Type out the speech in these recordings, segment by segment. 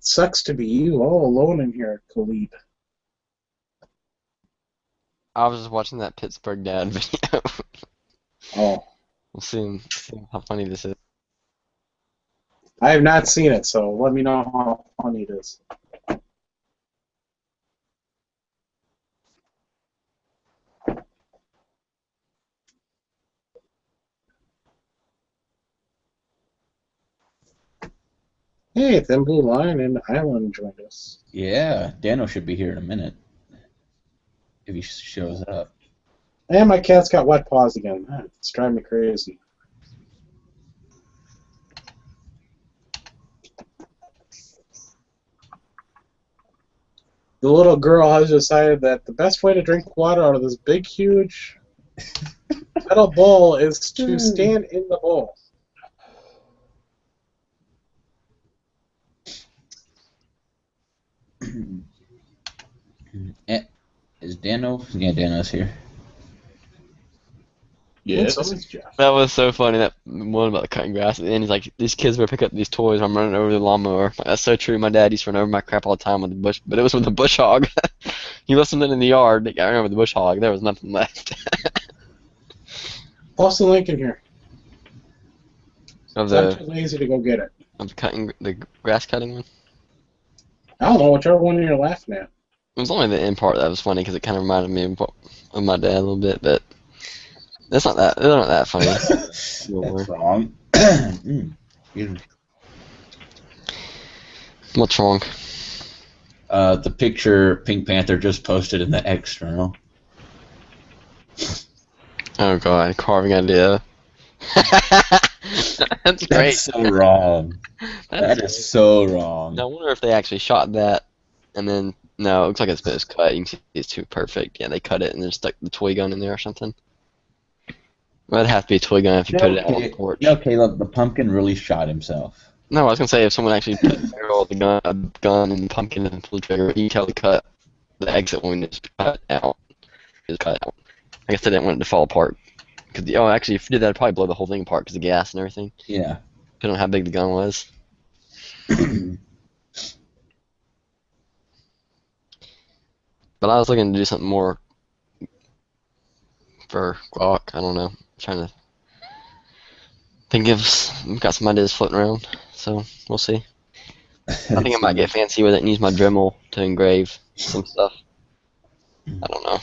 It sucks to be you all alone in here, Khalid. I was just watching that Pittsburgh Dad video. Oh, See how funny this is. I have not seen it, so let me know how funny it is. Hey, Thin Blue Line and Island joined us. Yeah, Dano should be here in a minute if he shows up. And my cat's got wet paws again. It's driving me crazy. The little girl has decided that the best way to drink water out of this big, huge metal bowl is to stand in the bowl. Is Dano? Yeah, Dano's here. Yes. So is Jeff. That was so funny. That one about the cutting grass at the end. He's like, "These kids better pick up these toys. I'm running over the lawnmower." Like, that's so true. My dad used to run over my crap all the time with the bush, but it was with the bush hog. He left something in the yard. It got ran over the bush hog. There was nothing left. Post the link in here. of I'm too the lazy to go get it. the grass cutting one. I don't know whichever one you're laughing at. It was only the end part that was funny because it kind of reminded me of my dad a little bit, but that's not that. They're not that funny. That's wrong. What's wrong? The picture Pink Panther just posted in the external. Oh god, carving idea. That's great. That's so wrong. That is so wrong. I wonder if they actually shot that, and then no, it looks like it's cut. You can see it's too perfect. Yeah, they cut it and then stuck the toy gun in there or something. Well, it'd have to be a toy gun if you put it out on the porch. No, Caleb, the pumpkin really shot himself. No, I was gonna say if someone actually put the barrel of the gun in the pumpkin and pulled the trigger, you can tell the cut, the exit one is cut out. Is cut out. I guess they didn't want it to fall apart. Actually, if you did that, it'd probably blow the whole thing apart because of the gas and everything. Yeah. Depending on how big the gun was. But I was looking to do something more for Glock. I don't know. Trying to think of. We've got some ideas floating around, so we'll see. I think I might get fancy with it and use my Dremel to engrave some stuff. I don't know.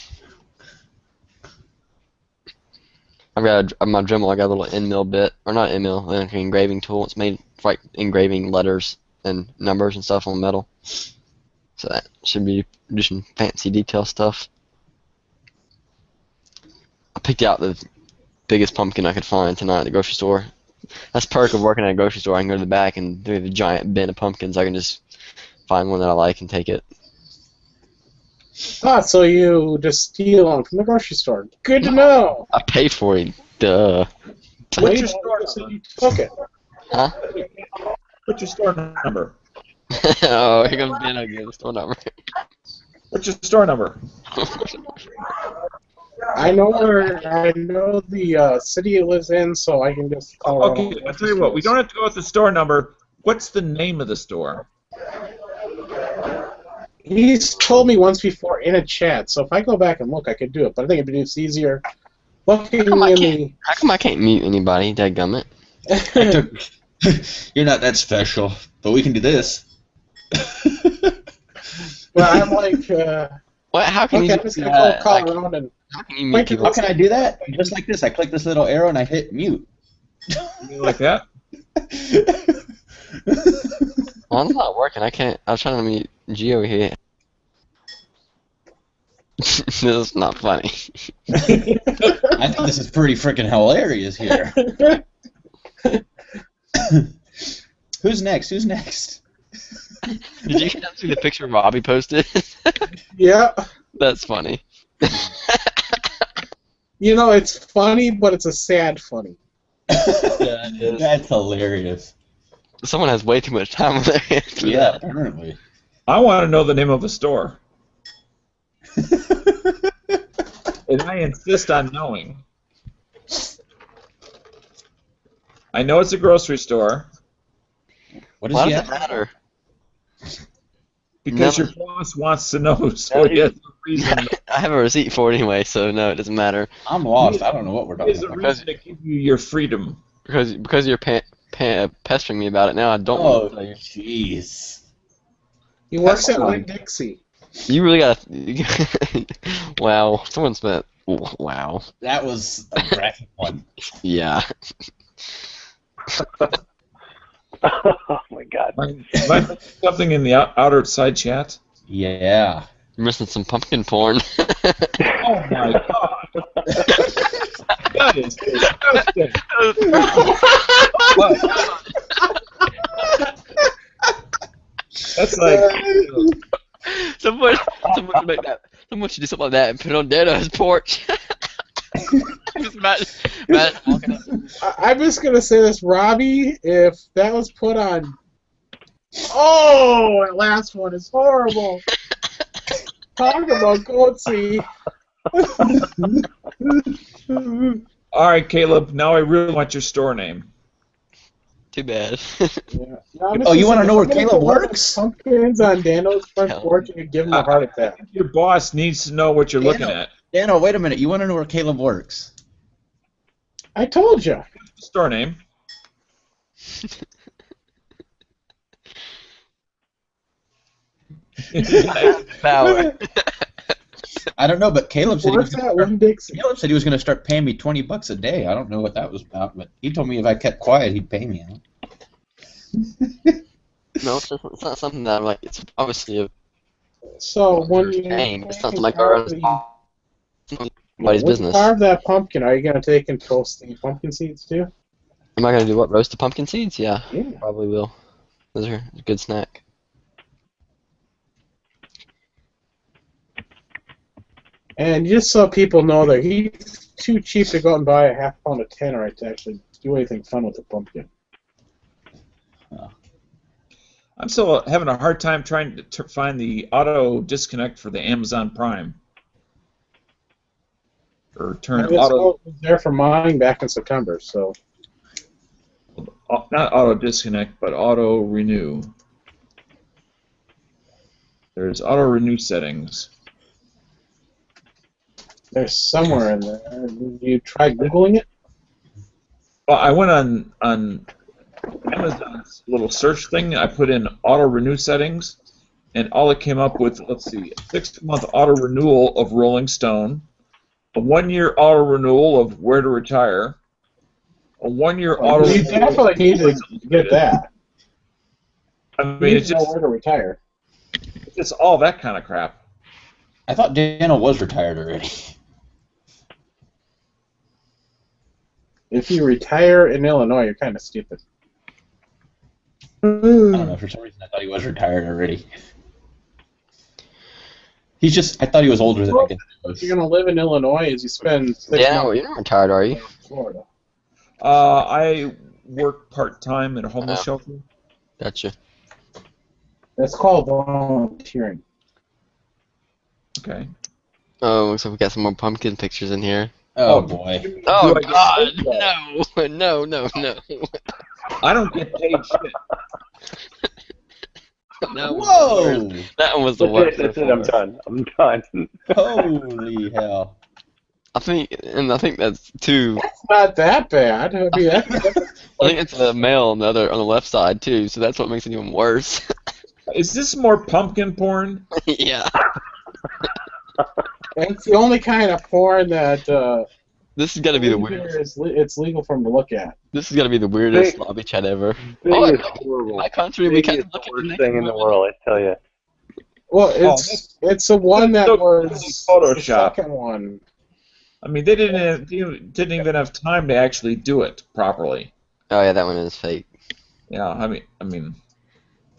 I've got my Dremel. I got a little end mill bit, or not end mill, like an engraving tool. It's made for like engraving letters and numbers and stuff on metal. So that should be do some fancy detail stuff. I picked out the biggest pumpkin I could find tonight at the grocery store. That's the perk of working at a grocery store. I can go to the back and through the giant bin of pumpkins, I can just find one that I like and take it. Ah, so you just steal them from the grocery store. Good to know. I paid for it. Duh. What's your store number? You took it. Huh? What's your store number? Oh, here comes Ben again. Store number. What's your store number? I know the city it lives in, so I can just call it. Okay, I'll tell you what. We don't have to go with the store number. What's the name of the store? He's told me once before in a chat, so if I go back and look, I could do it. But I think it'd be just easier looking in the. How come I can't mute anybody? Dadgummit. You're not that special, but we can do this. Well, I'm like. What? How can Okay, you? I'm just gonna call around and. How can you mute people? How can I do that? Just like this. I click this little arrow and I hit mute. You like that? Oh, it's not working. I can't. I was trying to mute Geo here. This is not funny. I think this is pretty freaking hilarious here. Who's next? Who's next? Did you see the picture Robbie posted? Yeah. That's funny. You know, it's funny, but it's a sad funny. Yeah, it is. That's hilarious. Someone has way too much time on their hands. For Yeah, that. apparently. I want to know the name of the store. And I insist on knowing. I know it's a grocery store. What Why he does it have? matter? Because No. your boss wants to know, so he has a reason. I have a receipt for it anyway, so no, it doesn't matter. I'm lost. I don't know what we're He talking has a about. reason to give you your freedom. Because you're pestering me about it now, I don't Oh, want to tell you. jeez. He works at Come on. Winn-Dixie. You really gotta. Wow, someone spent. Wow. That was a graphic one. Yeah. Oh my God. Am I missing something in the outer side chat? Yeah. You're missing some pumpkin porn. Oh my God. That is disgusting. That's like. someone should make that. Someone should do something like that and put it on Dano's porch. Just Matt walking up. I'm just gonna say this, Robbie. If that was put on, oh, that last one is horrible. Talk about goatsy. All right, Caleb. Now I really want your store name. Too bad. Oh, you wanna know where Caleb works? Pumpkins on Dano's front Hell. porch and you give him a heart attack. Your boss needs to know what you're looking at. Dano, wait a minute. You want to know where Caleb works? I told you. Store name. Power. I don't know, but Caleb said he was Works at Winn-Dixie. going to start paying me $20 a day. I don't know what that was about, but he told me if I kept quiet, he'd pay me. No, it's not something that I'm like. It's obviously a So when you name. It's not like our nobody's when you business. carve that pumpkin, are you gonna take and toast the pumpkin seeds too? Am I gonna do what? Roast the pumpkin seeds? Yeah, Yeah. probably will. Those are a good snack. And just so people know that he's too cheap to go out and buy a half pound of Tannerite to actually do anything fun with the pumpkin. I'm still having a hard time trying to find the auto disconnect for the Amazon Prime. Or turn I guess auto, it was there for mine back in September, so not auto disconnect, but auto renew. There's auto renew settings. there's somewhere in there. You tried Googling it? Well, I went on Amazon's little search thing. I put in auto renew settings, and all it came up with, let's see, a 6-month auto renewal of Rolling Stone, a 1-year auto renewal of Where to Retire, a 1-year auto You renewal. definitely need to get that. I You mean, need it's to know just where to retire. it's all that kind of crap. I thought Dano was retired already. If you retire in Illinois, you're kind of stupid. I don't know. For some reason, I thought he was retired already. He's just. I thought he was older than I guess he If was. you're going to live in Illinois, as you spend 6 Yeah, months you're not retired, are you? in Florida. I work part-time at a homeless Oh. shelter. Gotcha. That's called volunteering. Okay. Oh, looks like we got some more pumpkin pictures in here. Oh boy. Oh Do I get God, paid for that? no. I don't get paid shit. That was the Whoa! worst. That one was the That's worst. it. so I'm far. done. I'm done. Holy hell! I think that's two. It's not that bad. I mean, that's I think it's a male on the left side too. So that's what makes it even worse. Is this more pumpkin porn? Yeah. it's the only kind of porn that This is gotta be the weirdest. it's legal for them to look at. This is gotta be the weirdest Thing- lobby chat ever. Thing Oh, is in horrible. my country, we Thing can't is look the at the worst naked thing in the women. world, I tell you. Well, that's- it's the one that so was Photoshop. the second one. I mean, they didn't even have time to actually do it properly. Oh yeah, that one is fake. Yeah, I mean,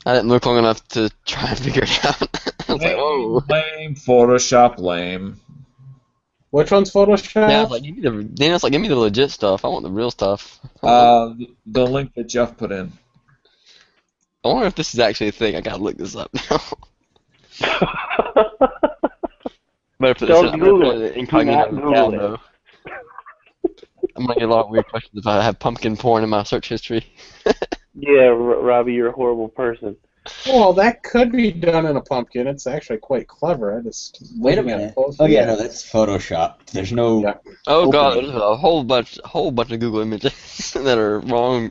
I didn't look long enough to try and figure it out. I was like, whoa. lame, Photoshop, lame. Which one's Photoshop? Yeah, I was like, Daniel's like, give me the legit stuff. I want the real stuff. The link that Jeff put in. I wonder if this is actually a thing. I gotta look this up now. Better put this Don't in. I'm Google gonna put it. it incognito Do not in the Google tab, it. though. I'm gonna get a lot of weird questions if I have pumpkin porn in my search history. Yeah, Robbie, you're a horrible person. Well, that could be done in a pumpkin. It's actually quite clever. I just Wait a looking at it minute. closely, Oh yeah, no, that's Photoshop. There's no. Yeah. Oh god, Opening. there's a whole bunch of Google images that are wrong,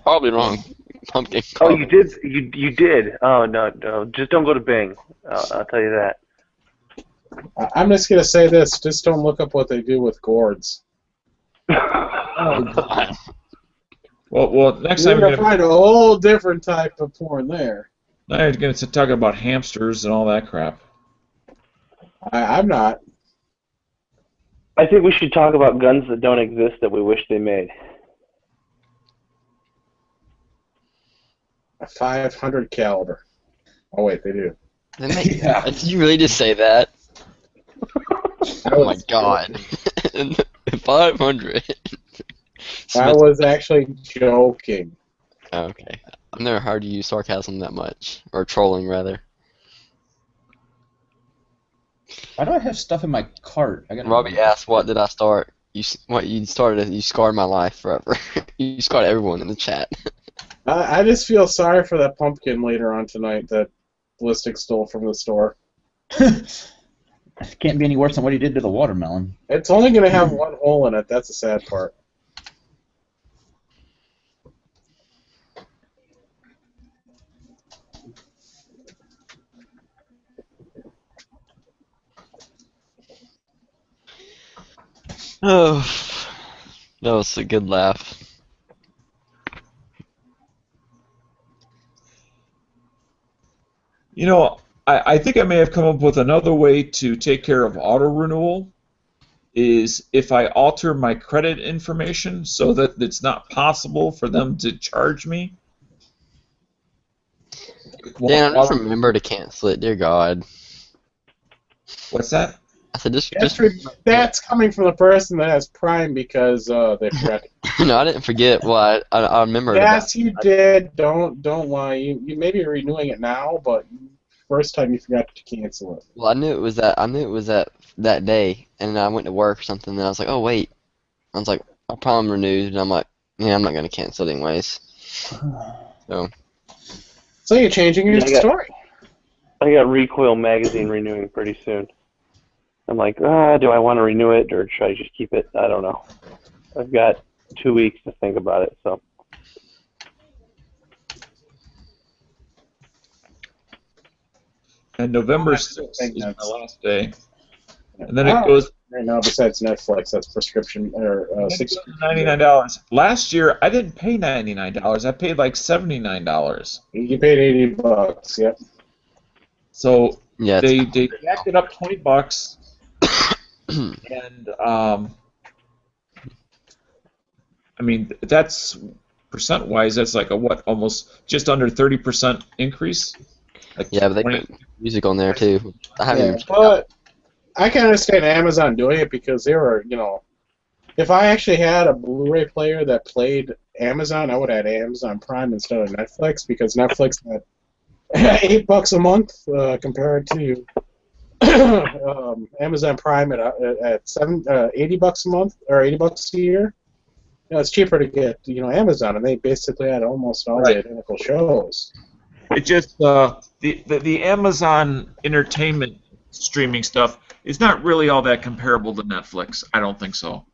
probably wrong. Pumpkin. Oh, you did. You did. Oh no. Just don't go to Bing. I'll tell you that. I'm just gonna say this: just don't look up what they do with gourds. Oh god. Well, next You're time gonna find a whole different type of porn there. now you're going to talk about hamsters and all that crap. I'm not. I think we should talk about guns that don't exist that we wish they made. A 500 caliber. Oh wait, they do. Yeah. Did you really just say that? Oh my god. 500. I was actually joking. Okay. I've never heard you use sarcasm that much. Or trolling, rather. Why do I have stuff in my cart? I got. Robbie asked, what did I start? You started, you scarred my life forever. You scarred everyone in the chat. I just feel sorry for that pumpkin later on tonight that Ballistic stole from the store. Can't be any worse than what he did to the watermelon. It's only going to have one hole in it. That's the sad part. Oh, that was a good laugh. You know, I think I may have come up with another way to take care of auto renewal. Is if I alter my credit information so that it's not possible for them to charge me. Dan, just remember to cancel it, dear God. What's that? I said, just That's coming from the person that has Prime because they forgot. no, I didn't forget. Well, I remembered. Yes, you did. Don't lie. You may be renewing it now, but first time you forgot to cancel it. Well, I knew it was that day, and I went to work or something, and I was like, oh wait, I was like, I Prime renewed, and I'm like, yeah, I'm not gonna cancel it anyways. So you're changing your Yeah, I got- story. I got Recoil magazine renewing pretty soon. I'm like, do I want to renew it or should I just keep it? I don't know. I've got 2 weeks to think about it. So. And November 6th think is my that's- last day. And then it goes Right now, besides Netflix, that's prescription or $99. Last year, I didn't pay $99. I paid like $79. You paid $80. Yep. So Yeah, they jacked it up $20, and I mean that's percent-wise, that's like a almost just under 30% increase. Like yeah, but they 20 put music on there too. I haven't even. But I can understand Amazon doing it because they were, if I actually had a Blu-ray player that played Amazon, I would have had Amazon Prime instead of Netflix because Netflix had $8 a month compared to Amazon Prime at $80 a month or $80 a year. It's cheaper to get Amazon, and they basically had almost all the identical shows. It just the Amazon entertainment streaming stuff is not really all that comparable to Netflix. I don't think so.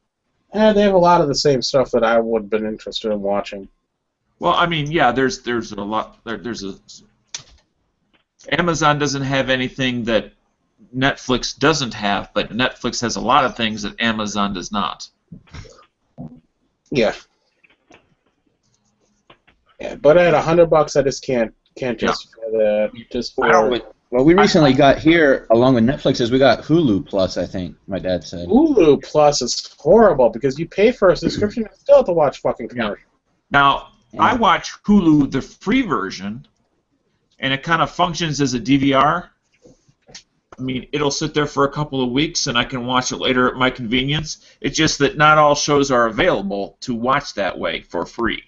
And they have a lot of the same stuff that I would have been interested in watching. Well, I mean, yeah, there's a lot. Amazon doesn't have anything that Netflix doesn't have, but Netflix has a lot of things that Amazon does not. Yeah. Yeah, but at $100, I just can't justify that. Just for Well, we recently got here, along with Netflix, we got Hulu Plus, I think, my dad said. Hulu Plus is horrible because you pay for a subscription and still have to watch fucking commercials. Now, I watch Hulu, the free version, and it kind of functions as a DVR. I mean, it'll sit there for a couple of weeks, and I can watch it later at my convenience. It's just that not all shows are available to watch that way for free.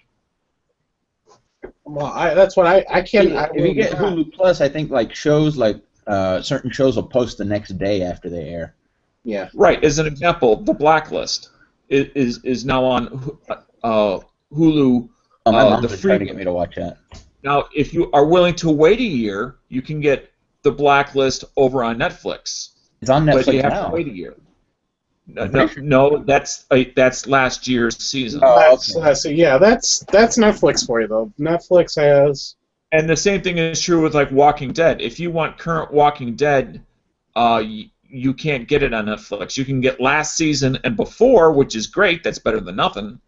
Well, that's what I can't. If you get Hulu Plus, I think shows certain shows will post the next day after they air. Yeah. Right. As an example, The Blacklist is now on Hulu. My mom the was free trying to get me to watch that. Now, if you are willing to wait a year, you can get The Blacklist over on Netflix. It's on But you Netflix have now. to wait a year. No, I'm pretty no, that's last year's season. Oh, That's Netflix for you though. Netflix has. And the same thing is true with like Walking Dead. If you want current Walking Dead, you can't get it on Netflix. You can get last season and before, which is great. That's better than nothing.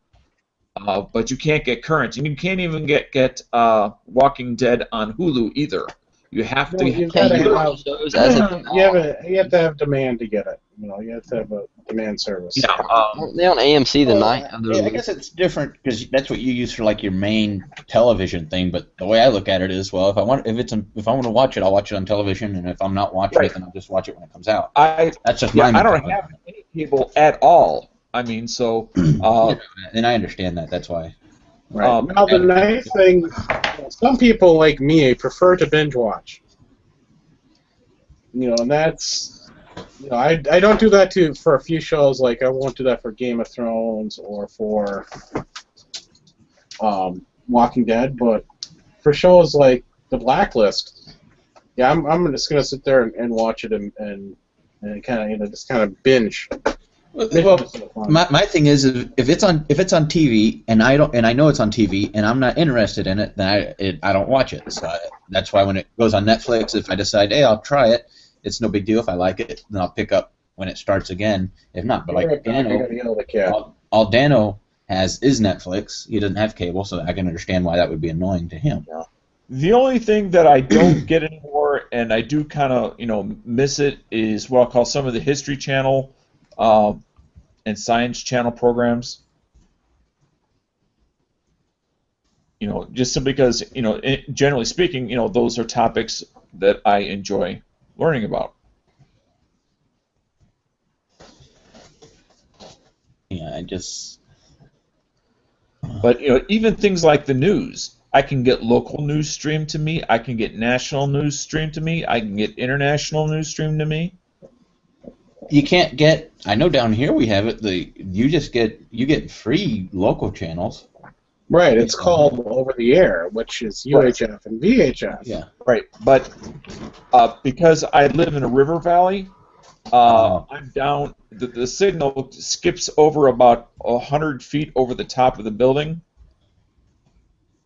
But you can't get current, and you can't even get Walking Dead on Hulu either. You have to. You've Can't got to you have. shows as of You have to have demand to get it. You know, you have to have a demand service. Yeah. Aren't they on AMC the night of the I release? guess it's different because that's what you use for like your main television thing. But the way I look at it is, well, if I want to watch it, I'll watch it on television, and if I'm not watching it, then I'll just watch it when it comes out. That's just my. I don't mentality. have any cable at all. I mean, so. And I understand that. That's why. Right. Now the nice thing, some people like me prefer to binge watch. You know, and that's, you know, I don't do that for a few shows. Like I won't do that for Game of Thrones or for Walking Dead, but for shows like The Blacklist, yeah, I'm just gonna sit there and watch it and kind of just kind of binge. Well, my thing is if it's on TV and I know it's on TV and I'm not interested in it, then I don't watch it. So that's why when it goes on Netflix, if I decide, hey, I'll try it, it's no big deal. If I like it, then I'll pick up when it starts again. If not, but like Dano, all Dano has is Netflix. He doesn't have cable, so I can understand why that would be annoying to him. The only thing that I don't get anymore, and I do kind of miss it, is what I'll call some of the History Channel and Science Channel programs. Just simply because generally speaking, those are topics that I enjoy learning about. Yeah, I just. But even things like the news, I can get local news streamed to me. I can get national news streamed to me. I can get international news streamed to me. You can't get. I know down here we have it. You get free local channels. Right, it's called Over the Air, which is UHF and VHF. Yeah. Right, but because I live in a river valley, I'm down. The signal skips over about 100 feet over the top of the building.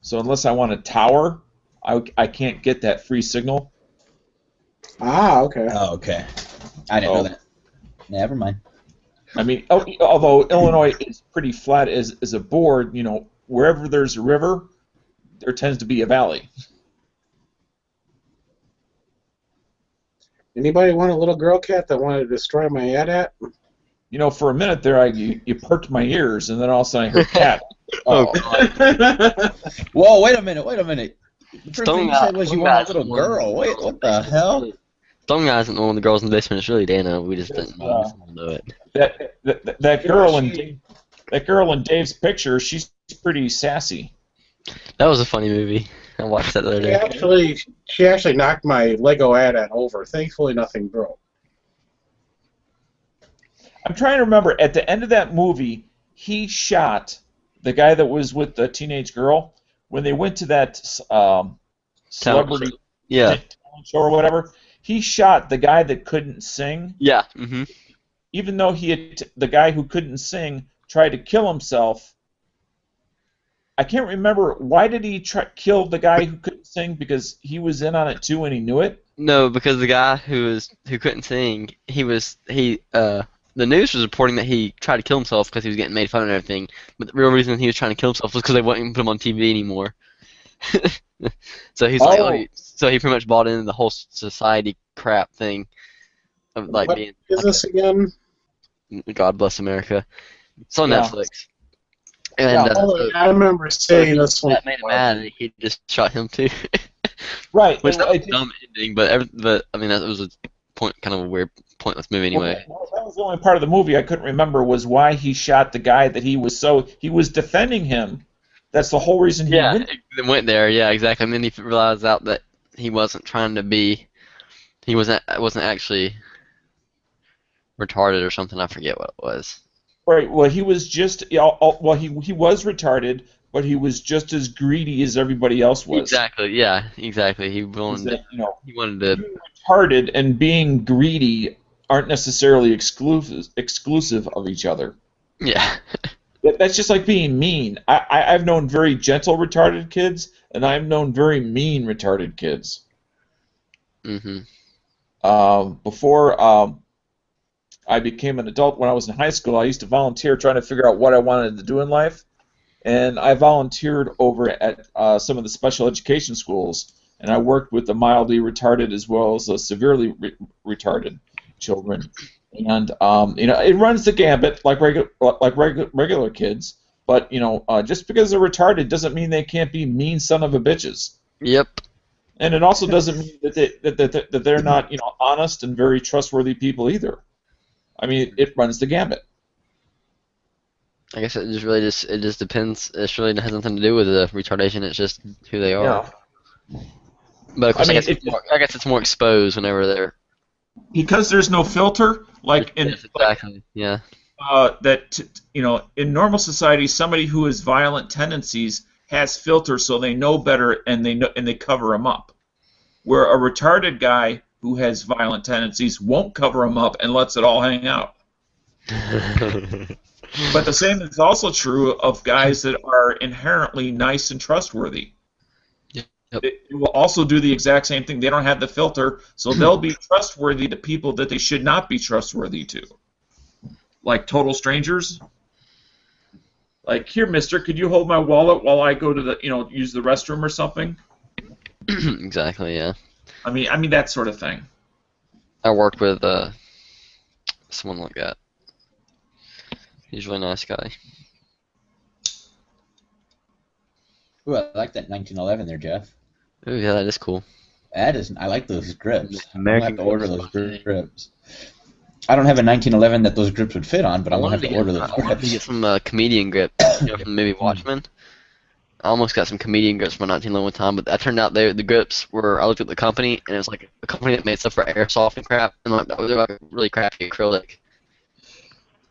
So unless I want a tower, I can't get that free signal. Ah, okay. Oh, okay. I didn't know that. Never mind. I mean, although Illinois is pretty flat as a board, wherever there's a river, there tends to be a valley. Anybody want a little girl cat that wanted to destroy my AT-AT? For a minute there, you perked my ears, and then all of a sudden I heard cat. Whoa! Wait a minute. The first thing you said was you want a little Guy's girl. Wait, what the hell? Stone Guy's not one of the girls in the basement. It's really Dana. We just didn't know it. That girl in Dave's picture, she's pretty sassy. That was a funny movie. I watched that the other day. She actually knocked my Lego AT-AT over. Thankfully, nothing broke. I'm trying to remember, at the end of that movie, he shot the guy that was with the teenage girl when they went to that celebrity talent show or whatever. He shot the guy that couldn't sing. Yeah. Mm-hmm. Even though the guy who couldn't sing tried to kill himself. I can't remember, why did he kill the guy who couldn't sing? Because he was in on it too and he knew it? No, because the guy who couldn't sing, the news was reporting that he tried to kill himself because he was getting made fun of and everything. But the real reason he was trying to kill himself was because they wouldn't even put him on TV anymore. So he's so he pretty much bought into the whole society crap thing of like what being. Is this again? God bless America. It's on Netflix. And I remember saying this one. That made him mad, and he just shot him too. Right. Which that was a dumb ending, but I mean that was a kind of a weird, pointless movie anyway. Well, that was the only part of the movie I couldn't remember was why he shot the guy that he was defending him. That's the whole reason he went there. Yeah, exactly. And then he realized out that he wasn't trying to be. He wasn't actually retarded or something. I forget what it was. Right. Well, he was just. He was retarded, but he was just as greedy as everybody else was. Exactly. Yeah. Exactly. He Is wanted. that, you know, He wanted to. being retarded and being greedy aren't necessarily exclusive of each other. Yeah. That's just like being mean. I've known very gentle retarded kids, and I've known very mean retarded kids. Mhm. Before I became an adult, when I was in high school, I used to volunteer trying to figure out what I wanted to do in life. And I volunteered over at some of the special education schools, and I worked with the mildly retarded as well as the severely retarded children. And you know, it runs the gambit like regular kids. But you know, just because they're retarded doesn't mean they can't be mean son of a bitches. Yep. And it also doesn't mean that they're not, you know, honest and very trustworthy people either. I mean, it runs the gambit. I guess it just depends. It really has nothing to do with the retardation. It's just who they are. Yeah. But of course, I mean, I guess it's more exposed whenever they're. Because there's no filter, like in Yes, exactly. Yeah. you know, in normal society, somebody who has violent tendencies has filters, so they know better and they cover them up. Where a retarded guy who has violent tendencies won't cover them up and lets it all hang out. But the same is also true of guys that are inherently nice and trustworthy. Yep. It will also do the exact same thing. They don't have the filter, so they'll be trustworthy to people that they should not be trustworthy to. Like total strangers. Like, here, mister, could you hold my wallet while I go to the, you know, use the restroom or something? Exactly. Yeah. I mean that sort of thing. I worked with someone like that. He's a really nice guy. Ooh, I like that 1911 there, Jeff. Oh yeah, that is cool. That is, I like those grips. American I'm gonna have to order grips. those grips. I don't have a 1911 that those grips would fit on, but I'm gonna have to order those I wanted to get grips. some comedian grip, you know, from maybe Watchmen. I almost got some comedian grips from 1911 one time, but that turned out the grips were. I looked at the company, and it was like a company that made stuff for airsoft and crap, and like that was like really crappy acrylic.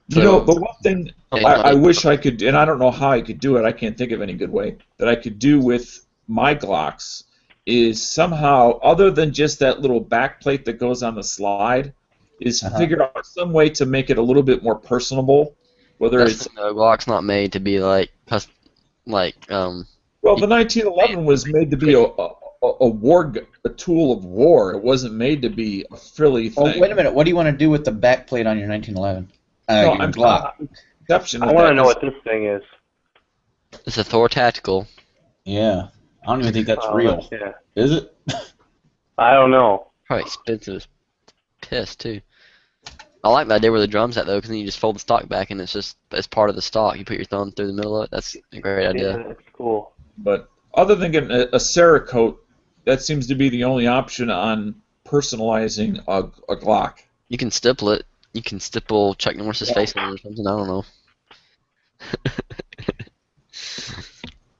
You know, the one thing Okay, I wish I could, and I don't know how I could do it, I can't think of any good way, that I could do with my Glocks is somehow, other than just that little back plate that goes on the slide, is figure out some way to make it a little bit more personable. Whether it's Glock's not made to be like well, the 1911 was made to be a tool of war. It wasn't made to be a frilly thing. Oh, wait a minute. What do you want to do with the back plate on your 1911? No, Your I'm Glock. exception. I want to know what this thing is. it's a Thor Tactical. Yeah. I don't even think that's Oh, real. yeah. Is it? I don't know. Probably expensive as piss too. I like the idea where the drum's at though, because then you just fold the stock back and it's part of the stock. You put your thumb through the middle of it. That's a great idea. Yeah, that's cool. But other than getting a Cerakote, that seems to be the only option on personalizing a Glock. You can stipple it. You can stipple Chuck Norris's face on it or something. I don't know.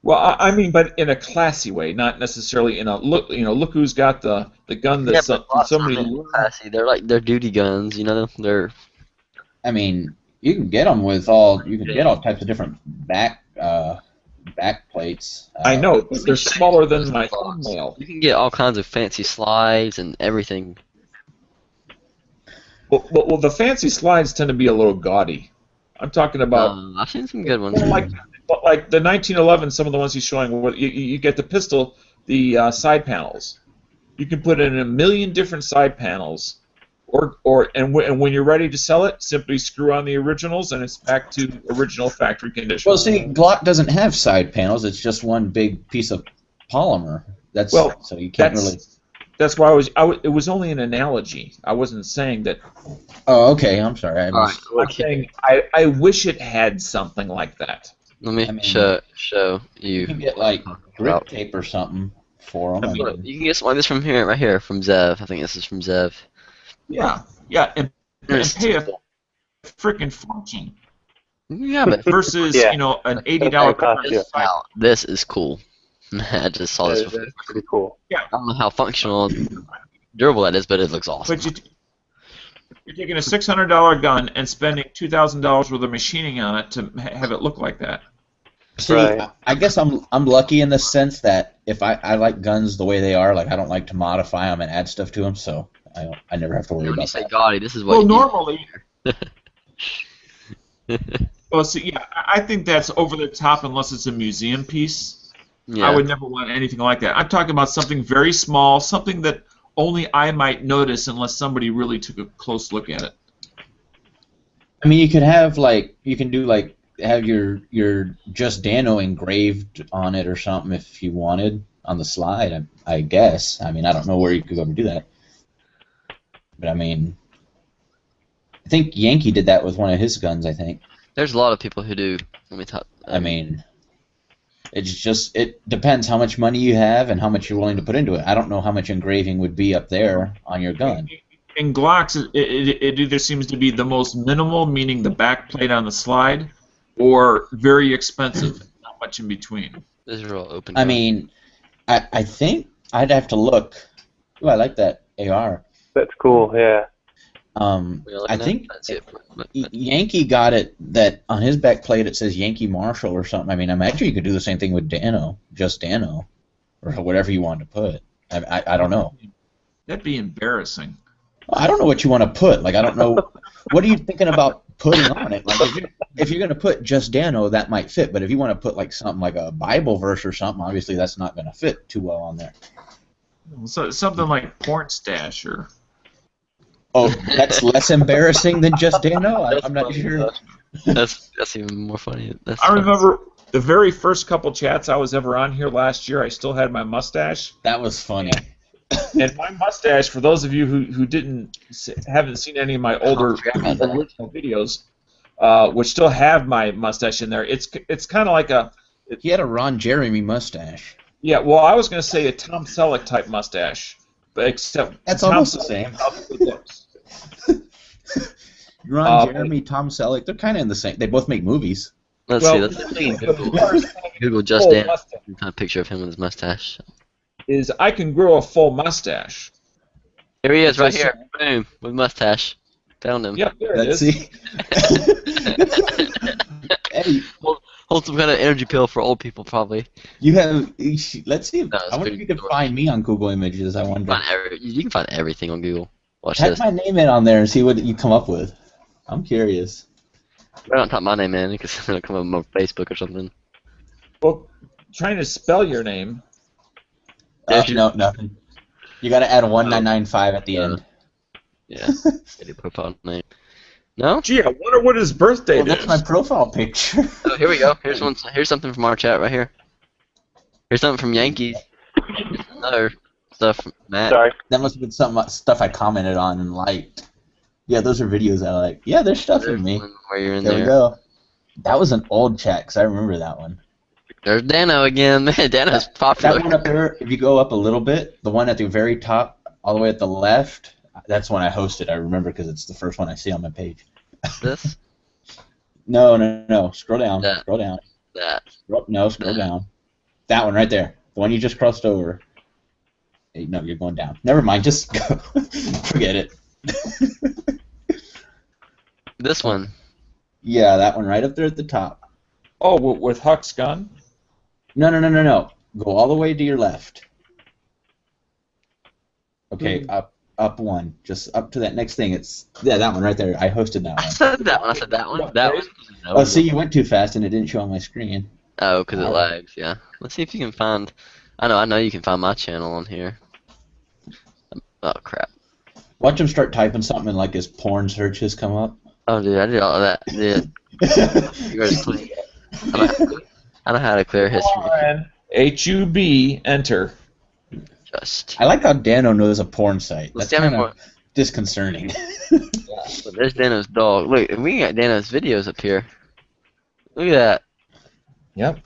Well, I mean, but in a classy way, not necessarily in a look. You know, look who's got the gun that somebody. Classy. They're duty guns. You know, they're. I mean, you can get them with all. You can get all types of different back plates. I know, but they're smaller than my thumbnail. You can get all kinds of fancy slides and everything. Well, the fancy slides tend to be a little gaudy. I'm talking about. I've seen some good ones. Like the 1911, some of the ones he's showing, you get the pistol, the side panels. You can put in a million different side panels, and when you're ready to sell it, simply screw on the originals, and it's back to original factory condition. Well, see, Glock doesn't have side panels. It's just one big piece of polymer. So you can't really. That's why it was only an analogy. I wasn't saying that. Oh, okay. I'm sorry. I'm saying I wish it had something like that. Let me show you. You can get like grip tape or something for them. You can get something like this from here, right here, from Zev. I think this is from Zev. Yeah, and pay a freaking fortune. Yeah, but versus an $80 This is cool. I just saw this before. That's pretty cool. Yeah. I don't know how functional and durable that is, but it looks awesome. But you're taking a $600 gun and spending $2,000 worth of machining on it to have it look like that. See, Right. I guess I'm lucky in the sense that if I like guns the way they are, like I don't like to modify them and add stuff to them, so I never have to worry When you about say that. gaudy, this is what Well, you normally, do. well, see, yeah, I think that's over the top unless it's a museum piece. Yeah. I would never want anything like that. I'm talking about something very small, something that only I might notice unless somebody really took a close look at it. I mean, you could have have your Just Dano engraved on it or something if you wanted on the slide. I guess. I mean, I don't know where you could go to do that, but I mean, I think Yankee did that with one of his guns. I think. There's a lot of people who do. Let me talk. I mean, it depends how much money you have and how much you're willing to put into it. I don't know how much engraving would be up there on your gun. In Glocks, it either seems to be the most minimal, meaning the back plate on the slide, or very expensive, not much in between. These are all open. I mean, I think I'd have to look. Ooh, I like that AR. That's cool. Yeah. I think that's it. Yankee got it that on his back plate it says Yankee Marshall or something. I mean, I imagine you could do the same thing with Dano, Just Dano, or whatever you want to put. I don't know. That'd be embarrassing. I don't know what you want to put. Like, I don't know. What are you thinking about putting on it? Like, if you're going to put Just Dano, that might fit. But if you want to put like something like a Bible verse or something, obviously that's not going to fit too well on there. So something like Porn Stash or. Oh, that's less embarrassing than Just Dano? I'm not sure. That's even more funny. That's I remember the very first couple chats I was ever on here last year. I still had my mustache. That was funny. And my mustache, for those of you who haven't seen any of my older original videos, which still have my mustache in there, it's kind of like a. He had a Ron Jeremy mustache. Yeah, well, I was going to say a Tom Selleck type mustache, but except that's Tom almost the Selleck same. Ron Jeremy, Tom Selleck, they're kind of in the same. They both make movies. Let's see. Let's Google Just Dano. Kind of picture of him with his mustache. Is I can grow a full mustache. Here he is, right here. Boom, with mustache. Found him. Yep, there it is. See. Hey, hold some kind of energy pill for old people, probably. You have. Let's see. No, I wonder if you can find me on Google Images. I wonder. You can find everything on Google. Watch Type this. my name in on there and see what you come up with. I'm curious. I don't type my name in because I'm gonna come up on Facebook or something. Well, trying to spell your name. No, nothing. You got to add a 1995 at the end. Yeah. Profile name. No? Gee, I wonder what his birthday is. That's my profile picture. Oh, here we go. Here's something from our chat right here. Here's something from Yankees. Another stuff from Matt. Sorry. That must have been stuff I commented on and liked. Yeah, those are videos I like. Yeah, there's stuff There's from me. one where you're in There we there. go. That was an old chat because I remember that one. There's Dano again. Man, Dano's popular. That one up there, if you go up a little bit, the one at the very top, all the way at the left, that's one I hosted. I remember because it's the first one I see on my page. This? No. Scroll down. That. Scroll down. That. Scroll down. That one right there. The one you just crossed over. Hey, no, you're going down. Never mind. Just go. Forget it. This one. Yeah, that one right up there at the top. Oh, with Huck's gun? No. Go all the way to your left. Okay, up one. Just up to that next thing. That one right there. I hosted that I one. said that one. I said that one. That one. Oh, see, you went too fast and it didn't show on my screen. Oh, because it lags, yeah. Let's see if you can find... I know you can find my channel on here. Oh, crap. Watch him start typing something and like his porn searches come up. Oh, dude, I did all of that. Dude. You guys clean. I know how to clear history. HUB, enter. Just. I like how Dano knows a porn site. Let's That's tell me kind more. of disconcerting. So there's Dano's dog. Look, we got Dano's videos up here. Look at that. Yep.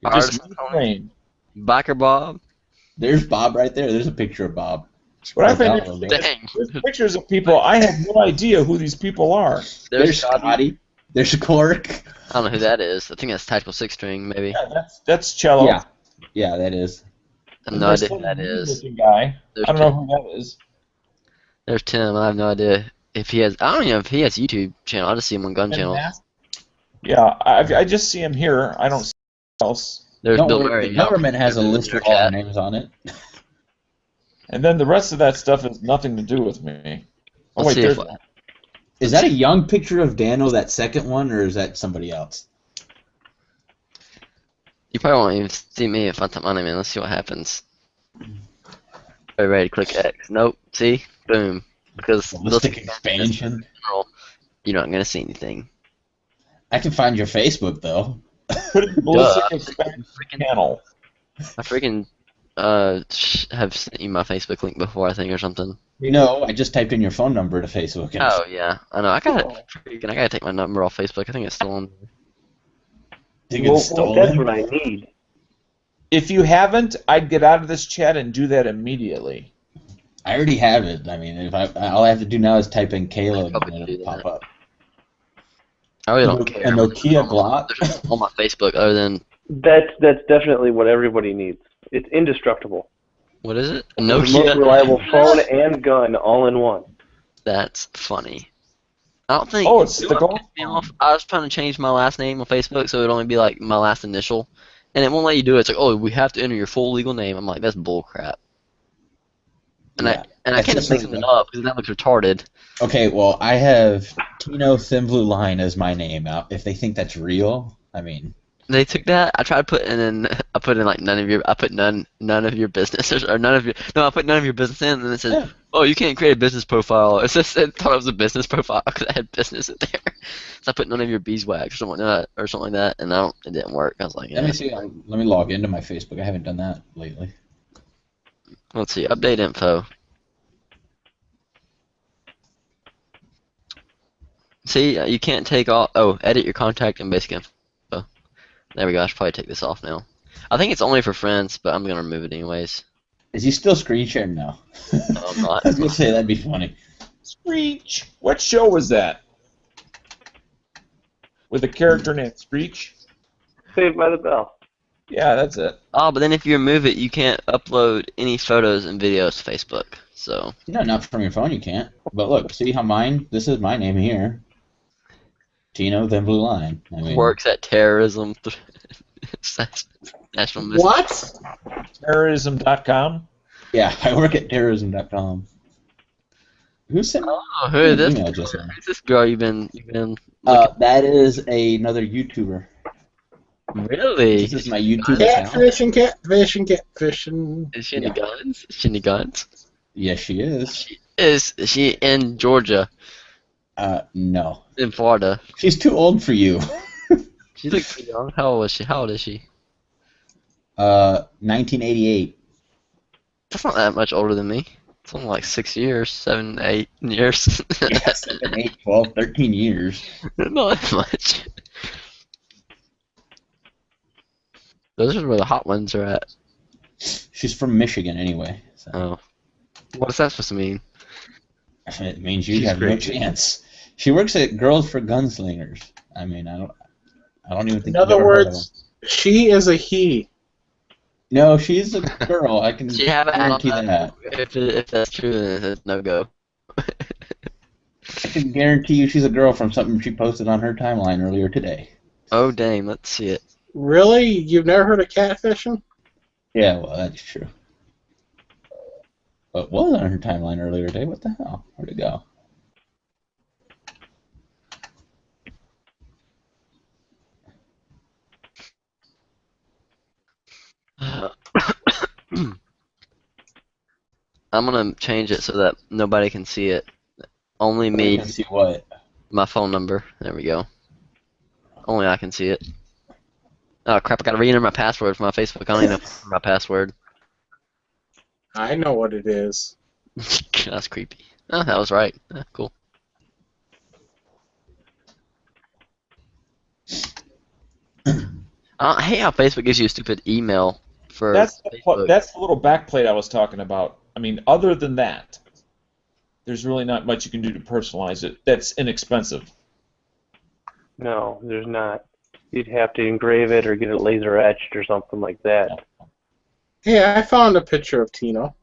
Artist Biker Bob. There's Bob right there. There's a picture of Bob. What I find Oh, interesting Dang. is pictures of people. I have no idea who these people are. There's Scotty. There's Cork. I don't know who that is. I think that's Tactical Six String, maybe. Yeah, that's Cello. Yeah, that is. I have no idea who that is. Guy. There's I don't know who that is. There's Tim. I have no idea if he has. I don't even know if he has a YouTube channel. I just see him on Gun Channel. Yeah, I just see him here. I don't see anything else. There's Don't Bill worry, Murray. the government has a in list your of all our chat. names on it. And then the rest of that stuff has nothing to do with me. Oh, Let's wait, see there's if Is that a young picture of Daniel, that second one, or is that somebody else? you probably won't even see me if I type my name in. Let's see what happens. Are you ready to click X? Nope. See? Boom. Because Ballistic expansion. you're not gonna see anything. I can find your Facebook though. put in ballistic expansion channel. I freaking have sent you my Facebook link before, I think, or something. No, I just typed in your phone number to Facebook. And Oh yeah, I know. I gotta take my number off Facebook. I think it's still on. think Well, it's stolen. that's what I need. If you haven't, I'd get out of this chat and do that immediately. I already have it. I mean, if all I have to do now is type in Caleb Probably and do it'll pop that. up. I really don't care. A Nokia Glock. There's on my Facebook other than That's definitely what everybody needs. It's indestructible. what is it? The most Nokia. reliable phone and gun all in one. That's funny. I don't think. Oh, it's you the know what golf pissed me off? I was trying to change my last name on Facebook so it would only be like my last initial, and it won't let you do it. It's like, oh, we have to enter your full legal name. I'm like, that's bullcrap. And Yeah. I That's can't just just make like- something up because that looks retarded. Okay, well, I have Tino Thin Blue Line as my name. Now, if they think that's real, I mean, They took that. I tried to put in. I put in like none of your. I put none of your business or none of your. No, I put none of your business in, and then it said, Yeah. "Oh, you can't create a business profile." It just it thought it was a business profile because I had business in there. So I put none of your beeswax or something like that, and it didn't work. I was like, let me see. Let me log into my Facebook. I haven't done that lately. Let's see. Update info. See, you can't take off. Oh, edit your contact and basic info. There we go. I should probably take this off now. I think it's only for friends, but I'm gonna remove it anyways. Is he still screen sharing now? No, I'm not. I was gonna say that'd be funny. Screech. What show was that? With a character named Screech? Saved by the Bell. Yeah, that's it. Oh, but then if you remove it, you can't upload any photos and videos to Facebook. So No, not from your phone. You can't. But look, see how mine? This is my name here. Tino Thin Blue Line. I mean, works at terrorism. National Mystery. What? Terrorism.com? yeah, I work at terrorism.com. Who sent me Oh, who is this? email just now? Who's this girl you've been That is another YouTuber. really? This is my YouTube account. Catfishing. Is she into guns? Is she into guns? Yes, she is. Is she in Georgia? No. In Florida? She's too old for you. She looks pretty young. How old is she? How old is she? 1988. That's not that much older than me. It's only like 6 years, 7, 8 years. Yeah, 7, 8, 12, 13 years. Not that much. Those are where the hot ones are at. She's from Michigan anyway. So Oh. What is that supposed to mean? it means you She's have no great. chance. She works at Girls for Gunslingers. I mean, I don't even think. In you've other ever heard of words, she is a he. them. No, she's a girl. I can She have guarantee that. If that's true, then it's no go. I can guarantee you she's a girl from something she posted on her timeline earlier today. Oh dang, let's see it. Really? You've never heard of catfishing? Yeah, well, that's true. But it was on her timeline earlier today. What the hell? Where'd it go? I'm gonna change it so that nobody can see it. Only You me, can see what? my phone number. There we go. Only I can see it. Oh crap! I gotta re-enter my password for my Facebook. I don't even know my password. I know what it is. That's creepy. Oh, that was right. Cool. I hate how Facebook gives you a stupid email for Facebook. That's the little backplate I was talking about. I mean, other than that, there's really not much you can do to personalize it. That's inexpensive. No, there's not. You'd have to engrave it or get it laser etched or something like that. Hey, I found a picture of Tino.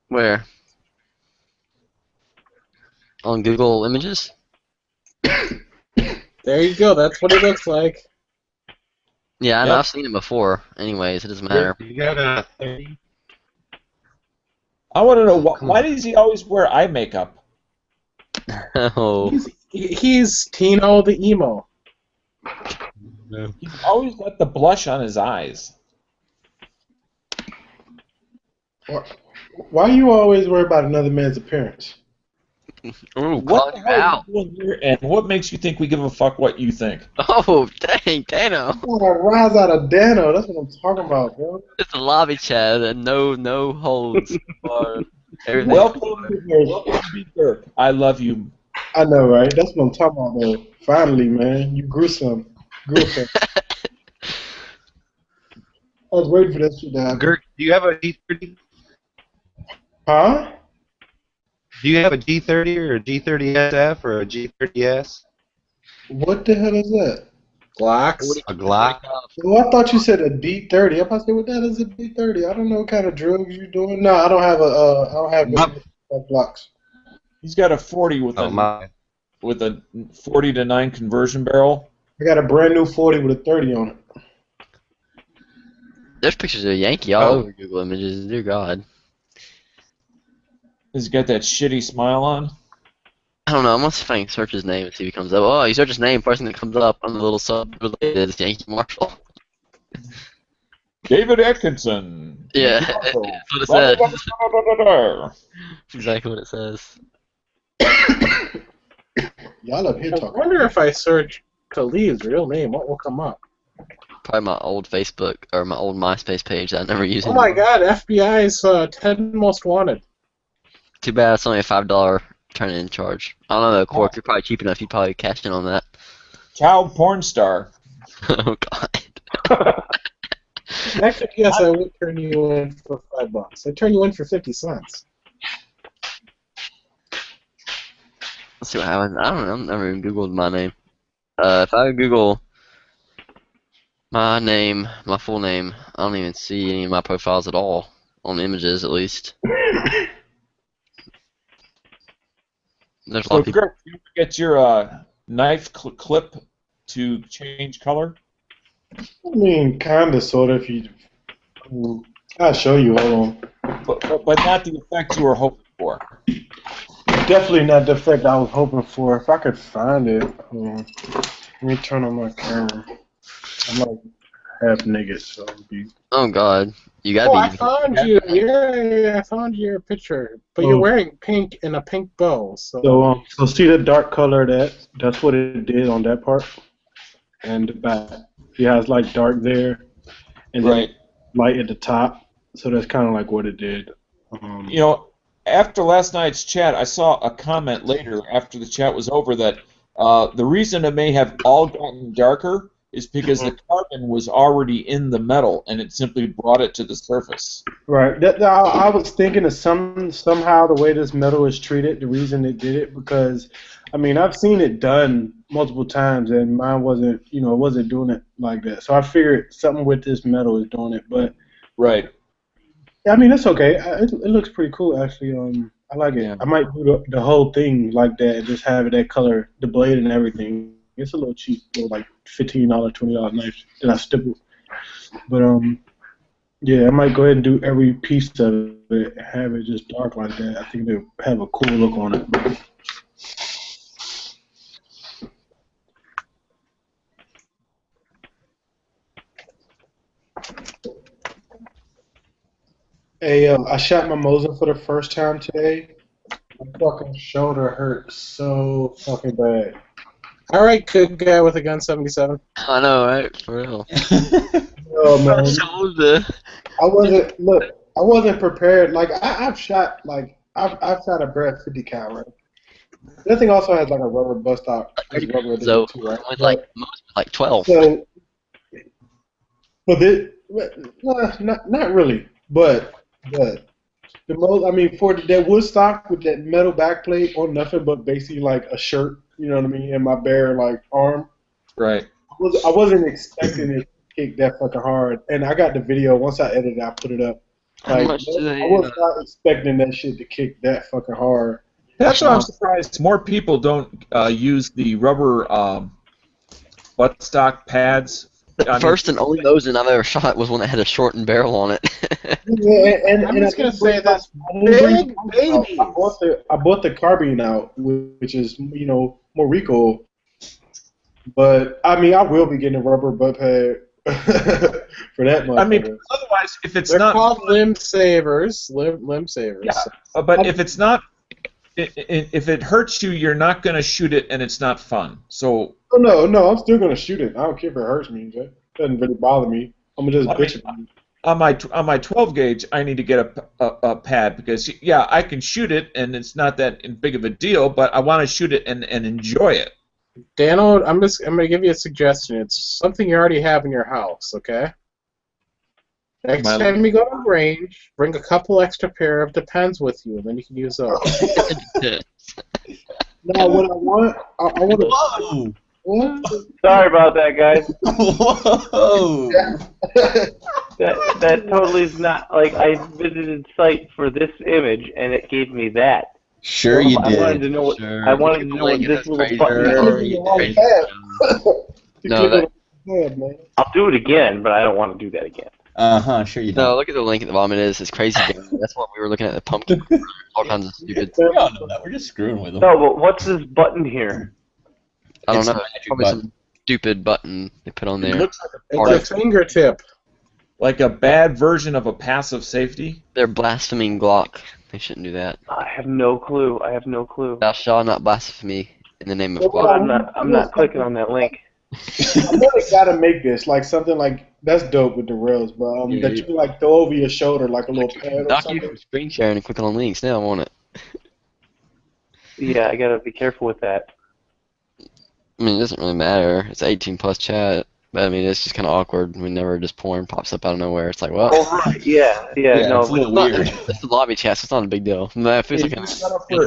Where? On Google Images? There you go. That's what it looks like. Yeah, I know, Yep. I've seen him before. Anyways, it doesn't matter. You got a 30? I want to know why does he always wear eye makeup? Oh, He's Tino the emo. He's always got the blush on his eyes. Why you always worry about another man's appearance? ooh, What calling the you hell out. are you doing here, and what makes you think we give a fuck what you think? Oh, dang, Dano. Oh, rise out of Dano. That's what I'm talking about, bro. It's a lobby chat and no holds for everything. Welcome to be Dirk. I love you. I know, right? That's what I'm talking about, though. Finally, man. You grew some. I was waiting for that shit to happen. Gert, do you have a G30? Huh? Do you have a G30 or a G30SF or a G30S? What the hell is that? Glocks. A Glock? Well, I thought you said a D30. I'm about to say, what the hell is a D30? I don't know what kind of drugs you doing. No, I don't have I don't have blocks. He's got a 40 with Oh, a my. 40-9 conversion barrel. I got a brand new 40 with a 30 on it. There's pictures of Yankee all Oh. over Google Images. Dear God. He's got that shitty smile on. I don't know. I'm gonna see if I can search his name and see if he comes up. Oh, you search his name, first thing that comes up on the little sub related is Yankee Marshall. David Atkinson. Yeah, that's what it says. That's exactly what it says. Y'all up here I talking. wonder if I search Khalid's real name, what will come up? Probably my old Facebook or my old MySpace page that I never use Oh anymore. my God! FBI's 10 most wanted. Too bad it's only a $5 turn-in charge. I don't know though, Cork. You're probably cheap enough. You'd probably cash in on that. Child porn star. Oh God. Actually, yes, I would turn you in for $5. I'd turn you in for 50 cents. Let's see what happens. I don't know. I've never even Googled my name. If I Google my name, my full name, I don't even see any of my profiles at all. On images, at least. There's a lot So, of people. Greg, you get your knife clip to change color? I mean, kind of, sort of. If you, I'll show you. Hold on. But not the effect you were hoping for. Definitely not the effect I was hoping for. If I could find it. Hold on. Let me turn on my camera. I'm like half naked, so I'll be. Oh God, you Oh, I gotta be. found you. Yeah, I found your picture. But you're wearing pink and a pink bow. So see the dark color that's what it did on that part, and the back. Yeah, it's like dark there, and Right. then light at the top. So that's kind of like what it did. You know, after last night's chat, I saw a comment later after the chat was over that the reason it may have all gotten darker is because the carbon was already in the metal and it simply brought it to the surface. Right. I was thinking of somehow the way this metal is treated, the reason it did it, because, I mean, I've seen it done multiple times, and mine wasn't, it wasn't doing it like that. So I figured something with this metal is doing it, but Right. I mean, it's okay. It looks pretty cool, actually. I like it. Yeah. I might do the whole thing like that and just have it that color, the blade and everything. It's a little cheap, like $15, $20 knife that I stipple. But yeah, I might go ahead and do every piece of it and have it just dark like that. I think it'll have a cool look on it. Hey, I shot my Mosin for the first time today. My fucking shoulder hurt so fucking bad. All right, good guy with a gun 77. I know, right? For real. Oh man, Shoulder. I wasn't prepared. Like I've shot a Barrett 50 cal, right? That thing also has like a rubber bust out. Rubber So too, right? with like 12. So, but not really, but the most, I mean, for that Woodstock with that metal backplate on nothing but basically like a shirt, you know what I mean, and my bare like arm. Right. I wasn't expecting it to kick that fucking hard, and I got the video. Once I edited, I put it up. How Like, much do they, I was not expecting that shit to kick that fucking hard. That's why I'm surprised more people don't use the rubber buttstock pads. The first and only Mosin I've ever shot was one that had a shortened barrel on it. Yeah, and I'm just I gonna didn't say bring my- this. I didn't bring Big my- babies. I bought the carbine out, which is more recoil. But I mean, I will be getting a rubber butt pad for that much. I mean, otherwise, if it's They're not called limb savers. Limb savers. Yeah, but if it's not, if it hurts you, you're not going to shoot it, and it's not fun. So Oh, no, I'm still gonna shoot it. I don't care if it hurts me. That doesn't really bother me. I'm gonna just bitch it. on my 12 gauge, I need to get a pad because I can shoot it, and it's not that big of a deal. But I want to shoot it and enjoy it. Dano, I'm gonna give you a suggestion. It's something you already have in your house, okay? Next time you go to the range, bring a couple extra pair of Depends with you, and then you can use those. No, what I want, I want to. Whoa! What? Sorry about that, guys. Whoa! That totally is not like I visited site for this image and it gave me that. Sure you I wanted to did. know what Sure. I wanted to know what this little button is. No, that- Man. I'll do it again, but I don't want to do that again. Sure you No, don't. look at the link at the bottom. It is. It's crazy. That's what we were looking at. The pumpkin. All kinds of stupid. We all know that. We're just screwing with them. No, but what's this button here? I don't It's know. a magic Probably button. some stupid button they put on It there. looks It's a fingertip. like a bad version of a passive safety. They're blaspheming Glock. They shouldn't do that. I have no clue. Thou shalt not blaspheme in the name of Well, Glock. I'm not clicking on that link. I really gotta make this like something like that's dope with the rails, but Yeah, that you can like throw over your shoulder like a little pad or Knock you something. from screen sharing and clicking on links now, won't it? Yeah, I gotta be careful with that. I mean, it doesn't really matter. It's 18 plus chat. But I mean, it's just kind of awkward whenever just porn pops up out of nowhere. It's like, well, Oh right, yeah, Yeah, no. it's a little it's not- weird. It's the lobby chat, so it's not a big deal. No, it feels like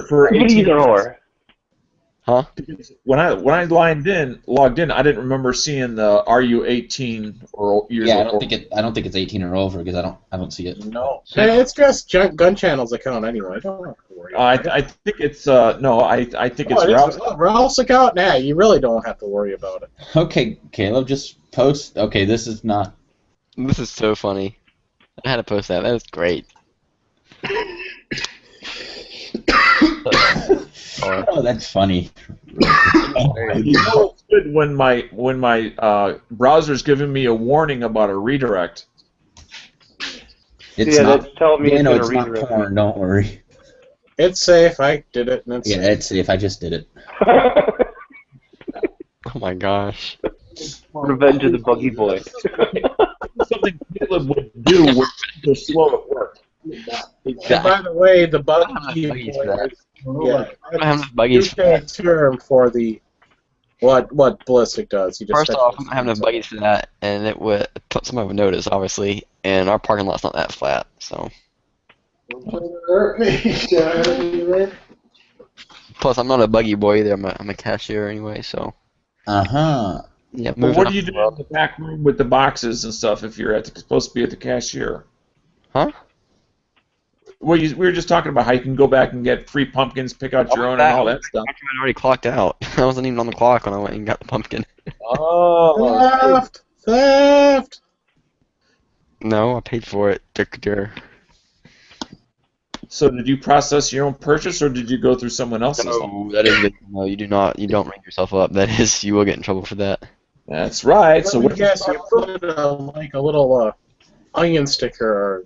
For Either 18 or. huh? when I logged in, I didn't remember seeing the "Are you 18 or years Yeah, I old?" don't think it's 18 or over because I don't see it. No. Hey, it's just Gun Channel's account anyway. Don't have to worry. I think it's no. I think it's Ralph's. Ralph's account? Nah, you really don't have to worry about it. Okay, Caleb, just post. Okay, this is not. This is so funny. I had to post that. That was great. Oh, that's funny. You know it's good when my browser's giving me a warning about a redirect. It's Yeah, not. that's telling me Yeah, it's no, gonna it's not redirect. porn. Don't worry. It's safe. I did it, and it's Yeah, it's safe. I just did it. Oh my gosh. Revenge of the Buggy Boy. Something Caleb would do when they're slow at work. And by the way, the buggy Buggies for that. yeah, I don't have enough buggies for that. UK term for the what ballistic does. You just First off, we don't have enough buggies for that, and it would somebody would notice, obviously. And our parking lot's not that flat, so. Hurt me. Plus, I'm not a buggy boy either. I'm a cashier anyway, so. Yeah. But moving what on. do you do in the back room with the boxes and stuff if you're supposed to be at the cashier? Huh? Well, we were just talking about how you can go back and get free pumpkins, pick out your own, and all that stuff. I already clocked out. I wasn't even on the clock when I went and got the pumpkin. Oh. Theft! No, I paid for it. So did you process your own purchase, or did you go through someone else's? No, that is no. You do not. You don't ring yourself up. That is, you will get in trouble for that. That's right. So So what? yes, you put like a little onion sticker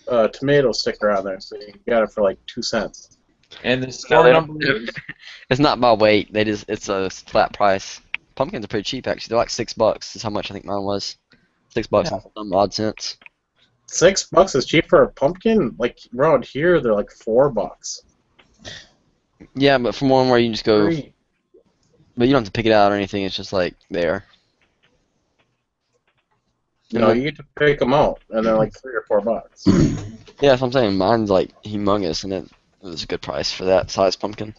or tomato sticker on there, so you got it for like 2 cents. And the No, store they number don't. is? It's not by weight. It's a flat price. Pumpkins are pretty cheap actually. They're like $6. Is how much I think mine was. $6 and some odd cents. $6 is cheap for a pumpkin. Like around here, they're like $4. Yeah, but from one where you just go, Free. but you don't have to pick it out or anything. It's just like there. You know, you get to pick them out, and they're like $3 or $4. Yeah, that's what I'm saying. Mine's like humongous, and it was a good price for that size pumpkin.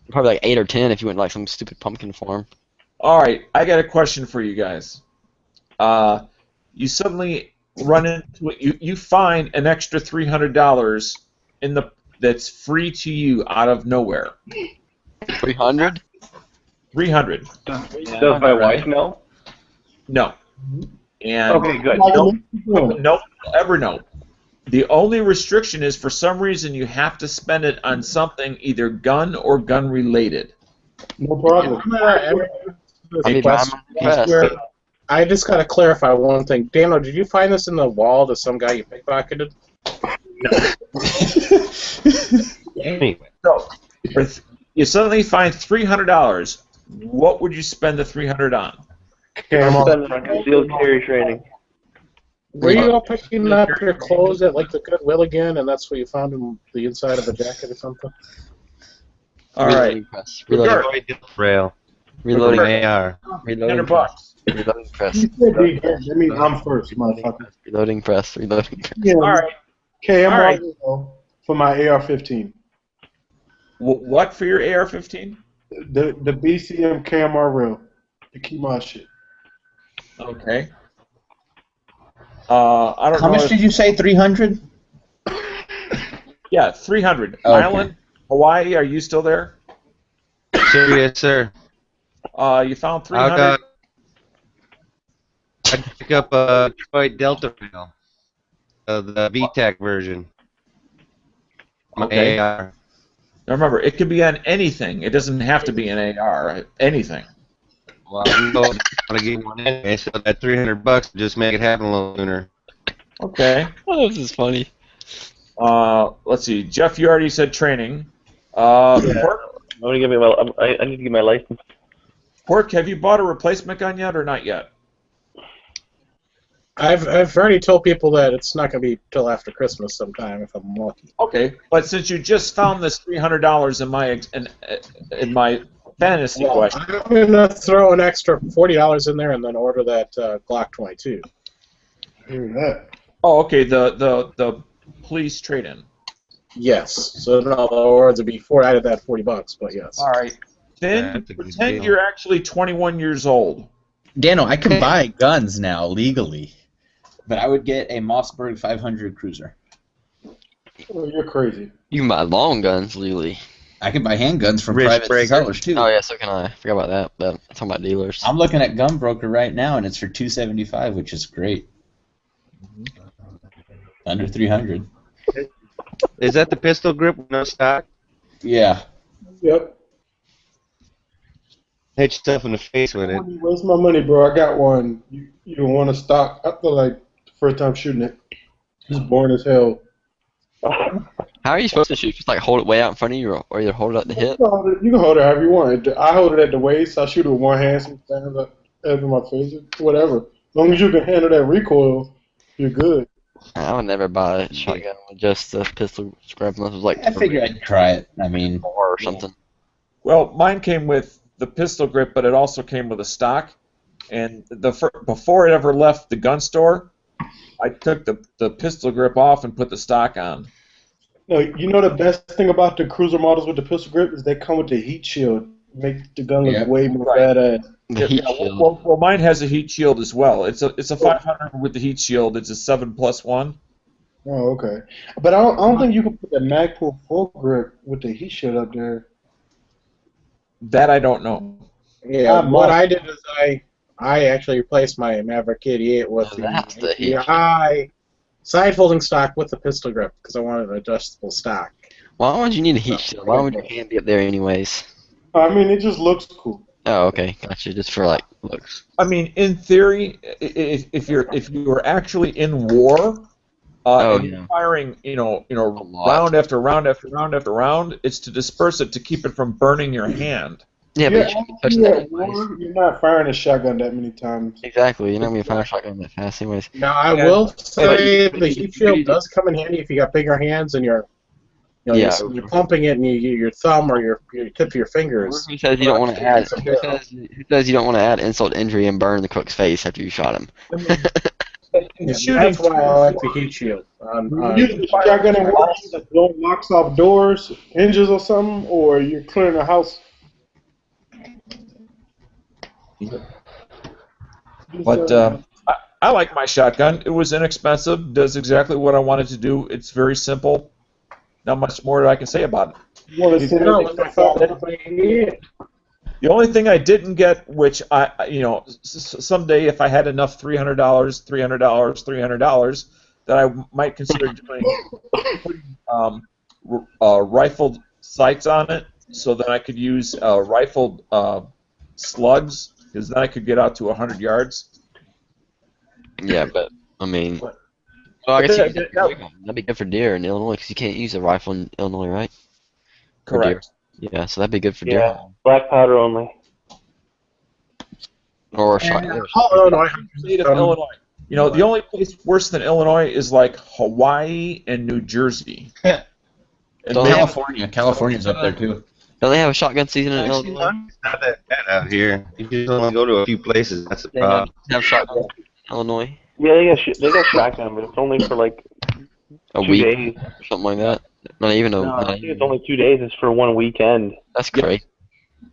Probably like 8 or 10 if you went to like some stupid pumpkin farm. All right, I got a question for you guys. You suddenly run into it. You find an extra $300 that's free to you out of nowhere. 300? 300. Does my wife know? No. And Okay, good. Nope, ever no. The only restriction is for some reason you have to spend it on something either gun or gun related. No problem. I just got to clarify one thing. Daniel, did you find this in the wallet of some guy you pickpocketed? Anyway. So, if you suddenly find $300, what would you spend the $300 on? I'm spending on concealed carry training. Were you all picking up your clothes at like the Goodwill again, and that's where you found them, the inside of a jacket or something? All right. Reloading press. Rail. Reloading AR. Reloading $100. press. Reloading press. That means I'm first, motherfucker. Reloading press. Reloading press. Yeah. All right. KMR All right. for my AR-15. What for your AR-15? The BCM KMR rail to keep my shit. Okay. I don't know. How much did you say? 300? Yeah, 300. Okay. Island, Hawaii, are you still there? Sir, yes, sir. You found 300. I'd pick up a Detroit Delta rail, the VTAC version. Okay. AR. Now remember, it could be on anything. It doesn't have to be an AR. Anything. Well, I'm going to get one anyway, so that $300 will just make it happen a little sooner. Okay. Oh, this is funny. Let's see. Jeff, you already said training. I'm gonna give me my. I need to get my license. Pork, have you bought a replacement gun yet or not yet? I've already told people that it's not going to be till after Christmas sometime if I'm lucky. Okay, but since you just found this $300 in my fantasy question, I'm going to throw an extra $40 in there and then order that Glock 22. Hear that? oh, okay, the police trade-in. Yes. So in other words, it'd be out of that $40, but yes. All right. Then That's a good pretend deal. you're actually 21 years old. Daniel, I can buy guns now legally, but I would get a Mossberg 500 Cruiser. Oh, you're crazy. You can buy long guns legally. I can buy handguns from Wrist private breaker. sellers too. Oh yeah, so can I. Forgot about that. But I'm talking about dealers. I'm looking at Gunbroker right now, and it's for $275, which is great. Under 300. Is that the pistol grip with no stock? Yeah. Yep. Hit yourself in the face with it. Where's my money, bro? I got one. You don't want to stock. I feel like the first time shooting it. Just boring as hell. How are you supposed to shoot? Just like hold it way out in front of you, or either hold it at the hip? You can hold it however you want. I hold it at the waist. I shoot it with one hand sometimes over my face. Whatever. As long as you can handle that recoil, you're good. I would never buy a shotgun with just the pistol scrap unless it was like I figured I'd try it. I mean, or something. Well, mine came with the pistol grip, but it also came with a stock. And before it ever left the gun store, I took the pistol grip off and put the stock on. No, you know the best thing about the cruiser models with the pistol grip is they come with the heat shield. Make the gun look way more badass. The heat shield. Well, mine has a heat shield as well. It's a 500 with the heat shield. It's a 7+1. Oh, okay. But I don't think you can put the Magpul full grip with the heat shield up there. That I don't know. Yeah, what I did is I actually replaced my Maverick 88 with That's the heat the high side folding stock with the pistol grip because I wanted an adjustable stock. Why would you need a heat shield? Why would your hand be up there anyways? I mean, it just looks cool. Oh, okay, gotcha. Just for like looks. I mean, in theory, if you were actually in war, and you're firing, round after round after round after round, it's to disperse it to keep it from burning your hand. Yeah, but you should be touching that anyways. You're not firing a shotgun that many times. Exactly, you're not gonna fire a shotgun that fast anyways. Now I will say the heat shield does come in handy if you got bigger hands and you're pumping it and your thumb or your tip of your fingers. Who says you don't want to add? Who says you don't want to add insult to injury and burn the cook's face after you shot him? That's why I like the heat shield. You use the shotgun and don't locks off doors, hinges or something, or you're clearing the house. But I like my shotgun. It was inexpensive. Does exactly what I wanted to do. It's very simple. Not much more that I can say about it. You want to The only thing I didn't get, which someday if I had enough $300, that I might consider doing, putting rifled sights on it, so that I could use rifled slugs, because then I could get out to 100 yards. Yeah, but I mean, well, I guess that'd be good for deer in Illinois because you can't use a rifle in Illinois, right? Correct. Yeah, so that'd be good for deer. Yeah, black powder only. Or shotgun. Illinois. You know, the only place worse than Illinois is like Hawaii and New Jersey. Yeah. And California. California's up there too. Don't they have a shotgun season in Actually, Illinois? it's not that bad out here. You just only go to a few places. That's the problem. They have shotgun in Illinois. Yeah, they got shotgun, but it's only for like A 2 week days. or something like that. Not even No, I think it's only 2 days. It's for one weekend. That's crazy.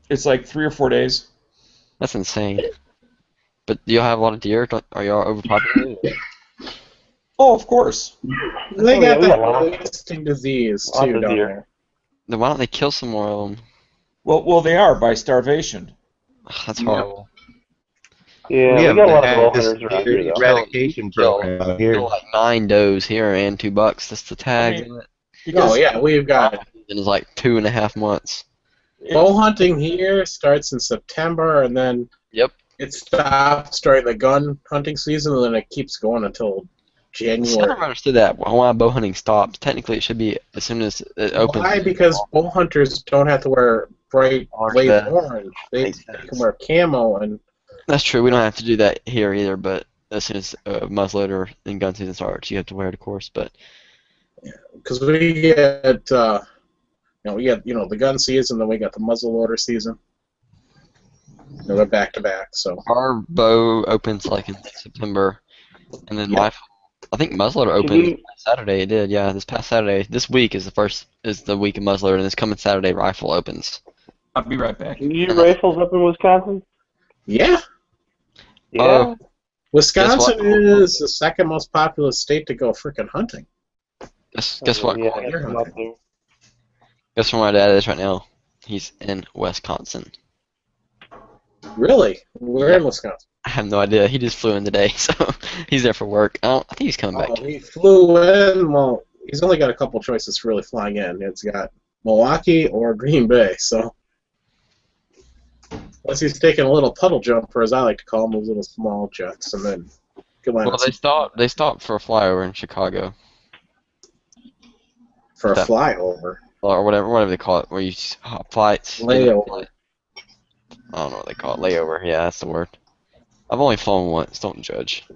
It's like 3 or 4 days. That's insane. But do you have a lot of deer? Are y'all overpopulated? Oh, of course. They Oh, yeah, got we got that lots. wasting disease Lots too of down deer. there. Then why don't they kill some more of them? Well, they are by starvation. That's horrible. Yeah, we have got a lot to of bow have this hunters around deer here, though. eradication program out here. Kill like 9 does here and $2. That's the tag. I mean, isn't it? Oh yeah, we've got And it's like 2.5 months. bow hunting here starts in September, and then Yep. it stops during the gun hunting season, and then it keeps going until See, I never January. understood that. Why bow hunting stops. Technically, it should be as soon as it opens. Why? Because bow hunters don't have to wear bright Orange blaze vest. orange. They Makes can sense. wear camo, and That's true. We don't have to do that here either. But as soon as muzzleloader and gun season starts, you have to wear it, of course. But because we get the gun season, then we got the muzzleloader season. They're back to back. So our bow opens like in September, and then I think muzzleloader Can opened you- Saturday. It did, yeah. This past Saturday. This week is the week of muzzleloader, and this coming Saturday rifle opens. I'll be right back. Can you use rifles up in Wisconsin? yeah, Yeah. Oh. Wisconsin what? is the second most populous state to go freaking hunting. Guess what? Yeah, I gotta come up there. Guess where my dad is right now? He's in Wisconsin. Really? We're in Wisconsin. I have no idea. He just flew in today, so he's there for work. I think he's coming back. Oh, he flew in. Well, he's only got a couple choices for really flying in. It's got Milwaukee or Green Bay. So, unless he's taking a little puddle jump, or as I like to call them, those little small jets, and then go Well, they stopped for a flyover in Chicago, for a that- flyover. or whatever they call it, where you hop flights. Layover. I don't know what they call it. Layover. Yeah, that's the word. I've only flown once. Don't judge.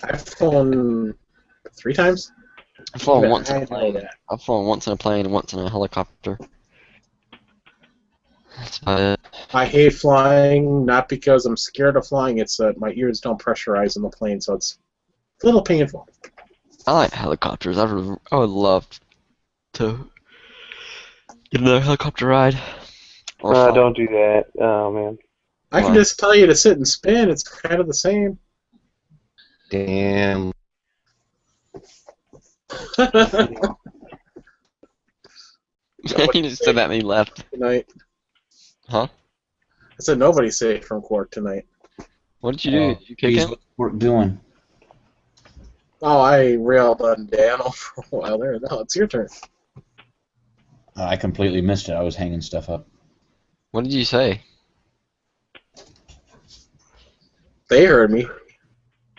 I've flown 3 times. I've flown Even once in I a know plane. that. I've flown once in a plane and once in a helicopter. That's about it. I hate flying, not because I'm scared of flying. It's that my ears don't pressurize in the plane, so it's a little painful. I like helicopters. I would love to get another helicopter ride. Or fly. Don't do that. Oh, man. I can Why? just tell you to sit and spin. It's kind of the same. Damn. He just said that and he left. Tonight. Huh? I said nobody's safe from Quark tonight. What did you do? Did you kick Geez, him? what's work doing? Oh, I railed on Daniel for a while there. No, it's your turn. I completely missed it. I was hanging stuff up. What did you say? They heard me.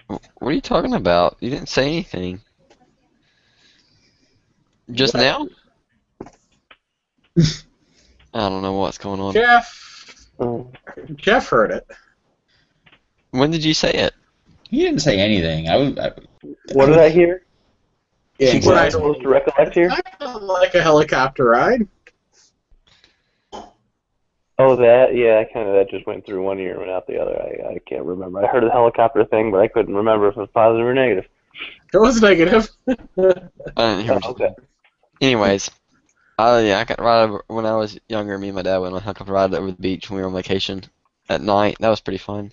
What are you talking about? You didn't say anything. Just What? now? I don't know what's going on. Jeff heard it. When did you say it? He didn't say anything. What did I hear? Yeah, What am I supposed to recollect here? I like a helicopter ride. Oh, that? Yeah, that just went through one ear and went out the other. I can't remember. I heard the helicopter thing, but I couldn't remember if it was positive or negative. It was negative. I didn't hear what you Okay. said. Anyways, I got ride when I was younger. Me and my dad went on a helicopter ride over the beach when we were on vacation at night. That was pretty fun.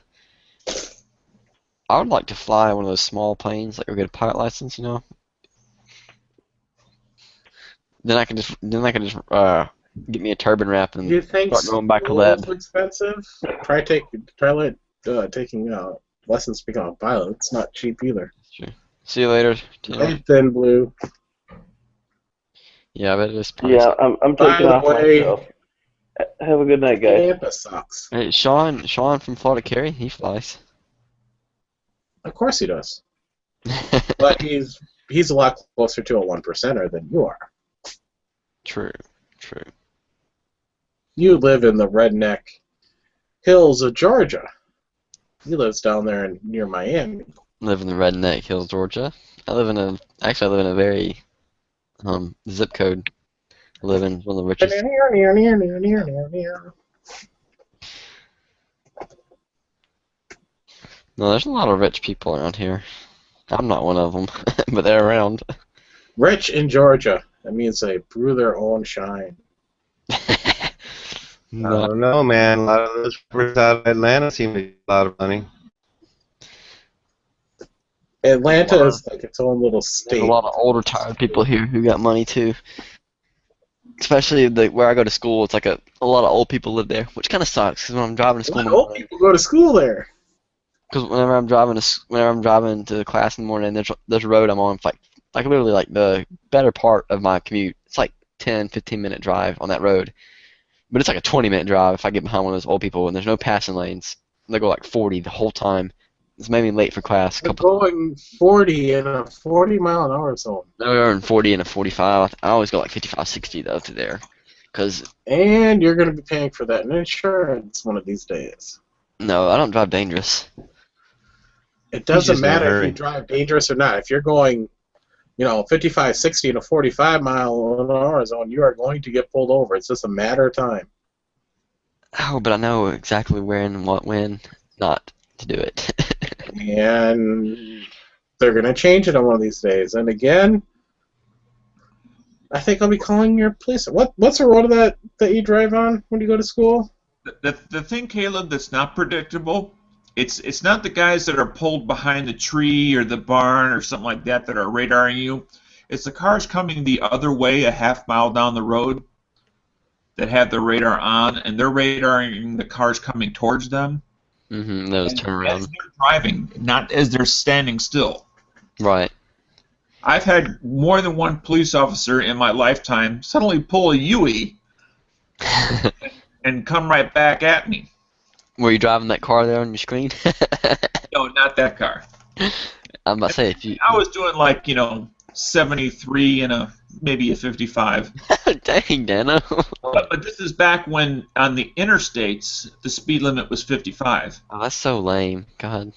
I would like to fly one of those small planes, like go get a pilot license, you know. Then I could just get me a turban wrap and You think start going back to school lab. is expensive? Try taking lessons to become a pilot. It's not cheap either. Sure. See you later, Tim. Right then, Blue. Yeah, I bet it is pricey. Yeah, I'm By taking the off way- myself. Have a good night, guys. Tampa sucks. Hey, Sean from Florida Carry, he flies. Of course he does. But he's a lot closer to a 1%er than you are. True. You live in the redneck hills of Georgia. He lives down there near Miami. Live in the Redneck Hills, Georgia. I live in a very zip code. I live in one of the richest. No, there's a lot of rich people around here. I'm not one of them, but they're around. Rich in Georgia. That means they brew their own shine. I No, don't know, man. A lot of those rappers out of Atlanta seem to get a lot of money. Atlanta is like its own little there's state. a lot of older, tired people here who got money too. Especially where I go to school, it's like a lot of old people live there, which kind of sucks because when I'm driving to school in the Old morning, people go to school there. because whenever I'm driving to class in the morning, there's a road I'm on, like literally like the better part of my commute. It's like 10-15 minute drive on that road, but it's like a 20-minute drive if I get behind one of those old people, and there's no passing lanes. They go like 40 the whole time. It's made me late for class. They're going 40 in a 40-mile-an-hour zone. They're in 40 and a 45. I always go like 55, 60 though to there, because And you're going to be paying for that in insurance one of these days. no, I don't drive dangerous. It doesn't just in a matter if hurry. you drive dangerous or not. If you're going, 55, 60 in a 45-mile-an-hour zone, you are going to get pulled over. It's just a matter of time. Oh, but I know exactly where and when not to do it. And they're going to change it on one of these days. And again, I think I'll be calling your police. What's the road that you drive on when you go to school? The thing, Caleb, that's not predictable, it's not the guys that are pulled behind the tree or the barn or something like that are radaring you. It's the cars coming the other way a half mile down the road that have their radar on, and they're radaring the cars coming towards them. Those turn As around. they're driving, not as they're standing still. Right. I've had more than one police officer in my lifetime suddenly pull a Yui and come right back at me. Were you driving that car there on your screen? No, not that car. I'm about to say if you. I was doing 73 and maybe a 55. Dang, Dano. But this is back when on the interstates the speed limit was 55. Oh, that's so lame. God.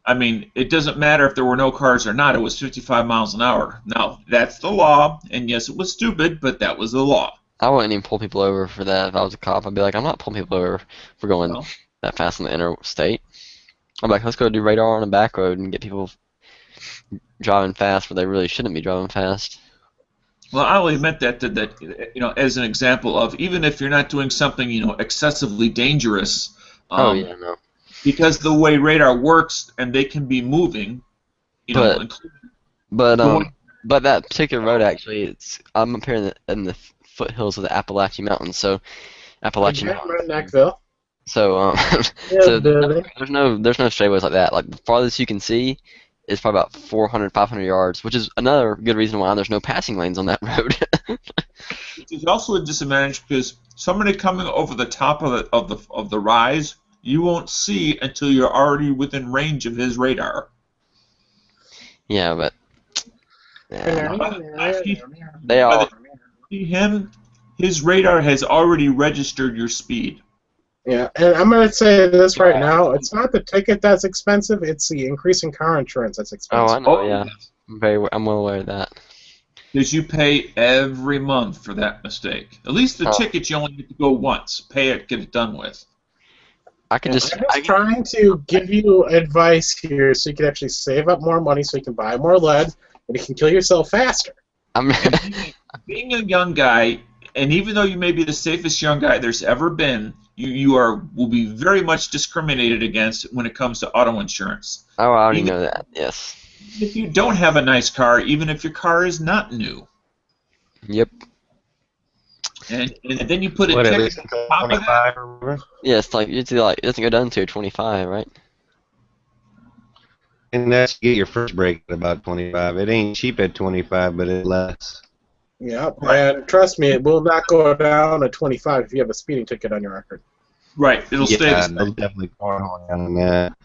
I mean, it doesn't matter if there were no cars or not. It was 55 miles an hour. Now, that's the law, and yes, it was stupid, but that was the law. I wouldn't even pull people over for that if I was a cop. I'd be like, I'm not pulling people over for going No. that fast on the interstate. I'm like, let's go do radar on a back road and get people driving fast where they really shouldn't be driving fast. Well, I only meant that as an example of even if you're not doing something excessively dangerous. Oh yeah, no. Because the way radar works and they can be moving, But that particular road actually, I'm up here in the foothills of the Appalachian Mountains, so Appalachian Mountains. Redneckville. So Yeah, so baby. there's no straightaways like that. Like the farthest you can see is probably about 400, 500 yards, which is another good reason why there's no passing lanes on that road. Which is also a disadvantage because somebody coming over the top of the rise, you won't see until you're already within range of his radar. Yeah, but I they all. see him, his radar has already registered your speed. Yeah, and I'm going to say this right now. It's not the ticket that's expensive. It's the increase in car insurance that's Oh, expensive. I know. Yeah, I'm well aware of that. Because you pay every month for that mistake. At least the Oh. ticket you only get to go once. Pay it, get it done with. I could I'm just. just trying to give you advice here so you can actually save up more money so you can buy more lead and you can kill yourself faster. I'm. Being a young guy, and even though you may be the safest young guy there's ever been, you will be very much discriminated against when it comes to auto insurance. Oh, I already know that. Yes. If you don't have a nice car, even if your car is not new. Yep. And then you put a What, at ticket least on top of that. 25 or whatever? Yeah, it's like it doesn't go down to 25, right? And that's you get your first break at about 25. It ain't cheap at 25, but it's less. Yeah, and trust me, it will not go down to 25 if you have a speeding ticket on your record. Right, it'll stay the Yeah, same. they'll definitely cornhole down on that.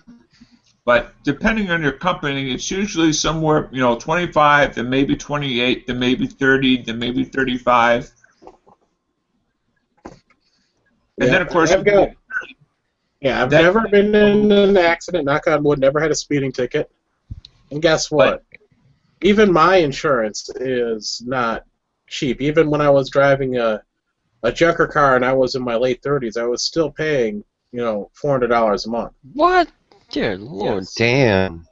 But depending on your company, it's usually somewhere, 25, then maybe 28, then maybe 30, then maybe 35. And then, of course, I've never been in an accident. Knock on wood, never had a speeding ticket. And guess what? Even my insurance is not cheap. Even when I was driving a junker car and I was in my late 30s, I was still paying, $400 a month. What? Dear Lord. Yes. Damn.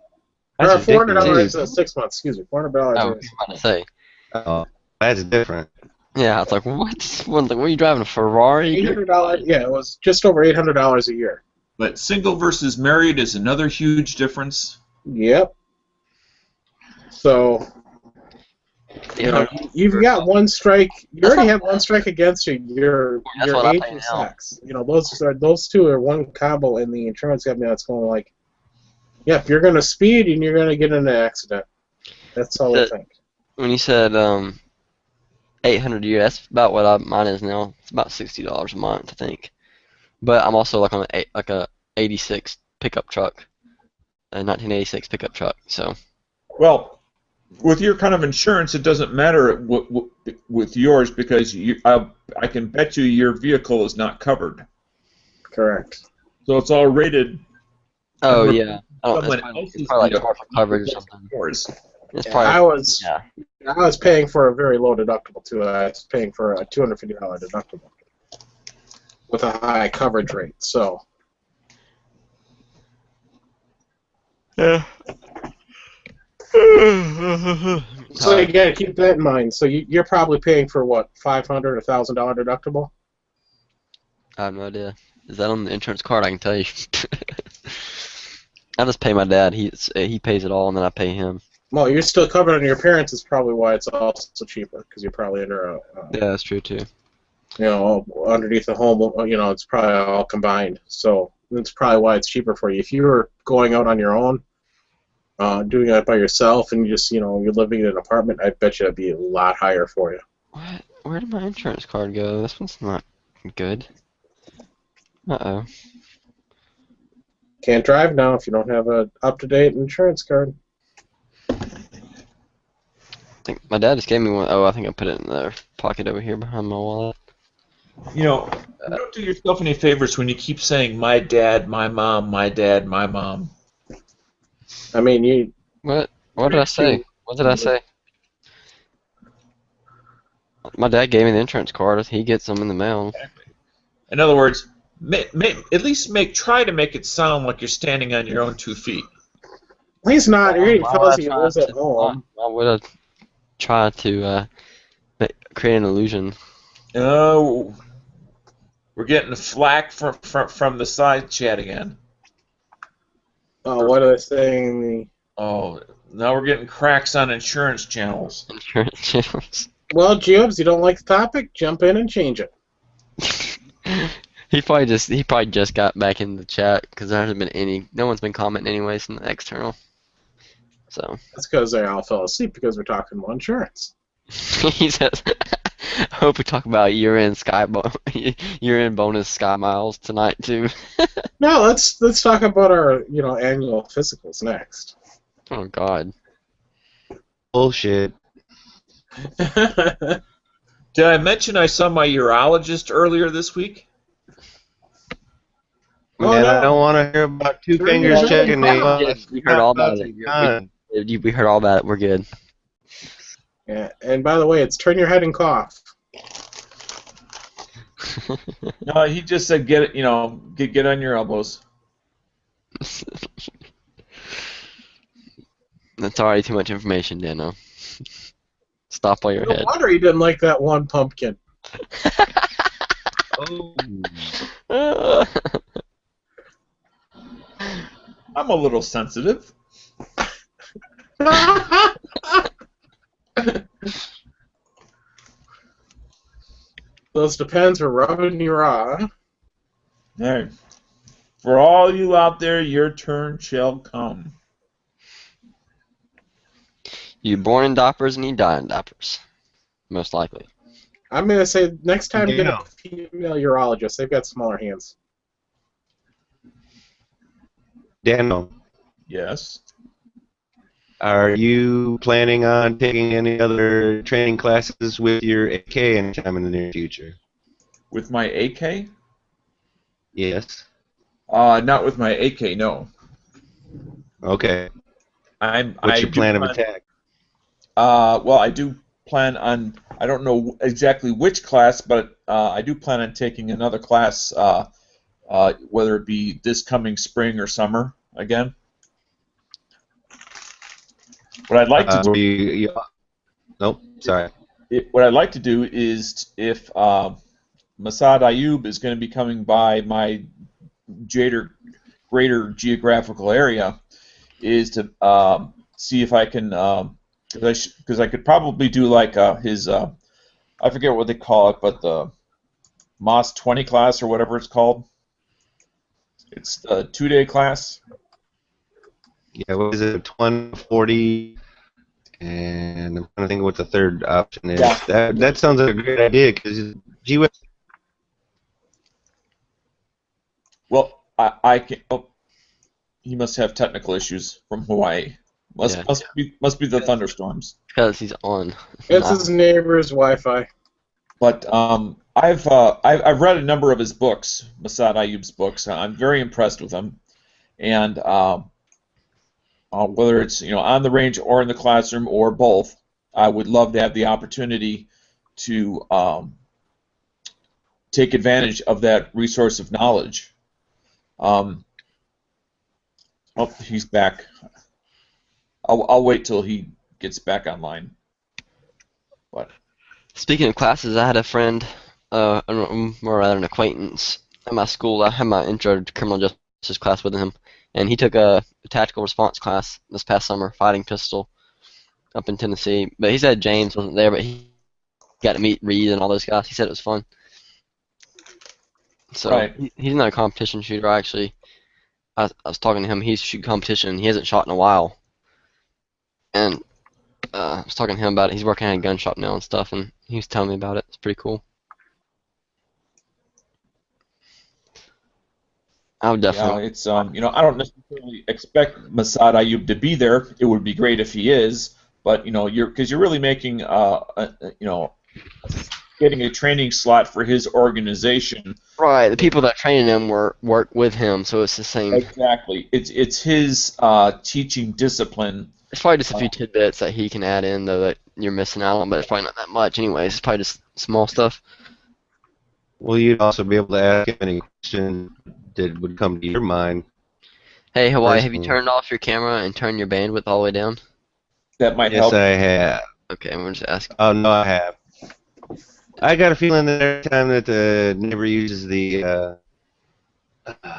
Or That's $400 6 months. Excuse me, $400. Oh, I was about to say. Oh, that's different. Yeah, I was like, what? What are you driving, a Ferrari? $800. Yeah, it was just over $800 a year. But single versus married is another huge difference. Yep. So, you've got one strike. You already have one strike against you. Your age and sex. Those two are one combo in the insurance company that's going like, yeah, if you're going to speed and you're going to get in an accident, that's all I think. When you said 800 a year, that's about what mine is now. It's about $60 a month, I think. But I'm also like on a 86 pickup truck, a 1986 pickup truck. So. Well, with your kind of insurance, it doesn't matter with yours because I can bet you your vehicle is not covered. Correct. So it's all rated. Oh yeah. Someone It's probably like partial coverage or something. It's probably, I was paying for a very low deductible too. I was paying for a $250 deductible with a high coverage rate. So. Yeah. So again, keep that in mind. So you're probably paying for what, $500, $1,000 deductible? I have no idea. Is that on the insurance card? I can tell you. I just pay my dad. He pays it all, and then I pay him. Well, you're still covered under your parents. Is probably why it's also cheaper because you're probably under a. Yeah, that's true too. Underneath the home, it's probably all combined. So that's probably why it's cheaper for you. If you were going out on your own, doing that by yourself, and you're living in an apartment, I bet you it'd be a lot higher for you. What? Where did my insurance card go? This one's not good. Uh-oh. Can't drive now if you don't have a up-to-date insurance card. I think my dad just gave me one. Oh, I think I put it in the pocket over here behind my wallet. Don't do yourself any favors when you keep saying my dad, my mom, my dad, my mom. I mean, you. What did I say? What did I say? My dad gave me the insurance card. He gets them in the mail. In other words, at least try to make it sound like you're standing on your own 2 feet. He's not. He tells you he I lives at home. Why would I try to create an illusion? Oh, we're getting flack from the side chat again. Oh, what are they saying? Oh, now we're getting cracks on insurance channels. Insurance channels. Well, Jibs, you don't like the topic? Jump in and change it. He probably just got back in the chat because there hasn't been no one's been commenting anyways in the external. So. That's because they all fell asleep because we're talking about insurance. He says, I hope we talk about year-end bonus Sky Miles tonight too. No, let's talk about our annual physicals next. Oh God. Bullshit. Did I mention I saw my urologist earlier this week? Man, I don't want to hear about two fingers checking the. We heard all about it. We heard all about it. We're good. Yeah, and by the way, it's turn your head and cough. No, he just said get on your elbows. That's already too much information, Dano. Stop while you're ahead. No wonder he didn't like that one pumpkin. Oh. I'm a little sensitive. Those depends are rubbing you raw. Hey, for all you out there, your turn shall come. You born in diapers and you die in diapers. Most likely. I'm going to say next time get a Yeah. female urologist. They've got smaller hands. Daniel, Yes. are you planning on taking any other training classes with your AK anytime in the near future? With my AK? Yes. Not with my AK, no. Okay. I What's your do plan of attack? Well, I do plan on. I don't know exactly which class, but I do plan on taking another class, whether it be this coming spring or summer again. What I'd like to do. Nope. Sorry. What I'd like to do is, if Massad Ayub is going to be coming by my greater geographical area, is to see if I can, because I could probably do like his, I forget what they call it, but the MOS 20 class or whatever it's called. It's the 2-day class. Yeah, what is it? 2040, and I'm trying to think what the third option is. Yeah. That sounds like a great idea because Well, I can. Oh, he must have technical issues from Hawaii. Must be the thunderstorms. Because he's on. It's his neighbor's Wi-Fi. But I've read a number of his books, Massad Ayub's books. I'm very impressed with them, and whether it's on the range or in the classroom or both, I would love to have the opportunity to take advantage of that resource of knowledge. Oh, he's back. I'll wait till he gets back online. But Speaking of classes, I had a friend, or rather an acquaintance at my school. I had my intro to criminal justice class with him, and he took a tactical response class this past summer, fighting pistol, up in Tennessee. But he said James wasn't there, but he got to meet Reed and all those guys. He said it was fun. So right. He's not a competition shooter. Actually, I was talking to him. He's shooting competition. He hasn't shot in a while, and I was talking to him about it. He's working at a gun shop now and stuff, and he was telling me about it. It's pretty cool. I would definitely. Yeah, it's I don't necessarily expect Massad Ayub to be there. It would be great if he is, but you're really making getting a training slot for his organization. Right, the people that train him work with him, so it's the same. Exactly, it's his teaching discipline. It's probably just a few tidbits that he can add in, though, that you're missing out on, but it's probably not that much anyways. It's probably just small stuff. Well, you'd also be able to ask him any question that would come to your mind. Hey, Hawaii, have you Personally. turned off your camera and turned your bandwidth all the way down? That might Yes, help. I have. Okay, I'm going to just ask. Oh, no, I have. I got a feeling that every time that the neighbor uses the,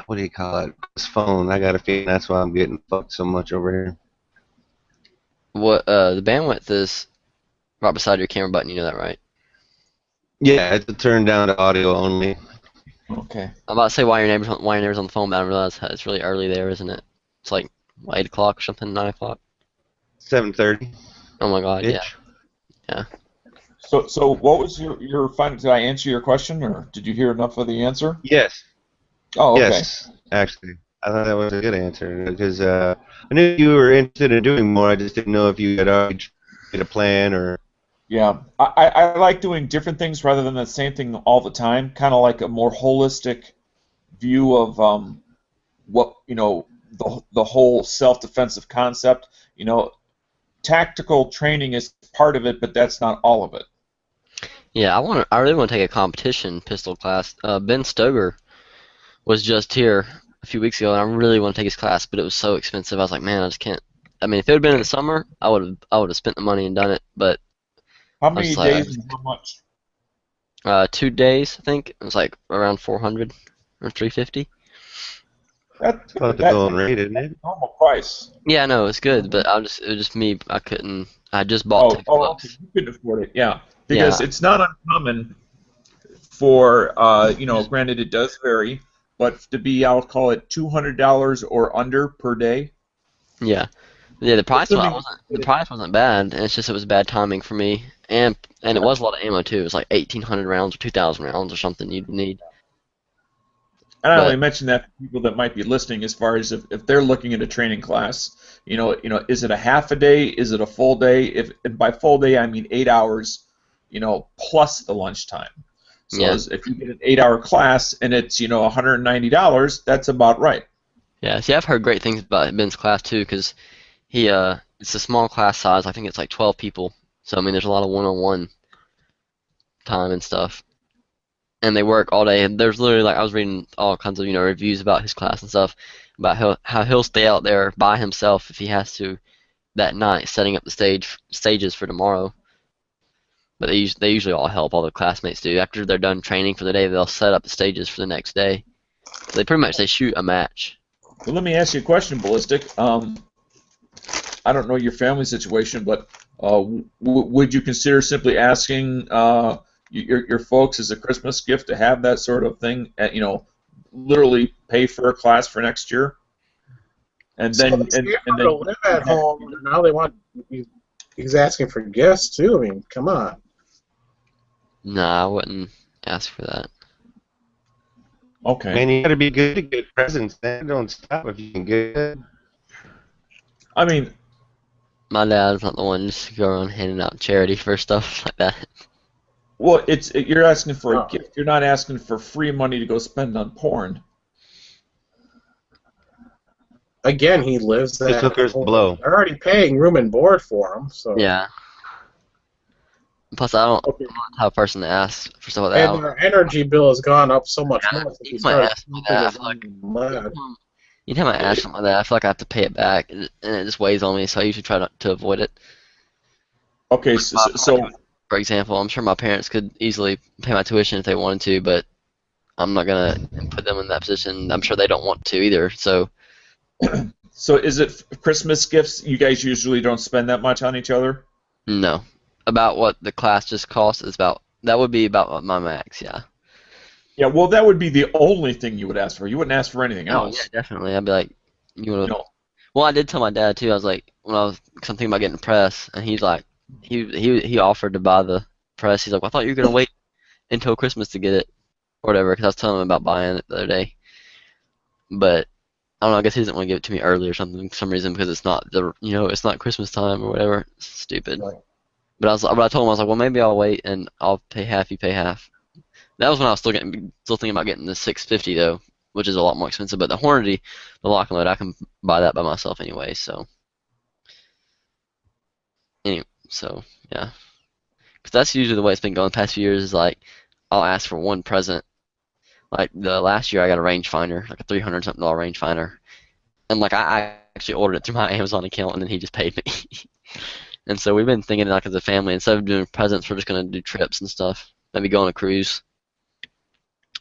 what do you call it, his phone, I got a feeling that's why I'm getting fucked so much over here. What the bandwidth is right beside your camera button, you know that, right? Yeah, it's a turn down to audio only. Okay. I'm about to say why your neighbor's on the phone, but I realize it's really early there, isn't it? It's like 8 o'clock or something, 9 o'clock. 7:30. Oh my God, yeah. Yeah. So what was your final? Did I answer your question, or did you hear enough of the answer? Yes. Oh, okay. Yes, actually. I thought that was a good answer because I knew you were interested in doing more. I just didn't know if you had already made a plan or. Yeah, I like doing different things rather than the same thing all the time. Kind of like a more holistic view of what the whole self-defensive concept. Tactical training is part of it, but that's not all of it. Yeah, I really want to take a competition pistol class. Ben Stoger was just here a few weeks ago, and I really want to take his class, but it was so expensive. I was like, man, I just can't. I mean, if it had been in the summer, I would have spent the money and done it, but. How many days and how much? 2 days, I think. It was like around 400 or 350. That's about the going rate, isn't it? Normal price. Yeah, I know it's good, but it was just me. I couldn't. I just bought tickets. Okay. You couldn't afford it. Yeah, because it's not uncommon for granted it does vary, but to be, I'll call it $200 or under per day. Yeah. Yeah, the price wasn't bad. It's just it was bad timing for me, and it was a lot of ammo too. It was like 1,800 rounds or 2,000 rounds or something you'd need. And I only mention that for people that might be listening, as far as if they're looking at a training class. Is it a half a day? Is it a full day? And by full day I mean 8 hours, plus the lunchtime. So if you get an 8-hour class and it's $190, that's about right. Yeah. See, I've heard great things about Ben's class too, because it's a small class size. I think it's like 12 people. So I mean, there's a lot of one-on-one time and stuff. And they work all day. And there's literally, like, I was reading all kinds of reviews about his class and stuff, about how he'll stay out there by himself if he has to that night, setting up the stages for tomorrow. But they usually all help. All the classmates do. After they're done training for the day, they'll set up the stages for the next day. So they shoot a match. Well, let me ask you a question, Ballistic. I don't know your family situation, but would you consider simply asking your folks as a Christmas gift to have that sort of thing, literally pay for a class for next year? And then live at home. Now they want. He's asking for gifts too. I mean, come on. Nah, I wouldn't ask for that. Okay. Man, you gotta be good to get presents. Then don't stop if you can get good. I mean, my dad's not the one just to go around handing out charity for stuff like that. Well, you're asking for a gift. You're not asking for free money to go spend on porn. Again, he lives His hookers blow. They're already paying room and board for him, so. Yeah. Plus, I'm not the type of person to ask for stuff like that. And their energy bill has gone up so much more. Anytime I ask something like that, I feel like I have to pay it back, and it just weighs on me, so I usually try to avoid it. Okay, so for example, I'm sure my parents could easily pay my tuition if they wanted to, but I'm not going to put them in that position. I'm sure they don't want to either, so... So is it Christmas gifts? You guys usually don't spend that much on each other? No. About what the class just cost is that would be about my max, yeah. Yeah, well, that would be the only thing you would ask for. You wouldn't ask for anything else. Oh, yeah, definitely. I'd be like, you want to... No. Well, I did tell my dad, too. I was like, cause I'm thinking about getting a press, and he's like, he offered to buy the press. He's like, well, I thought you were going to wait until Christmas to get it, or whatever, because I was telling him about buying it the other day. But... I don't know, I guess he doesn't want to give it to me early or something for some reason because it's not it's not Christmas time or whatever. It's stupid. Right. But I told him, I was like, well, maybe I'll wait and I'll pay half, you pay half. That was when I was still thinking about getting the 650 though, which is a lot more expensive. But the Hornady, the lock and load, I can buy that by myself anyway. So yeah, because that's usually the way it's been going the past few years. Is like I'll ask for one present. Like the last year, I got a rangefinder, like a $300-something rangefinder, and like I actually ordered it through my Amazon account, and then he just paid me. And so we've been thinking, like as a family, instead of doing presents, we're just gonna do trips and stuff. Maybe go on a cruise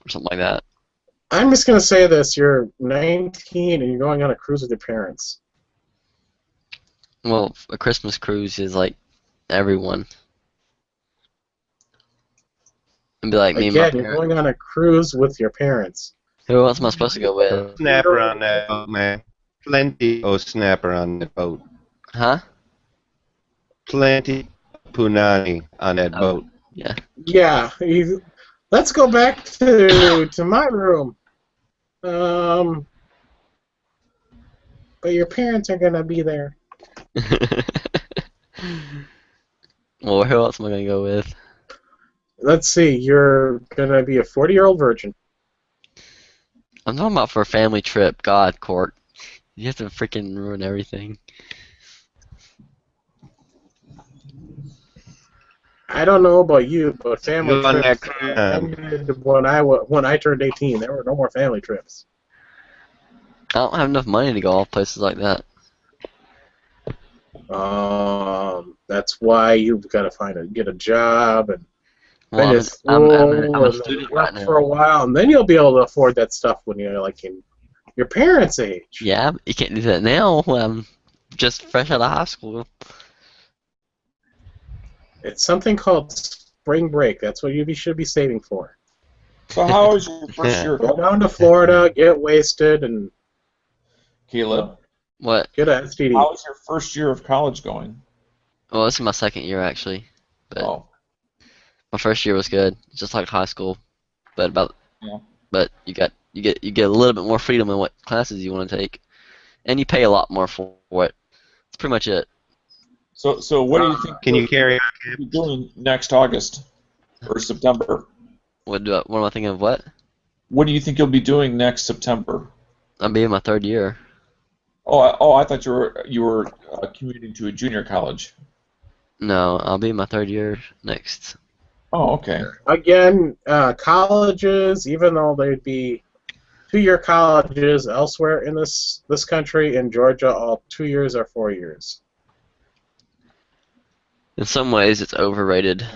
or something like that. I'm just gonna say this: you're 19 and you're going on a cruise with your parents. Well, a Christmas cruise is like everyone. And be like me and my parents. You're going on a cruise with your parents. Who else am I supposed to go with? Snapper on that boat, man. Plenty of snapper on that boat. Huh? Plenty punani on that boat. Yeah. Yeah. Let's go back to my room. But your parents are gonna be there. Well, who else am I gonna go with? Let's see, you're gonna be a 40-year-old virgin. I'm talking about for a family trip. God, Court. You have to freaking ruin everything. I don't know about you, but family trips ended when I turned 18. There were no more family trips. I don't have enough money to go off places like that. That's why you've got to get a job and I'm a student right now. For a while, and then you'll be able to afford that stuff when you're like in your parents' age. Yeah, you can't do that now when I'm just fresh out of high school. It's something called spring break. That's what you should be saving for. So how was your first year? Go down to Florida, get wasted, and Caleb, What? get a STD. how was your first year of college going? Well, this is my second year actually, but Oh, my first year was good, just like high school, but Yeah. but you get a little bit more freedom in what classes you want to take, and you pay a lot more for it. That's pretty much it. so what do you think Can you carry on? you'll be doing next August or September? What am I thinking of? What? What do you think you'll be doing next September? I'm being my third year. I thought you were commuting to a junior college. No, I'll be in my third year next. Oh, okay. Again, colleges, even though they'd be 2-year colleges elsewhere in this country, in Georgia, all 2 years or 4 years. In some ways, it's overrated.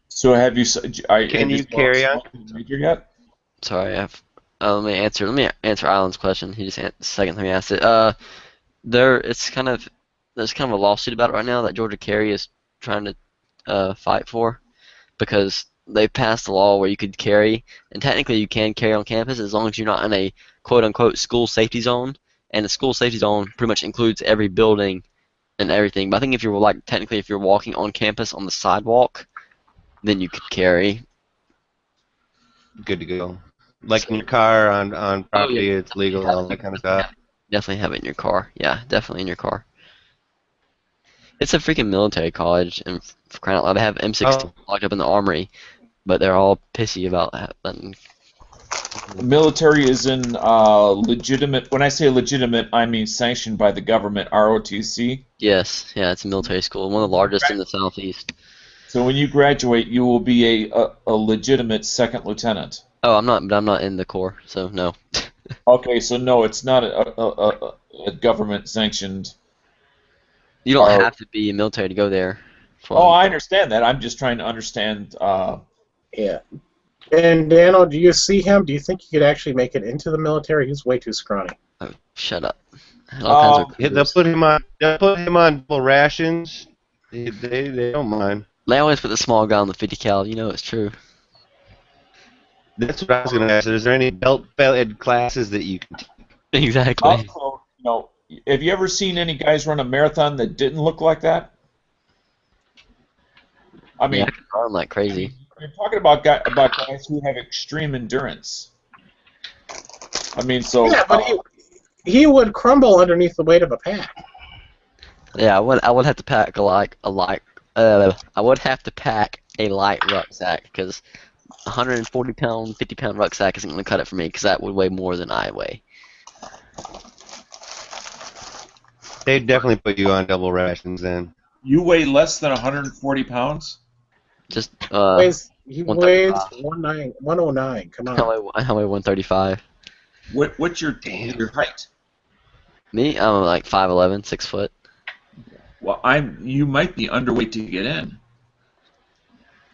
So have you? Can you carry on? Major yet? Sorry, let me answer Alan's question. He just second time he asked it. There's kind of a lawsuit about it right now that Georgia Carry is trying to fight for, because they passed a law where you could carry, and technically you can carry on campus as long as you're not in a quote-unquote school safety zone, and the school safety zone pretty much includes every building and everything. But I think if you're technically if you're walking on campus on the sidewalk, then you could carry. Good to go. Like in your car, on property, it's legal, all that kind of stuff. Definitely have it in your car. Yeah, definitely in your car. It's a freaking military college, and for crying out loud, they have M16 locked up in the armory, but they're all pissy about that. The military is in legitimate. When I say legitimate, I mean sanctioned by the government, ROTC. Yes, yeah, it's a military school, one of the largest in the southeast. So when you graduate, you will be a legitimate second lieutenant. Oh, I'm not in the Corps, so no. Okay, so no, it's not a government sanctioned. You don't have to be military to go there. Oh, I understand that. I'm just trying to understand. Yeah. And Daniel, do you see him? Do you think he could actually make it into the military? He's way too scrawny. Oh, shut up. All kinds of Yeah, they'll put him on double rations. They don't mind. They always put the small guy on the 50 cal. You know it's true. That's what I was going to ask. Is there any belt-fed classes that you can take? Exactly. Also, have you ever seen any guys run a marathon that didn't look like that? I mean, yeah, I can run like crazy. You're talking about guys who have extreme endurance. I mean, so Yeah, but he would crumble underneath the weight of a pack. Yeah, I would have to pack I would have to pack a light rucksack, because 140-pound, 50-pound rucksack isn't going to cut it for me, because that would weigh more than I weigh. They'd definitely put you on double rations then. you weigh less than 140 pounds? Just He weighs 135. 109. Come on. I weigh 135. What's your height? Me, I'm like 5'11", 6 foot. Well, you might be underweight to get in.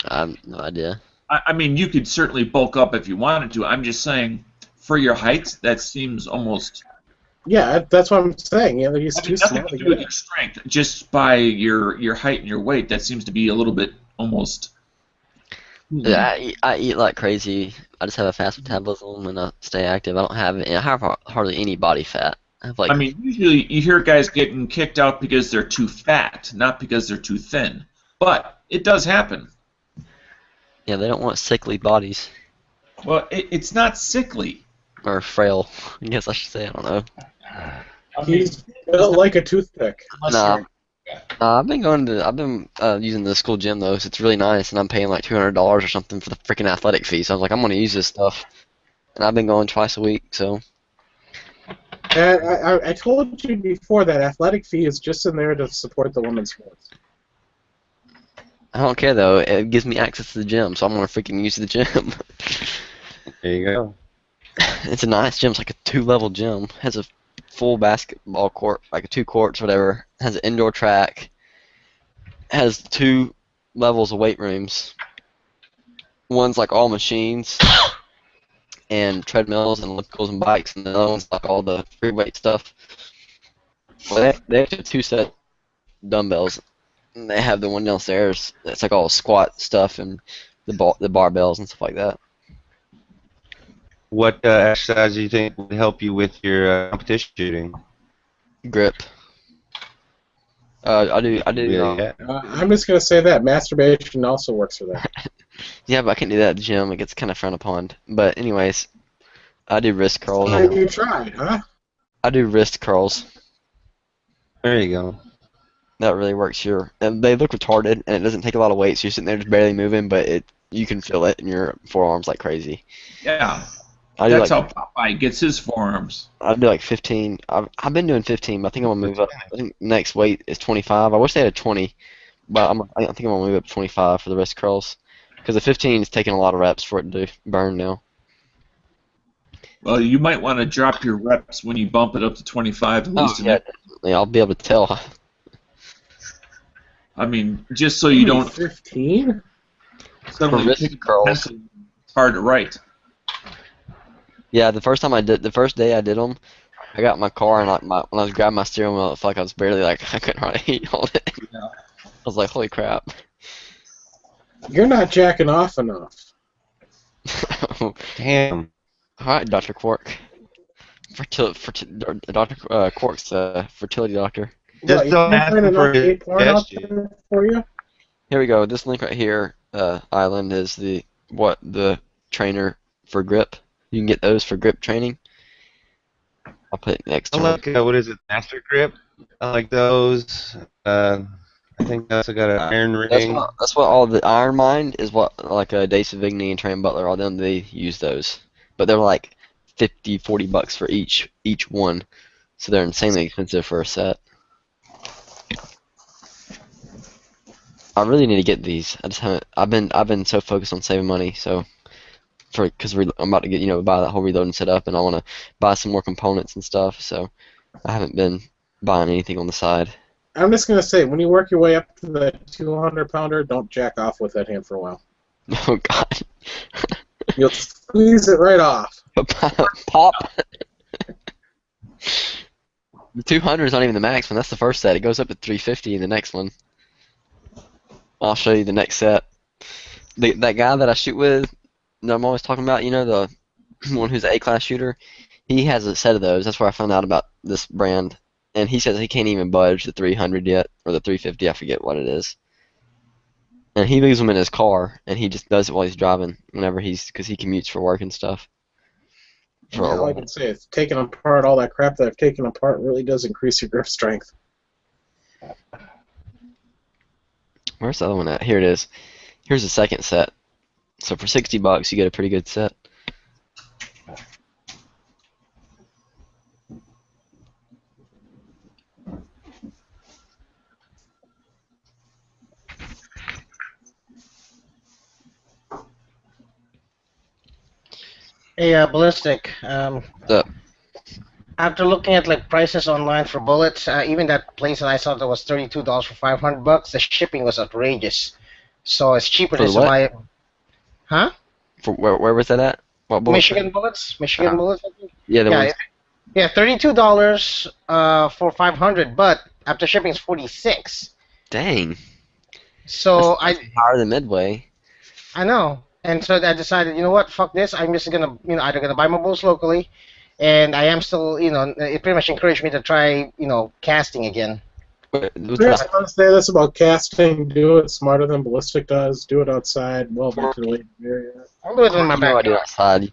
I have no idea. I mean, you could certainly bulk up if you wanted to. I'm just saying, for your height, that seems almost. Yeah, that's what I'm saying. Yeah, he's too Nothing small to to do with get your strength. Just by your height and your weight, that seems to be a little bit almost. Yeah, I eat like crazy. I just have a fast metabolism and I stay active. I have hardly any body fat. I mean, usually you hear guys getting kicked out because they're too fat, not because they're too thin. But it does happen. Yeah, they don't want sickly bodies. Well, it's not sickly. Or frail. I guess I should say. I don't know. He's built like a toothpick. Nah, I've been using the school gym though, so it's really nice, and I'm paying like $200 or something for the freaking athletic fee. So I was like, I'm gonna use this stuff, and I've been going twice a week. So. And I told you before that athletic fee is just in there to support the women's sports. I don't care though. It gives me access to the gym, so I'm gonna freaking use the gym. There you go. It's a nice gym. It's like a 2-level gym. It has a full basketball court, like 2 courts, whatever. It has an indoor track. It has 2 levels of weight rooms. One's like all machines and treadmills and ellipticals and bikes, and the other one's like all the free weight stuff. Well, they have 2 set dumbbells. And they have the one downstairs that's like all squat stuff and the barbells and stuff like that. What exercise do you think would help you with your competition shooting? Grip. I do. Yeah. I'm just gonna say that masturbation also works for that. Yeah, but I can't do that at the gym. It gets kind of frowned upon. But anyways, I do wrist curls. You tried, huh? I do wrist curls. There you go. That really works here. And they look retarded, and it doesn't take a lot of weight, so you're sitting there just barely moving, but you can feel it in your forearms like crazy. Yeah. I do That's like, how Popeye gets his forearms. I do like 15. I've been doing 15, but I think I'm gonna move up. I think next weight is 25. I wish they had a 20, but I think I'm gonna move up to 25 for the wrist curls, because the 15 is taking a lot of reps for it to burn now. Well, you might want to drop your reps when you bump it up to 25 at least. Yeah, definitely. I'll be able to tell. I mean, just so you don't 15. suddenly wrist pick up a curls. pencil. It's hard to write. Yeah, the first day I did them, I got in my car and when I was grabbing my steering wheel, it felt like I was barely I couldn't hardly hold it. Yeah. I was like, holy crap. You're not jacking off enough. Damn. All right, Dr. Quark. Dr. Quark's fertility doctor. Just don't ask him for his suggestion. For you. Here we go. This link right here, Island, is the trainer for grip. You can get those for grip training. I'll put it next I to like, what is it, Master Grip? I like those. I think that's got an iron ring. That's what all the Iron Mind is what, like Dave Savigny and Trey Butler, all them, they use those. But they're like $50-$40 for each one. So they're insanely expensive for a set. I really need to get these. I just haven't. I've been so focused on saving money. So, because I'm about to get buy that whole reloading setup, and I want to buy some more components and stuff. So, I haven't been buying anything on the side. I'm just gonna say, when you work your way up to the 200-pounder, don't jack off with that hand for a while. Oh God. You'll squeeze it right off. Pop. The 200 is not even the max one. That's the first set. It goes up to 350 in the next one. I'll show you the next set. That guy that I shoot with, that I'm always talking about, the one who's an A-class shooter, he has a set of those. That's where I found out about this brand. And he says he can't even budge the 300 yet, or the 350, I forget what it is. And he leaves them in his car, and he just does it while he's driving, because he commutes for work and stuff. All I can say is taking apart all that crap that I've taken apart really does increase your grip strength. Where's the other one at? Here it is. Here's the second set. So for $60, you get a pretty good set. Hey, Ballistic. What's up? After looking at prices online for bullets, even that place that I saw that was $32 for $500, the shipping was outrageous. So it's cheaper For to what? buy. Huh? For where was that at? What bullet? Michigan bullets. Michigan bullets. I think. Yeah, Yeah, $32 for 500, but after shipping it's $46. Dang. So That's higher than Midway. I know, and so I decided, you know what, fuck this. I'm just gonna, either gonna buy my bullets locally, and I am still, it pretty much encouraged me to try, casting again. I want to say this about casting. Do it smarter than Ballistic does. Do it outside, well ventilated area. I'll do it in my I do backyard. outside.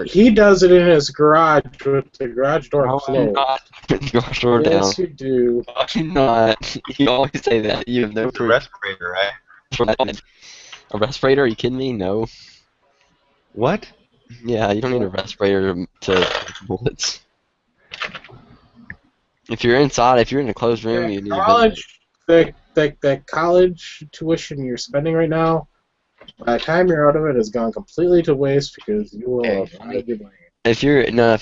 He does it in his garage with the garage door I'm closed. not putting the garage door down. Yes, you do. I'm not. You always say that. You have no It's a proof. respirator, right? A respirator? Are you kidding me? No. What? Yeah, you don't need a respirator to bullets. If you're inside, if you're in a closed room, you need a College, that college tuition you're spending right now, by the time you're out of it, has gone completely to waste because you will have your money. If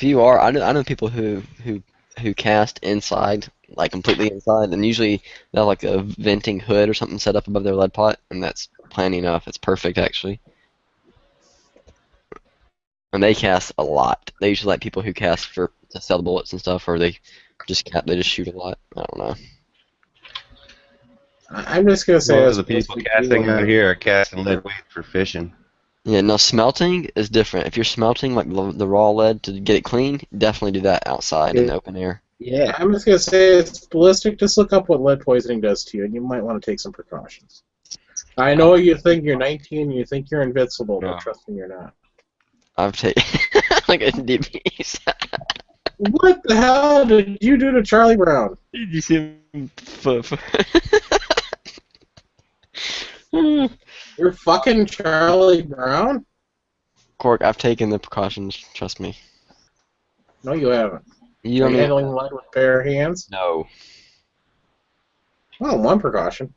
you are, I know people who cast inside, like completely inside, and usually they have like a venting hood or something set up above their lead pot, and that's plenty enough. It's perfect actually. And they cast a lot. They usually like people who cast to sell the bullets and stuff, or they just shoot a lot. I don't know. I'm just gonna say Most of the people casting out here are casting lead weight for fishing. Yeah, no, smelting is different. If you're smelting like the raw lead to get it clean, definitely do that outside in the open air. Yeah, I'm just gonna say it's ballistic. Just look up what lead poisoning does to you, and you might want to take some precautions. I know you think you're 19 and you think you're invincible, but trust me, you're not. I've taken like NDBs. What the hell did you do to Charlie Brown? Did you see him? You're fucking Charlie Brown? Cork, I've taken the precautions. Trust me. No, you haven't. You Are don't you need. handling lead with bare hands? No. Well, one precaution.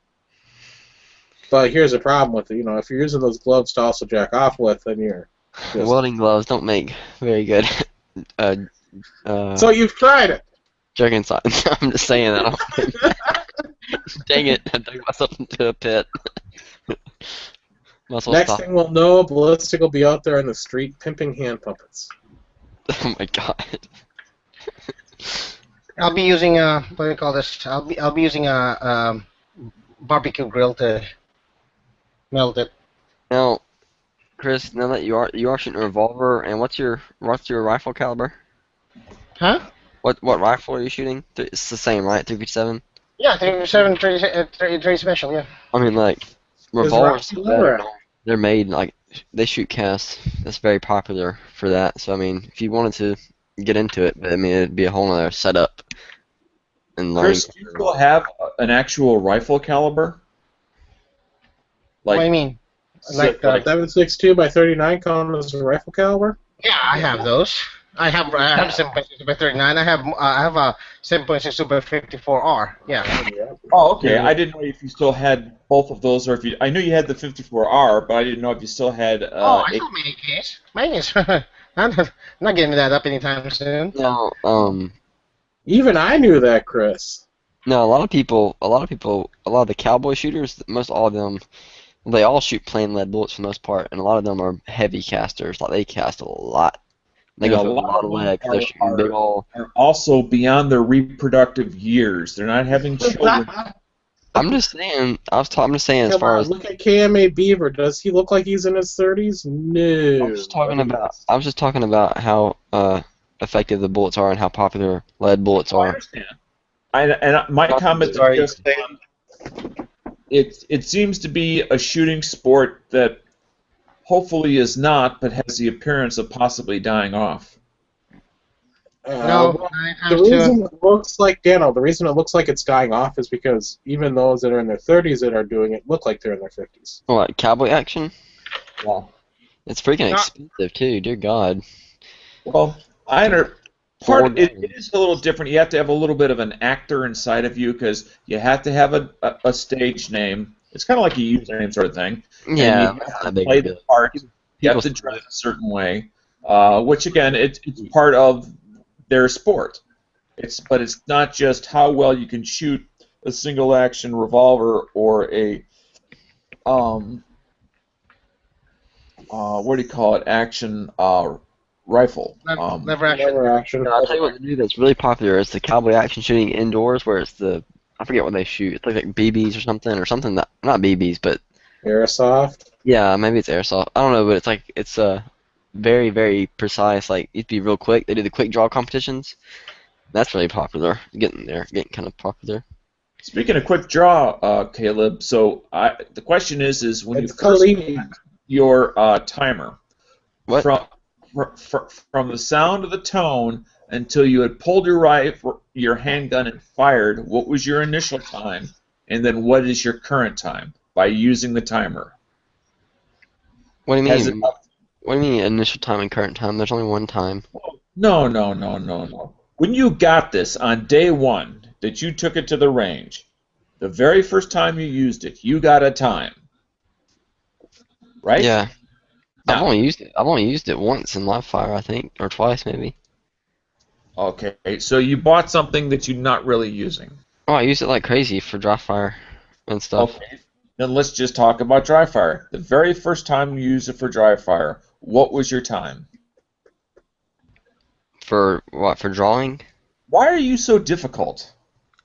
But here's the problem with it. You know, if you're using those gloves to also jack off with, then you're just... Welding gloves don't make very good. So you've tried it. Joking aside, I'm just saying that. Dang it! I dug myself into a pit. Next thing we'll know, Ballistic will be out there in the street pimping hand puppets. Oh my god. I'll be using what do you call this? I'll be using a barbecue grill to melt it. Now, Chris, now that you are shooting a revolver, and what's your rifle caliber? Huh? What rifle are you shooting? It's the same, right? 357. Yeah, 357 3 special. Yeah. I mean, like revolvers. Rocky They're made like they shoot casts. That's very popular for that. So I mean, if you wanted to get into it, I mean, it'd be a whole other setup. And Chris, do you still have an actual rifle caliber? What do you mean? Like 7.62 by 39 count as a rifle caliber? Yeah, I have those. I have 7.62 by 39. I have a 7.62 by 54R. Yeah. Oh, okay. I didn't know if you still had both of those, or if you. I knew you had the 54R, but I didn't know if you still had. I still make case. Mine is. I'm not giving that up anytime soon. No, Even I knew that, Chris. No, a lot of the cowboy shooters, most all of them, they all shoot plain lead bullets for the most part, and a lot of them are heavy casters. Like they cast a lot. They go through a lot of lead because they're shooting big old. Are also beyond their reproductive years. They're not having children. I'm just saying. I'm just saying as far as. Look at KMA Beaver. Does he look like he's in his 30s? No. I was just talking about how effective the bullets are and how popular lead bullets I are. understand. And my comment is just it seems to be a shooting sport that hopefully is not, but has the appearance of possibly dying off. No, the reason it looks like the reason it looks like it's dying off is because even those that are in their 30s that are doing it look like they're in their 50s. What, cowboy action? Yeah. It's freaking expensive too. Dear God. Well, it is a little different. You have to have a little bit of an actor inside of you because you have to have a stage name. It's kind of like a username sort of thing. Yeah. And you have to play the part. You have to dress a certain way, which again, it's part of their sport. But it's not just how well you can shoot a single action revolver or a what do you call it? Action rifle. Never action. I'll tell you what to do that's really popular is the cowboy action shooting indoors, where it's I forget what they shoot. It's like BBs or something that not BBs, but airsoft. Yeah, maybe it's airsoft. I don't know, but it's very, very precise. Like it'd be real quick. They do the quick draw competitions. That's really popular. Getting kind of popular. Speaking of quick draw, Caleb. So the question is when you first set your timer, what? From the sound of the tone until you had pulled your handgun and fired, what was your initial time, and then what is your current time by using the timer? What do you mean? What do you mean initial time and current time? There's only one time. No. When you got this on day one that you took it to the range, the very first time you used it, you got a time, right? Yeah. Now, I've only used it once in live fire, I think, or twice maybe. Okay, so you bought something that you're not really using. Oh, I use it like crazy for dry fire and stuff. Okay, then let's just talk about dry fire. The very first time you used it for dry fire, what was your time? For what? For drawing? Why are you so difficult?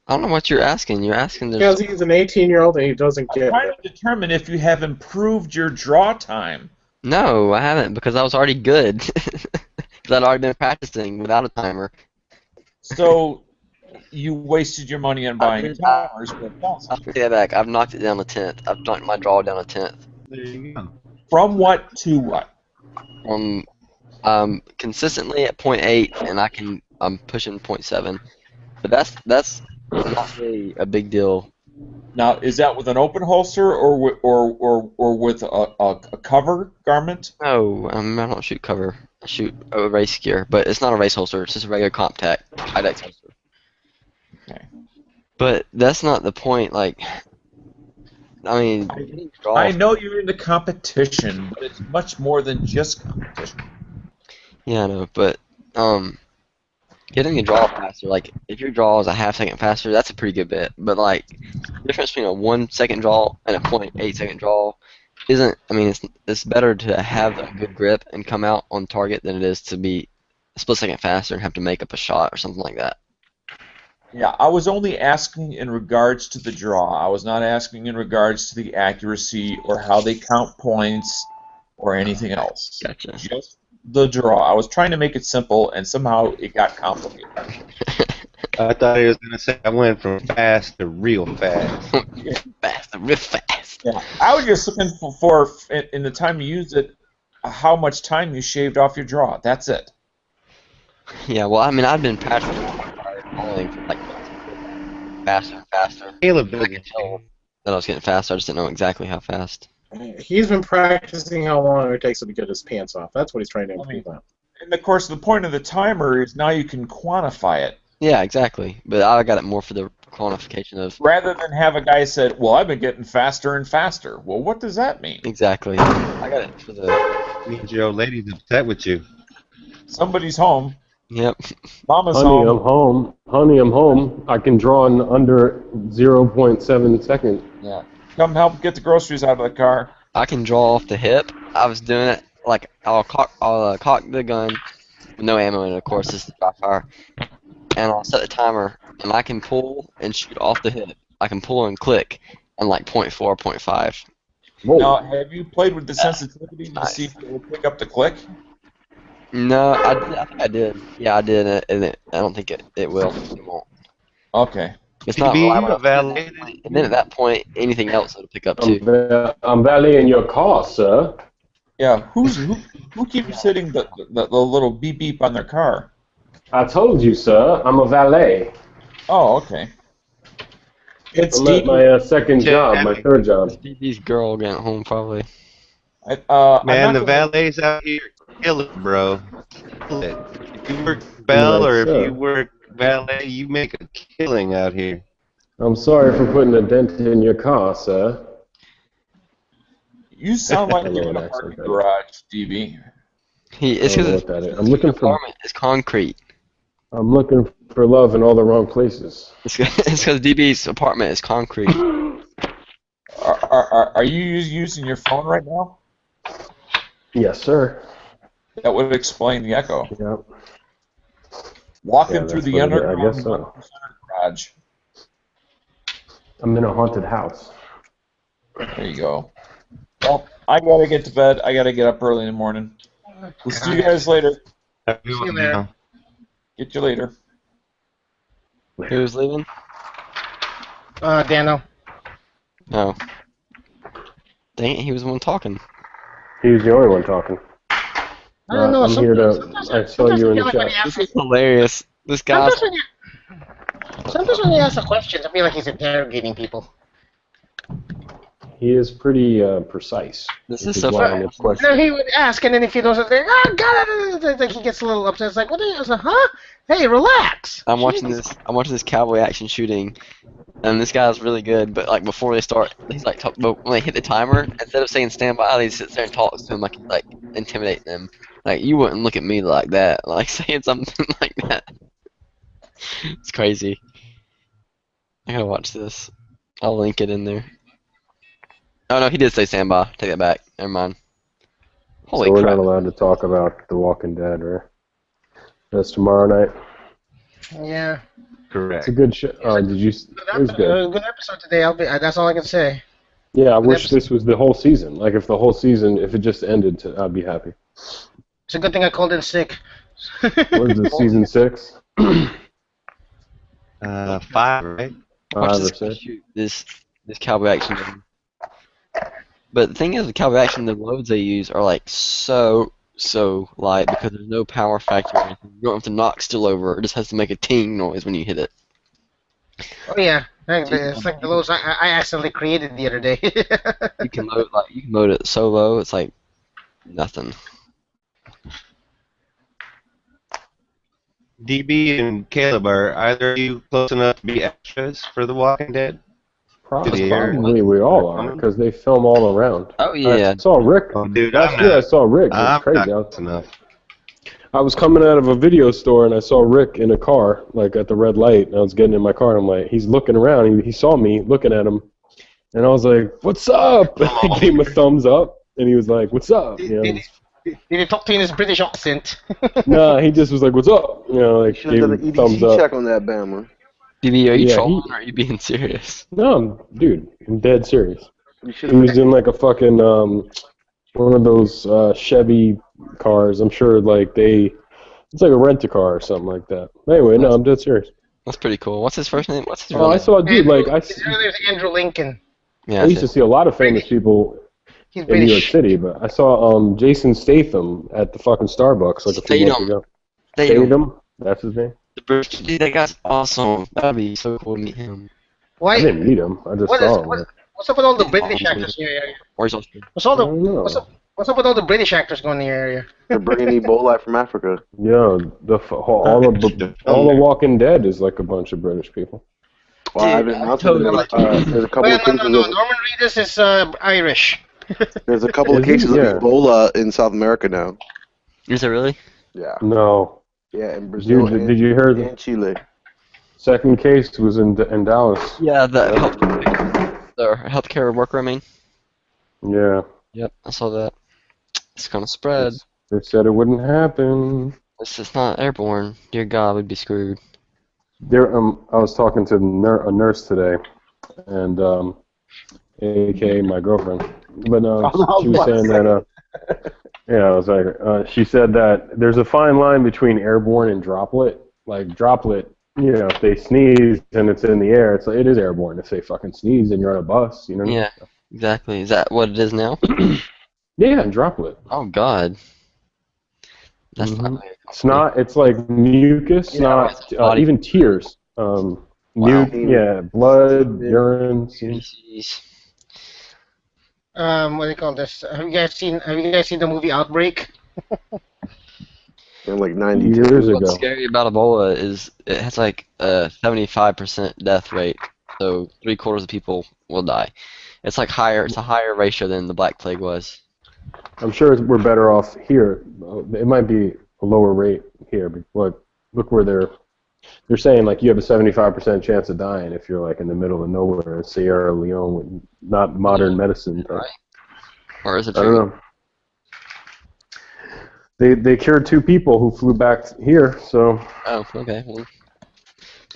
I don't know what you're asking. You're asking this. Because he's an 18-year-old and he doesn't I'm get trying it. to determine if you have improved your draw time. No, I haven't because I was already good. Because I'd already been practicing without a timer. So you wasted your money on buying timers. I'll take that back. I've knocked it down to 10th. I've knocked my draw down to 10th. There you go. From what to what? Consistently at 0.8, and I'm pushing 0.7. But that's not really a big deal. Now, is that with an open holster or with a cover garment? No, I don't shoot cover. I shoot a race gear, but it's not a race holster. It's just a regular CompTac Kydex holster. Okay. But that's not the point. Like, I mean, I know you're into competition, but it's much more than just competition. Yeah, I know, but getting a draw faster, like if your draw is a half second faster, that's a pretty good bit. But like, the difference between a 1 second draw and a 0.8 second draw isn't. I mean, it's better to have a good grip and come out on target than it is to be a split second faster and have to make up a shot or something like that. Yeah, I was only asking in regards to the draw. I was not asking in regards to the accuracy or how they count points or anything else. Gotcha. Just the draw. I was trying to make it simple, and somehow it got complicated. I thought he was going to say I went from fast to real fast. Fast, real fast. Yeah, I was just looking for in the time you used it, how much time you shaved off your draw. That's it. Yeah, well, I mean, I've been practicing for like faster and faster. Caleb I could tell that I was getting faster. I just didn't know exactly how fast. He's been practicing how long it takes him to get his pants off. That's what he's trying to improve on. And of course, the point of the timer is now you can quantify it. Yeah, exactly. But I got it more for the quantification of. Rather than have a guy say, well, I've been getting faster and faster. Well, what does that mean? Exactly. I got it for the. Means your old lady's upset with you. Somebody's home. Yep. Mama's Honey, home. I'm home. Honey, I'm home. I can draw in under 0.7 seconds. Yeah. Come help get the groceries out of the car. I can draw off the hip. I was doing it like I'll cock the gun with no ammo in it. Of course, this is dry fire, and I'll set the timer, and I can pull and shoot off the hip. I can pull and click in like 0.4, 0.5. Now, have you played with the sensitivity to see if it will pick up the click? No, I think I did. Yeah, I did, and I don't think it will. It won't. Okay. It's not You reliable. validated? And then at that point, anything else it'll pick up too. I'm valeting your car, sir. Yeah. Who keeps hitting the little beep beep on their car? I told you, sir. I'm a valet. Oh, okay. It's I'm at deep. my second job, my third job. These girl getting home probably. Man, the valets out here kill it, bro. Kill it. If you work Bell or if you work valet, you make a killing out here. I'm sorry for putting a dent in your car, sir. You sound like Hello, you're in a accent, parking buddy. garage, DB. It's I don't know because what that is. I'm looking for apartment is concrete. love in all the wrong places. It's because DB's apartment is concrete. Are you using your phone right now? Yes, sir. That would explain the echo. Yep. Walking Yeah, through that's the what it is. I underground guess so. garage. I'm in a haunted house. There you go. Well, I gotta get to bed. I gotta get up early in the morning. We'll see you guys later. Have a good See you one later. now. Get you later. Who's leaving? Dano. No. Dang it, he was the one talking. He was the only one talking. I don't know. I'm here to. sometimes I saw you in the I feel like when chat. he This asks- is hilarious. This guy. sometimes when he asks a question, I feel like he's interrogating people. He is pretty precise. This which is so why I funny. have questions. No, he would ask, and then if he knows it, oh God, like he gets a little upset. It's like, what are you? I was like, huh? Hey, relax. I'm watching Jesus. this. I'm watching this cowboy action shooting, and this guy's really good. But like before they start, he's like but when they hit the timer, instead of saying stand by, he sits there and talks to him like intimidating them. Like you wouldn't look at me like that. Like saying something like that. It's crazy. I gotta watch this. I'll link it in there. Oh no, he did say stand by. Take that back. Never mind. Holy So we're crap! not allowed to talk about The Walking Dead, right? That's tomorrow night. Yeah. Correct. It's a good show. Did you? It was good. Good episode today. That's all I can say. Yeah, I wish this was the whole season. Like, if the whole season, if it just ended, I'd be happy. It's a good thing I called in sick. What is it, season 6? 5, right? Watch this Cowboy Action game. But the thing is, the Cowboy Action, the loads they use are like so light because there's no power factor or anything. You don't have to knock steel over. It just has to make a ting noise when you hit it. Oh yeah, it's like the loads I accidentally created the other day. You can load it so low, it's like nothing. DB and Caleb, are either of you close enough to be extras for The Walking Dead? Probably we all are, because they film all around. Oh yeah. I saw Rick. Oh, dude, I saw Rick. It's crazy. Not enough. I was coming out of a video store and I saw Rick in a car, like at the red light. And I was getting in my car and I'm like, he's looking around. He saw me looking at him, and I was like, "What's up?" I gave him a thumbs up, and he was like, "What's up?" You know, Did he talk to you in his British accent? nah, he just was like, "What's up?" You know, like Should gave have him done an a thumbs EDC up. check on that Bama. DB, are you Yeah, trolling or are you being serious? No, dude, I'm dead serious. You He should was in like a fucking one of those Chevy cars. I'm sure like it's like a rent-a-car or something like that. Anyway, no, I'm dead serious. That's pretty cool. What's his first name? What's his real Oh, I name? saw a dude like His real name is Andrew Lincoln. Yeah, I used to see a lot of famous people He's in New York British. City, but I saw Jason Statham at the fucking Starbucks like a few months ago. Statham, that's his name. The British dude, that guy's awesome. That'd be so cool to meet him. Why? I didn't meet him. I just saw him. What's up with all the British actors in your area? Or he's Australian. What's all I don't know. What's up with all the British actors going in your area? They're bringing Ebola from Africa. Yeah, all the Walking Dead is like a bunch of British people. Well, I've been announcing there's a couple of cases No. of Norman Reedus is Irish. there's a couple of Is he? cases Yeah. of Ebola in South America now. Is it really? Yeah. No. Yeah, in Brazil Dude, did you hear and the Chile. second case was in Dallas? Yeah, the healthcare worker, I mean. Yeah. Yep, I saw that. It's gonna spread. They said it wouldn't happen. It's just not airborne. Dear God, we'd be screwed. There, I was talking to a nurse today, and aka my girlfriend, but she was saying that. Yeah, I was like, she said that there's a fine line between airborne and droplet. Like droplet, you know, if they sneeze and it's in the air, it's like it is airborne. If they fucking sneeze and you're on a bus, you know. What I mean? Yeah, exactly. Is that what it is now? Yeah, droplet. Oh God. That's Mhm. not. It's not. It's like mucus, not even tears. Yeah, blood, urine. Jeez. What do you call this? Have you guys seen the movie Outbreak? In like 90 years What's ago. scary about Ebola is it has like a 75% death rate, so 3/4 of people will die. It's like higher. It's a higher ratio than the Black Plague was. I'm sure we're better off here. It might be a lower rate here, but look where they're saying like you have a 75% chance of dying if you're like in the middle of nowhere in Sierra Leone with not modern medicine. Right. Or is it I true? don't know. They cured 2 people who flew back here, so Oh, okay. Well,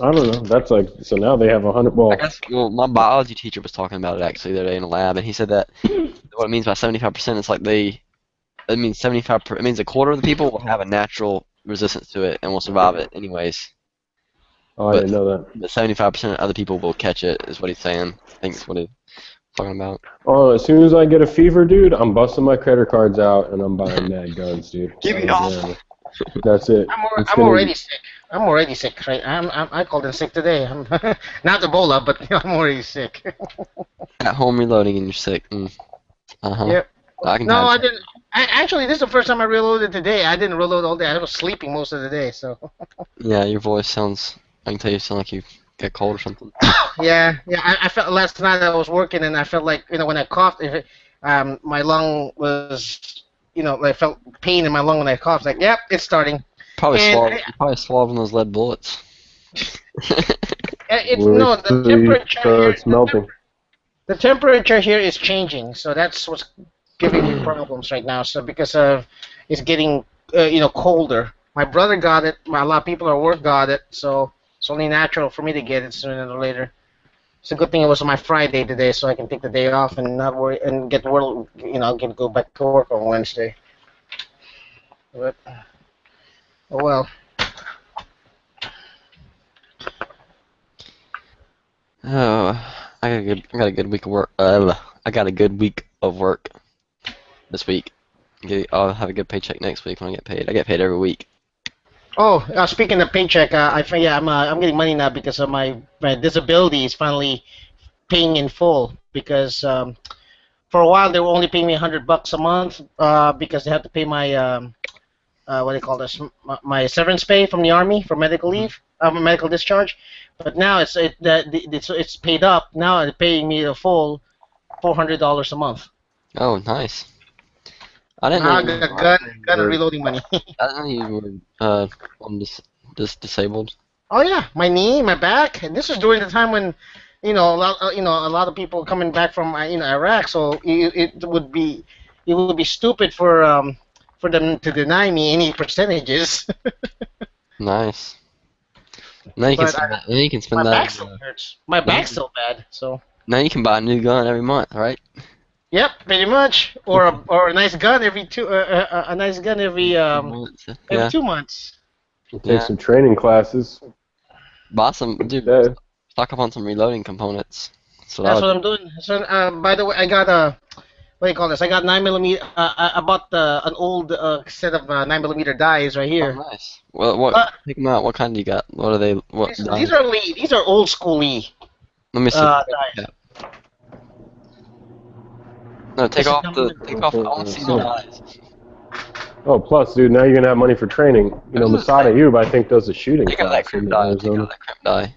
I don't know. That's like so now they have 100. Well, I guess my biology teacher was talking about it actually the other day in a lab, and he said that what it means by 75% is like it means 75. It means 1/4 of the people will have a natural resistance to it and will survive it anyways. oh, I didn't know that. But 75% of other people will catch it, is what he's saying. I think that's what he's talking about. Oh, as soon as I get a fever, dude, I'm busting my credit cards out and I'm buying mad guns, dude. Give me off. Yeah. That's it. I'm already sick. I'm already sick. Right? I called in sick today. I'm not Ebola, but I'm already sick. At home reloading and you're sick. Uh-huh. Yep. I can No, have I didn't. Actually, this is the first time I reloaded today. I didn't reload all day. I was sleeping most of the day, so. Yeah, your voice sounds. I can tell you sound like you got cold or something. Yeah. I felt last night I was working and I felt like when I coughed, my lung was, I felt pain in my lung when I coughed. Like, yep, it's starting. Probably And swallowing those lead bullets. The temperature. It's melting. The temperature here is changing, so that's what's giving me problems right now. So because of it's getting colder. My brother got it. A lot of people at work got it. So It's only natural for me to get it sooner or later. It's a good thing it was my Friday today, so I can take the day off and not worry and get work. Can go back to work on Wednesday. But oh well. Oh, I got a good week of work. I got a good week of work this week. I'll have a good paycheck next week when I get paid. I get paid every week. Oh, speaking of paycheck, I'm getting money now because of my disability is finally paying in full. Because for a while they were only paying me $100 a month because they have to pay my what do you call this? My severance pay from the army for medical leave, medical discharge. But now it's paid up. Now they're paying me the full $400 a month. Oh, nice. I didn't now know. I got gun and reloading money. I didn't know you were disabled. Oh yeah, my knee, my back, and this is during the time when, a lot of people coming back from Iraq. So it would be stupid for them to deny me any percentages. Nice. Now you can spend that. Now you can spend my that. Back still hurts. My back's still bad. So. Now you can buy a new gun every month, right? Yep, pretty much. Or a nice gun every a nice gun every 2 months. Take some training classes. Buy some, dude. Stock up on some reloading components. That's what I'm doing. So, by the way, I got what do you call this? I got 9mm. I bought an old set of 9mm dies right here. Oh, nice. Well, pick them out. What kind do you got? What are they? What? These are old school Lee. Let me see. Dies. No, take off. I want to see the dies. Oh, plus, dude, now you're gonna have money for training. Masada Ayub, I think, does a shooting Take out that class crimp in die. Arizona. Take out that crimp die.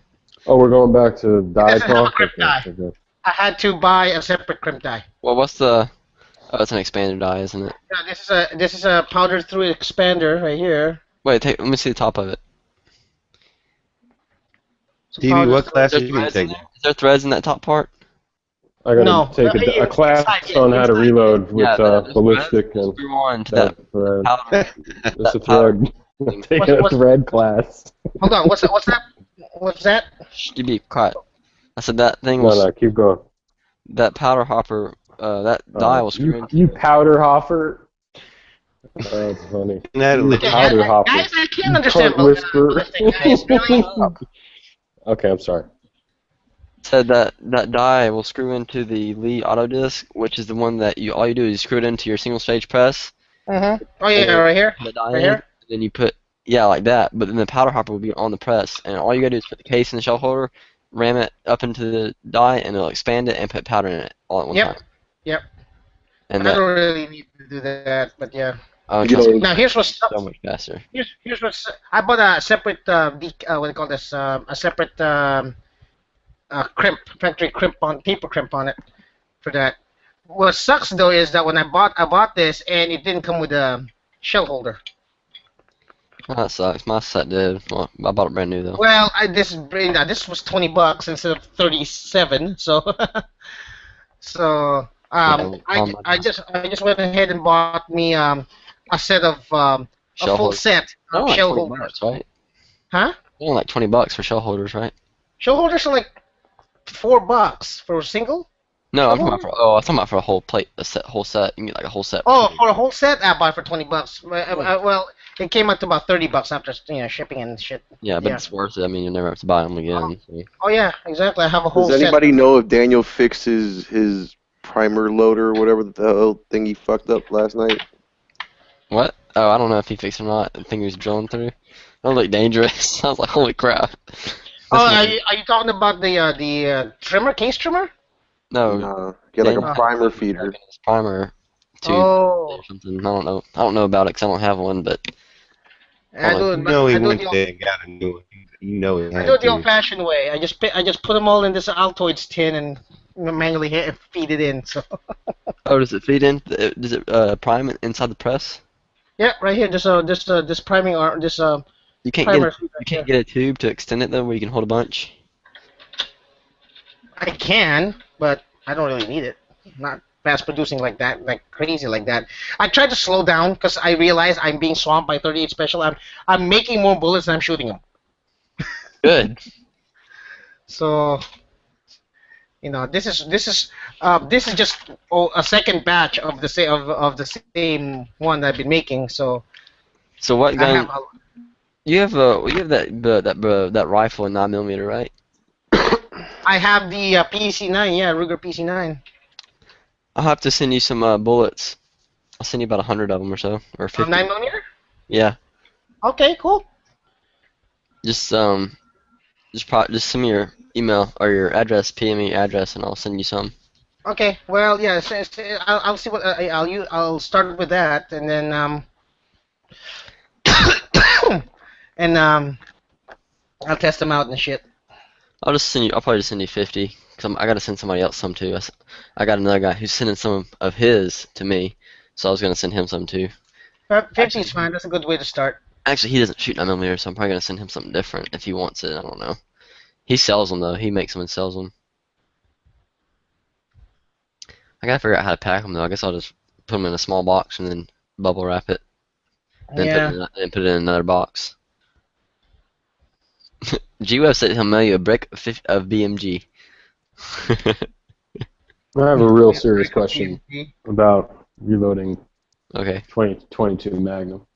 Oh, we're going back to die talk. Okay. I had to buy a separate crimp die. Well, what's the? Oh, it's an expander die, isn't it? Yeah, this is a powder through expander right here. Wait, let me see the top of it. TV, what class are you gonna take? Is there threads in that top part? I gotta take a class on how to reload with ballistic and screw on to that thread. It's a thread. Taking a thread class. Hold on, what's that? What's that? Shh, you be quiet. I said that thing was. No, keep going. That powder hopper, that die was screwed. You powder hopper. Oh, that's funny. Powder hopper. Guys, I can't understand Okay, I'm sorry. Said that die will screw into the Lee auto disc, which is the one that all you do is screw it into your single stage press. Oh yeah, right here. Right here. Then you put like that, but then the powder hopper will be on the press, and all you gotta do is put the case in the shell holder, ram it up into the die, and it'll expand it and put powder in it all at one time. Yep. And I don't really need to do that, but yeah. Oh, now here's what's so much faster. Here's what's I bought a separate what do you call this? A separate crimp, factory crimp on paper crimp on it for that. What sucks though is that when I bought this and it didn't come with a shell holder. Oh, that sucks. My set did. Well, I bought it brand new though. Well, this was $20 instead of 37, so I just went ahead and bought me a set of a full set of shell holders. Right? Huh? They're like $20 for shell holders, right? Shell holders are like $4 for a single. No, I'm talking about for a whole plate, whole set. You can get like a whole set. Oh, for a whole set, I bought it for $20. Well, it came out to about $30 after shipping and shit. Yeah, but it's worth it. I mean, you'll never have to buy them again. So. Oh yeah, exactly. I have a whole. Does anybody know if Daniel fixed his primer loader or whatever the hell thing he fucked up last night? What? Oh, I don't know if he fixed it or not. The thing he was drilling through. That looked dangerous. I was like, holy crap. Are you talking about the trimmer, case trimmer? No. Get like a primer feeder. Primer tube or something. I don't know about it because I don't have one, but. I do it the old-fashioned way. I just put them all in this Altoids tin and manually feed it in. So. Oh, does it feed in? Does it prime inside the press? Yeah, right here. This priming arm. You can't get a tube to extend it though, where you can hold a bunch. I can, but I don't really need it. Not fast producing like that, like crazy like that. I tried to slow down because I realized I'm being swamped by 38 special. I'm making more bullets than I'm shooting them. Good. So, this is just a second batch of the same one I've been making. So So what I gun? have a, You have that rifle in 9mm, right? I have the PC9, yeah, Ruger PC9. I'll have to send you some bullets. I'll send you about 100 of them or so, or 50. 9mm? Yeah. Okay, cool. Just send me your email or your address, PM me your address, and I'll send you some. Okay, well, yeah, I'll see what I'll start with that, and then and I'll test them out and shit. I'll probably just send you 50, because I gotta send somebody else some too. I got another guy who's sending some of his to me, so I was gonna send him some too. 50 is fine. That's a good way to start. Actually, he doesn't shoot 9mm, so I'm probably gonna send him something different if he wants it. I don't know. He sells them though. He makes them and sells them. I gotta figure out how to pack them though. I guess I'll just put them in a small box and then bubble wrap it, then put it in another box. G-Web said he'll mail you a brick of BMG. I have a real serious question about reloading. Okay. 22 Magnum.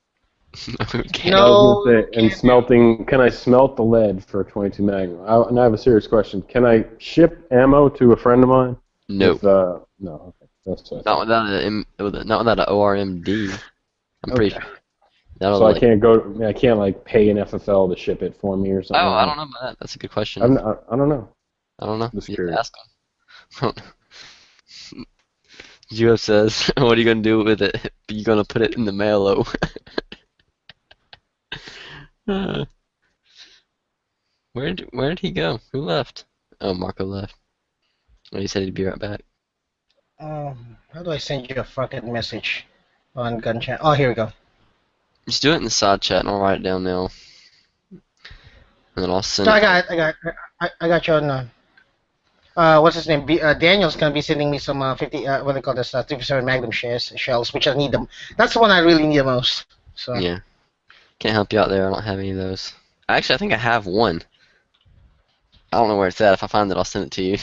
Okay. No. And smelting. Can I smelt the lead for 22 Magnum? And I have a serious question. Can I ship ammo to a friend of mine? Nope. No. Okay. That's not without an ORMD. I'm pretty sure. So I can't I can't like pay an FFL to ship it for me or something. Oh, I don't know about that. That's a good question. I don't know. I don't know. Just you curious. Ask him. Gio says, "What are you gonna do with it? You gonna put it in the mail-o?" Where did he go? Who left? Oh, Marco left. Oh, he said he'd be right back. How do I send you a fucking message on gun chat? Oh, here we go. Just do it in the side chat, and I'll write it down now. And then I'll send So it. I got you on. What's his name? Daniel's gonna be sending me some 50. What do they call this? 357 Magnum shells, which I need them. That's the one I really need the most. So Yeah. Can't help you out there. I don't have any of those. Actually, I think I have one. I don't know where it's at. If I find it, I'll send it to you.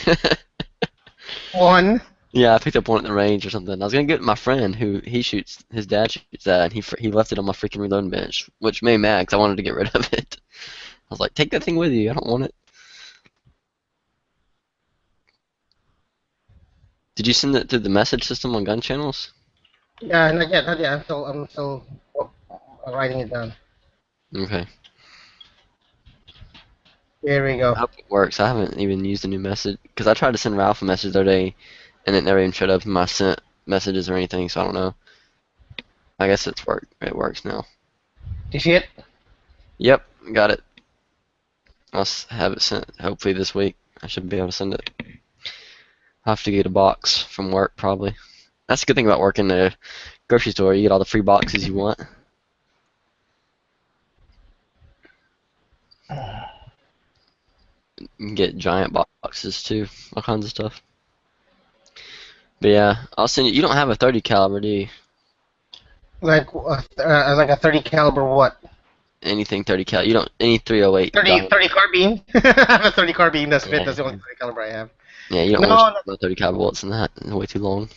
One. Yeah, I picked up one at the range or something. I was gonna get my friend who his dad shoots that, and he left it on my freaking reloading bench, which made me mad because I wanted to get rid of it. I was like, take that thing with you. I don't want it. Did you send it through the message system on gun channels? Yeah, not yet. I'm still writing it down. Okay. Here we go. I hope it works. I haven't even used a new message because I tried to send Ralph a message the other day, and it never even showed up in my sent messages or anything. So I don't know. I guess it's worked. It works now. Do you see it? Yep, got it. I'll have it sent hopefully this week. I should be able to send it. I'll have to get a box from work probably. That's the good thing about working at a grocery store. You get all the free boxes you want. You can get giant boxes too, all kinds of stuff. But yeah, I'll send you. You don't have a 30 caliber, do you? Like a 30 caliber what? Anything 30 cal. You don't any 308. 30 carbine. I have a 30 carbine. That's fit. That's the only 30 caliber I have. Yeah, you don't want to 30 caliber bullets in that. It's way too long.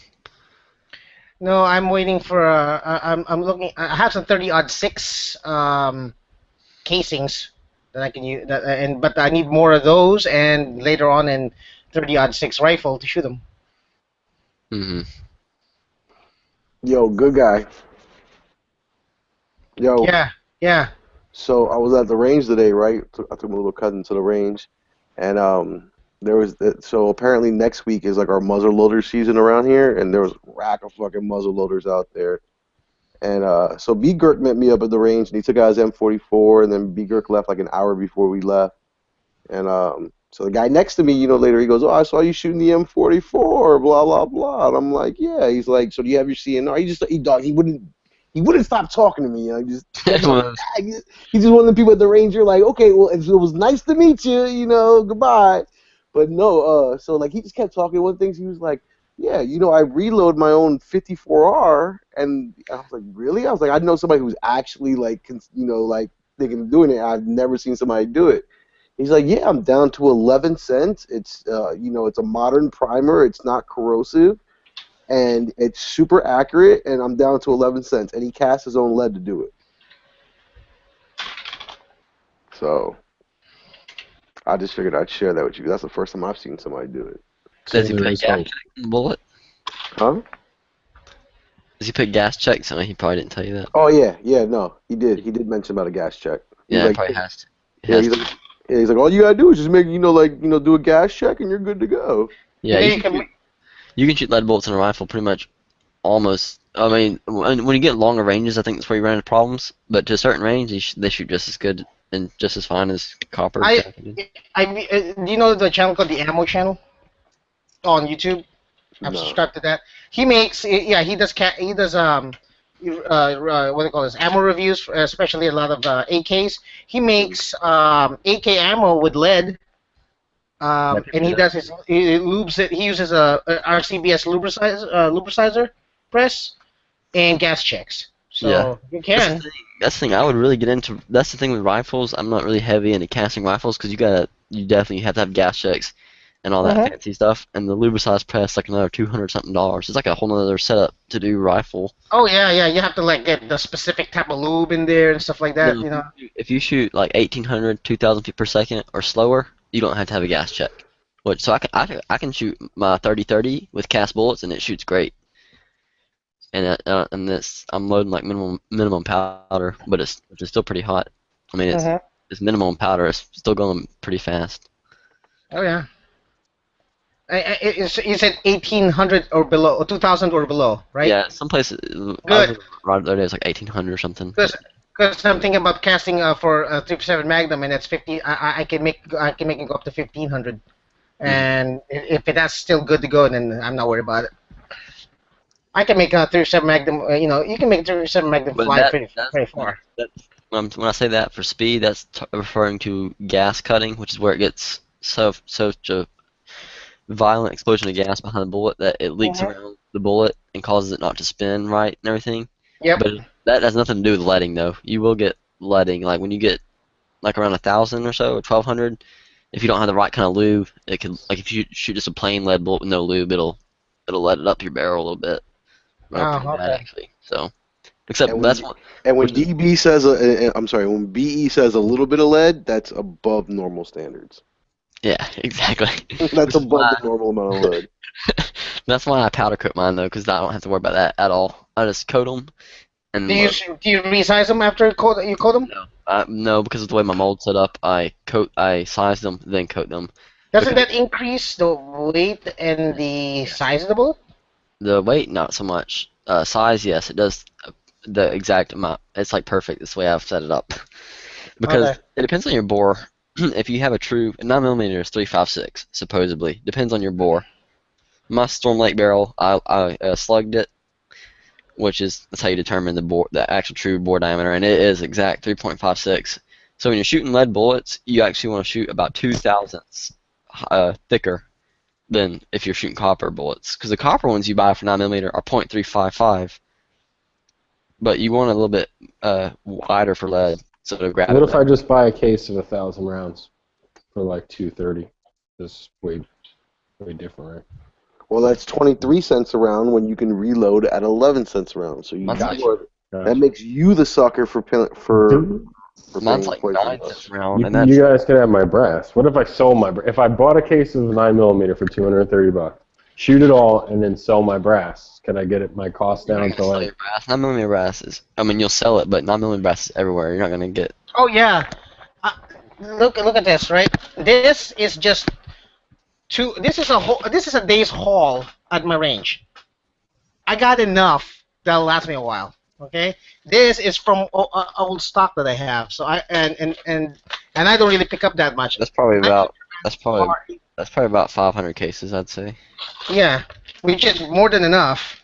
No, I'm waiting for. I'm looking. I have some 30-06 casings that I can use. But I need more of those, and later on in 30-06 rifle to shoot them. Mhm. Yo, good guy. Yo. Yeah. So I was at the range today, right? I took my little cousin to the range, and there was so apparently next week is like our muzzle loader season around here, and there was a rack of fucking muzzle loaders out there. And so B. Girk met me up at the range, and he took out his M44, and then B. Girk left like an hour before we left. And so the guy next to me, later he goes, "Oh, I saw you shooting the M44, blah blah blah." And I'm like, "Yeah." He's like, "So do you have your CNR?" He wouldn't stop talking to me. He's just one of the people at the range. You're like, okay, well, it was nice to meet you. Goodbye. But no, so like he just kept talking. One thing he was like, yeah, I reload my own 54R, and I was like, really? I was like, I know somebody who's actually like, like thinking of doing it. I've never seen somebody do it. He's like, yeah, I'm down to 11 cents. It's it's a modern primer. It's not corrosive, and it's super accurate. And I'm down to 11 cents. And he cast his own lead to do it. So I just figured I'd share that with you. That's the first time I've seen somebody do it. Does he put gas check in the bullet? Huh? Does he put gas checks? I mean, he probably didn't tell you that. Oh yeah, no, he did. He did mention about a gas check. Yeah, He's he probably has to. He's like, all you gotta do is just make, do a gas check and you're good to go. Yeah, you can shoot lead bullets in a rifle pretty much almost. I mean, when you get longer ranges, I think that's where you run into problems. But to a certain range, they shoot just as good and just as fine as copper. Do you know the channel called the Ammo Channel on YouTube? I'm subscribed to that. He makes, he does what do you call this, ammo reviews, especially a lot of AKs. He makes AK ammo with lead, and he lubes it. He uses a RCBS lubricizer press and gas checks. So you can. That's the thing. I would really get into. That's the thing with rifles. I'm not really heavy into casting rifles because you definitely have to have gas checks and all that fancy stuff. And the lubricized press, like another $200-something. It's like a whole other setup to do rifle. Oh yeah. You have to get the specific type of lube in there and stuff like that. If you shoot like 1,800, 2,000 feet per second or slower, you don't have to have a gas check. So I can shoot my 30-30 with cast bullets and it shoots great. And I'm loading like minimum powder, but it's still pretty hot. I mean it's minimum powder. It's still going pretty fast. Oh yeah. You said 1,800 or below, or 2,000 or below, right? Yeah, some places. Good. Right there, it's like 1,800 or something. Because I'm thinking about casting for a 357 Magnum, and it's 50. I can make it go up to 1,500, and if that's still good to go, then I'm not worried about it. I can make a 357 Magnum. You can make a 357 Magnum fly pretty far. When I say that for speed, that's referring to gas cutting, which is where it gets such a violent explosion of gas behind the bullet that it leaks around the bullet and causes it not to spin right and everything. Yep. But that has nothing to do with leading, though. You will get leading, like when you get like around 1,000 or so, or 1,200. If you don't have the right kind of lube, it can, like if you shoot just a plain lead bullet with no lube, it'll let it up your barrel a little bit. Bad, actually. So, except and that's what. And when DB says, when BE says a little bit of lead, that's above normal standards. Yeah, exactly. That's above the normal amount of lead. That's why I powder coat mine though, because I don't have to worry about that at all. I just coat them. And do you resize them after you coat them? No, no, because of the way my mold's set up, I size them, then coat them. Doesn't that increase the weight and the size of the bullet? The weight, not so much. Size, yes, it does. The exact amount. It's like perfect. This way I've set it up. Because it depends on your bore. If you have a true 9mm is 3.56 supposedly, depends on your bore. My Storm Lake barrel, I slugged it, that's how you determine the actual true bore diameter, and it is exact 3.56. So when you're shooting lead bullets, you actually want to shoot about 2 thousandths thicker than if you're shooting copper bullets, because the copper ones you buy for 9mm are .355, but you want a little bit wider for lead. So to grab what if I just buy a case of 1,000 rounds for like $230? That's way different, right? Well, that's 23 cents a round when you can reload at 11 cents a round. So that makes you the sucker for mine's like 9 cents a round. You guys can have my brass. What if I sold if I bought a case of 9mm for $230, shoot it all, and then sell my brass? Can I get my cost down to like? 9mm brass is. I mean, you'll sell it, but 9mm brass is everywhere. You're not gonna get. Oh yeah, look at this, right? This is just This is a day's haul at my range. I got enough that'll last me a while. Okay, this is from old stock that I have. So I don't really pick up that much. That's probably about 500 cases, I'd say. Yeah, which is more than enough.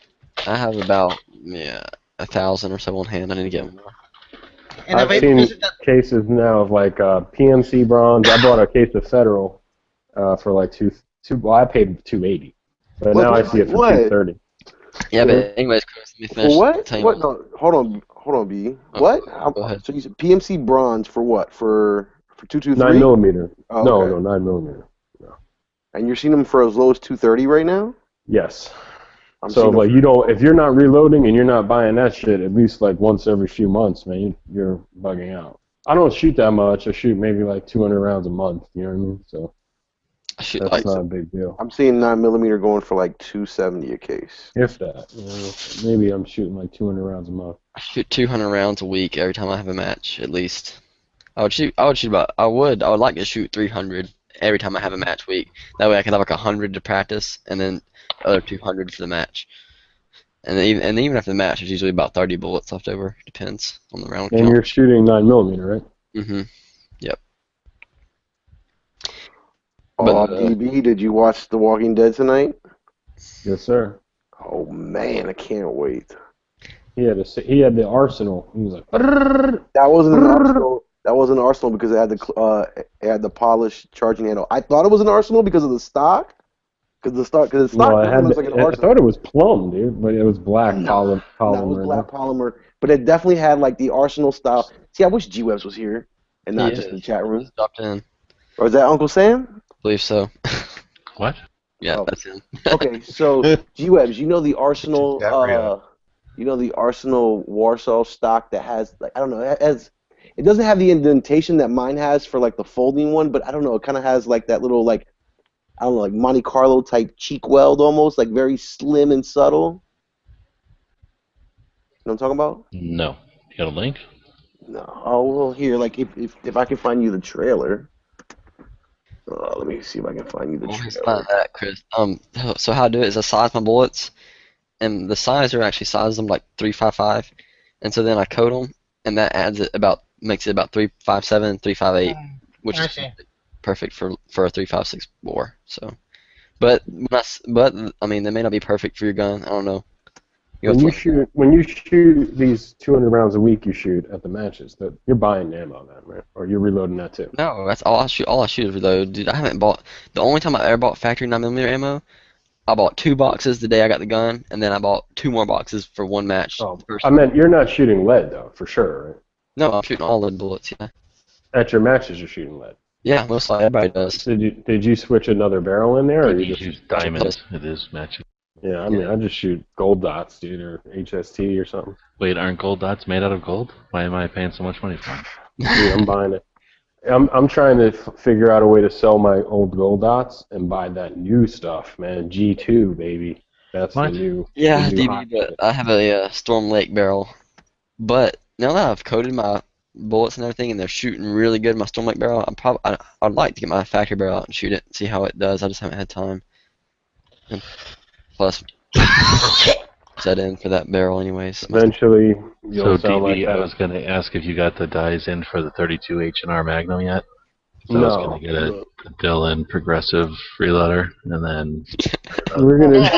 I have about 1,000 or so on hand. I need to get more. And I've seen cases now of like PMC bronze. I bought a case of Federal for like well, I paid $280, but now I see it for $230. Yeah, but anyways, Chris, let me finish. What? No, hold on, B. What? Go ahead. So you said PMC bronze for what? For For 223? 9mm. Oh, No, okay. no, 9mm. And you're seeing them for as low as 230 right now? Yes. I'm So seeing them like you don't, if you're not reloading and you're not buying that shit at least like once every few months, man, you're bugging out. I don't shoot that much. I shoot maybe like 200 rounds a month. You know what I mean? So I shoot that's like not a big deal. I'm seeing 9mm going for like 270 a case. If that, you know, maybe I'm shooting like 200 rounds a month. I shoot 200 rounds a week every time I have a match, at least. I would like to shoot 300 every time I have a match week. That way I can have like 100 to practice, and then the other 200 for the match. And even after the match, there's usually about 30 bullets left over. Depends on the round And count. you're shooting 9mm, right? Mm-hmm. Yep. Oh, DB, did you watch The Walking Dead tonight? Yes, sir. Oh man, I can't wait. He had the arsenal. He was like, That wasn't an Arsenal. That wasn't an Arsenal because it had the polished charging handle. I thought it was an Arsenal because of the stock. Because the stock no, looks like an I Arsenal. thought it was plum, dude, but it was black polymer. No, it was black polymer, but it definitely had like the Arsenal style. See, I wish G-Webs was here and not just in the chat room. Dropped in. Or is that Uncle Sam? I believe so. What? Yeah, Oh. that's him. Okay, so G-Webs, you know the Arsenal, Warsaw stock that has like I don't know, it doesn't have the indentation that mine has for like the folding one, but I don't know, it kind of has like that little like I don't know, like Monte Carlo type cheek weld almost, like very slim and subtle. You know what I'm talking about? No. You got a link? No. Oh well, here, like if I can find you the trailer. Let me see if I can find you the Well, it's trailer. not that, Chris. So how I do it is I size my bullets, and the sizer actually sizes them like 3.55, and so then I coat them, and that makes it about 3.57, 3.58, which I is see. perfect for a 3.56 bore. So, but I mean, they may not be perfect for your gun. I don't know. When you shoot these 200 rounds a week, you shoot at the matches. You're buying ammo then, right? Or you're reloading that too. No, that's all I shoot. All I shoot is reload, dude. I haven't bought. The only time I ever bought factory 9mm ammo, I bought 2 boxes the day I got the gun, and then I bought 2 more boxes for one match. Oh, I meant you're not shooting lead though, for sure, right? No, I'm shooting all lead bullets. Yeah. At your matches, you're shooting lead. Yeah, most likely everybody does. Did you switch another barrel in there, or you just use diamonds? It is matching. Yeah, I mean, I just shoot gold dots, dude, or HST or something. Wait, aren't gold dots made out of gold? Why am I paying so much money for them? Dude, I'm buying it. I'm trying to figure out a way to sell my old gold dots and buy that new stuff, man. G2, baby. That's What? the new. Yeah, the new DB, hot but shit. I have a Storm Lake barrel. But now that I've coated my bullets and everything, and they're shooting really good in my Storm Lake barrel, I'd like to get my factory barrel out and shoot it, and see how it does. I just haven't had time. And plus, set in for that barrel, anyways. Eventually, you'll So sound like DB, I that. was going to ask if you got the dies in for the 32 H&R Magnum yet. So I No. was going to get a Dillon Progressive reloader, and then We're gonna.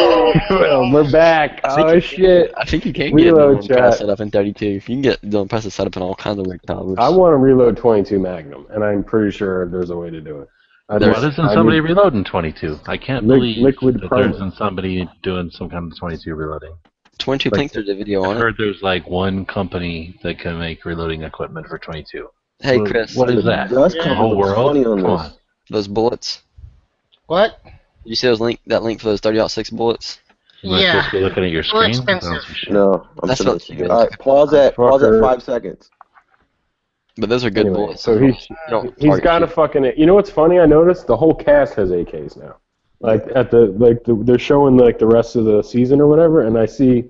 Well, we're back. Oh shit! I think you can get Reload Dylan Press chat. set up in 32. If you can get Dylan Press set up in all kinds of weird calibers. I want to reload 22 Magnum, and I'm pretty sure there's a way to do it. why isn't somebody reloading 22? I can't believe liquid that promo. there isn't somebody doing some kind of 22 reloading. 22 Pink did a video I on it. heard there's like one company that can make reloading equipment for 22. Hey, What- Chris. what is that? Dust The Cover whole looks world? funny on Come this. on. Those bullets. What? Did you see that link for those 30-06 bullets? Am I Yeah. supposed to be looking at your Well, screen? expensive. I don't see shit. No, I'm That's sending what- it to you. All right, pause at Fucker. 5 seconds. But those are good Anyway, bullets. so You he's don't got a target fucking. You know what's funny? I noticed the whole cast has AKs now. Like they're showing like the rest of the season or whatever, and I see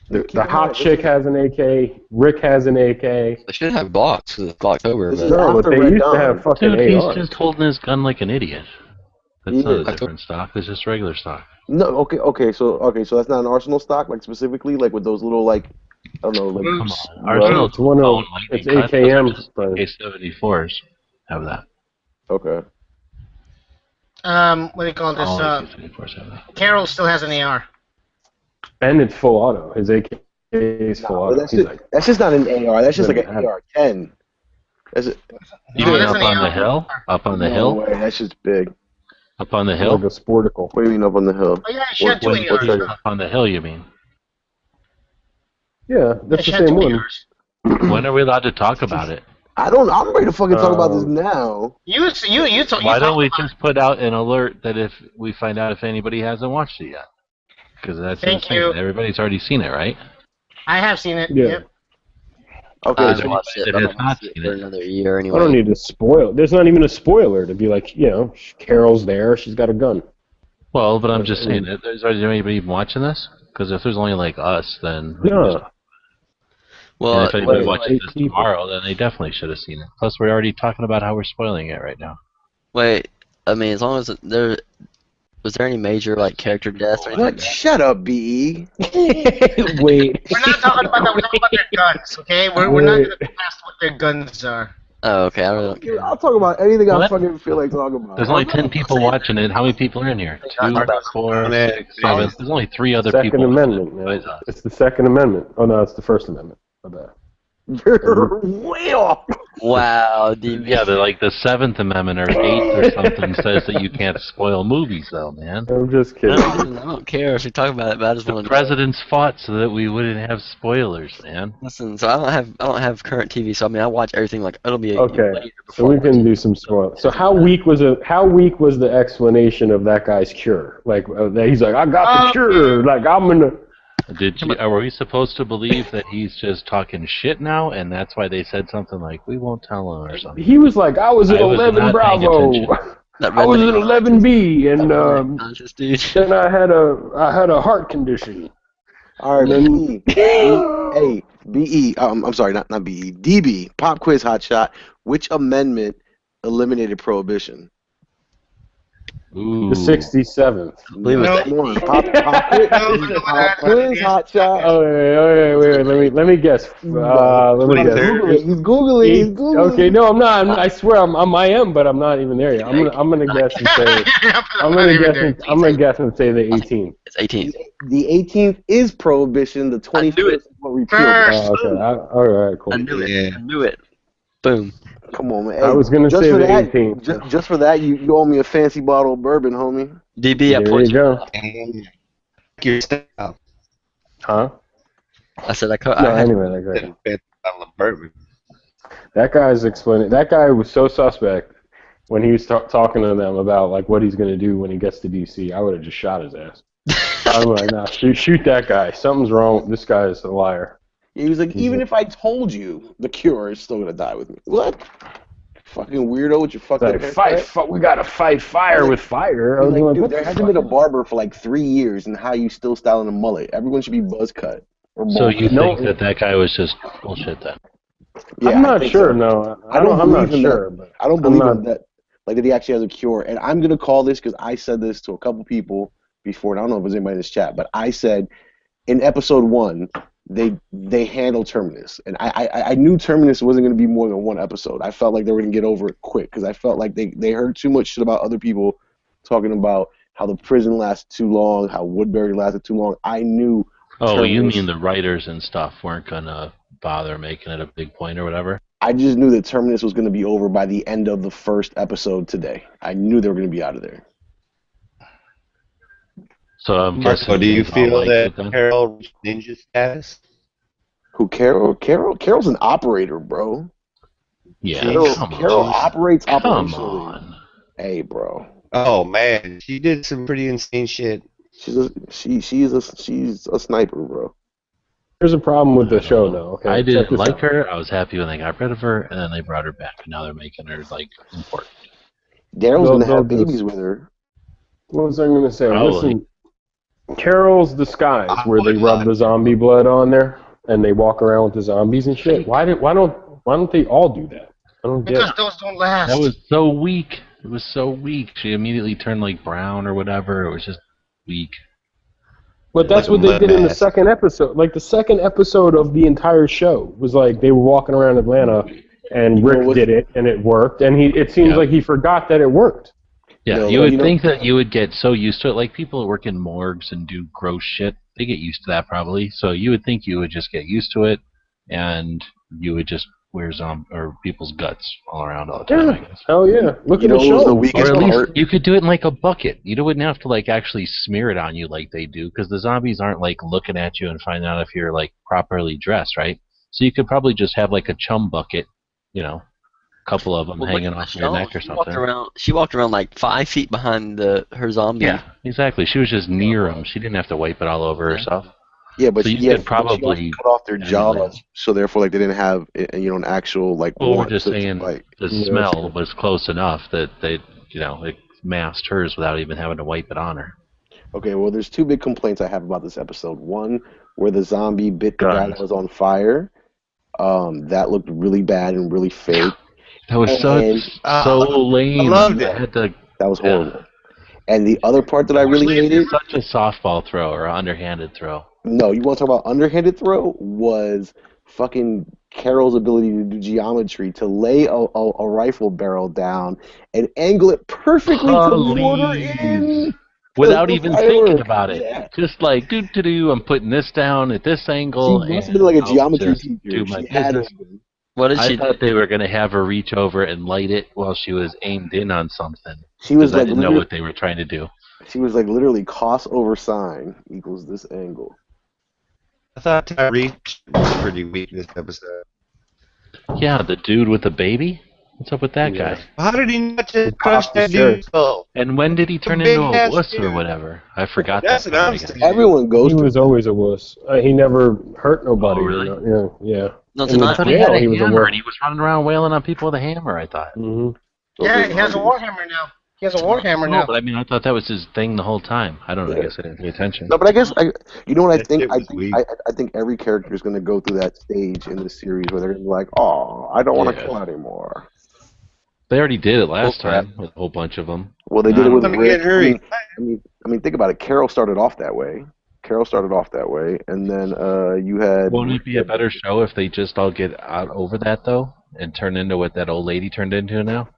the hot chick has an AK, Rick has an AK. They should have blocks because it's October. This But is No, but after they Red used to Dawn. have fucking Dude, he's ARs. just holding his gun like an idiot. That's He not a is. different stock. It's just regular stock. No, okay, so that's not an Arsenal stock, like specifically, like with those little like I don't know, like Come Oops. on. Arsenal's it's one of- own lightning it's cuts, AKM those are just friend. AK-74s have that. okay. What do you call this? All AK-74s have that. Carol still has an AR. And it's full auto. His AK is full But auto. that's He's just, like, that's just not an AR. That's just like an Doesn't have- AR-10. That's it. You Oh, mean that's up an on the AR. hill? Up on the No hill? way. That's just big. Up on the like hill? a sporticle. What do you mean up on the hill? Oh yeah, she had two What's ARs. up on the hill, you mean? Yeah, Yeah, that's she the had same two one. ARs. When are we allowed to talk about it? I'm ready to fucking talk about this now. Why don't we just put out an alert that if we find out if anybody hasn't watched it yet? Because that's Thank you. Everybody's already seen it, right? I have seen it. Yeah. Yep. Okay, I so haven't watched it. it I has haven't not watched it seen for it. another year anyway. I don't need to spoil. There's not even a spoiler to be like, Carol's there. She's got a gun. Well, but I'm just saying, is there anybody even watching this? Because if there's only like us, then No. Well, and if anybody wait, watches 8 this people. tomorrow, then they definitely should have seen it. Plus, we're already talking about how we're spoiling it right now. wait. I mean, as long as there was there any major like character deaths or anything like What? that? Shut up, BE. Wait. We're not talking about that. We're talking about their guns, okay? We're not going to ask what their guns are. Oh, okay. I really don't care. I'll talk about anything I What? fucking feel like talking about. There's only 10 people watching it. How many people are in here? 2, 4, 6, 7. There's only 3 other Second people. Amendment, man. besides us. It's the Second Amendment. Oh no, it's the First Amendment. My bad. You're way off. Wow, DB. Yeah, they're like the 7th Amendment or 8th or something says that you can't spoil movies, though, man. I'm just I kidding. don't care if you're talking about it, but I just The want to. presidents fought so that we wouldn't have spoilers, man. Listen, so I don't have current TV, so I mean I watch everything like it'll be a Okay, year later so before we I watch can it. do some spoil. So how weak was the explanation of that guy's cure? Like he's like, I got the cure. Like I'm gonna. Are we supposed to believe that he's just talking shit now, and that's why they said something like, "We won't tell him" or something? He was like, I was at I was 11 not paying Bravo. attention. That I was at redneck 11B, and conscious dude. then I had a heart condition. All right, BE. Hey, BE. I'm sorry, not BE. DB. Pop quiz hot shot. Which amendment eliminated prohibition? Ooh. The 67th. believe it. No. Come on, pop quiz hot shot. Oh wait. Let me guess. Let me guess. He's googling. He's googling. Okay, no, I'm not. I swear I am, but I'm not even there yet. I'm gonna guess and say. I'm gonna guess and say the 18th. It's 18th. The 18th is prohibition. The 21st is what repealed. Oh, okay. All right, cool. I knew it. Yeah. I knew it. Boom. Come on, man. I was gonna just say for the that, 18th. Just for that, you owe me a fancy bottle of bourbon, homie. DB, I There put you go. Your style. Huh? I said I cut. No, I had anyway, that guy. Fancy bottle of bourbon. That guy's explaining. That guy was so suspect when he was talking to them about like what he's gonna do when he gets to DC. I would have just shot his ass. I'm like, nah, shoot that guy. Something's wrong. This guy is a liar. He was like, even if I told you, the cure is still gonna die with me. What? Fucking weirdo with your fucking Like, fight, we gotta fight fire with fire. I was Like, like, dude, what there the hasn't fuck? been a barber for like 3 years, and how you still styling a mullet? Everyone should be buzz cut. Or So bald. you think that guy was just bullshit then? Yeah, I'm I not think sure. so. No, I don't I'm not believe in sure. that. But I don't I'm believe not- in that. Like that he actually has a cure. And I'm gonna call this because I said this to a couple people before, and I don't know if there's anybody in this chat, but I said in episode 1 they handled Terminus, and I knew Terminus wasn't gonna be more than 1 episode. I felt like they were gonna get over it quick because I felt like they heard too much shit about other people talking about how the prison lasted too long, how Woodbury lasted too long. I knew. Oh, you Terminus- mean the writers and stuff weren't gonna bother making it a big point or whatever? I just knew that Terminus was going to be over by the end of the first episode today. I knew they were going to be out of there. So I'm guessing. So do you all feel liked that it then? Carol reached ninja status? Who, Carol? Carol's an operator, bro. Yeah, Carol come on. operates Come operationally. on. Hey, bro. Oh man, she did some pretty insane shit. She's a sniper, bro. There's a problem with the show, though. Okay, I check didn't this like out. her. I was happy when they got rid of her, and then they brought her back, and now they're making her like important. Daryl's going to They'll have just- babies with her. What was I going to say? Probably. Listen, Carol's disguise, where they rub the zombie blood on there and they walk around with the zombies and shit. Why don't they all do that? I don't get Because it. those don't last. That was so weak. It was so weak. She immediately turned like brown or whatever. It was just weak. But that's Like what a they did in the mask. second episode. Like the second episode of the entire show was like they were walking around Atlanta and Rick what- did it and it worked and it seems Yeah. like he forgot that it worked. Yeah, No, you would you know- think that you would get so used to it. Like people who work in morgues and do gross shit, they get used to that probably. So you would think you would just get used to it, and you would just wear people's guts all around all the time. I Yeah. guess. Hell yeah. Look You at know the what was show. the Or weakest at least part? you could do it in like a bucket. You wouldn't have to like actually smear it on you like they do, because the zombies aren't like looking at you and finding out if you're like properly dressed, right? So you could probably just have like a chum bucket, a couple of them hanging off your neck or something. She walked around like 5 feet behind her zombie. Yeah, exactly. She was just near them. She didn't have to wipe it all over herself. Yeah, but so you could probably cut off their jaws, so therefore, like they didn't have, an actual like. Well, we're just saying the smell was close enough that they, it masked hers without even having to wipe it on her. Okay, well, there's 2 big complaints I have about this episode. One, where the zombie bit the guy that was on fire. That looked really bad and really fake. That was so lame. I loved it. That was horrible. And the other part that I really hated... Such a softball throw or underhanded throw. No, you want to talk about underhanded throw? Was fucking Carol's ability to do geometry, to lay a rifle barrel down and angle it perfectly to mortar in. Without even thinking about it. Yeah. Just like, I'm putting this down at this angle. She must have been like a geometry teacher. I thought they were going to have her reach over and light it while she was aimed in on something. She was like, I didn't know what they were trying to do. She was like literally cos over sine equals this angle. I thought Tyreek was pretty weak this episode. Yeah, the dude with the baby? What's up with that guy? How did he not just crush that dude's skull? And when did he turn into a wuss or whatever? I forgot that. Everyone goes. He was always a wuss. He never hurt nobody. Oh, really? Yeah. No, tonight he had a hammer and he was running around wailing on people with a hammer, I thought. Mm-hmm. Yeah, he has a warhammer now. No, but I mean, I thought that was his thing the whole time. I don't know. I guess I didn't pay attention. No, but I guess you know what I think. I think every character is going to go through that stage in the series where they're going to be like, "Oh, I don't want to kill anymore." They already did it last time with a whole bunch of them. Well, they did it with Rick. I mean, think about it. Carol started off that way, and then you had. Won't it be a better show if they just all get out over that though, and turn into what that old lady turned into now?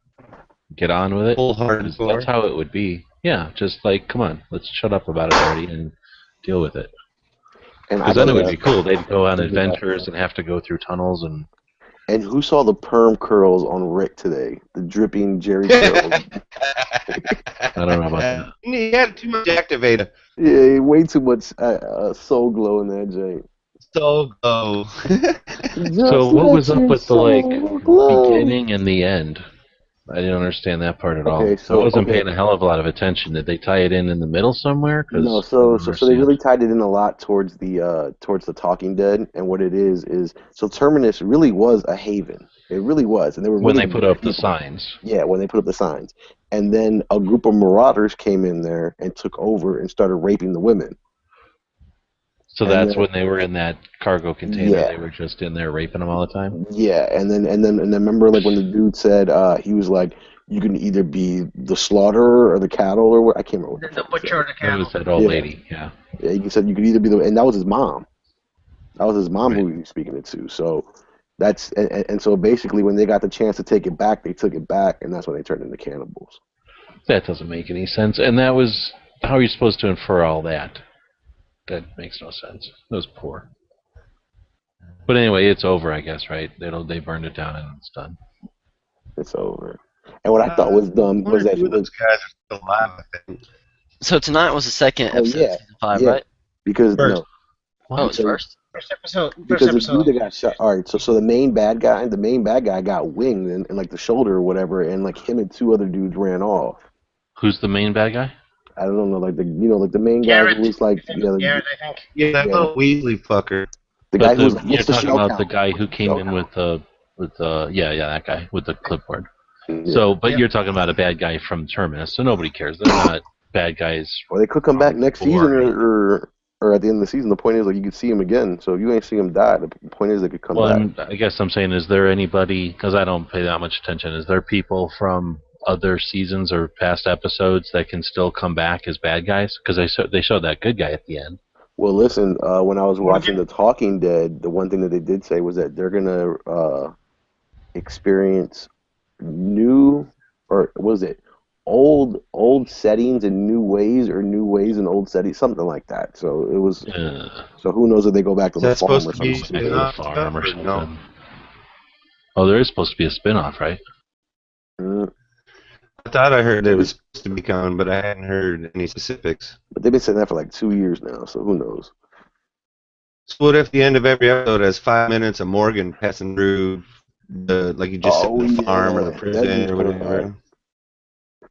Get on with it. That's how it would be. Yeah, just like, come on, let's shut up about it already and deal with it. Because then it would be cool. They'd go on adventures and have to go through tunnels and. And who saw the perm curls on Rick today? The dripping Jerry curls. I don't know about that. He had too much activator. Yeah, way too much soul glow in that joint. Soul glow. So what was up with the beginning and the end? I didn't understand that part at all. I wasn't paying a hell of a lot of attention. Did they tie it in the middle somewhere? No, so they really tied it in a lot towards the Talking Dead, and what it is so Terminus really was a haven. It really was, and they were when they put up the signs. Yeah, when they put up the signs, and then a group of marauders came in there and took over and started raping the women. So that's when they were in that cargo container. Yeah. They were just in there raping them all the time. Yeah, and then remember, like when the dude said he was like, "You can either be the slaughterer or the cattle," or what? I can't remember. The butcher or the cattle. That was that old lady. Yeah. Yeah, he said you could either be and that was his mom. That was his mom who he was speaking it to. So that's and so basically when they got the chance to take it back, they took it back, and that's when they turned into cannibals. That doesn't make any sense. And that was how are you supposed to infer all that? That makes no sense. That was poor. But anyway, it's over, I guess, right? They burned it down and it's done. It's over. And what I thought was dumb was that those guys are still alive. I think. So tonight was the second episode of season 5, right? Because first. No. It's first. First episode. Because the dude that got shot. All right, so the main bad guy got winged in like the shoulder or whatever, and like him and 2 other dudes ran off. Who's the main bad guy? I don't know, like the main guy who was like Garrett, I think. Yeah, that little Weasley fucker. The guy who's you're talking about the guy who came in with that guy with the clipboard. Yeah. So, but you're talking about a bad guy from Terminus, so nobody cares. They're not bad guys. Well, they could come back next season or at the end of the season. The point is, like, you could see him again. So if you ain't see him die, the point is they could come back. I guess I'm saying, is there anybody? Because I don't pay that much attention. Is there people from other seasons or past episodes that can still come back as bad guys? Because they showed that good guy at the end. Well, listen, when I was watching The Talking Dead, the one thing that they did say was that they're gonna experience old settings in new ways, or new ways in old settings, something like that. So it was. So who knows if they go back to the farm or something? No. Oh, there is supposed to be a spinoff, right? I thought I heard it was supposed to be coming, but I hadn't heard any specifics. But they've been saying that for like 2 years now, so who knows? So what if the end of every episode has 5 minutes of Morgan passing through like you just sit in the farm or the that prison dude's or coming whatever. back.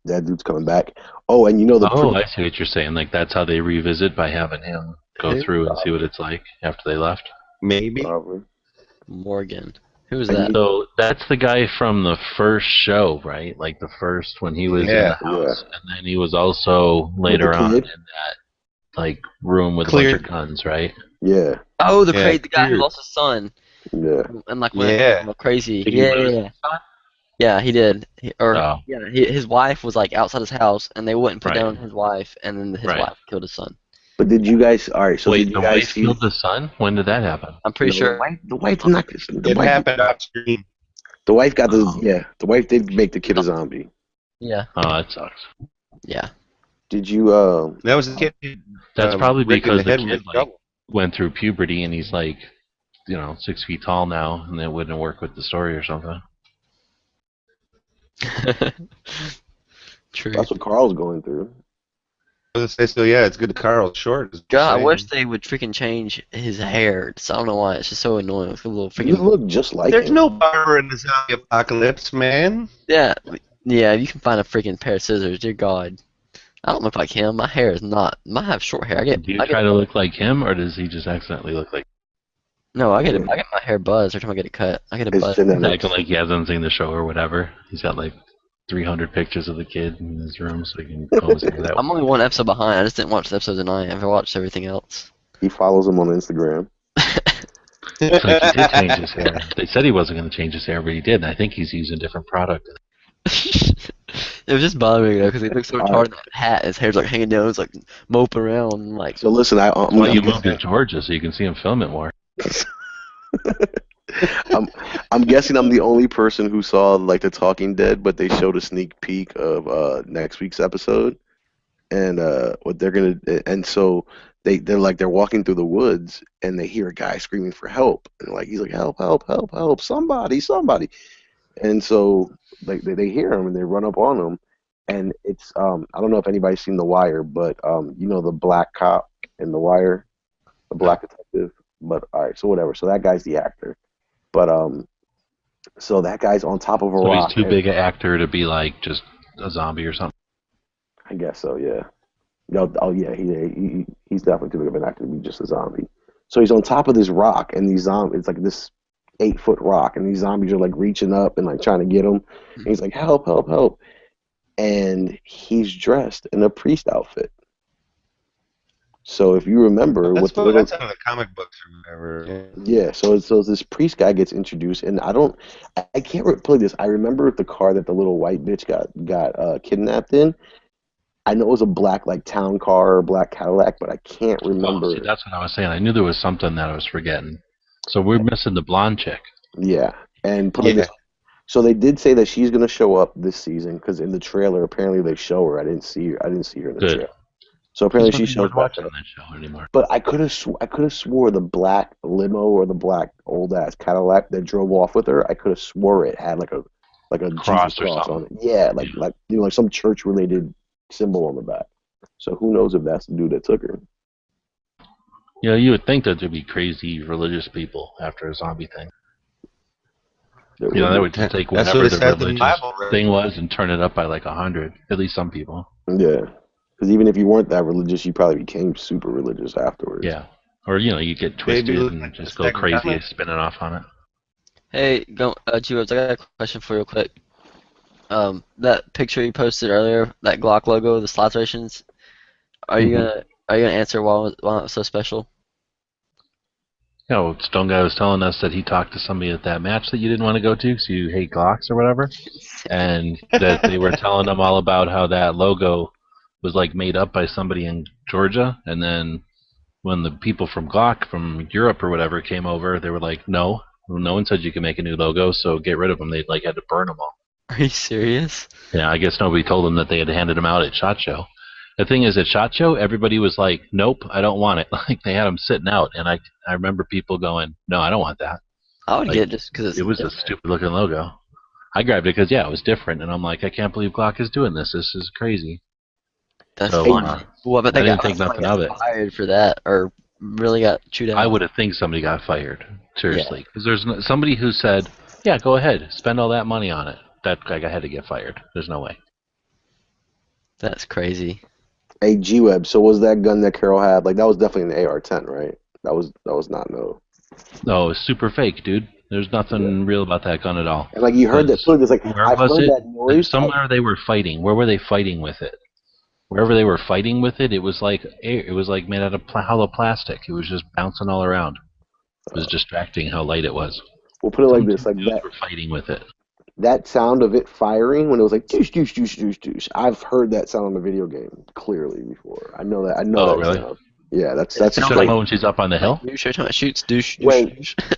That dude's coming back. Oh, and you know the Oh, I see what you're saying. Like that's how they revisit by having him go Who? through and see what it's like after they left. Maybe. Probably. Morgan. Who's And that? So that's the guy from the first show, right? Like the first when he was in the house, and then he was also later on in kid? that like room with a Clear. bunch of guns, right? Yeah. Oh, the Yeah, crazy guy who Clear. lost his son Yeah. and like went Yeah. all crazy. Did he Yeah, lose yeah, his son? yeah. He did. Oh. His wife was like outside his house, and they wouldn't put Right. down his wife, and then his Right. wife killed his son. But did you guys? All right. So Wait, did the you guys wife see? killed the son? When did that happen? I'm pretty sure. The wife not. The It wife, happened off screen. The wife got the Oh. yeah. The wife did make the kid a zombie. Yeah. Oh, that sucks. Yeah. Did you? That was the kid. That's probably Rick in because the head was kid in like trouble. went through puberty and he's like, 6 feet tall now, and it wouldn't work with the story or something. True. That's what Carl's going through. I was gonna say, so yeah, it's good. Carl's short. is God, I insane. wish they would freaking change his hair. So I don't know why. It's just so annoying. It's a little You freaking. look just like There's him. no barber in the zombie apocalypse, man. Yeah. Yeah. You can find a freaking pair of scissors. Dear God. I don't look like him. My hair is not. I have short hair. Do you try to look like him, or does he just accidentally look like? No, I get my hair buzzed every time I get it cut. I get a It's buzz. genetic. Acting like he hasn't seen the show or whatever. He's got like 300 pictures of the kid in his room, so he can always do that. I'm only one episode behind. I just didn't watch the episode tonight. I've watched everything else. He follows him on Instagram. It's like he did change his hair. They said he wasn't going to change his hair, but he did. And I think he's using a different product. It was just bothering me though because he looks so retarded in that hat. His hair's like hanging down. He's like moping around and like. So listen, Well, you moved to Georgia, so you can see him film it more. I'm guessing I'm the only person who saw like The Talking Dead, but they showed a sneak peek of next week's episode, and what they're gonna, and so they're walking through the woods and they hear a guy screaming for help, and like he's like help, help, help, help, somebody, somebody, and so like they hear him and they run up on him, and it's I don't know if anybody's seen The Wire, but you know the black cop in The Wire, the black detective, but all right, so whatever, so that guy's the actor. But so that guy's on top of a So rock. he's too big an actor to be like just a zombie or something. I guess so, yeah. No, oh yeah, he's definitely too big of an actor to be just a zombie. So he's on top of this rock, and these zombies, it's like this 8-foot rock, and these zombies are like reaching up and like trying to get him. And he's like, help, help, help. And he's dressed in a priest outfit. So if you remember, That's with that's out of the comic books or whatever. yeah, so this priest guy gets introduced, and I can't play this. I remember the car that the little white bitch got kidnapped in. I know it was a black like town car or black Cadillac, but I can't remember. Oh, see, that's what I was saying. I knew there was something that I was forgetting. So we're missing the blonde chick. Yeah, and so they did say that she's gonna show up this season because in the trailer apparently they show her. I didn't see her in the Good. trailer. So apparently she Nobody's shows back watching up. that show anymore. But I could have swore the black limo or the black old ass Cadillac that drove off with her. I could have swore it had like a Cross Jesus or cross something. on it. Yeah, like like some church related symbol on the back. So who knows if that's the dude that took her? You know, you would think that there'd be crazy religious people after a zombie thing. You know, that would just take That's whatever what it the said in the religious Bible, right? thing was and turn it up by like 100. At least some people. Yeah, because even if you weren't that religious, you probably became super religious afterwards. Yeah. Or, you get twisted and just go second crazy coming. spinning off on it. Hey, G-Webs, I got a question for you real quick. That picture you posted earlier, that Glock logo, the slots rations, are you gonna answer why it was so special? Stone Guy was telling us that he talked to somebody at that match that you didn't want to go to because you hate Glocks or whatever, and that they were telling him all about how that logo was like made up by somebody in Georgia, and then when the people from Glock from Europe or whatever came over, they were like, no one said you can make a new logo, so get rid of them. They like had to burn them all. Are you serious? Yeah, I guess nobody told them that they had handed them out at SHOT Show. The thing is, at SHOT Show, everybody was like, nope, I don't want it. Like, they had them sitting out, and I remember people going, no, I don't want that. I would Like, get it just because it was a stupid-looking logo. I grabbed it because, yeah, it was different, and I'm like, I can't believe Glock is doing this. This is crazy. That's So, well, but I they didn't got think nothing of it. fired for that, or really got chewed out. I would have think somebody got fired, seriously. Because there's somebody who said, Yeah, go ahead. Spend all that money on it. That guy had to get fired. There's no way. That's crazy. Hey, G-Web, so was that gun that Carol had, like, that was definitely an AR-10, right? That was not no. No, it's super fake, dude. There's nothing real about that gun at all. And, like, you heard that, it's like, where I've was heard it? that noise. Somewhere they were fighting. Where were they fighting with it? Wherever they were fighting with it, it was like made out of hollow plastic. It was just bouncing all around. It was distracting how light it was. We'll put it like this, like that. Were fighting with it. That sound of it firing when it was like doosh doosh doosh doosh doosh. I've heard that sound in the video game clearly before. I know that. Oh, that really? sound. Yeah, that's when she's up on the hill. You sure talking shoots douche. All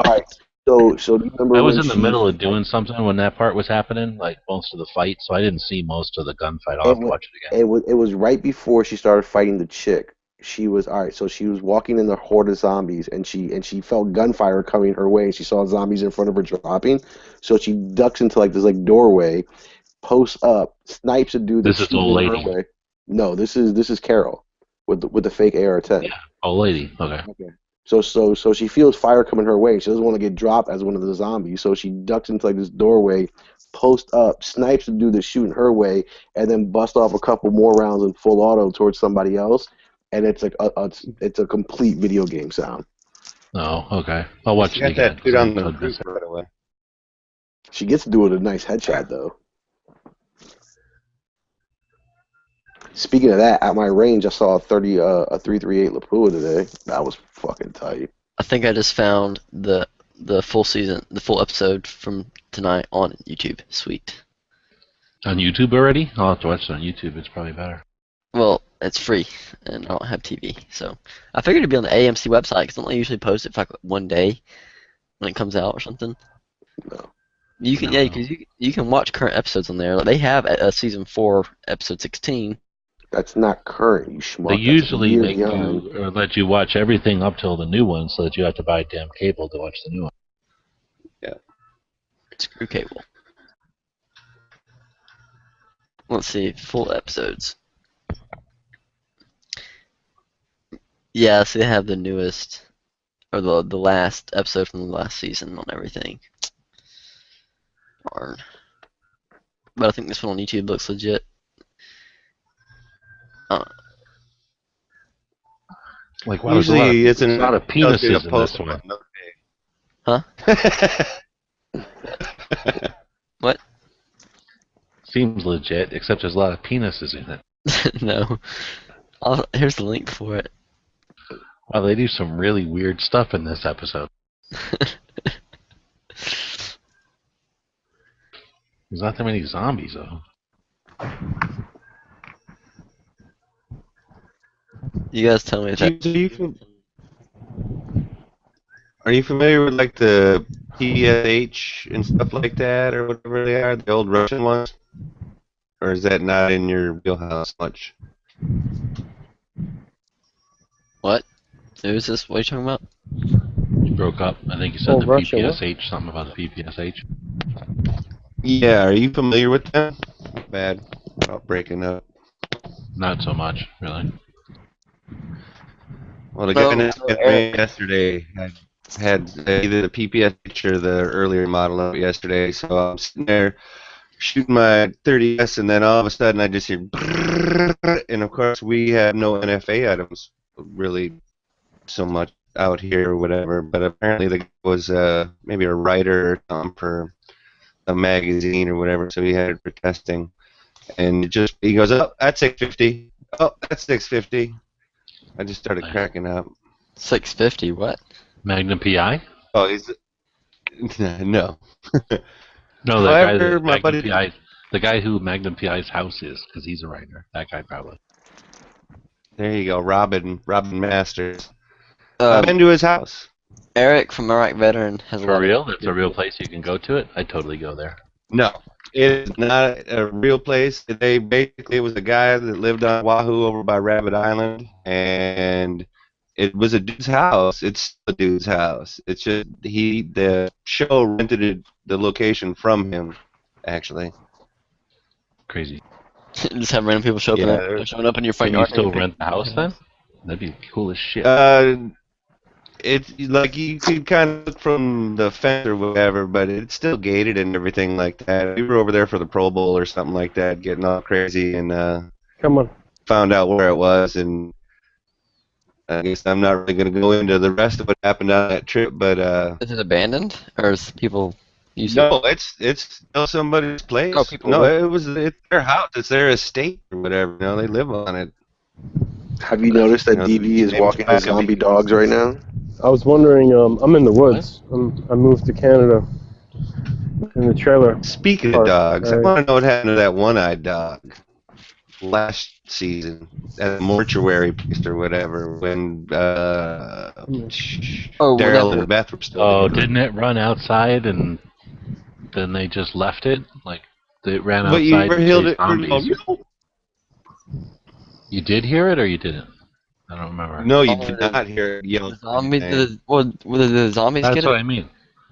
right. So do you remember? I was in the middle of doing something when that part was happening, like most of the fight, so I didn't see most of the gunfight. I'll have to watch it again. It was right before she started fighting the chick. She was so she was walking in the horde of zombies, and she felt gunfire coming her way, and she saw zombies in front of her dropping, so she ducks into like this doorway, posts up, snipes a dude. This is old lady. Way. No, this is Carol with the fake AR-10. Yeah, old lady. Okay. So she feels fire coming her way. She doesn't want to get dropped as one of the zombies, so she ducks into like this doorway, post up, snipes the dude that's shooting her way, and then busts off a couple more rounds in full auto towards somebody else. And it's like it's a complete video game sound. Oh, okay. I'll watch it again. That dude on the roof right away. She gets to do it a nice headshot though. Speaking of that, at my range, I saw a 338 Lapua today. That was fucking tight. I think I just found the full season, the full episode from tonight on YouTube. Sweet. On YouTube already? I'll have to watch it on YouTube. It's probably better. Well, it's free, and I don't have TV, so I figured it'd be on the AMC website because don't they usually post it for like one day when it comes out or something? No. You can you can watch current episodes on there. Like they have a season 4, episode 16. That's not current, you schmuck. They usually make you or let you watch everything up till the new one, so that you have to buy damn cable to watch the new one. Yeah. Screw cable. Let's see, full episodes. Yeah, so they have the newest, or the last episode from the last season on everything. Darn. But I think this one on YouTube looks legit. Like, wow, usually it's a lot of penises in this one. Huh? What? Seems legit, except there's a lot of penises in it. No. Here's the link for it. Wow, they do some really weird stuff in this episode. There's not that many zombies, though. You guys tell me that. Are you familiar with like the PSH and stuff like that, or whatever they are, the old Russian ones? Or is that not in your wheelhouse much? What? Who is this? What are you talking about? You broke up. I think you said the Russia, PPSH, something about the PPSH. Yeah, are you familiar with them? Bad about breaking up. Not so much, really. Well, the guy next to me yesterday had either the PPSH or the earlier model of it yesterday, so I'm sitting there shooting my 30S, and then all of a sudden I just hear brrrr, and of course we have no NFA items really so much out here or whatever, but apparently there was maybe a writer or something for a magazine or whatever, so he had it for testing, and he goes, oh, that's 650, oh, that's 650. I just started cracking up. 650, what? Magnum PI? Oh, is it? No. No, the guy who Magnum PI's house is, because he's a writer. That guy probably. There you go, Robin Masters. I've been to his house. Eric from Iraq Veteran has For real? That's a real place you can go to it? I'd totally go there. No, it's not a real place. It was a guy that lived on Oahu over by Rabbit Island, and it was a dude's house. It's a dude's house. It's just the show rented the location from him, actually. Crazy. Just have random people showing up in your front Can yard. you still rent the house then? That'd be cool as shit. it's like you could kind of look from the fence or whatever, but it's still gated and everything like that. We were over there for the Pro Bowl or something like that, getting all crazy, and Come on. found out where it was. And I guess I'm not really going to go into the rest of what happened on that trip, but Is it abandoned, or is people use no, it? it's still somebody's place. Oh, people No, live. it's their house, it's their estate or whatever. You know, they live on it. Have you noticed that You know, DB is they walking his zombie dogs right now? I was wondering. I'm in the woods. I moved to Canada in the trailer. Speaking of park. dogs, I want to know what happened to that one-eyed dog last season at the mortuary place or whatever when Daryl and Beth were still Oh, together. didn't it run outside and then they just left it? Like, it ran But you outside ever to heard chase it? zombies. You did hear it or you didn't? I don't remember. No, you did not hear it yell. Zombies? Did the zombies That's get what it? I mean.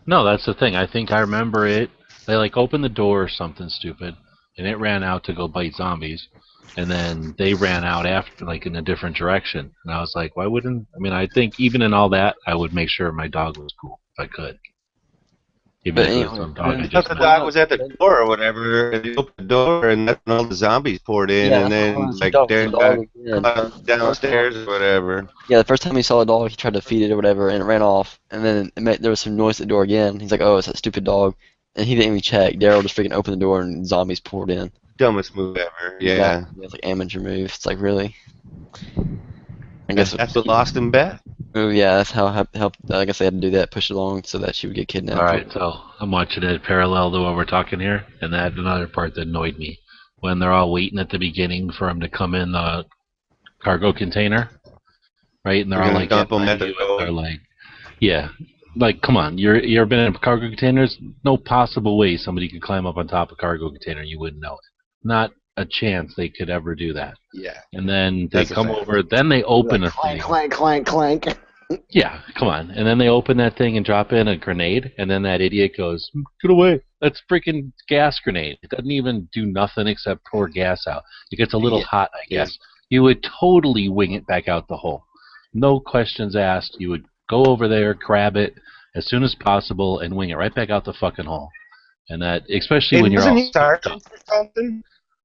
No, that's the thing. I think I remember it. They like opened the door or something stupid, and it ran out to go bite zombies, and then they ran out after, like in a different direction. And I was like, why wouldn't? I mean, I think even in all that, I would make sure my dog was cool if I could. Even But if it was anyway, some dog I I thought just the met. dog was at the door or whatever, and he opened the door, and that's when all the zombies poured in, Yeah, and then that's like what Darren the dog was got downstairs or whatever. Yeah, the first time he saw the dog, he tried to feed it or whatever, and it ran off. And then there was some noise at the door again. He's like, "Oh, it's that stupid dog," and he didn't even check. Daryl just freaking opened the door, and zombies poured in. Dumbest move ever. Yeah. Exactly. It's like amateur move. It's like really. I guess That's what lost him Beth. Oh yeah, that's how helped. I guess they had to do that, push it along so that she would get kidnapped. All right, so I'm watching it parallel to what we're talking here, and that another part that annoyed me when they're all waiting at the beginning for him to come in the cargo container, right? And they're all like, dump him at the they're like, yeah, like come on, you ever been in cargo containers? No possible way somebody could climb up on top of a cargo container and you wouldn't know it. Not a chance they could ever do that. Yeah. And then they That's a come fact. over, then they open a Clank, thing. clank, clank, clank. Yeah, come on. And then they open that thing and drop in a grenade, and then that idiot goes, "Get away. That's freaking gas grenade. It doesn't even do nothing except pour gas out. It gets a little hot, I guess." You would totally wing it back out the hole. No questions asked. You would go over there, grab it as soon as possible, and wing it right back out the fucking hole. And that, especially when you're all... Wasn't he sergeant or something?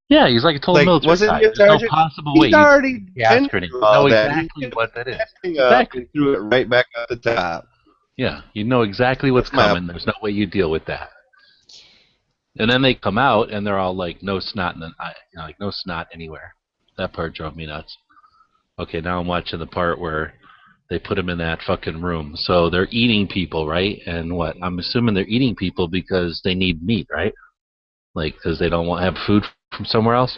Yeah, he's like a total Like, military wasn't guy. he a There's no sergeant? possible He's way. already Gas been grenade. through You all know that. exactly what that is. Exactly. And threw it right back out the top. Yeah, you know exactly what's That's my- coming. There's no way you deal with that. And then they come out and they're all like, no snot in the eye, like no snot anywhere. That part drove me nuts. Okay, now I'm watching the part where they put them in that fucking room. So they're eating people, right? And what? I'm assuming they're eating people because they need meat, right? Like, because they don't want to have food from somewhere else.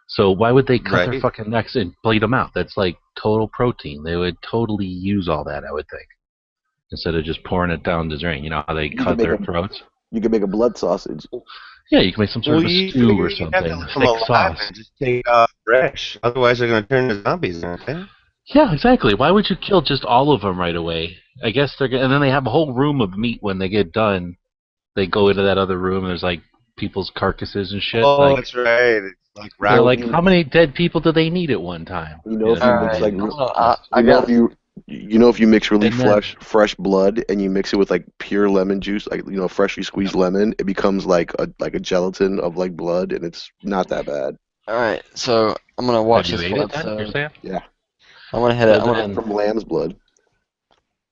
So why would they cut their Right. fucking necks and bleed them out? That's like total protein. They would totally use all that, I would think, instead of just pouring it down the drain. You know how they You cut can make their a- throats? You can make a blood sausage. Yeah, you can make some sort of a stew or something, a thick sauce. And just take fresh. Otherwise, they're going to turn into zombies, aren't they? Yeah, exactly. Why would you kill just all of them right away? I guess they're gonna, and then they have a whole room of meat when they get done. They go into that other room and there's like people's carcasses and shit. Oh, like, that's right. It's like they're like, rattling. how many dead people do they need at one time? You know, if you All mix right. like, I you know, got- if you know, if you mix really And then- fresh blood and you mix it with like pure lemon juice, like freshly squeezed lemon, it becomes like a gelatin of like blood, and it's not that bad. All right, so I'm gonna watch Have this you full ate it then, you're episode. saying? Yeah, I'm gonna head it. So then- from lamb's blood.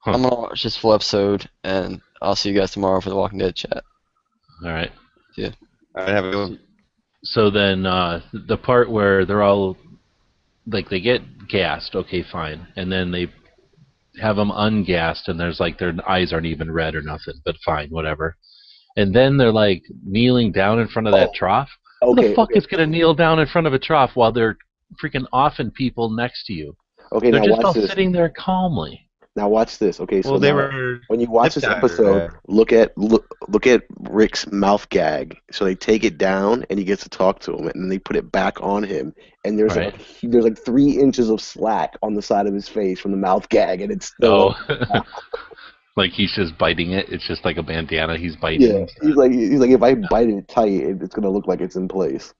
Huh. I'm gonna watch this full episode, and I'll see you guys tomorrow for the Walking Dead chat. All right. I'd have a good one. So then the part where they're all like they get gassed, okay, fine, and then they have them ungassed, and there's like their eyes aren't even red or nothing, but fine, whatever. And then they're like kneeling down in front of that trough. Who Okay, the fuck okay. is gonna kneel down in front of a trough while they're freaking offing people next to you? Okay, They're now just all watch this. sitting there calmly. Now watch this. Okay, so Well, they now, were. when you watch this lip-dye, episode, look at Rick's mouth gag. So they take it down, and he gets to talk to him, and then they put it back on him, and there's Right. like 3 inches of slack on the side of his face from the mouth gag, and it's still. Oh, like he's just biting it. It's just like a bandana. He's biting. Yeah, he's like if I bite it tight, it's gonna look like it's in place.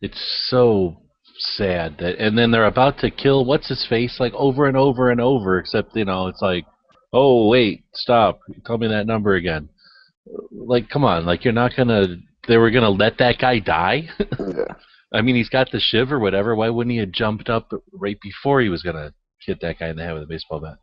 It's so sad that, and then they're about to kill what's his face like over and over and over. Except it's like oh wait, stop, tell me that number again. Like, come on, like, you're not gonna. They were gonna let that guy die? Yeah. I mean, he's got the shiv or whatever. Why wouldn't he have jumped up right before he was gonna hit that guy in the head with a baseball bat?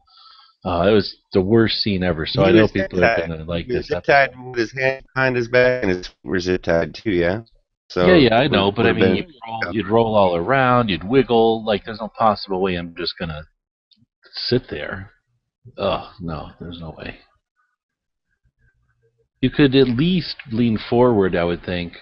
It was the worst scene ever. So I know people are gonna like this. Zip tied with his hand behind his back, and his feet were zip tied too. Yeah. So yeah, I know, but I mean, you'd roll all around, you'd wiggle. Like, there's no possible way I'm just gonna sit there. Oh no, there's no way. You could at least lean forward, I would think.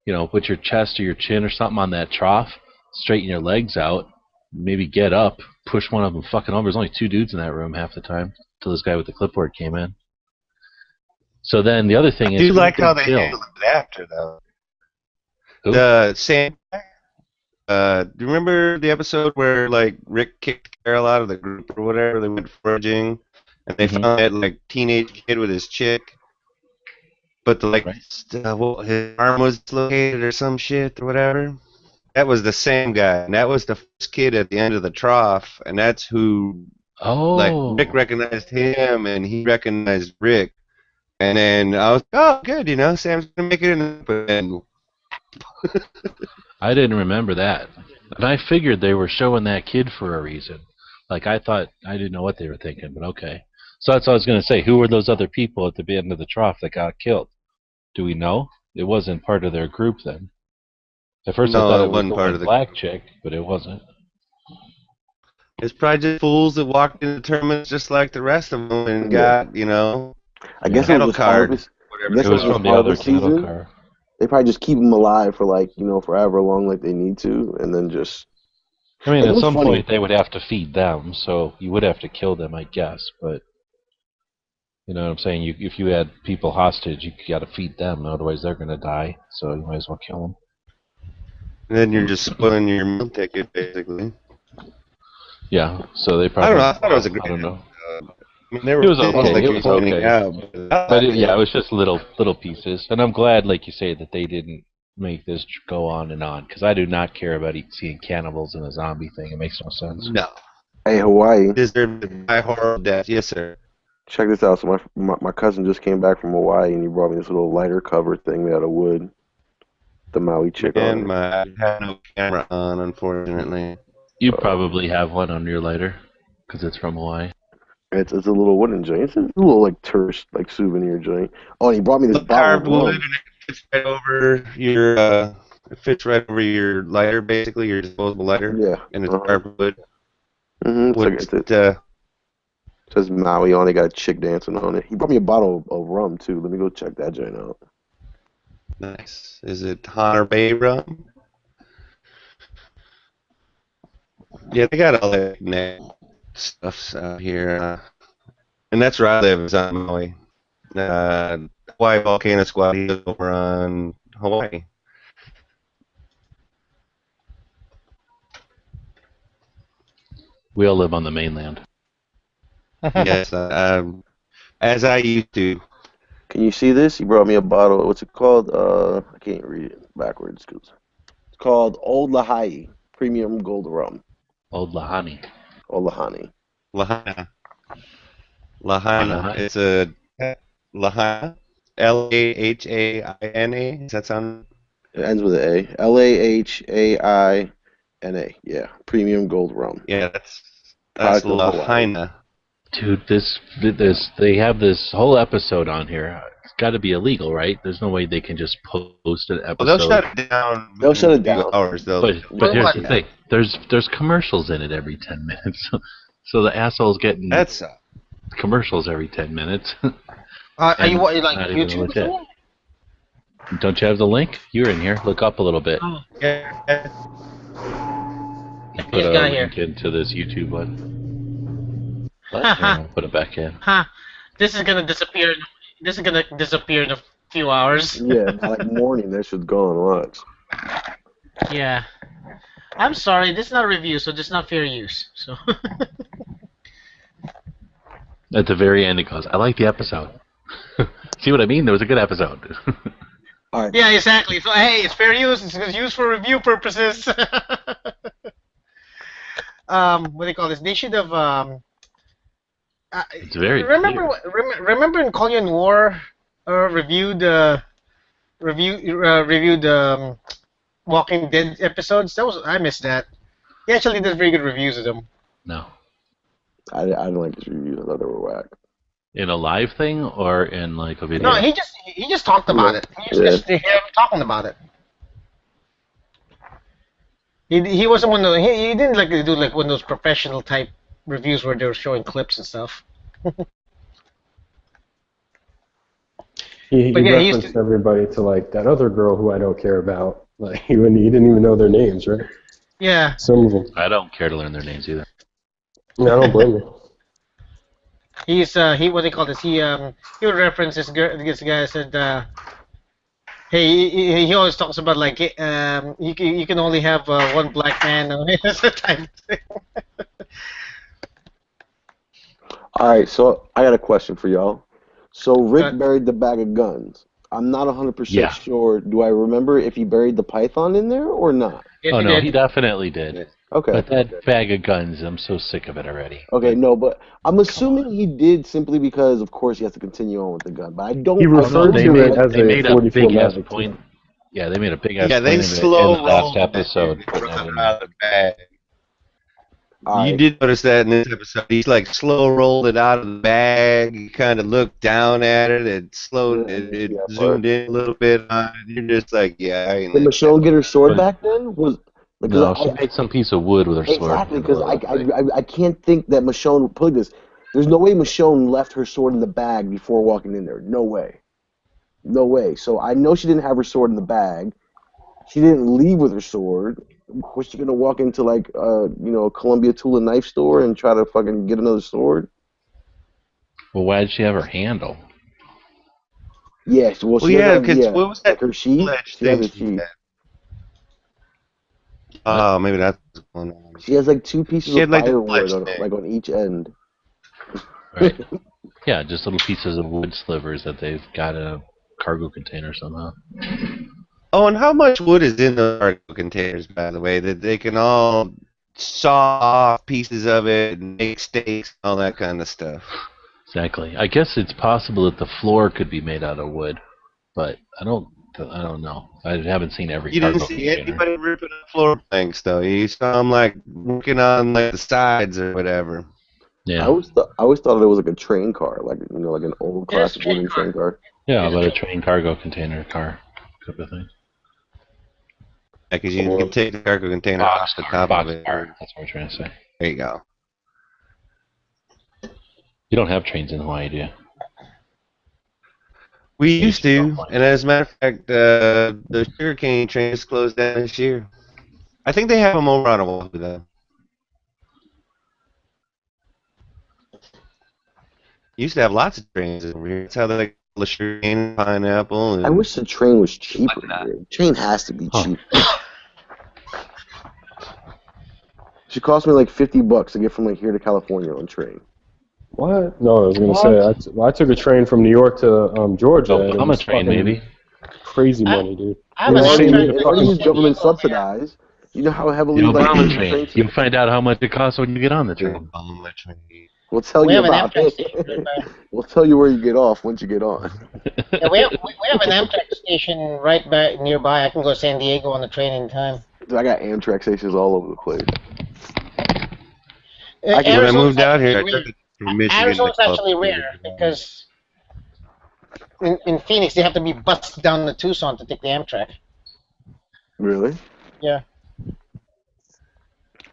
You know, put your chest or your chin or something on that trough, straighten your legs out, maybe get up, push one of them fucking over. There's only 2 dudes in that room half the time until this guy with the clipboard came in. So then the other thing is, I do like how they handled it after, though. Who? The Sam. Do you remember the episode where like Rick kicked Carol out of the group or whatever? They went foraging, and they found that like teenage kid with his chick, but his arm was dislocated or some shit or whatever. That was the same guy, and that was the first kid at the end of the trough, and that's who. Oh. Like Rick recognized him, and he recognized Rick, and then I was, oh, good, you know, Sam's gonna make it in, but then. I didn't remember that. And I figured they were showing that kid for a reason. Like, I didn't know what they were thinking, but okay. So that's what I was going to say. Who were those other people at the end of the trough that got killed? Do we know? It wasn't part of their group then. At first I thought it was part of the black chick, but it wasn't. It's probably just fools that walked into tournaments just like the rest of them and got, you know, I guess it was card. It was from the other season. Card. They probably just keep them alive for like, you know, forever long like they need to, and then just... I mean, at some point they would have to feed them, so you would have to kill them, I guess, but... You know what I'm saying? If you had people hostage, you got to feed them, otherwise they're going to die, so you might as well kill them. And then you're just splitting your meal ticket, basically. Yeah, so they probably... I don't know, I thought it was a great... I don't know. I mean, it was okay. It was okay. But it was just little pieces, and I'm glad, like you say, that they didn't make this go on and on, because I do not care about seeing cannibals in a zombie thing. It makes no sense. No. Hey, Hawaii. Deserve to die horrible death, yes, sir. Check this out. So my cousin just came back from Hawaii, and he brought me this little lighter cover thing made out of wood. The Maui chick on it. I have no camera on, unfortunately. You probably have one on your lighter, because it's from Hawaii. It's a little wooden joint. It's a little like tourist like souvenir joint. Oh, and he brought me this carved wood, and it fits right over your it fits right over your lighter, basically your disposable lighter. Yeah. And it's carved wood. It says Maui on it. Got a chick dancing on it. He brought me a bottle of rum too. Let me go check that joint out. Nice. Is it Honor Bay rum? Yeah, they got all that stuff's out here, and that's where I live, is on Maui. Hawaii Volcano Squad is over on Hawaii. We all live on the mainland. Yes, as I used to. Can you see this? He brought me a bottle. What's it called? I can't read it backwards. It's called Old Lahai Premium Gold Rum. Old Lahani. Old Lahani. Lahaina. Lahaina. It's a Lahaina. Lahaina. Does that sound? It ends with an A. Lahaina. Yeah. Premium Gold Rum. Yeah, that's Lahaina. Dude, they have this whole episode on here. It's got to be illegal, right? There's no way they can just post an episode. Well, they'll shut it down. They'll shut it down. Hours, though. But here's the thing: there's commercials in it every 10 minutes. So the asshole's getting commercials every 10 minutes. Are you like YouTube? Don't you have the link? You're in here. Look up a little bit. Oh. Yeah. Put a link into this YouTube one. Put it back in. This is gonna disappear. This is gonna disappear in a few hours. Yeah, like morning. That shit's gone. Watch. Yeah. I'm sorry. This is not a review, so this is not fair use. So. At the very end, it goes, "I like the episode." See what I mean? There was a good episode. All right. Yeah, exactly. So hey, it's fair use. It's used for review purposes. What do they call this? They should have It's very remember clear. remember in Call You War reviewed Walking Dead episodes. I missed that. He actually did very good reviews of them. No. I didn't like his reviews. I thought they were whack. In a live thing or in like a video? No, he just talked about it. He just talking about it. He wasn't one of the, he didn't like do like one of those professional type reviews where they were showing clips and stuff. He But yeah, he used referenced everybody to like that other girl who I don't care about. Like he didn't even know their names, right? Yeah. Some of them. I don't care to learn their names either. Yeah, I don't blame you. He's what do they call this? He would reference this guy said hey he always talks about like you can only have one black man at a time. All right, so I got a question for y'all. So Rick buried the bag of guns. I'm not 100% sure. Do I remember if he buried the python in there or not? Yes, oh he no, did. he definitely did. Okay. But that bag of guns, I'm so sick of it already. Okay, no, but I'm assuming he did simply because, of course, he has to continue on with the gun. But I don't. He referred to it as they made a a 44 big ass Mavic. point. Yeah, they made a big ass Yeah, point they of it slow in the last rolled episode. it out of the bag. All You right. did notice that in this episode. He's like slow rolled it out of the bag. He kind of looked down at it. It slowed. It Yeah, zoomed in a little bit on it. You're just like, yeah. I ain't Did like Michonne get her sword But- back then? No, she made some piece of wood with her sword. Exactly, because I can't think that Michonne put this. There's no way Michonne left her sword in the bag before walking in there. No way. No way. So I know she didn't have her sword in the bag. She didn't leave with her sword. Was she gonna walk into like a Columbia Tool and Knife store and try to fucking get another sword? Well, why did she have her handle? Yes. Well, Well, she yeah, doesn't have- because what was like that her sheath? ledge She has thing a she sheath. had? Oh, maybe that's what's going on. She has like two pieces She of had, like, a firewood fledge on each end. Right. Yeah, just little pieces of wood slivers that they've got in a cargo container somehow. Oh, and how much wood is in the cargo containers, by the way, that they can all saw off pieces of it and make steaks and all that kind of stuff? Exactly. I guess it's possible that the floor could be made out of wood, but I don't know. I haven't seen every You cargo didn't see container. anybody ripping up floor planks, though. You saw them like working on like the sides or whatever. Yeah. I always thought it was like a train car, like like an old classic wooden train car. Yeah, about a train cargo container car type of thing. Yeah, because you can take the cargo container off the top of it. Boxcar, that's what I'm trying to say. There you go. You don't have trains in Hawaii, do you? We used to, and as a matter of fact, the sugarcane train is closed down this year. I think they have them over on Oahu, though. Used to have lots of trains over here. That's how they like the sugarcane, pineapple. And I wish the train was cheaper. Here. Train has to be cheap. She cost me like $50 to get from like here to California on train. What? No, I was gonna say I took a train from New York to Georgia. and it I'm a was train, fucking maybe. Crazy money, dude. I'm an It's always government subsidized. You know how heavily The like, Obama the train. You'll find out how much it costs when you get on the train. We'll tell We you have an about Amtrak it. station right by. We'll tell you where you get off once you get on. Yeah, we have an Amtrak station right back nearby. I can go to San Diego on the train anytime. Dude, I got Amtrak stations all over the place. When I moved out here, I Arizona's took it from Michigan. Arizona's to actually California. rare because in Phoenix they have to be busted down to Tucson to take the Amtrak. Really? Yeah.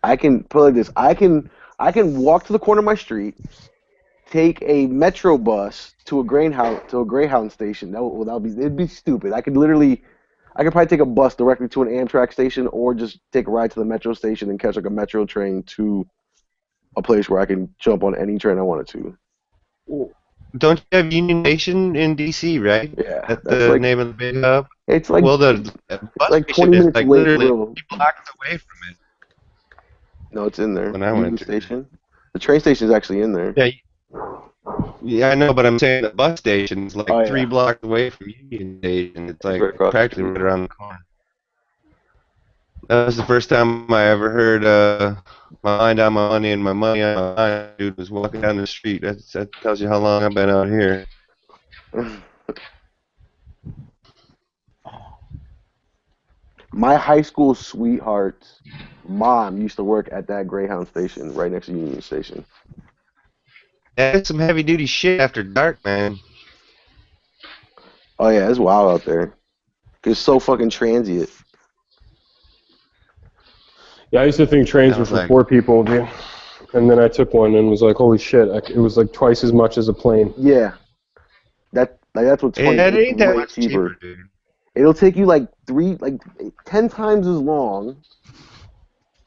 I can put it like this. I can walk to the corner of my street, take a metro bus to a Greyhound station. That would be it'd be stupid. I could probably take a bus directly to an Amtrak station, or just take a ride to the metro station and catch like a metro train to a place where I can jump on any train I wanted to. Don't you have Union Station in D.C., right? Yeah. That's that's the like, name of the big hub? it's like Well, the bus like 20 station is minutes like away literally from- 3 blocks away from it. no, it's in there. When I Union went to- station. The train station is actually in there. Yeah, I know, but I'm saying the bus station is like Oh, yeah. 3 blocks away from Union Station. It's like Right across the practically street. right around the corner. That was the first time I ever heard my mind on my money and my money on my mind. Dude was walking down the street. That tells you how long I've been out here. My high school sweetheart's mom used to work at that Greyhound station right next to Union Station. That's some heavy duty shit after dark, man. Oh yeah, it's wild out there. It's so fucking transient. Yeah, I used to think trains were for poor people, dude. And then I took one and was like, holy shit, it was like twice as much as a plane. Yeah. That's what's funny. It ain't that much cheaper, dude. It'll take you like 10 times as long.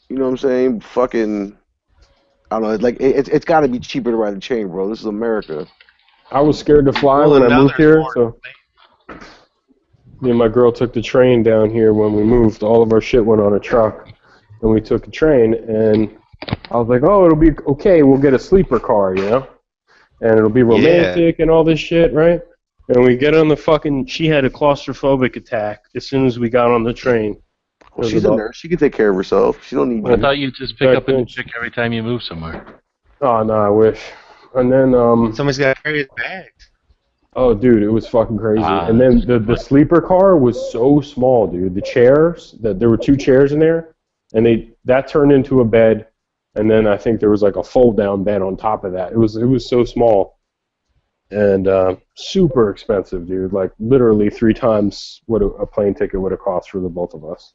You know what I'm saying? Fucking, I don't know. Like it's got to be cheaper to ride a train, bro. This is America. I was scared to fly when I moved here, so me and my girl took the train down here when we moved. All of our shit went on a truck, and we took a train, and I was like, oh, it'll be okay. We'll get a sleeper car, you know, and it'll be romantic and all this shit, right? And we get on the fucking. She had a claustrophobic attack as soon as we got on the train. Well, she's a nurse. She can take care of herself. She don't need. I thought you just pick up a chick every time you move somewhere. Oh no, I wish. And then somebody's got to carry his bags. Oh, dude, it was fucking crazy. And then the sleeper car was so small, dude. The chairs, there were 2 chairs in there, and that turned into a bed, and then I think there was like a fold-down bed on top of that. It was so small. And super expensive, dude. Like literally 3 times what a plane ticket would have cost for the both of us.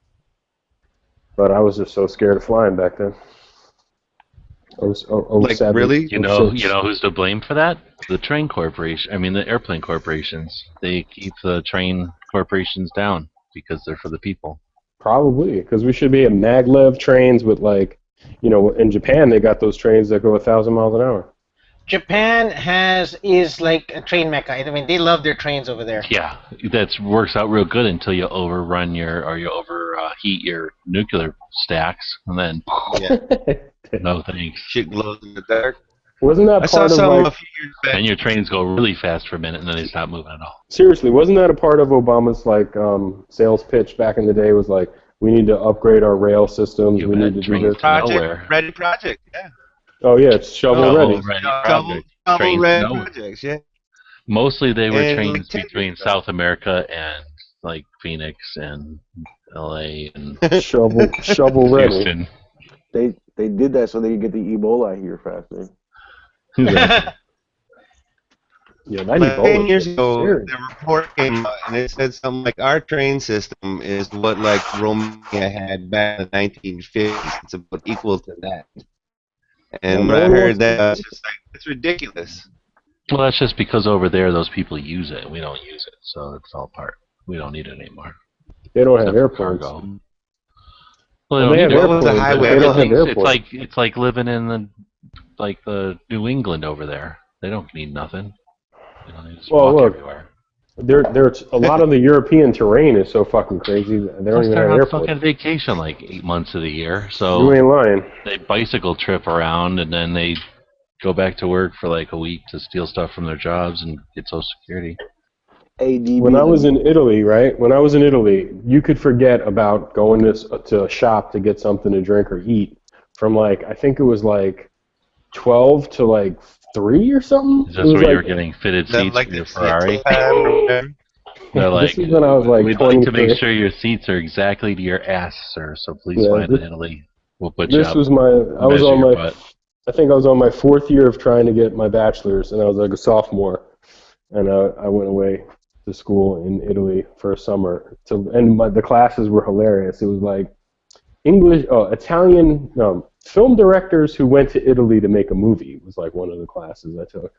But I was just so scared of flying back then. Like really? You know who's to blame for that? The train corporation. I mean, the airplane corporations. They keep the train corporations down because they're for the people. Probably, because we should be at maglev trains with in Japan they got those trains that go 1,000 miles an hour. Japan is like a train mecca. I mean, they love their trains over there. Yeah, that works out real good until you overrun you overheat your nuclear stacks, and then no thanks. Shit glows in the dark. Wasn't that part of a few years back. And your trains go really fast for a minute, and then they stop moving at all. Seriously, wasn't that a part of Obama's sales pitch back in the day? Was like, we need to upgrade our rail systems. We need to do this. Ready project, yeah. Oh yeah, it's shovel ready. Shovel ready projects, yeah. Mostly they were trains between South America and like Phoenix and LA and shovel ready. Houston. They did that so they could get the Ebola here faster. Yeah, that Ebola. 10 years ago, the report came out and it said something like our train system is what like Romania had back in the 1950s. It's about equal to that. And when I heard that, I was just like, it's ridiculous. Well, that's just because over there those people use it. We don't use it, so it's all part. We don't need it anymore. They don't have airplanes. Well, they have airplanes. They don't have airplanes. It's like living in the New England over there. They don't need nothing. They just walk everywhere. There's a lot of the European terrain is so fucking crazy. They don't even have airplanes. They're on fucking vacation like 8 months of the year. So you ain't lying. They bicycle trip around and then they go back to work for like a week to steal stuff from their jobs and get Social Security. When I was in Italy, right? When I was in Italy, you could forget about going to a shop to get something to drink or eat from I think it was 12 to 3 or something. Is this where you were getting fitted seats for your Ferrari? They're like, this is when I was we'd like to make sure your seats are exactly to your ass, sir. So please find in Italy. We'll put you up. This was I think I was on my 4th year of trying to get my bachelor's, and I was like a sophomore, and I went away to school in Italy for a summer. The classes were hilarious. It was like Italian film directors who went to Italy to make a movie was like one of the classes I took.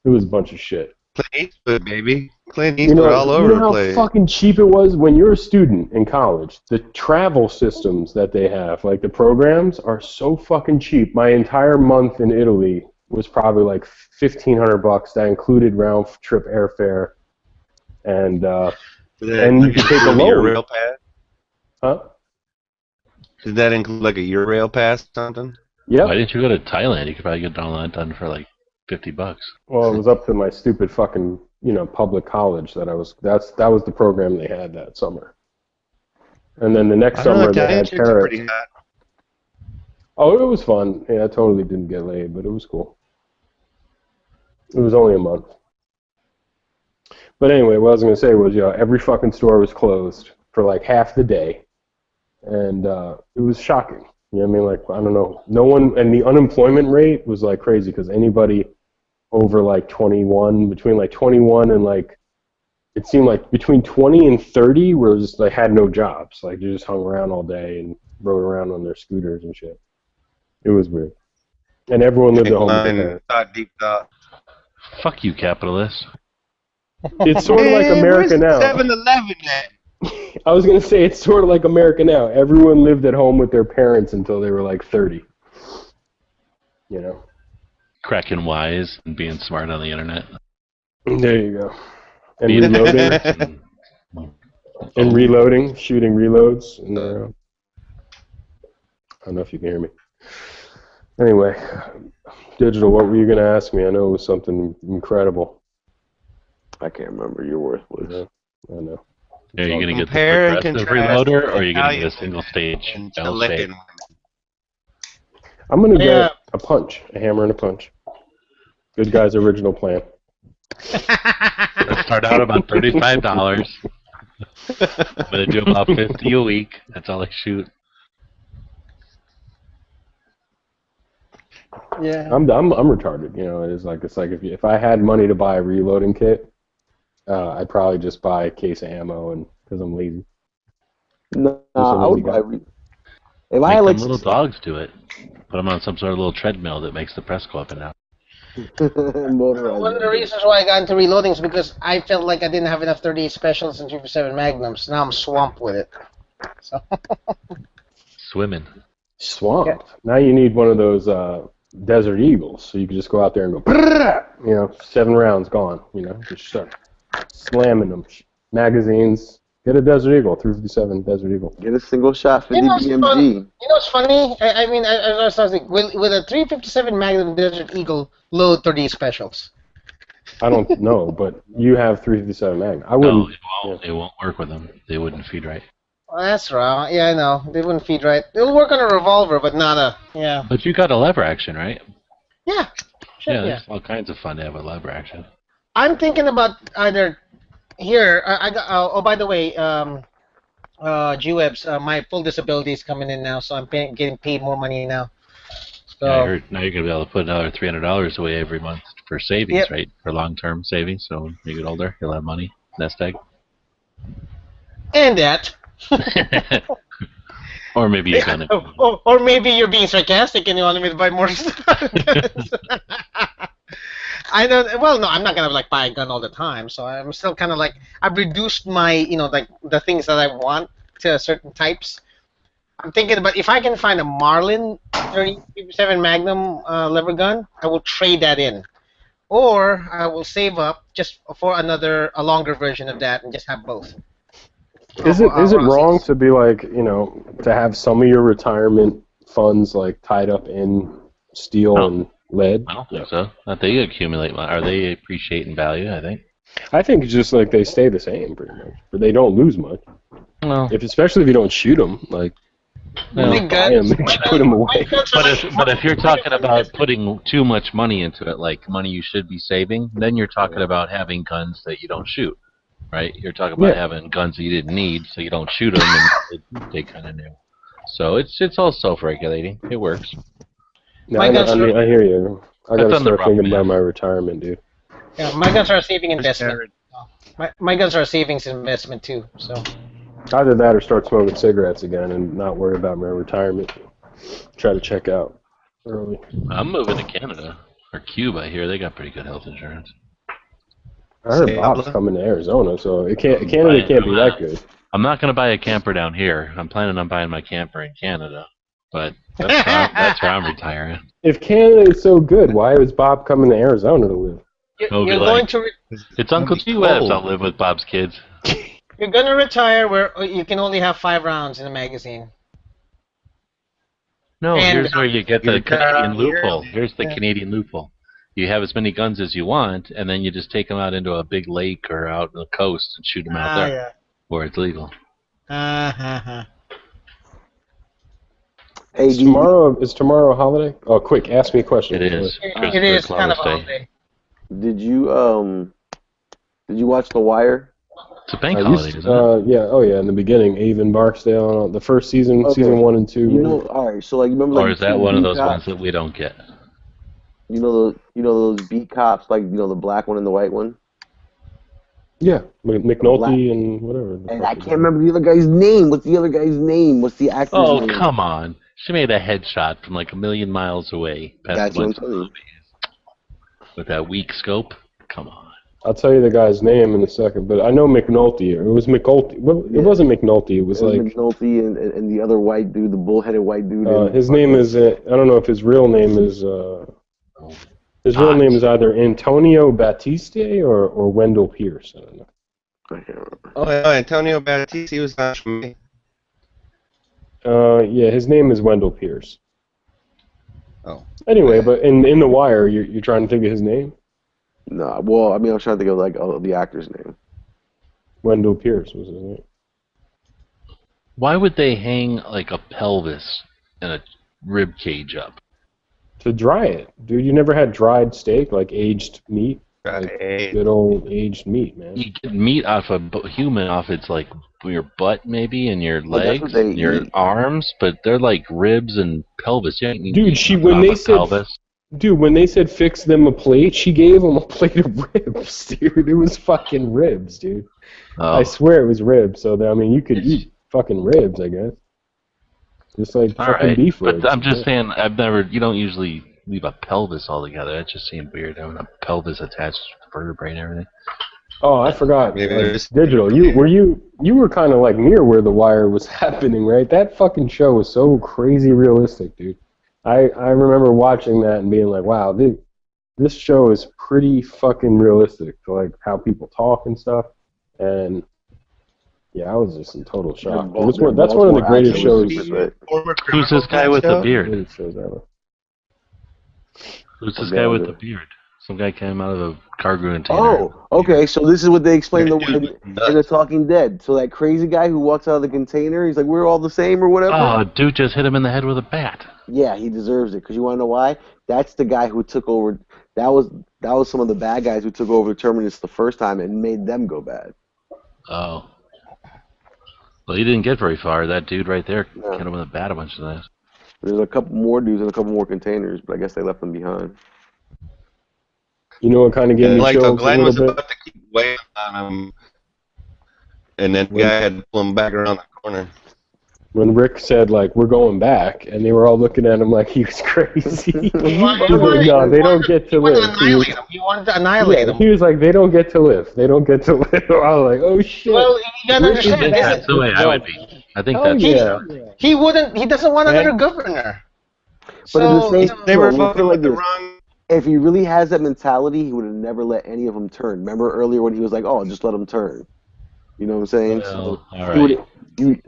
It was a bunch of shit. Clint Eastwood, baby. Clint Eastwood all over the place. You know how fucking cheap it was when you're a student in college? The travel systems that they have, like the programs, are so fucking cheap. My entire month in Italy was probably like $1,500. That included round trip airfare, and you could take a loan. Rail pass? Huh? Did that include like a Eurail pass or something? Yeah. Why didn't you go to Thailand? You could probably get all that done for like $50. Well, it was up to my stupid fucking public college that was the program they had that summer. And then the next I don't know, summer they Italian had chicks are pretty parrots. hot. Oh, it was fun. Yeah, I totally didn't get laid, but it was cool. It was only a month. But anyway, what I was going to say was, every fucking store was closed for like half the day. And it was shocking. You know what I mean? Like, I don't know. No one, and the unemployment rate was like crazy because anybody over like 21, between like 21 and like, it seemed like between 20 and 30 was they had no jobs. Like, they just hung around all day and rode around on their scooters and shit. It was weird. And everyone lived at home with their parents. Thought deep thought. Fuck you, capitalists. It's sort of like America now. 7-Eleven at? I was going to say it's sort of like America now. Everyone lived at home with their parents until they were like 30. You know? Cracking wise and being smart on the internet. There you go. And Being reloading. And reloading, shooting reloads. And, I don't know if you can hear me. Anyway, Digital, what were you going to ask me? I know it was something incredible. I can't remember. You're worthless. Yeah, I know. Are you going to get Compare the and progressive contrast reloader, or are you going to Italian get a single stage? and Bell Chilean shape? women. I'm going to Yeah. get a punch, a hammer and a punch. Good guy's original plan. It'll start out about $35. I'm going to do about 50 a week. That's all I shoot. Yeah. I'm retarded. It's like if I had money to buy a reloading kit, I'd probably just buy a case of ammo, and because I'm lazy. No, Just a I lazy would guy. buy. If I Make had like them little dogs do it. Put them on some sort of little treadmill that makes the press go up and down. motorized. One of the reasons why I got into reloading is because I felt like I didn't have enough 38 specials and 357 magnums. Now I'm swamped with it. So Swimming. Swamp. Yeah. Now you need one of those Desert Eagles, so you can just go out there and go, brrrr, 7 rounds gone. Just start slamming them. Magazines. Get a Desert Eagle, 357 Desert Eagle. Get a single shot for You know what's DBMG. fun- You know what's funny? I was thinking, with a 357 Magnum Desert Eagle, load 38 specials. I don't know, but you have 357 Magnum. I No, wouldn't. it won't work with them. They wouldn't feed right. Well, that's wrong. Yeah, I know. They wouldn't feed right. It'll work on a revolver, but not a... Yeah. But you got a lever action, right? Yeah. Sure, Yeah, yeah. there's all kinds of fun to have a lever action. I'm thinking about either... Here, I got... oh, by the way, G-Webs, my full disability is coming in now, so I'm getting paid more money now. So, Yeah, I heard now you're going to be able to put another $300 away every month for savings, Yep. right? For long-term savings, so when you get older, you'll have money. Nest egg. and that. Or maybe you're going to... Or maybe you're being sarcastic and you want me to buy more stuff. I don't. Well, no, I'm not gonna buy a gun all the time. So I'm still kind of like I've reduced my, the things that I want to certain types. I'm thinking about if I can find a Marlin 37 Magnum lever gun, I will trade that in, or I will save up just for a longer version of that and just have both. Is it wrong to be like, to have some of your retirement funds like tied up in steel and lead? I don't think so. They accumulate. Are they appreciate in value? I think. I think it's just like they stay the same pretty much, but they don't lose much. Well, especially if you don't shoot them, like well, buy them and put them away. But if you're talking about putting too much money into it, like money you should be saving, then you're talking about having guns that you don't shoot, right? You're talking about having guns that you didn't need, so you don't shoot them, and they kind of knew. So it's all self-regulating. It works. No, I hear you. I gotta That's start thinking about my retirement, dude. Yeah, my guns are a saving investment. My guns are a savings investment too. So either that or start smoking cigarettes again and not worry about my retirement. Try to check out early. I'm moving to Canada or Cuba. Here they got pretty good health insurance. I heard Bob's coming to Arizona, so Canada can't be that good. I'm not going to buy a camper down here. I'm planning on buying my camper in Canada, but that's where I'm retiring. If Canada is so good, why is Bob coming to Arizona to live? you're going to. It's Uncle G Webs. I'll live with Bob's kids. You're going to retire where you can only have 5 rounds in a magazine. No, And- here's where you get the Canadian loophole. Here's the Canadian loophole. You have as many guns as you want, and then you just take them out into a big lake or out on the coast and shoot them out there, where it's legal. Is tomorrow a holiday? Oh, quick, ask me a question. It is. It is kind of a holiday. Did you watch The Wire? It's a bank holiday, isn't it? Yeah. Oh, yeah. In the beginning, Avon Barksdale, the first season, season 1 and 2. You know, all right. So like, remember like. Or is that one of those ones that we don't get? You know those beat cops, like the black one and the white one. Yeah, McNulty and whatever. And I can't remember the other guy's name. What's the other guy's name? What's the actor's name? Oh, come on. She made a headshot from like a million miles away. That's what I'm telling you. With that weak scope? Come on. I'll tell you the guy's name in a second, but I know McNulty. It was McNulty. Well, it wasn't McNulty. It was like McNulty and the other white dude, the bullheaded white dude. His name is. I don't know if his real name is. His real name is either Antonio Batiste or Wendell Pierce. I don't know. I can't remember. Oh, yeah, Antonio Batiste, he was on me. Yeah, his name is Wendell Pierce. Oh. Anyway, but in The Wire, you're trying to think of his name? No, well, I mean, I was trying to think of like the actor's name. Wendell Pierce was his name. Why would they hang like a pelvis and a rib cage up? To dry it. Dude, you never had dried steak, like aged meat? Like good old aged meat, man. You get meat off a human off its like your butt maybe and your legs and your arms, but they're like ribs and pelvis. Yeah, dude, when they said fix them a plate, she gave them a plate of ribs, dude. It was fucking ribs, dude. Oh. I swear it was ribs. So I mean, you could eat fucking ribs, I guess. Just like fucking beef ribs. But I'm just saying, you don't usually leave a pelvis altogether. That just seemed weird, having a pelvis attached to the vertebrae and everything. Oh, I forgot. Digital. You were kind of like near where The Wire was happening, right? That fucking show was so crazy realistic, dude. I remember watching that and being like, wow, this show is pretty fucking realistic to like how people talk and stuff. And yeah, I was just in total shock. That's one of the greatest shows. Who's this guy with the beard? Who's this guy with the beard? Some guy came out of a cargo container. Oh, okay. So this is what they explained in The Talking Dead. So that crazy guy who walks out of the container, he's like, "We're all the same" or whatever. Oh, dude just hit him in the head with a bat. Yeah, he deserves it. Because you want to know why? That's the guy who took over. That was some of the bad guys who took over Terminus the first time and made them go bad. Oh. Well, he didn't get very far. That dude right there hit him with a bat a bunch of times. There's a couple more dudes and a couple more containers, but I guess they left them behind. You know what kind of gave me chills Glenn a was little bit? about to keep waiting on him, and then the guy had to pull him back around the corner. When Rick said, like, we're going back, and they were all looking at him like he was crazy. He was like, no, they don't get to live. You wanted to annihilate them. He was like, they don't get to live. They don't get to live. I was like, oh, shit. Well, you gotta understand. That's the way I would be. I think that's... He doesn't want another governor. But they were fucking like the wrong... If he really has that mentality, he would have never let any of them turn. Remember earlier when he was like, "Oh, just let them turn." You know what I'm saying? Well, all right.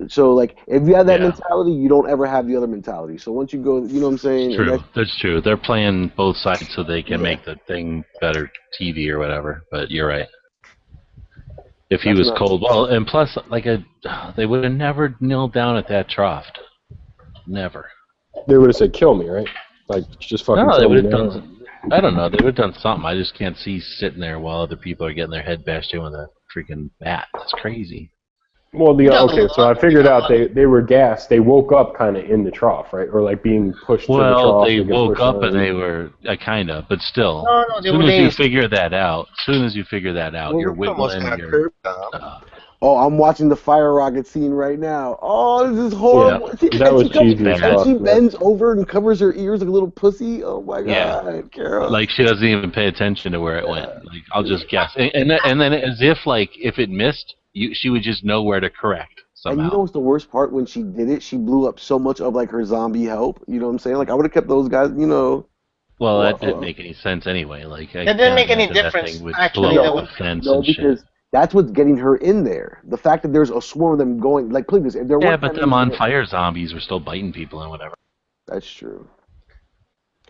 So like, if you have that mentality, you don't ever have the other mentality. So once you go, you know what I'm saying? True. That's true. They're playing both sides so they can make the thing better TV or whatever. But you're right. If he was cold, well, and plus, like they would have never kneeled down at that trough. Never. They would have said, "Kill me," right? Like just fucking. No, they would have done. I don't know. They would have done something. I just can't see sitting there while other people are getting their head bashed in with a freaking bat. That's crazy. Well, okay, so I figured out they were gassed. They woke up kind of in the trough, right? Or like being pushed to the trough. Well, they woke up and they were kind of, but still. No, as soon as you figure that out, you're wiggling. Oh, I'm watching the fire rocket scene right now. Oh, this is horrible. Yeah, that was cheesy. She bends over and covers her ears like a little pussy. Oh my god, Carol. Like she doesn't even pay attention to where it went. Like I'll just guess, and then as if like if it missed, she would just know where to correct somehow. And you know what's the worst part? When she did it, she blew up so much of like her zombie help. You know what I'm saying? Like I would have kept those guys. You know. Well, that didn't make any sense anyway. Like that didn't make any difference. Actually, because that's what's getting her in there. The fact that there's a swarm of them going, like, please, if there weren't... Yeah, but them on fire zombies were still biting people and whatever. That's true.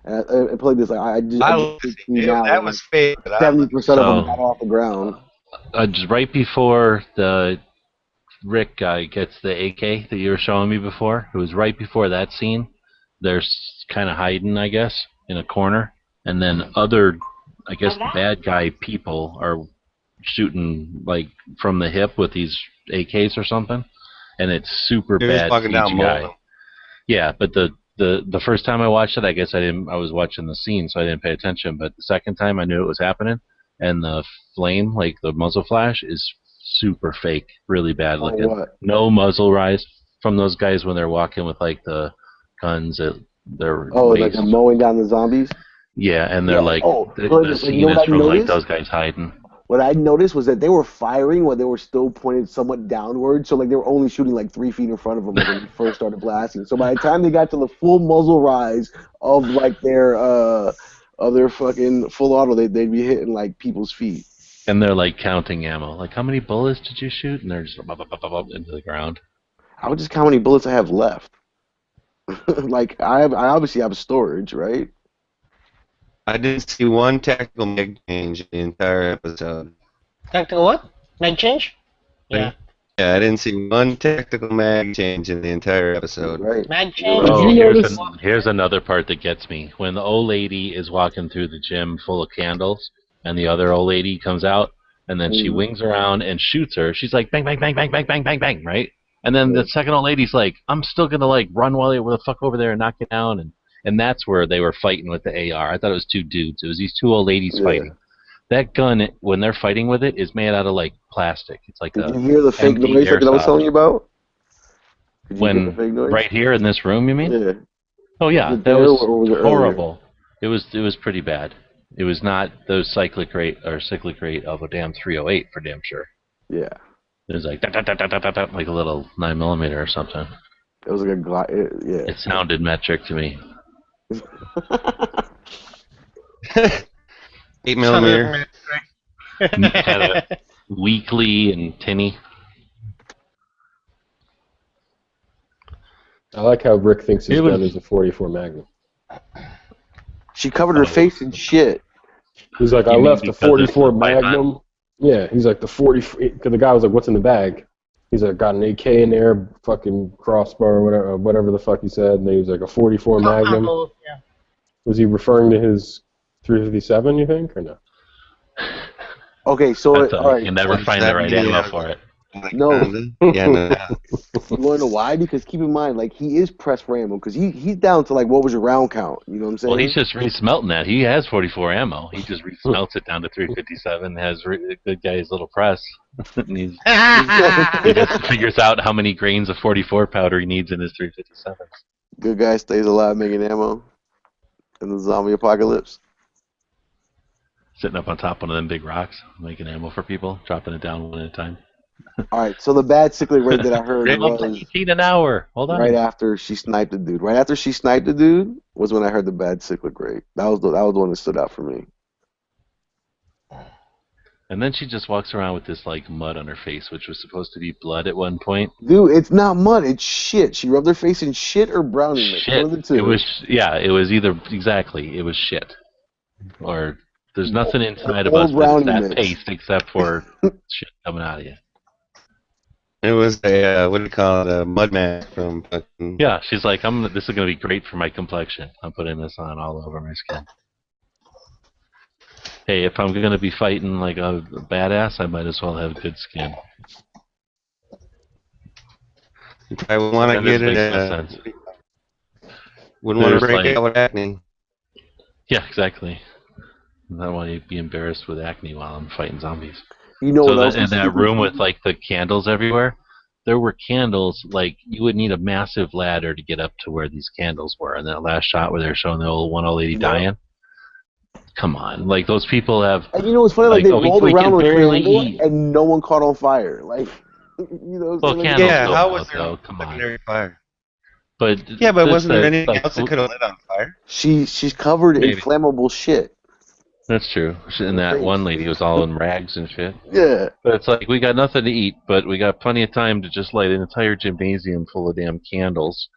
And play this, like, that was fake. 70% of them got off the ground. Just right before the Rick guy gets the AK that you were showing me before, it was right before that scene. they're kind of hiding, I guess, in a corner, and then other, I guess, bad guy people are shooting like from the hip with these AKs or something, and it's super You're just bad walking down CGI. Mullen. Yeah, but the first time I watched it, I guess I was watching the scene, so I didn't pay attention. But the second time, I knew it was happening, and the flame, like the muzzle flash, is super fake, really bad looking. what? No muzzle rise from those guys when they're walking with like the guns at their Oh, waist. like they're mowing down the zombies? Yeah, and they're like the but scene you know is what I from like noticed? those guys hiding. What I noticed was that they were firing while they were still pointed somewhat downward, so like they were only shooting like 3 feet in front of them when they first started blasting. So by the time they got to the full muzzle rise of like their fucking full auto, they'd be hitting like people's feet. And they're like counting ammo. Like, how many bullets did you shoot? And they're just bop, bop, bop, bop, into the ground. I would just count how many bullets I have left. Like I obviously have storage, right? I didn't see one tactical mag change in the entire episode. Tactical what? Mag change? Yeah. Yeah, I didn't see one tactical mag change in the entire episode. Right. Mag change. Oh, here's another part that gets me. When the old lady is walking through the gym full of candles, and the other old lady comes out, and then she wings around and shoots her, she's like, bang, bang, bang, bang, bang, bang, bang, bang, right? And then the second old lady's like, I'm still going to like run while they the fuck over there and knock it down. And that's where they were fighting with the AR. I thought it was two dudes. It was these two old ladies fighting. That gun, when they're fighting with it, is made out of like plastic. It's like Did you hear the fake noise like I was telling you about? Did you hear the fake noise? Right here in this room, you mean? Yeah. Oh yeah, Was it that there, was or was it horrible. It was pretty bad. It was not the cyclic rate of a damn 308 for damn sure. Yeah. It was like like a little 9mm or something. It was like a yeah. It sounded metric to me. 8mm. Kind of weakly and tinny. I like how Rick thinks his gun is a 44 Magnum. She covered her face in shit. He's like, I left the 44 Magnum. Yeah, he's like, the 40, because the guy was like, what's in the bag? He's like, got an AK in there, fucking crossbar or whatever the fuck he said, and he was like, a 44 Magnum. Yeah. Was he referring to his 357, you think, or no? Okay, so all right. You can never find the right ammo for it. No. Yeah, no. You want to know why? Because keep in mind, like, he is pressed for ammo, because he's down to, like, what was your round count? You know what I'm saying? Well, he's just resmelting that. He has 44 ammo. He just resmelts it down to 357, has a good guy's little press. And he just figures out how many grains of 44 powder he needs in his 357. Good guy stays alive making ammo in the zombie apocalypse. Sitting up on top of one of them big rocks, making ammo for people, dropping it down one at a time. All right, so the bad cyclic rate that I heard was 18 an hour. Hold on. right after she sniped the dude. Right after she sniped the dude was when I heard the bad cyclic rate. That was the one that stood out for me. And then she just walks around with this like mud on her face, which was supposed to be blood at one point. Dude, it's not mud, it's shit. She rubbed her face in shit or brownie mix. Shit. One of the two. It was it was either it was shit. Or there's nothing inside of us that paste except for shit coming out of you. It was a what do you call it? A mud mat from fucking. Yeah, she's like, this is gonna be great for my complexion. I'm putting this on all over my skin. Hey, if I'm gonna be fighting like a badass, I might as well have good skin. I would want to get it. Wouldn't want to break out with acne. Yeah, exactly. I don't want to be embarrassed with acne while I'm fighting zombies. You know, so in that room with like the candles everywhere, there were candles like you would need a massive ladder to get up to where these candles were. And that last shot where they're showing the old lady dying. Come on, like those people have. And you know what's funny? Like they rolled around with a candle and no one caught on fire. Like, you know. Well, like, candles how was there secondary fire? But wasn't there anything else that could have lit on fire? She's covered in flammable shit. That's true. And that one lady was all in rags and shit. Yeah. But it's like, we got nothing to eat, but we got plenty of time to just light an entire gymnasium full of damn candles,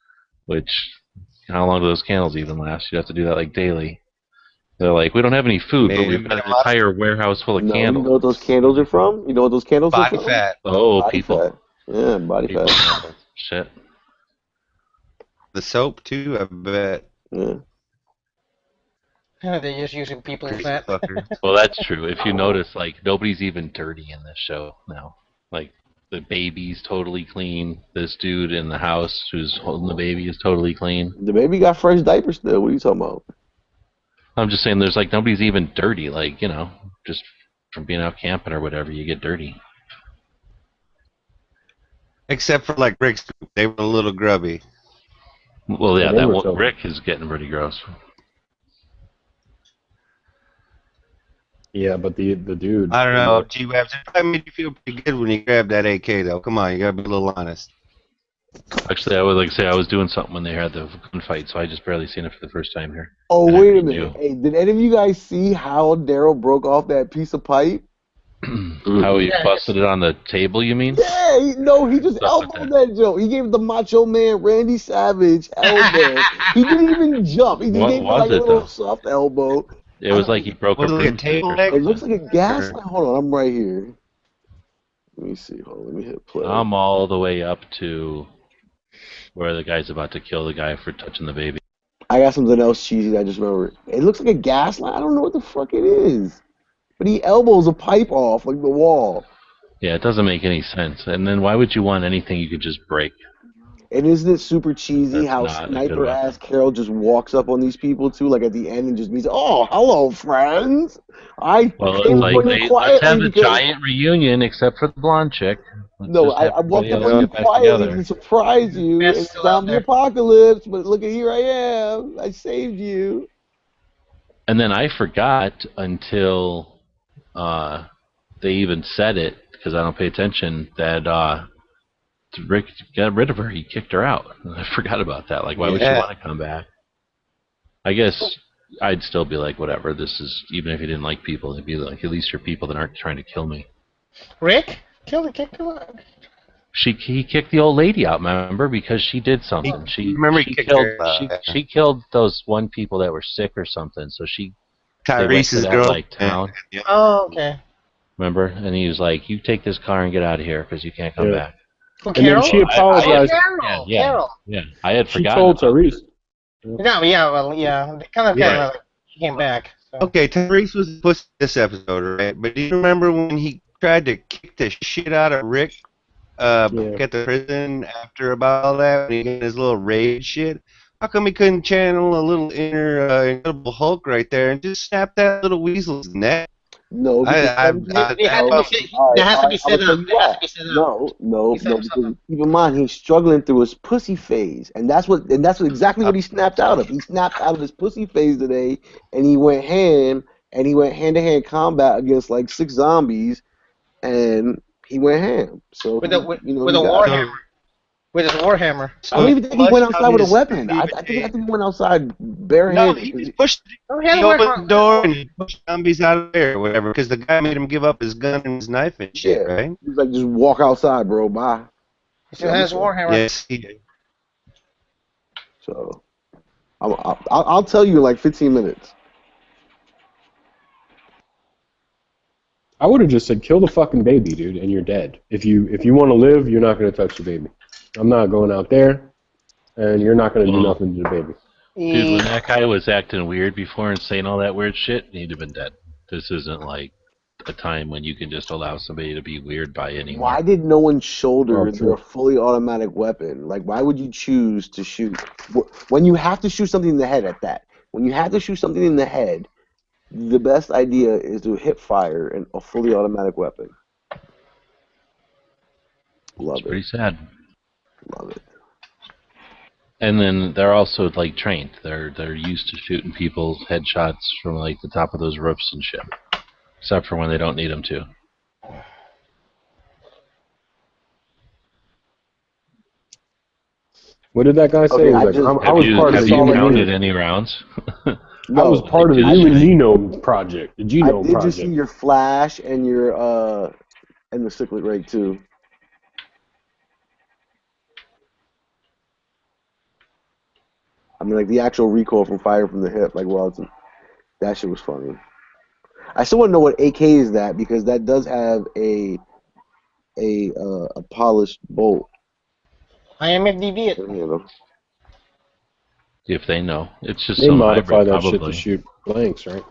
which, how long do those candles even last? You have to do that like daily. They're like, we don't have any food, but we've got an entire warehouse full of candles. You know what those candles are from? You know what those candles are from? Body fat. Oh, body people. Fat. Yeah, body fat. Shit. The soap too, I bet. Yeah. They're just using people as that. Well, that's true. If you notice, like, nobody's even dirty in this show now. Like, the baby's totally clean. This dude in the house who's holding the baby is totally clean. The baby got fresh diapers still. What are you talking about? I'm just saying there's, like, nobody's even dirty. Like, you know, just from being out camping or whatever, you get dirty. Except for, like, Rick's group. They were a little grubby. Well, yeah, They that were one, so- Rick is getting pretty gross. Yeah, but the dude. I don't know, G-Webs. It probably made you feel pretty good when you grabbed that AK, though. Come on, you gotta be a little honest. Actually, I would like to say I was doing something when they had the gunfight, so I just barely seen it for the first time here. Oh, And I wait a knew. minute. Hey, did any of you guys see how Daryl broke off that piece of pipe? How he busted it on the table, you mean? Yeah, he just Stuff like elbowed that joke. He gave the Macho Man Randy Savage elbow. He didn't even jump. He just What gave him was like a it, little though? soft elbow. It was like he broke a Was it like a broomstick table or leg? It looks something. like a gas line. Hold on, I'm right here. Let me see. Hold on, let me hit play. I'm all the way up to where the guy's about to kill the guy for touching the baby. I got something else cheesy that I just remembered. It looks like a gas line. I don't know what the fuck it is. But he elbows a pipe off, like the wall. Yeah, it doesn't make any sense. And then why would you want anything you could just break? And isn't it super cheesy That's how not a good sniper ass weapon. Carol just walks up on these people too, like at the end, and just means, "Oh, hello, friends. I Well, came it's like, for you let's have quietly a because giant reunion except for the blonde chick. Let's no, just have I walked everybody up else on you get back quietly together. to surprise you. Best It's still out zombie there. apocalypse, but look at here I am. I saved you. And then I forgot until they even said it, because I don't pay attention, that Rick got rid of her. He kicked her out. I forgot about that. Like, why would she Yeah. want to come back? I guess I'd still be like, whatever. This is, even if you didn't like people, it'd be like, at least you're people that aren't trying to kill me. Rick? Kill it. He kicked the old lady out, remember, because she did something. Remember he kicked killed her, she killed those one people that were sick or something. So they went to Tyrese's that, girl. like, town. Yeah. Oh, okay. Remember? And he was like, "You take this car and get out of here because you can't come Yeah. back." Who, And then Carol? she apologized. Carol. Yeah. Carol. Yeah, I had She forgotten. told about Therese. No, yeah, well, yeah. Kind of like she came back. So. Okay, Tyrese was the pussy this episode, right? But do you remember when he tried to kick the shit out of Rick back at the prison after about all that, when he got his little rage shit? How come he couldn't channel a little inner Incredible Hulk right there and just snap that little weasel's neck? No, because It has to be set up. It has to be set up. No, He set because himself up. keep in mind he's struggling through his pussy phase, and that's exactly what he snapped out of. He snapped out of his pussy phase today, and he went hand-to-hand combat against like 6 zombies, and he went ham. So With a he got- warhammer. With his warhammer. I don't even think he went outside with a weapon. I think he went outside No, barehanded. he just pushed. Oh, He opened the door and he pushed zombies out of there or whatever, because the guy made him give up his gun and his knife and shit, Yeah. right? He was like, just walk outside, bro. Bye. He still has warhammer. Yes, he did. So, I'll tell you in like 15 minutes. I would have just said, kill the fucking baby, dude, and you're dead. If you want to live, you're not going to touch the baby. I'm not going out there, and you're not going to do nothing to the baby. Dude, when that guy was acting weird before and saying all that weird shit, he'd have been dead. This isn't like a time when you can just allow somebody to be weird by anymore. Why did no one shoulder Oh, their true. fully automatic weapon? Like, why would you choose to shoot when you have to shoot something in the head at that? When you have to shoot something in the head, the best idea is to hip fire a fully automatic weapon. Love It's pretty it. sad. Love it. And then they're also like trained. They're used to shooting people's headshots from like the top of those roofs and shit. Except for when they don't need them to. What did that guy say? Okay, He was I like, just- I was part of Have the you human counted genome. any rounds? I was part of the I human did. genome project. The I genome did just see project. your flash and your and the ciclet rate too. I mean, like the actual recoil from fire from the hip, like that shit was funny. I still want to know what AK is that, because that does have a polished bolt. IMFDB it. You know. If they know, it's just They some modify hybrid that shit probably. to shoot blanks, right?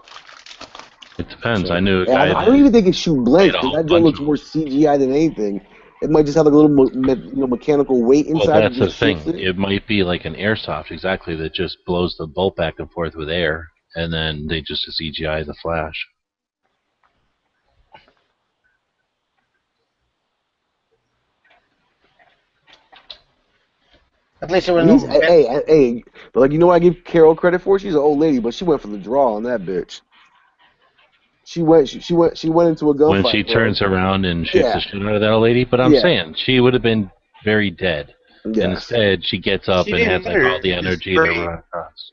It depends. So- I knew a Yeah, guy I don't even think it shoot blanks. made a whole That joint bunch looks more CGI than anything. It might just have like a little mechanical weight Well, inside. that's that the just thing. shoots it. It might be like an airsoft, exactly, that just blows the bolt back and forth with air, and then they just CGI the flash. At least it And was hey, but like, you know what I give Carol credit for? She's an old lady, but she went for the draw on that bitch. She went into a gunfight. When she bro. turns around and shoots Yeah. the shit out of that old lady, but I'm Yeah. saying she would have been very dead. Yes. Instead, she gets up She and has didn't like hit her, all the it just energy to sprayed. run across.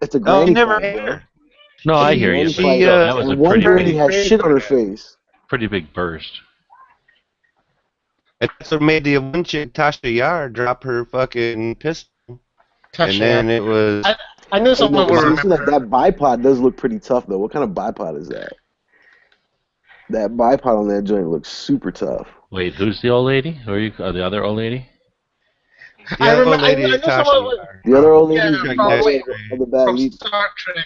It's a Oh, granny he never fight, hit bro. her. No, I It's a hear you. granny But She, fight. still, that was a And one pretty granny big, had shit on her face. pretty big burst. That's what made the one chick, Tasha Yar, drop her fucking pistol. Tasha And then it was... I knew Hey, someone no, would seriously, remember. that bipod does look pretty tough, though. What kind of bipod is that? That bipod on that joint looks super tough. Wait, who's the old lady? Or the other old lady? The I other remember. lady I is know someone Tasha was- Yar. The other old lady Yeah, is from, the of the bad from lead. Star Trek,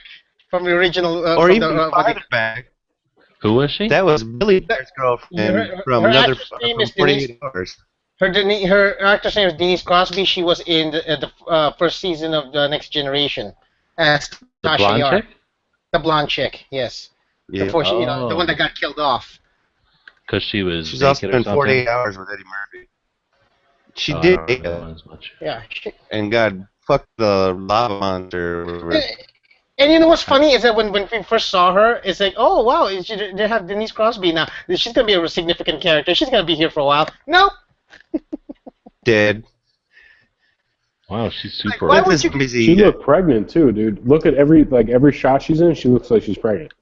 from the original. Or from even the, farther back. Who was she? That was Billy Bear's girlfriend from her another actress name from is Denise. 48 Hours. Her actress name is Denise Crosby. She was in the first season of The Next Generation as The Tasha blonde Yar. chick? The blonde chick, yes. Yeah. Before she, the Oh. one that got killed off. Because she was She's also naked or in something? 48 Hours with Eddie Murphy. She Oh, did I don't know as much. Yeah. and got fucked the lava monster. or whatever. And you know what's funny is that when we first saw her, it's like, oh wow, they have Denise Crosby now. She's gonna be a significant character. She's gonna be here for a while. Nope. Dead. Wow, she's super why old. would you? She looked pregnant too, dude. Look at every shot she's in. She looks like she's pregnant.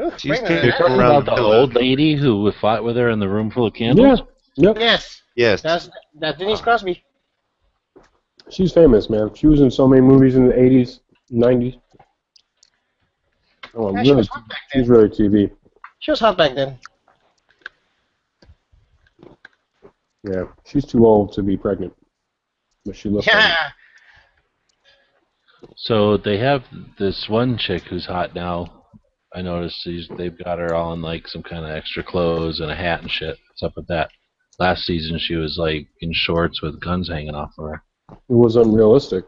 Ugh, She's wait a carrying minute. Talking around about the old lady who fought with her in the room full of Yeah. candles? Yep. Yes, Yes. that's Denise Crosby. She's famous, man. She was in so many movies in the 80s, 90s. Oh, Yeah, she really? was hot back then. She's really TV. She was hot back then. Yeah. She's too old to be pregnant. But she looks pregnant. Yeah. So they have this one chick who's hot now. I noticed they've got her all in like some kind of extra clothes and a hat and shit. What's up with that? Last season she was like in shorts with guns hanging off of her. It was unrealistic.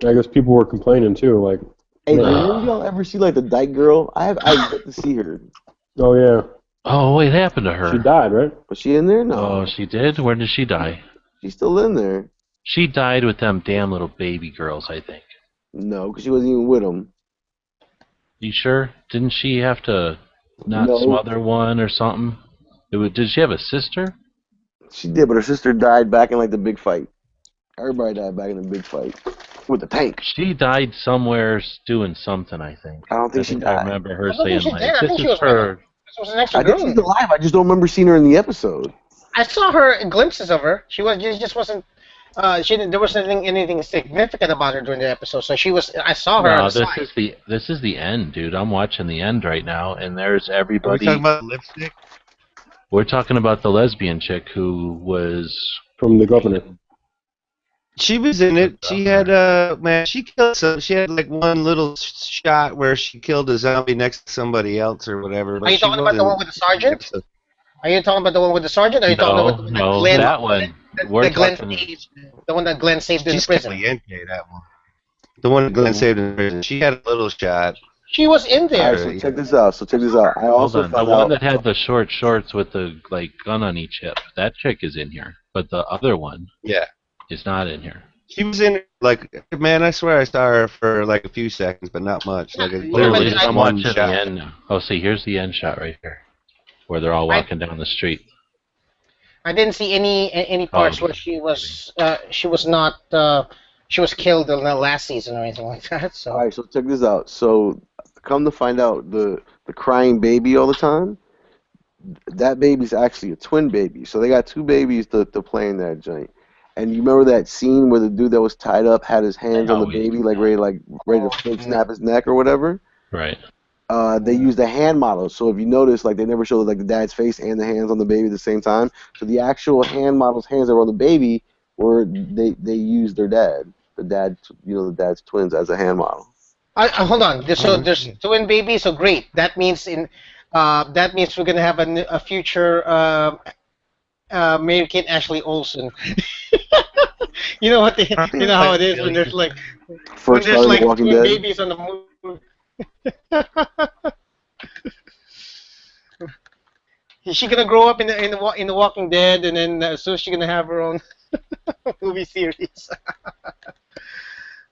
I guess people were complaining too, like, Hey, did Yeah. any of y'all ever see like the Dyke Girl? I've yet to see her. oh yeah, Oh, what happened to her? she died, right? Was she in there? No, Oh, she did? Where did she die? she's still in there. She died with them damn little baby girls, I think. No, because she wasn't even with him. You sure? Didn't she have to not No. smother one or something? Did she have a sister? She did, but her sister died back in like the big fight. Everybody died back in the big fight with the tank. She died somewhere doing something, I think. I don't think she I died. remember her I don't think saying, she did. I like, think this she is was her. This was an extra I think girl. she's alive. I just don't remember seeing her in the episode. I saw her glimpses of her. She just wasn't. There wasn't anything significant about her during the episode. So she was. I saw her on No, the side. this is the end, dude. I'm watching the end right now, and there's Are we everybody. talking about lipstick? We're talking about the lesbian chick who was. From the governor. She was in it. She had man. She killed some. She had like one little shot where she killed a zombie next to somebody else or whatever. Are you talking about the one with the sergeant? Are you talking about the one with the sergeant? Or are you talking about the No, Glenn, that one. We're the Glenn talking. saved, the one that Glenn saved in the She's prison? caliente, that one. The one that Glenn saved in prison. She had a little shot. She was in All there. right, so check this out. I Hold also on. The found one out. that had the short shorts with the like gun on each hip. That chick is in here, but the other one Yeah. is not in here. She was in it, like, man, I swear I saw her for like a few seconds, but not much. Like, Literally, just I'm one watching the shot. end now. Oh, see, here's the end shot right here, where they're all walking down the street. I didn't see any parts where she was killed in the last season or anything like that. So All right, so check this out. So, come to find out, the crying baby all the time, that baby's actually a twin baby. So they got two babies to play in that joint. And you remember that scene where the dude that was tied up had his hands on the baby, like ready to fake snap his neck or whatever? Right. They used a hand model. So if you notice, like they never showed like the dad's face and the hands on the baby at the same time. So the actual hand model's hands that were on the baby were they used their the dad's twins as a hand model. Hold on. There's twin babies. So great. That means we're gonna have a future Mary-Kate Ashley Olsen. You know what? You know how it is when there's like Walking twin Dead. babies on the moon. Is she gonna grow up in the Walking Dead, and then so she's gonna have her own movie series?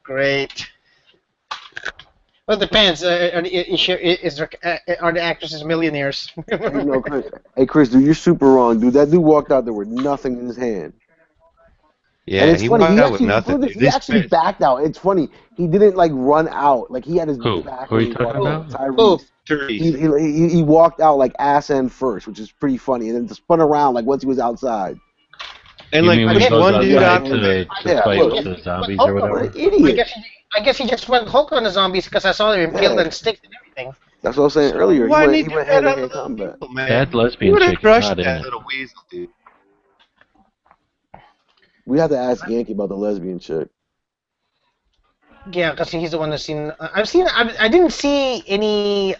Great. Well, it depends. Are the actresses millionaires? No, Chris. Hey, Chris, dude, you're super wrong, dude. That dude walked out there with nothing in his hand. Yeah, and it's he funny. walked He out with actually, nothing. he actually backed out. It's funny. He didn't like run out. Like he had his back. Who are you talking about? Tyrese. He walked out like ass end first, which is pretty funny, and then just spun around like once he was outside. And You like mean when he there's goes one dude out outside there. to fight with the zombies or whatever? Idiot. I guess he just went Hulk on the zombies because I saw him killed and sticks and everything. That's what I was saying earlier. Why He did went he hand-to-hand combat. That lesbian Who would have chick is crushed not in that it. little weasel, dude? We have to ask Yankee about the lesbian chick. Yeah, because he's the one that's seen. I didn't see any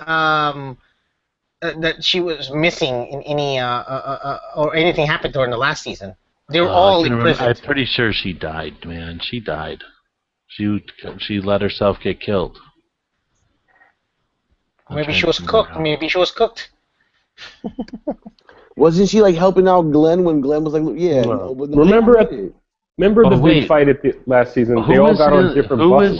that she was missing in any or anything happened to her in the last season. They were all in prison. I'm pretty sure she died, man. She died. She let herself get killed. Maybe she was cooked. Maybe she was cooked. Wasn't she like helping out Glenn when Glenn was like, yeah? Well, remember the big fight at the last season? They all got on different buses.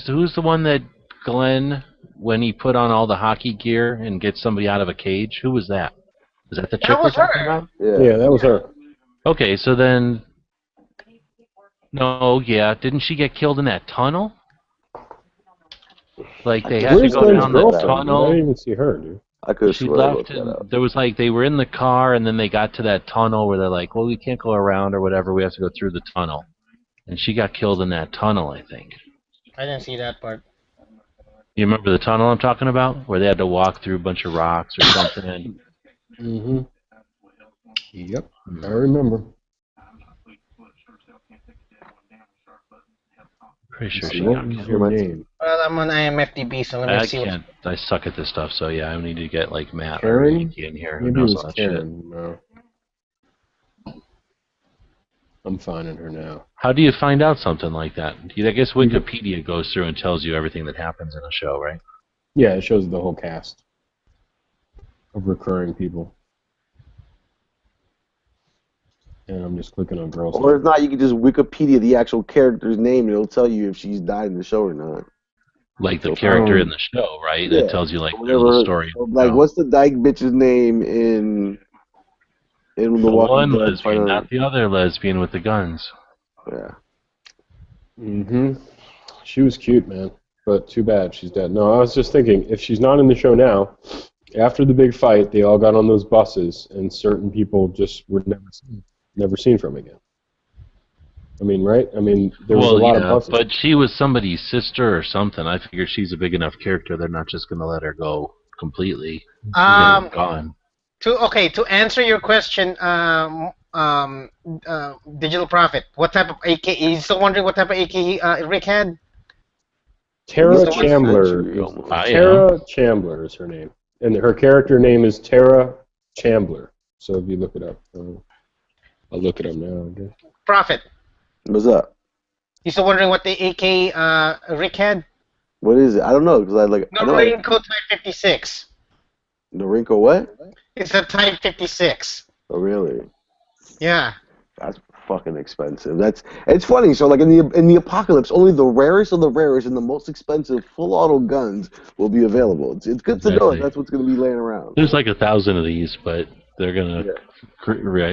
Who's the one that Glenn, when he put on all the hockey gear and gets somebody out of a cage? Who was that? Was that the chick we're talking about? Yeah, that was her. Okay, so then... No, yeah. Didn't she get killed in that tunnel? Like, they had to go down the tunnel. I didn't even see her, dude. I could She left, and there was like, they were in the car, and then they got to that tunnel where they're like, well, we can't go around or whatever, we have to go through the tunnel. And she got killed in that tunnel, I think. I didn't see that part. You remember the tunnel I'm talking about? Where they had to walk through a bunch of rocks or something? Mm-hmm. Yep, I remember. Pretty sure she got killed. Your name? Well, I'm on IMFDB, so let me see. I suck at this stuff, so yeah, I need to get like Matt Karen? or Nikki in here. Who Maybe it knows was all that Karen. shit. No. I'm finding her now. How do you find out something like that? I guess Wikipedia goes through and tells you everything that happens in a show, right? Yeah, it shows the whole cast of recurring people. And I'm just clicking on girls. Or if not, you can just Wikipedia the actual character's name, and it'll tell you if she's died in the show or not. Like the character in the show, right? Yeah. It tells you like Whatever, the story. Like, what's the dyke bitch's name in the The one Walking Dead? lesbian, not the other lesbian with the guns. Yeah. Mm-hmm. She was cute, man. But too bad she's dead. No, I was just thinking, if she's not in the show now, after the big fight, they all got on those buses, and certain people just were never seen from again. I mean, right? I mean, there was a lot of buses. But she was somebody's sister or something. I figure she's a big enough character, they're not just going to let her go completely. Gone. To answer your question, Digital Prophet, what type of AK? You still wondering what type of AK Rick had? Tara Chambler. Tara Chambler is her name. And her character name is Tara Chambler. So if you look it up, I'll look it up now. Okay. Prophet. What's up? You still wondering what the AK Rick had? What is it? I don't know because Norinco Type 56. Norinco what? It's a Type 56. Oh really? Yeah. That's fucking expensive. It's funny. So like in the apocalypse, only the rarest of the rarest and the most expensive full auto guns will be available. It's good to know that's what's going to be laying around. There's like 1,000 of these, but they're gonna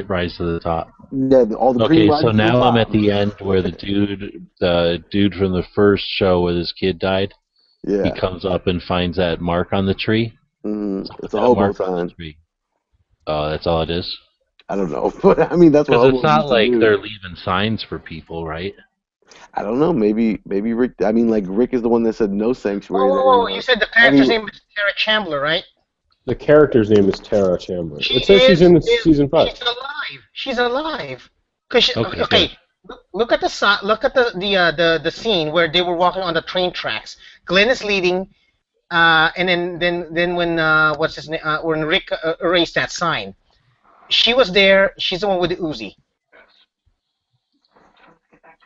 rise to the top. Yeah, all the okay, so now I'm at the end where the dude from the first show where his kid died. Yeah. He comes up and finds that mark on the tree. Mm-hmm. It's a hobo sign. Oh, that's all it is. I don't know, but I mean that's what. Because it's not like they're leaving signs for people, right? I don't know. Maybe Rick. I mean, like Rick is the one that said no sanctuary. Oh, you said the character's name is Tara Chambler, right? The character's name is Tara Chambler. It says she's in season 5. She's alive. She's alive. Cause okay. look at the scene where they were walking on the train tracks. Glenn is leading, and then when what's his name? When Rick erased that sign, she was there. She's the one with the Uzi.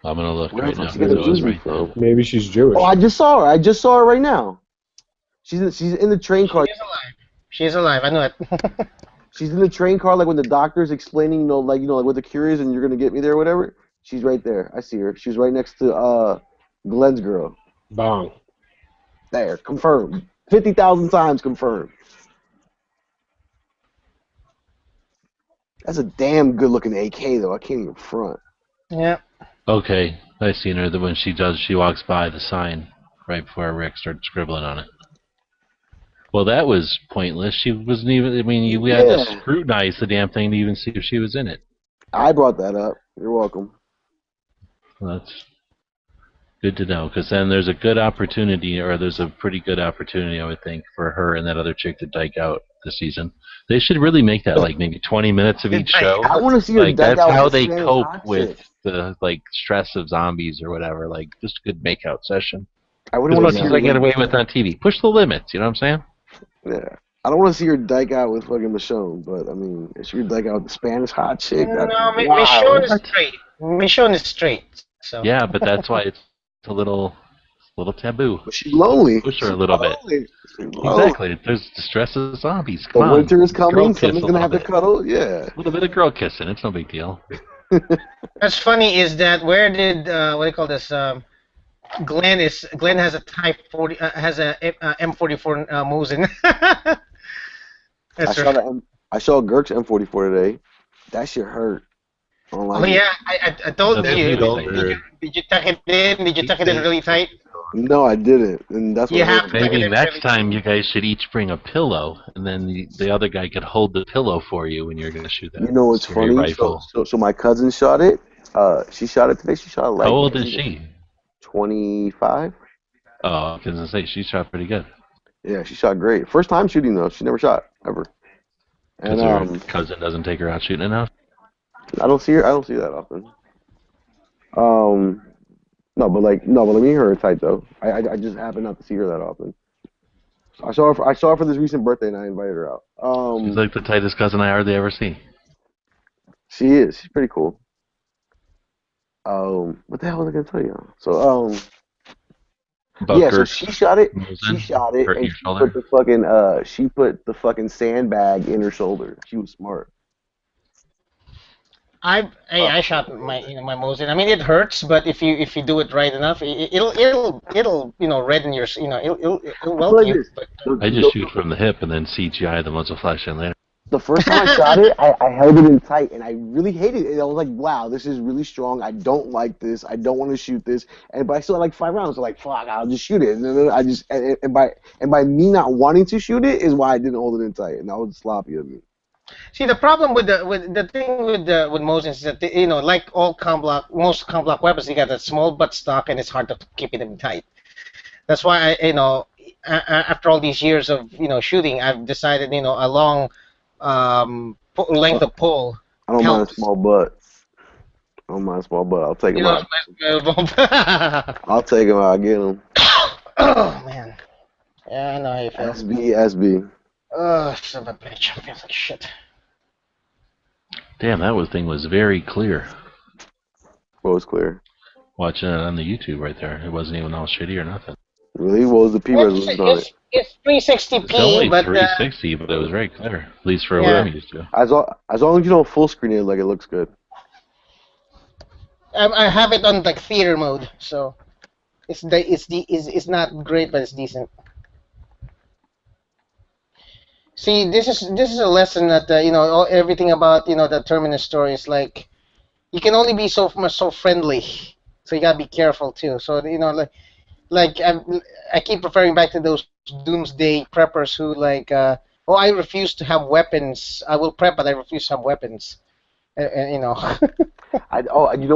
I'm gonna look Where right the now. fuck she get the It was Uzi right there. from? Maybe she's Jewish. Oh, I just saw her. I just saw her right now. She's in the train car. She is alive. She is alive. I know it. She's in the train car, like when the doctor's explaining, like what the cure is, and you're gonna get me there, or whatever. She's right there. I see her. She's right next to Glenn's girl. Bong. There, confirmed. 50,000 times confirmed. That's a damn good-looking AK, though. I can't even front. Yeah. Okay, I seen her. That when she walks by the sign right before Rick started scribbling on it. Well, that was pointless. She wasn't even. I mean, we had to scrutinize the damn thing to even see if she was in it. I brought that up. You're welcome. Well, that's good to know, because then there's a good opportunity, or there's a pretty good opportunity, I would think, for her and that other chick to dyke out this season. They should really make that like maybe 20 minutes of each show. I want to see her Like dyke that's out how with they Spanish cope hot with chick. the like stress of zombies or whatever. Like just a good makeout session. I wouldn't As want much to as see I get her. away with on TV. Push the limits. You know what I'm saying? Yeah. I don't want to see her dyke out with fucking Michonne, but I mean, if she would dyke out with the Spanish hot chick, No, that'd be Michonne wild. is straight. Michonne is straight. So. Yeah, but that's why it's a little taboo. But she's lonely. Push her a little bit. Exactly. There's the stress of zombies. The Come on. winter is Girl coming. kiss Someone's a gonna have to little bit. cuddle. Yeah. A little bit of girl kissing. It's no big deal. What's funny is that where did what do you call this? Glenn has a Type 40 has a M44 Mosin. That's right. I saw Girk's M44 today. That shit hurt. Oh yeah, I told That's you. good. Did you tuck it in? Did you tuck it in really tight? No, I didn't, and that's what You hurt have me. to. Maybe next time you guys should each bring a pillow, and then the other guy could hold the pillow for you when you're going to shoot that. You know what's scary funny? Rifle. So my cousin shot it. She shot it today. She shot it like. How old is she? 25. Oh, I was going to say she shot pretty good. Yeah, she shot great. First time shooting though. She never shot ever. Because And her cousin doesn't take her out shooting enough. I don't see her. I don't see her that often. No, but me and her are tight though. I just happen not to see her that often. I saw her for this recent birthday, and I invited her out. She's like the tightest cousin I hardly ever see. She is. She's pretty cool. What the hell was I gonna tell you? So About yeah, so Kirk she shot it. Mosin, She shot it, hurting and your shoulder. she put the fucking sandbag in her shoulder. She was smart. I shot my my Mosin. I mean it hurts, but if you do it right enough, it'll redden your it'll welt you. But, I just shoot from the hip and then CGI the muzzle flash in later. The first time I shot it, I held it in tight, and I really hated it. I was like, wow, this is really strong. I don't like this. I don't want to shoot this. But I still had like 5 rounds. So like, fuck, I'll just shoot it. And then I just and by me not wanting to shoot it is why I didn't hold it in tight, and that was sloppy of me. see, the problem with the thing with Mosin is that like all most com block weapons, you got that small butt stock, and it's hard to keep it in tight. That's why after all these years of shooting, I've decided a long length of pole. I don't mind a helps. small butt. I don't mind a small butt. I'll take him out. I'll take him out. I'll get him. Oh man. Yeah, I know how you feel. SB. Oh, son of a bitch. I feel like shit. Damn, that thing was very clear. What was clear? Watching it on the YouTube right there. It wasn't even all shitty or nothing. Really? What was the P resolution on it? It's 360p, It's only but 360, but it was very clear. At least for what Yeah. I'm used to. As long as you don't full screen it, like it looks good. I have it on like theater mode, so it's not great, but it's decent. See, this is a lesson that everything about the Terminus story is like you can only be so friendly, so you gotta be careful too. So like I keep referring back to those doomsday preppers who I refuse to have weapons. I will prep, but I refuse to have weapons. And you know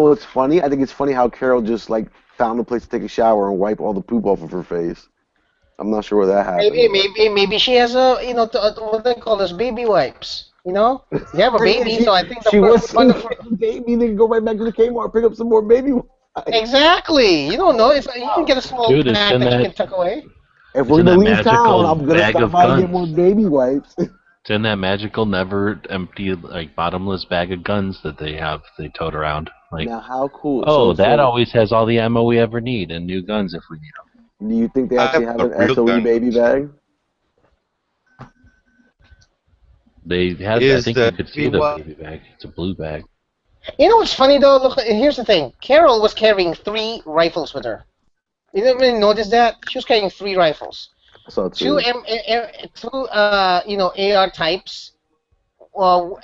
what's funny? I think it's funny how Carol just found a place to take a shower and wipe all the poop off of her face. I'm not sure where that happened. Maybe she has what they call this baby wipes. You know, you have a baby, so I think she was wonderful. baby, then go right back to the Kmart, pick up some more baby wipes. Exactly. You don't know. If you can get a small Dude, it's bag in that you that- can tuck away. If we're in gonna that leave town, magical I'm gonna bag stop of by and get guns. more baby wipes. It's in that magical, never empty, like bottomless bag of guns that they tote around. Like, Now, how cool! oh, so, that always has all the ammo we ever need and new guns if we need them. Do you think they actually have an real SOE gun. baby bag? They had. I Is think the you could see the what? baby bag. It's a blue bag. You know what's funny though? Look, here's the thing. Carol was carrying 3 rifles with her. You didn't really notice that? She was carrying 3 rifles. So Two AR types,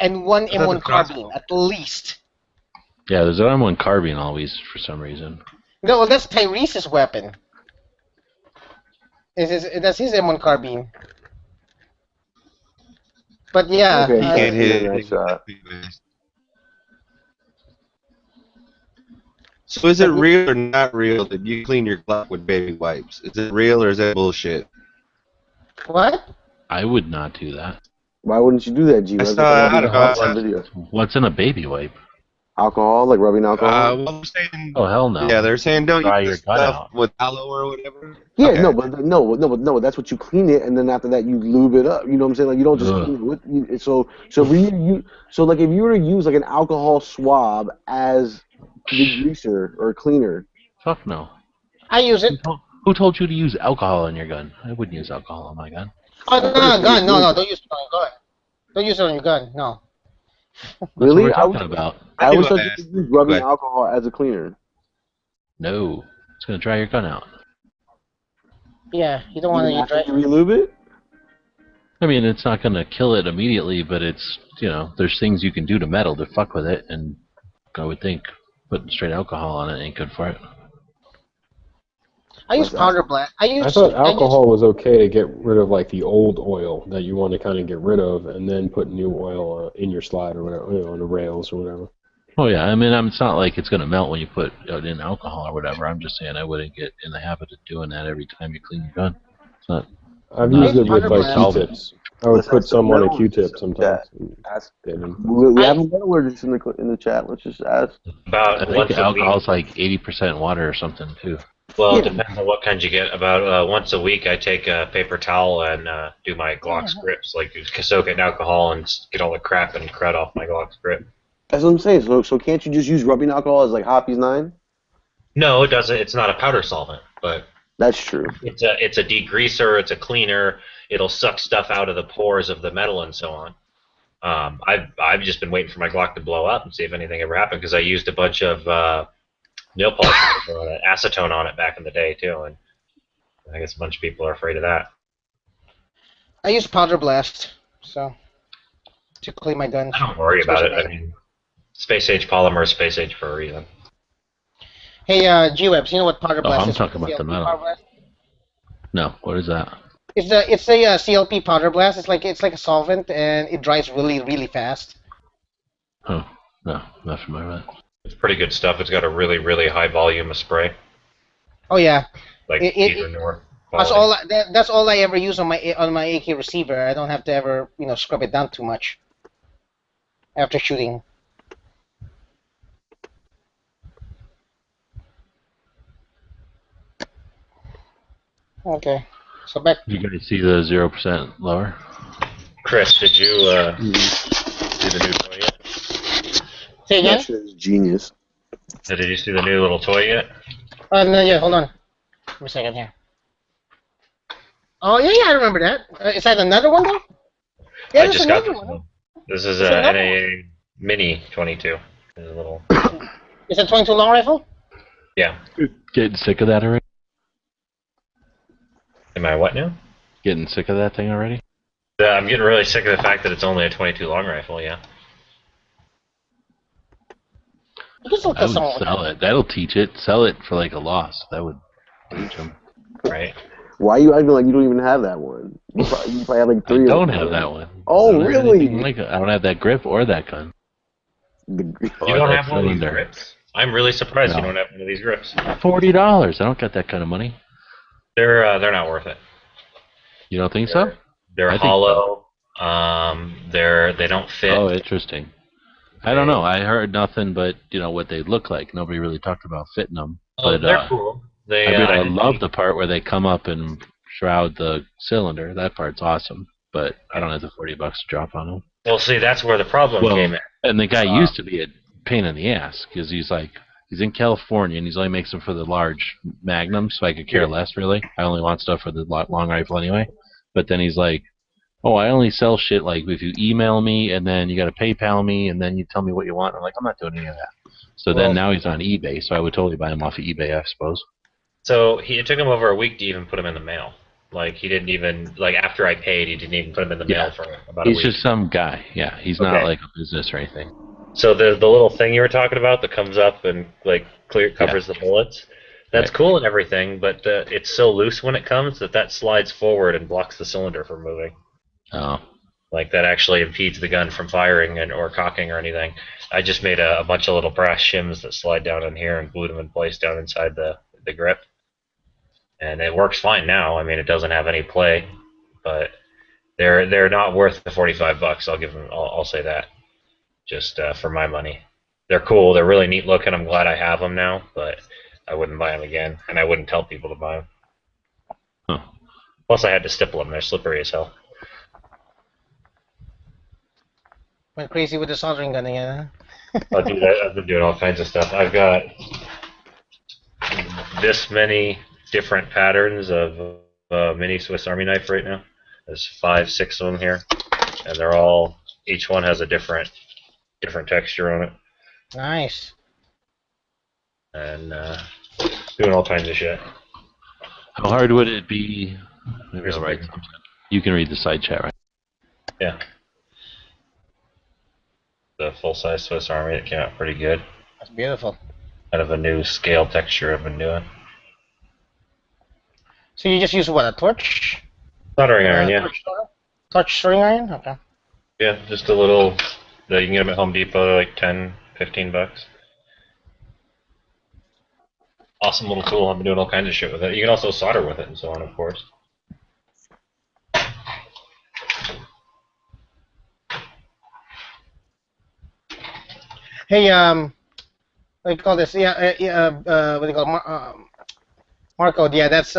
and 1 M1 carbine at least. Yeah, there's an M1 carbine always for some reason. No, well, that's Tyrese's weapon. That's his M1 carbine. But yeah, Okay, You can't hit that it. shot. So is it real or not real that you clean your Glock with baby wipes? Is it real or is that bullshit? what? I would not do that. Why wouldn't you do that, G? I What's saw- the- I don't know, I saw- video? What's in a baby wipe? Alcohol, like rubbing alcohol. Well, I'm saying, Oh hell no. yeah, they're saying don't Dry use your this gun stuff out. with aloe or whatever. Yeah, Okay. no, that's what you clean it, and then after that you lube it up. You know what I'm saying? Like you don't just Ugh. clean it with. So like if you were to use like an alcohol swab as the greaser or cleaner, Fuck no. I use it. Who told you to use alcohol on your gun? I wouldn't use alcohol on my gun. Oh, no, gun. No, don't use it on your gun. Don't use it on your gun. No. That's Really? what we're I talking would- about. I always do thought you ask- could use rubbing Go ahead. alcohol as a cleaner. No. It's gonna dry your gun out. Yeah, you don't want to After use you relube it. I mean, it's not gonna kill it immediately, but it's, there's things you can do to metal to fuck with it, and I would think putting straight alcohol on it ain't good for it. I use powder black. I thought alcohol was okay to get rid of like the old oil that you want to kind of get rid of, and then put new oil in your slide or whatever, on the rails or whatever. Oh yeah, I mean, it's not like it's gonna melt when you put it in alcohol or whatever. I'm just saying I wouldn't get in the habit of doing that every time you clean your gun. It's not. I've not used it with like solvent. Q-tips. I would Let's put ask some on a the Q-tip sometimes. Ask- Get in. We have metalworkers in the chat. Let's just ask. I think once a week. alcohol's like 80% water or something too. Well, it depends on what kind you get. About once a week, I take a paper towel and do my Glock grips, like soak it in alcohol and get all the crap and crud off my Glock's grip. That's what I'm saying. So can't you just use rubbing alcohol as like Hoppy's 9? No, it doesn't. It's not a powder solvent, but That's true. it's a degreaser. It's a cleaner. It'll suck stuff out of the pores of the metal and so on. I've just been waiting for my Glock to blow up and see if anything ever happened because I used a bunch of nail polish with acetone on it back in the day too, and I guess a bunch of people are afraid of that. I use powder blast, to clean my guns. I don't worry about it. I mean, space age polymer is space age for a reason. Hey, G-Webs, you know what powder blast I'm is? talking about the CLP metal. powder blast? No, what is that? It's a CLP powder blast. It's like a solvent, and it dries really, really fast. Oh, no, not familiar with that. It's pretty good stuff. It's got a really, really high volume of spray. Oh yeah. Like Peter North. That's all I ever use on my AK receiver. I don't have to ever scrub it down too much after shooting. Okay, so back. You guys see the 0% lower? Chris, did you see the new toy yet? Say again? That shit is genius. Did you see the new little toy yet? No, yeah, hold on. Give me a second here. Oh, yeah, I remember that. Is that another one, though? Yeah, I there's just got another this one. one. This is There's a another NAA Mini 22. It's a little. Is it 22 long rifle? Yeah. Getting sick of that already? Am I what now? Getting sick of that thing already? I'm getting really sick of the fact that it's only a 22 long rifle, yeah. You can still I kill would someone with sell it. That'll teach it. Sell it for like a loss. That would teach them. Right. Why are you acting like you don't even have that one? You probably have like I 3 of don't them. have that one. Oh, I don't have really? anything like it. I don't have that grip or that gun. You don't have one of these cylinder. grips? I'm really surprised you No. don't have one of these grips. $40. I don't got that kind of money. They're not worth it. You don't think so? They're I think hollow. They don't fit. Oh, interesting. I don't know. I heard nothing but what they look like. Nobody really talked about fitting them. Oh, But they're cool. They, I love the part where they come up and shroud the cylinder. That part's awesome. But I don't have the $40 to drop on them. Well, see, that's where the problem came in. And the guy used to be a pain in the ass because he's in California and he's only makes them for the large Magnums, so I could care less really. I only want stuff for the long rifle anyway. But then he's like, oh, I only sell shit like if you email me and then you got to PayPal me and then you tell me what you want. I'm like, I'm not doing any of that. So then now he's on eBay, so I would totally buy him off of eBay, I suppose. So it took him over a week to even put him in the mail. Like he didn't even after I paid, he didn't even put him in the mail for about a week. He's just some guy. Yeah, he's not like a business or anything. So the little thing you were talking about that comes up and covers the bullets, that's cool and everything, but it's so loose when it comes that slides forward and blocks the cylinder from moving. Oh. Like that actually impedes the gun from firing or cocking or anything. I just made a bunch of little brass shims that slide down in here and glued them in place down inside the grip. And it works fine now. I mean, it doesn't have any play, but they're not worth the $45. I'll give them. I'll say that. Just for my money, they're cool. They're really neat looking. I'm glad I have them now, but I wouldn't buy them again, and I wouldn't tell people to buy them. Huh. Plus, I had to stipple them. They're slippery as hell. Went crazy with the soldering gun again, huh? I'll do that. I've been doing all kinds of stuff. I've got this many different patterns of mini Swiss Army knife right now. There's 5, 6 of them here, and they're all. Each one has a different texture on it. Nice. And doing all kinds of shit. How hard would it be? Maybe I'll write something. You can read the side chat, right? Yeah. The full-size Swiss Army, it came out pretty good. That's beautiful. Out of a new scale texture I've been doing. So you just use what, a torch? Soldering iron, yeah. Torch soldering iron? Okay. Yeah, just a little. You can get them at Home Depot, they're like $10, $15. Awesome little tool. I've been doing all kinds of shit with it. You can also solder with it and so on, of course. Hey, what do you call this? Yeah, what do you call it? Marco, yeah, that's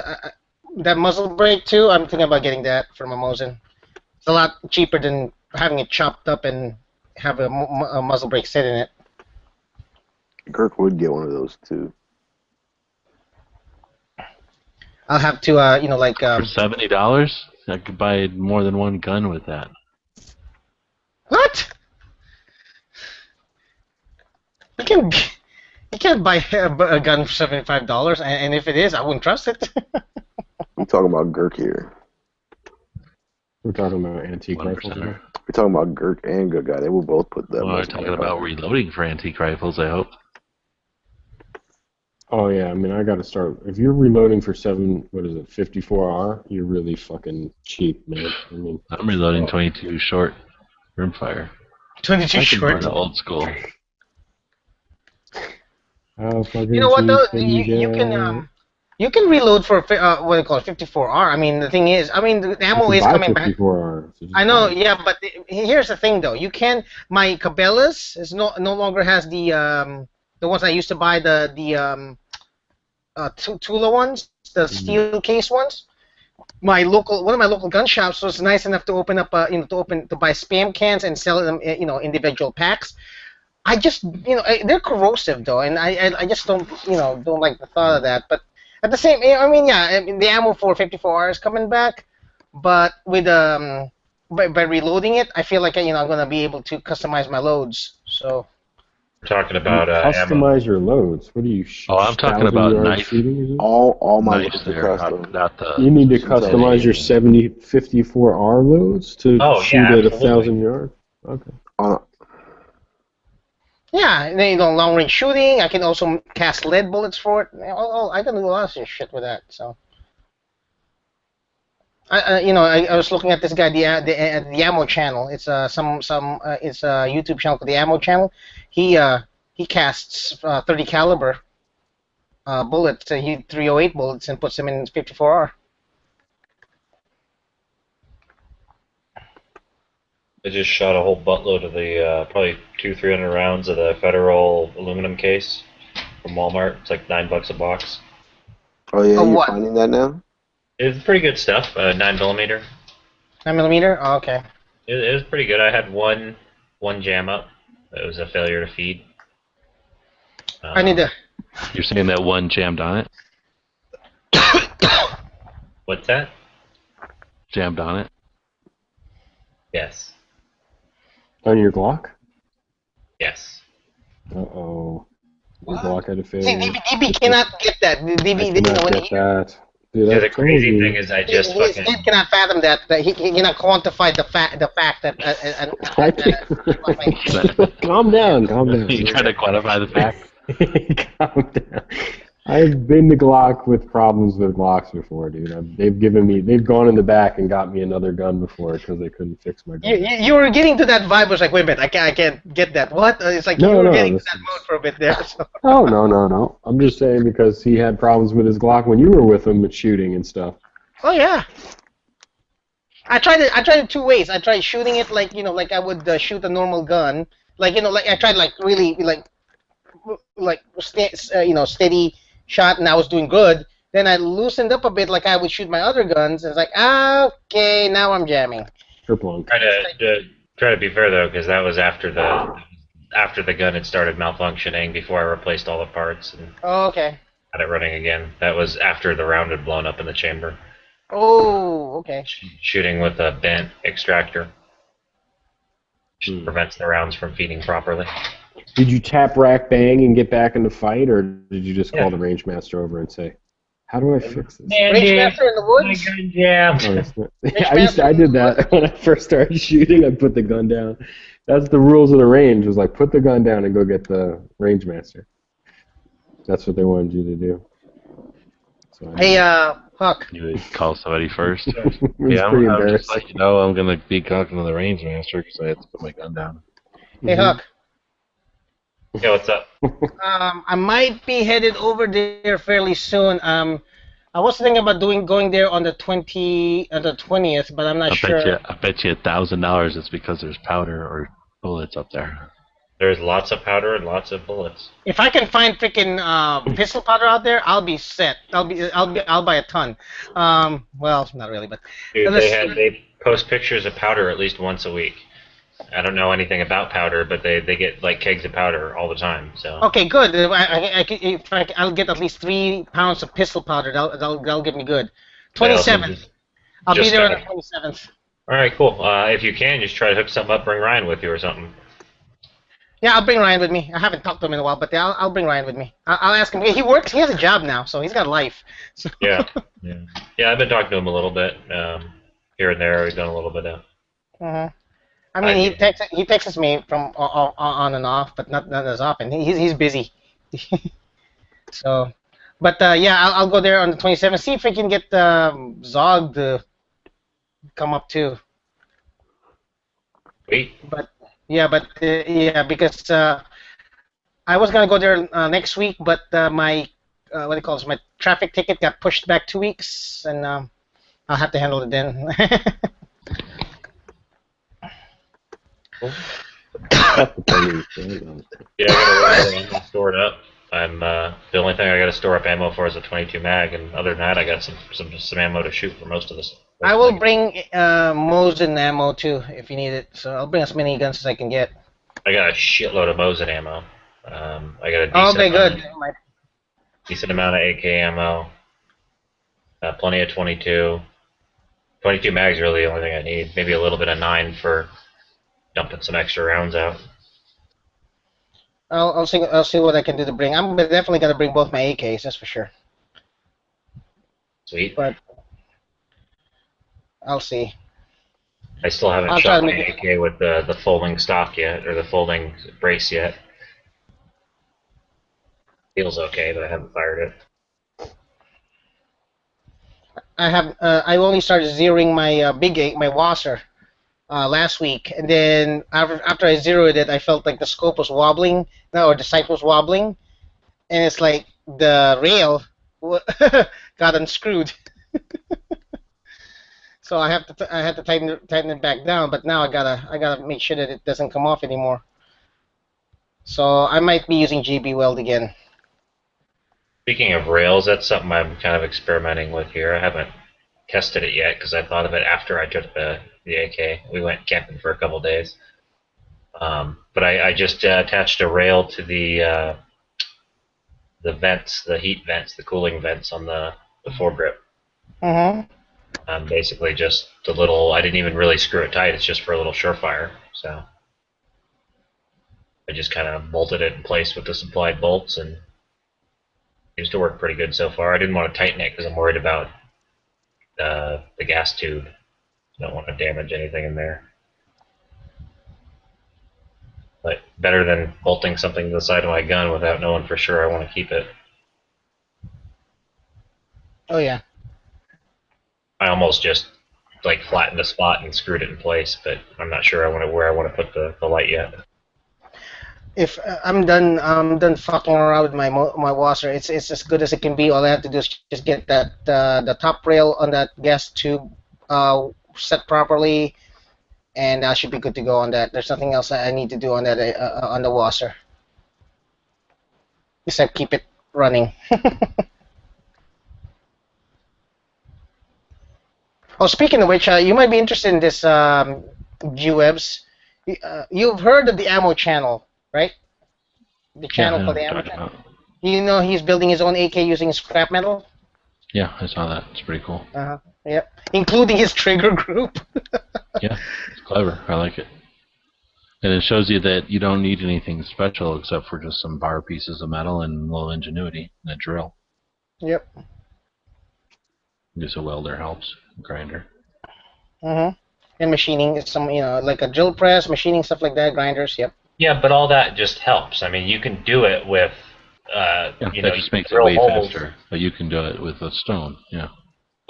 that muzzle brake too. I'm thinking about getting that for my Mosin. It's a lot cheaper than having it chopped up and have a muzzle brake sit in it. Kirk would get one of those too. I'll have to, for $70, I could buy more than one gun with that. What? You can't buy a gun for $75, and if it is, I wouldn't trust it. I'm talking about Girk here. We're talking about antique rifles here. We're talking about Girk and Good Guy. They will both put that. Well, we're talking about reloading for antique rifles, I hope. Oh yeah, I mean I gotta start. If you're reloading for 54R, you're really fucking cheap, man. I mean, I'm reloading 22 short rimfire. 22 short. Old school. You know what though? You can reload for what do you call it, 54R. I mean the thing is, the ammo is coming back. 54R, so I know, yeah, but here's the thing though. You can my Cabela's is no longer has the ones I used to buy, the Tula ones, the steel case ones. One of my local gun shops was nice enough to open up, to buy spam cans and sell them, individual packs. I just, they're corrosive though, and I just don't like the thought of that. But at the same, the ammo for 54R is coming back, but with by reloading it, I feel like I'm gonna be able to customize my loads. So. We're talking about customize your loads. What are you? I'm talking about knife. All my loads are custom. Not the. You need to customize your 54R loads to shoot at 1,000 yards. Okay. Yeah, long range shooting. I can also cast lead bullets for it. I can do a lot of shit with that. So. I was looking at this guy, the Ammo Channel. It's it's a YouTube channel called the Ammo Channel. He casts 30 caliber bullets, 308 bullets, and puts them in 54R. I just shot a whole buttload of the probably 300 rounds of the Federal aluminum case from Walmart. It's like $9 a box. Oh yeah, you're what? finding that now? It's pretty good stuff. 9mm. 9mm? Oh, okay. It was pretty good. I had one jam up. It was a failure to feed. I need to. You're saying that one jammed on it? What's that? Jammed on it? Yes. On your Glock? Yes. Uh-oh. Your Glock had a See, failure. DB cannot get that. DB didn't know Get that. Dude, Yeah, I the told crazy you. thing is I just his fucking... head cannot fathom that. He cannot quantify the fact that. Calm down, calm down. You trying to quantify the fact? Calm down. I've been to Glock with problems with Glocks before, dude. They've gone in the back and got me another gun before because they couldn't fix my gun. You were getting to that vibe. I was like, wait a minute, I can't get that. What? It's like you were getting to that mode for a bit there. So. Oh, no. I'm just saying because he had problems with his Glock when you were with him with shooting and stuff. Oh yeah. I tried it 2 ways. I tried shooting it like I would shoot a normal gun. Like I tried really steady shot, and I was doing good. Then I loosened up a bit, like I would shoot my other guns. And it's like, okay, now I'm jamming. Try to be fair though, because that was after the gun had started malfunctioning, before I replaced all the parts and okay. had it running again. That was after the round had blown up in the chamber. Oh, okay. Shooting with a bent extractor prevents the rounds from feeding properly. Did you tap rack bang and get back in the fight, or did you just call the range master over and say, "How do I fix this?" Range master in the woods. I did that when I first started shooting. I put the gun down. That's the rules of the range. Was like put the gun down and go get the range master. That's what they wanted you to do. So Hey, Huck. You would call somebody first. pretty I'm just like, I'm gonna be talking to the range master because I have to put my gun down. Hey, Huck. Yeah, what's up? I might be headed over there fairly soon. I was thinking about going there on the 20th, but I'm not sure. I bet you $1,000 it's because there's powder or bullets up there. There's lots of powder and lots of bullets. If I can find freaking pistol powder out there, I'll be set. I'll buy a ton. Well, not really, but dude, they post pictures of powder at least once a week. I don't know anything about powder, but they get like kegs of powder all the time. So okay, good. I'll get at least 3 pounds of pistol powder. That'll get me good. 27th. I'll be there on the 27th. All right, cool. If you can, just try to hook something up. Bring Ryan with you or something. Yeah, I'll bring Ryan with me. I haven't talked to him in a while, but I'll bring Ryan with me. I'll ask him. He works. He has a job now, so he's got a life. So. Yeah. I've been talking to him a little bit here and there. We've done a little bit of. I mean, he texts me from on and off, but not as often. He's busy. So, but I'll go there on the 27th. See if we can get Zog to come up too. Sweet. Because I was gonna go there next week, but my my traffic ticket got pushed back 2 weeks, and I'll have to handle it then. Cool. I gotta store it up. I'm the only thing I gotta store up ammo for is a 22 mag, and other than that, I got some ammo to shoot for most of this. I will bring Mosin ammo too if you need it. So I'll bring as many guns as I can get. I got a shitload of Mosin ammo. I got a decent amount of AK ammo. Plenty of 22. 22 mags are really the only thing I need. Maybe a little bit of 9 for dumping some extra rounds out. I'll see what I can do to bring. I'm definitely gonna bring both my AKs, that's for sure. Sweet. But I'll see. I still haven't shot my AK with the folding stock yet, or the folding brace yet. Feels okay, but I haven't fired it. I only started zeroing my my Wasser last week, and then after I zeroed it, I felt like the scope was wobbling, or the sight was wobbling, and it's like the rail got unscrewed. So I had to tighten it back down, but now I gotta make sure that it doesn't come off anymore. So I might be using GB Weld again. Speaking of rails, that's something I'm kind of experimenting with here. I haven't tested it yet because I thought of it after I took the AK. We went camping for a couple days. But I just attached a rail to the vents, the heat vents, the cooling vents on the foregrip. Basically just the little, I didn't even really screw it tight, it's just for a little surefire. So I just kind of bolted it in place with the supplied bolts and seems to work pretty good so far. I didn't want to tighten it because I'm worried about the gas tube. Don't want to damage anything in there. But better than bolting something to the side of my gun without knowing for sure I want to keep it. Oh yeah. I almost just like flattened a spot and screwed it in place, but I'm not sure where I want to put the light yet. If I'm done fucking around with my washer. It's as good as it can be. All I have to do is just get that the top rail on that gas tube set properly, and I should be good to go on that. There's nothing else I need to do on that on the washer, except keep it running. Oh, speaking of which, you might be interested in this, G-Webs. You've heard of the Ammo Channel, right? The channel called the Ammo Channel. You know he's building his own AK using scrap metal? Yeah, I saw that. It's pretty cool. Yep. Including his trigger group. Yeah, it's clever. I like it. And it shows you that you don't need anything special except for just some bar pieces of metal and a little ingenuity and a drill. Yep. Just a welder helps. Grinder. And machining, some like a drill press, machining stuff like that, grinders. Yep. Yeah, but all that just helps. I mean, you can do it with, that just makes it way faster. But you can do it with a stone. Yeah.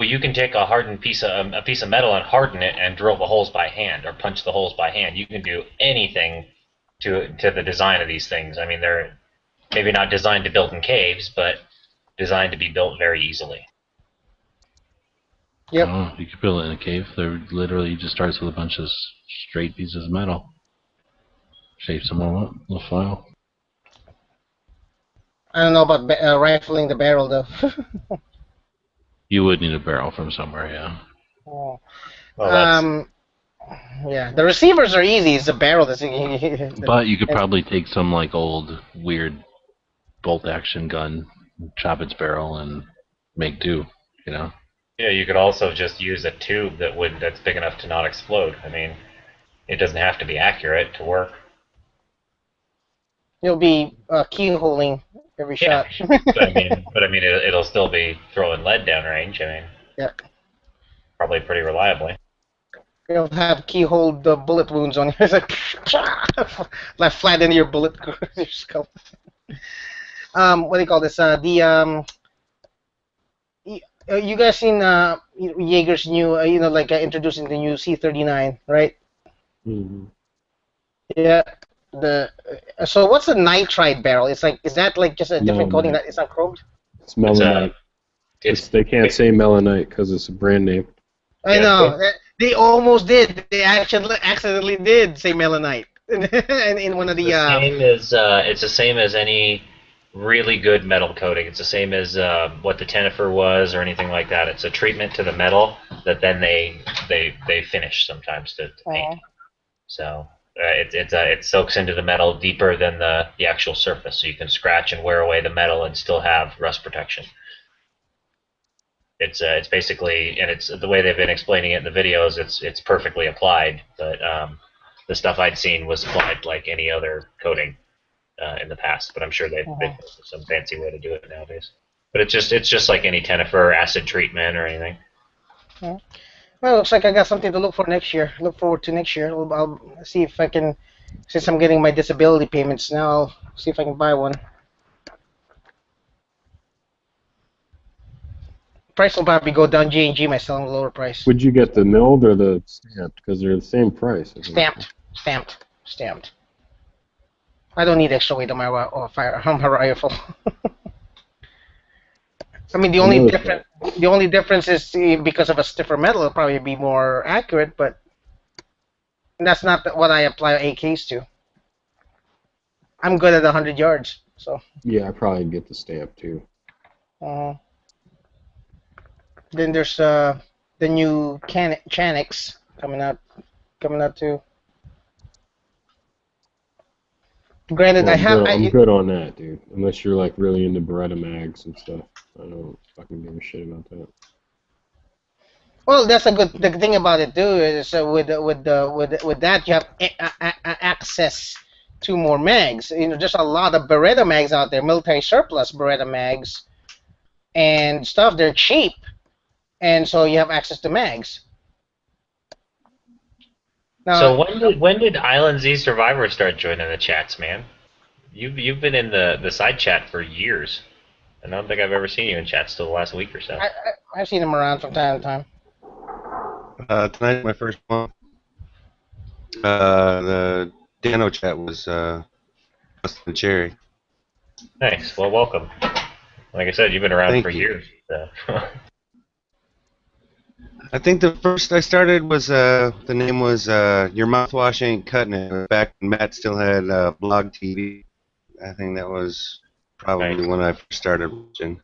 Well, you can take a hardened piece of metal and harden it and drill the holes by hand or punch the holes by hand. You can do anything to the design of these things. I mean, they're maybe not designed to build in caves, but designed to be built very easily. Yep. Oh, you could build it in a cave. There literally just starts with a bunch of straight pieces of metal. Shapes them all up, little file. I don't know about rifling the barrel though. You would need a barrel from somewhere, yeah. Oh. Yeah, the receivers are easy. It's the barrel that's. But you could probably take some like old weird bolt action gun, chop its barrel, and make do. Yeah, you could also just use a tube that's big enough to not explode. I mean, it doesn't have to be accurate to work. You'll be keyholing every shot. but I mean, it'll still be throwing lead downrange. I mean, yeah, probably pretty reliably. You'll have keyholed bullet wounds on you. It's like flat into your bullet your skull. What do you call this? You guys seen Jaeger's new, introducing the new C39, right? Mm-hmm. Yeah. So what's the nitride barrel? Is that like just a different coating that is not chromed? It's melanite. They can't say melanite because it's a brand name. I know. They almost did. They actually accidentally did say melanite. And in one of the. It's the same as any really good metal coating. It's the same as what the Tenefer was or anything like that. It's a treatment to the metal that then they finish sometimes to paint. So it soaks into the metal deeper than the actual surface, so you can scratch and wear away the metal and still have rust protection. It's basically, and it's the way they've been explaining it in the videos. It's perfectly applied, but the stuff I'd seen was applied like any other coating in the past. But I'm sure they've some fancy way to do it nowadays. But it's just like any Tenefer acid treatment or anything. Yeah. Well, looks like I got something to look for next year. Look forward to next year. I'll see if I can, since I'm getting my disability payments now, I'll see if I can buy one. Price will probably go down. J&G might sell them a lower price. Would you get the milled or the stamped? Because they're the same price. Stamped. I don't need extra weight on my rifle. I mean, the only The only difference is because of a stiffer metal, it'll probably be more accurate, but that's not what I apply AKs to. I'm good at 100 yards, so. Yeah, I probably get the stamp too. Then there's the new Chanix coming out too. Granted, Well, I'm good on that, dude. Unless you're like really into Beretta mags and stuff, I don't fucking give a shit about that. Well, that's the thing about it too is with that you have access to more mags. You know, there's a lot of Beretta mags out there, military surplus Beretta mags, and stuff. They're cheap, and so you have access to mags. Now, so when did Island Z Survivor start joining the chats, man? You've been in the side chat for years. I don't think I've ever seen you in chats till the last week or so. I've seen him around from time to time. Tonight's my first one. The Dano chat was Justin Cherry. Nice. Well, welcome. Like I said, you've been around for years. So. I think the first I started was the name was Your Mouthwash Ain't Cutting It. Back when Matt still had Blog TV. I think that was probably when I first started watching.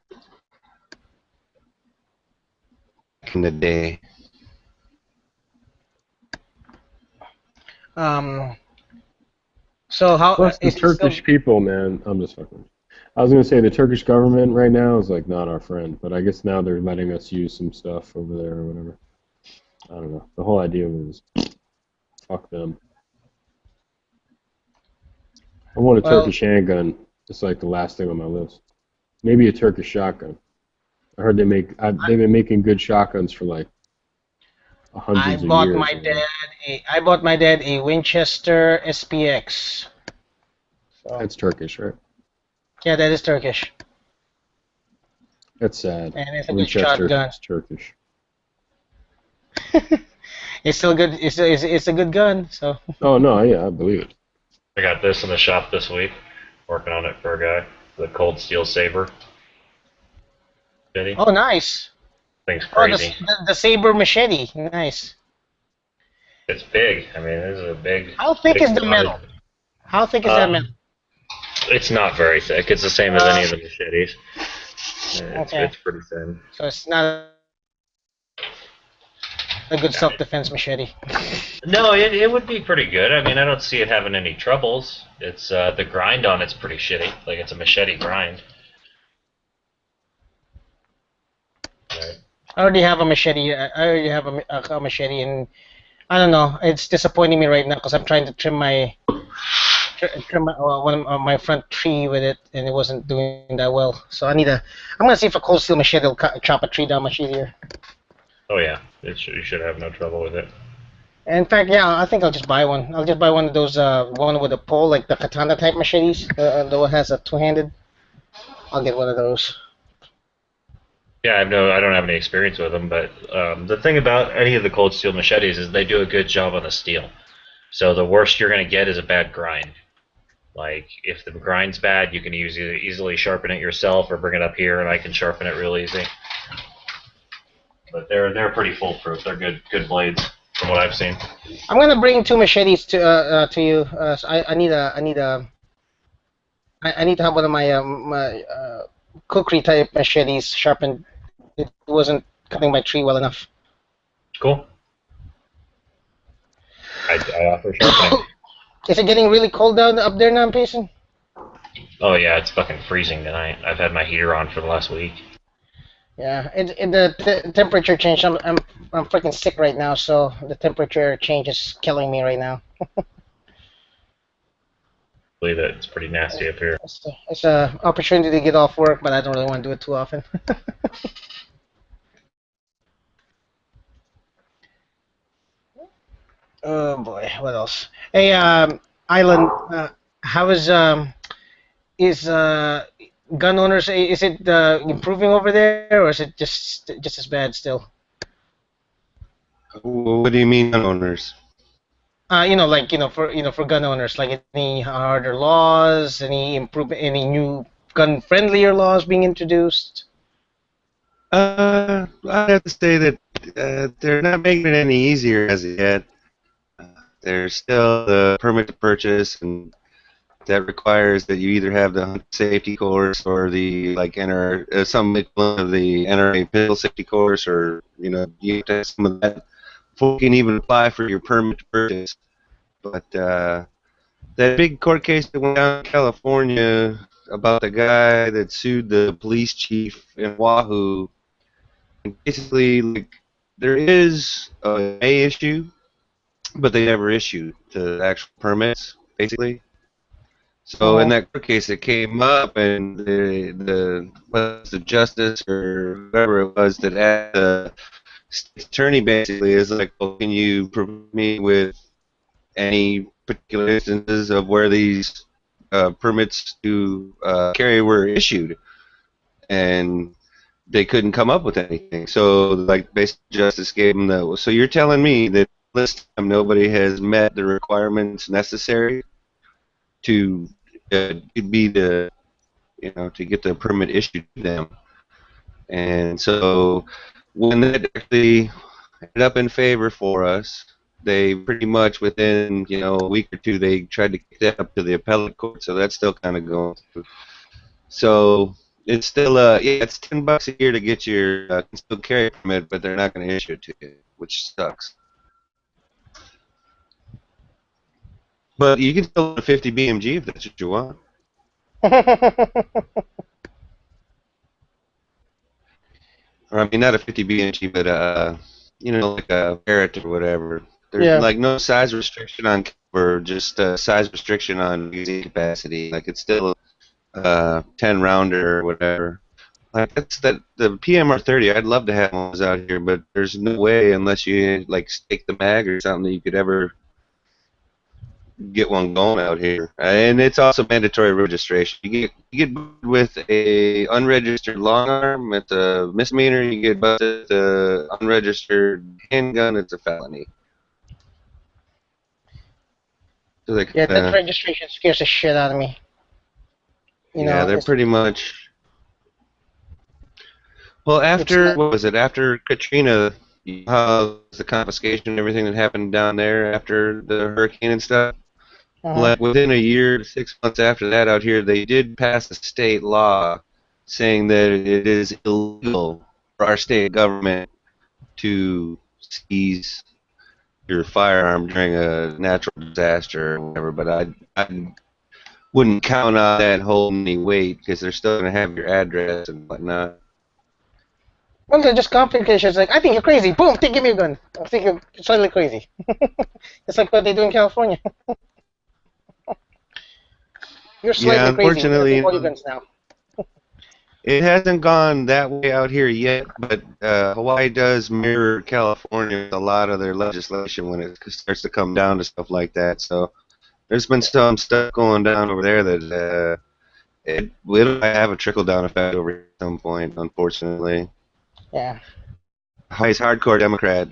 Back in the day. So how? Plus the Turkish people, man. I'm just fucking. I was gonna say the Turkish government right now is like not our friend, but I guess now they're letting us use some stuff over there or whatever. I don't know. The whole idea was fuck them. I want a Turkish handgun. It's like the last thing on my list. Maybe a Turkish shotgun. I heard they've been making good shotguns for like hundreds of years. I bought my dad a Winchester SPX. So. That's Turkish, right? Yeah, that is Turkish. That's sad. And it's a Winchester good shotgun. is Turkish. It's still good. It's a good gun. So. Oh no, yeah, I believe it. I got this in the shop this week, working on it for a guy. The Cold Steel Saber. Oh, nice. Thing's crazy. Oh, the Saber machete. Nice. It's big. I mean, this is a big. How thick is the metal? How thick is that metal? It's not very thick. It's the same as any of the machetes. Okay. It's pretty thin. So it's not a good self-defense machete. No, it would be pretty good. I mean, I don't see it having any troubles. It's the grind on it's pretty shitty. Like it's a machete grind. Right. I already have a machete. I already have a machete, and I don't know. It's disappointing me right now because I'm trying to trim one of my front tree with it, and it wasn't doing that well. So I'm gonna see if a cold steel machete will chop a tree down much easier. Oh yeah, you should have no trouble with it. In fact, yeah, I think I'll just buy one. I'll just buy one of those, one with a pole, like the katana type machetes. The one has a two-handed. I'll get one of those. Yeah, I don't have any experience with them, but the thing about any of the cold steel machetes is they do a good job on the steel. So the worst you're gonna get is a bad grind. Like if the grind's bad, you can easily sharpen it yourself, or bring it up here, and I can sharpen it real easy. But they're pretty foolproof. They're good blades from what I've seen. I'm gonna bring two machetes to you. So I need to have one of my cookery type machetes sharpened. It wasn't cutting my tree well enough. Cool. I offer sharpening. Is it getting really cold up there now, Payson? Oh yeah, it's fucking freezing tonight. I've had my heater on for the last week. Yeah, the temperature change. I'm freaking sick right now, so the temperature change is killing me right now. Believe it. It's pretty nasty up here. It's an opportunity to get off work, but I don't really want to do it too often. Oh boy, what else? Hey, Island, how is gun owners? Is it improving over there, or is it just as bad still? What do you mean, gun owners? For gun owners, like any harder laws, any new gun-friendlier laws being introduced. I'd have to say that they're not making it any easier as of yet. There's still the permit to purchase, and that requires that you either have the hunt safety course or the some equivalent of the NRA pistol safety course, or you have to have some of that before you can even apply for your permit to purchase. But that big court case that went down in California about the guy that sued the police chief in Wahoo, basically, there is a May issue, but they never issued the actual permits, basically. So in that court case, it came up, and the justice or whoever it was that had the state attorney basically is like, well, can you provide me with any particular instances of where these permits to carry were issued? And they couldn't come up with anything. So, basically, justice gave them so you're telling me that this time nobody has met the requirements necessary to be to get the permit issued to them. And so when that actually ended up in favor for us, they pretty much within a week or two they tried to kick that up to the appellate court. So that's still kind of going through. So it's still it's $10 a year to get your concealed carry permit, but they're not going to issue it to you, which sucks. But you can still own a 50 BMG if that's what you want. Or I mean, not a 50 BMG, but like a Barrett or whatever. There's no size restriction on, or just size restriction on magazine capacity. It's still 10 rounder or whatever. The PMR30. I'd love to have one of those out here, but there's no way unless you stake the mag or something that you could ever get one going out here. And it's also mandatory registration. You get with a unregistered long arm, it's a misdemeanor. You get busted with a unregistered handgun, it's a felony. So that registration scares the shit out of me. They're pretty much. Well, after Katrina, the confiscation and everything that happened down there after the hurricane and stuff. Within a year to 6 months after that, out here, they did pass a state law saying that it is illegal for our state government to seize your firearm during a natural disaster or whatever. But I wouldn't count on that holding any weight because they're still going to have your address and whatnot. Well, they're just complications. I think you're crazy. Boom, give me a gun. I think you're slightly crazy. It's like what they do in California. You're slightly crazy. Unfortunately, all your guns now. It hasn't gone that way out here yet, but Hawaii does mirror California with a lot of their legislation when it starts to come down to stuff like that. So there's been some stuff going down over there that it will have a trickle-down effect over at some point, unfortunately. Yeah. Hawaii's hardcore Democrat.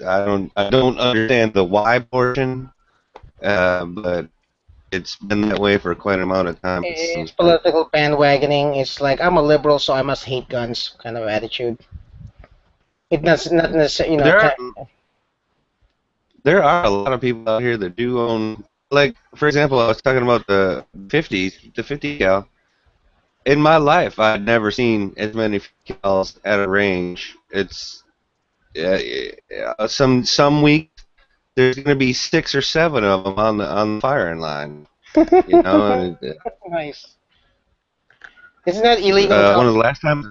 I don't understand the why portion, but it's been that way for quite an amount of time. It's political bandwagoning. It's like, I'm a liberal, so I must hate guns kind of attitude. It does not necessarily, There are a lot of people out here that do own, for example, I was talking about the 50 cal. In my life, I've never seen as many cals at a range. It's some weeks there's going to be 6 or 7 of them on the firing line. Nice. Isn't that illegal? One of the last times,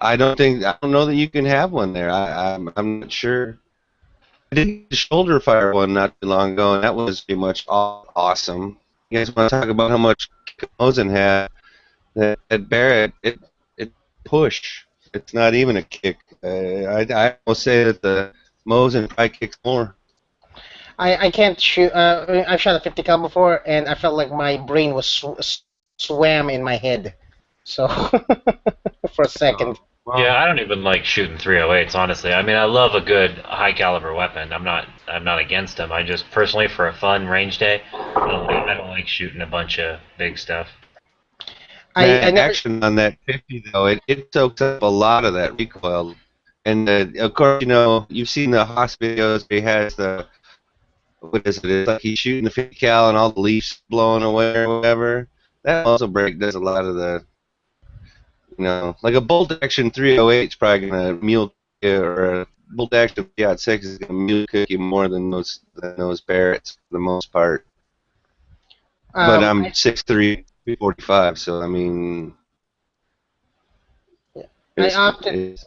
I don't know that you can have one there. I'm not sure. I did a shoulder fire one not too long ago, and that was pretty much awesome. You guys want to talk about how much Mosin had? At Barrett, it push. It's not even a kick. I will say that the Mosin probably kicks more. I can't shoot. I've shot a 50 cal before, and I felt like my brain was swam in my head. So for a second. Yeah, I don't even like shooting 308s, honestly. I mean, I love a good high caliber weapon. I'm not against them. I just personally, for a fun range day, I don't like shooting a bunch of big stuff. I never. action on that 50 though, it soaks up a lot of that recoil. And of course, you've seen the Haas videos where he has what is it? It's like he's shooting the 50 cal and all the leaves blowing away or whatever. That muzzle brake does a lot of the, like a bolt action 308 is probably gonna mule you, or a bolt action Fiat 6 is gonna mule cook you more than those Barretts for the most part. But I'm 6'3", 345, so I mean. I opted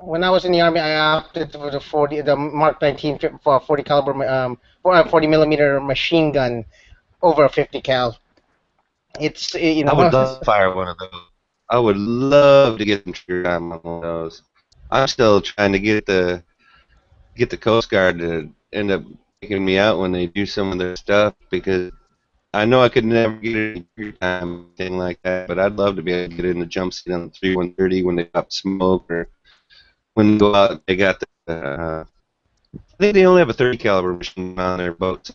when I was in the army. I opted for the Mark 19 for 40 caliber 40 millimeter machine gun over a 50 cal. It's I would love to fire one of those. I would love to get some trigger time on one of those. I'm still trying to get the Coast Guard to end up taking me out when they do some of their stuff, because I know I could never get any trigger time, anything like that, but I'd love to be able to get in the jump seat on the 3130 when they got smoke, or when they go out, they got I think they only have a 30 caliber machine on their boats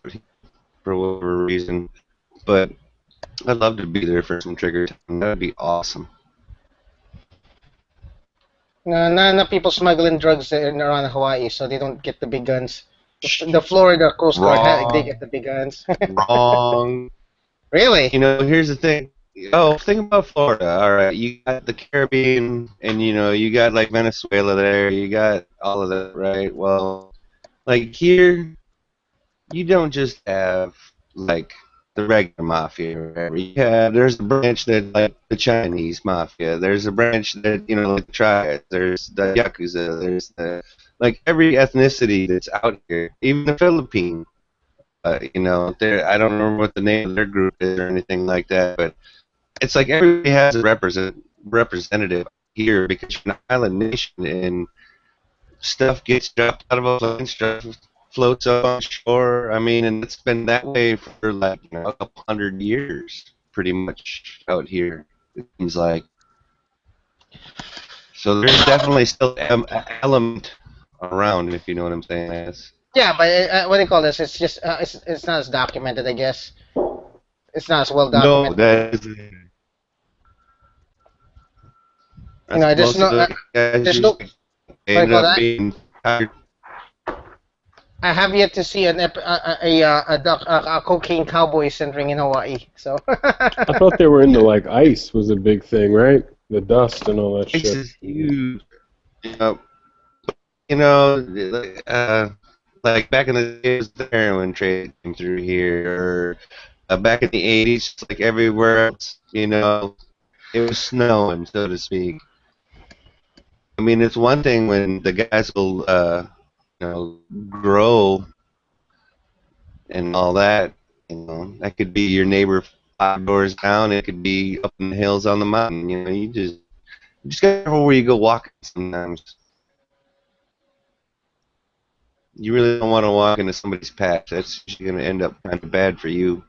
for whatever reason, but I'd love to be there for some trigger time. That'd be awesome. No, not enough people smuggling drugs around Hawaii, so they don't get the big guns. The Florida Coast Guard, they get the big guns. Wrong. Really? Here's the thing. Oh, think about Florida. All right, you got the Caribbean, and you got like Venezuela there. You got all of that, right? Well, like here, you don't just have like the regular mafia or whatever. There's a branch that like the Chinese mafia. There's a branch that like the Triad. There's the Yakuza. There's the every ethnicity that's out here, even the Philippine. I don't remember what the name of their group is or anything like that, but it's like everybody has a representative here, because you're an island nation and stuff gets dropped out of a plane, stuff floats up on shore. I mean, and it's been that way for like a couple 100 years, pretty much out here. It seems like. So there's definitely still an element around, if you know what I'm saying. Yeah, but what do you call this? It's just it's not as documented, I guess. It's not as well documented. No, that is. There's no. There's no. I have yet to see a cocaine cowboy centering in Hawaii. So. I thought they were into ice was a big thing, right? The dust and all that ice shit. Is huge. Like back in the days, the heroin trade came through here, or back in the 80s, like everywhere else, it was snowing, so to speak. I mean, it's one thing when the guys will, grow and all that. That could be your neighbor 5 doors down. It could be up in the hills on the mountain. You just gotta know where you go walking sometimes. You really don't want to walk into somebody's patch. That's usually going to end up kind of bad for you.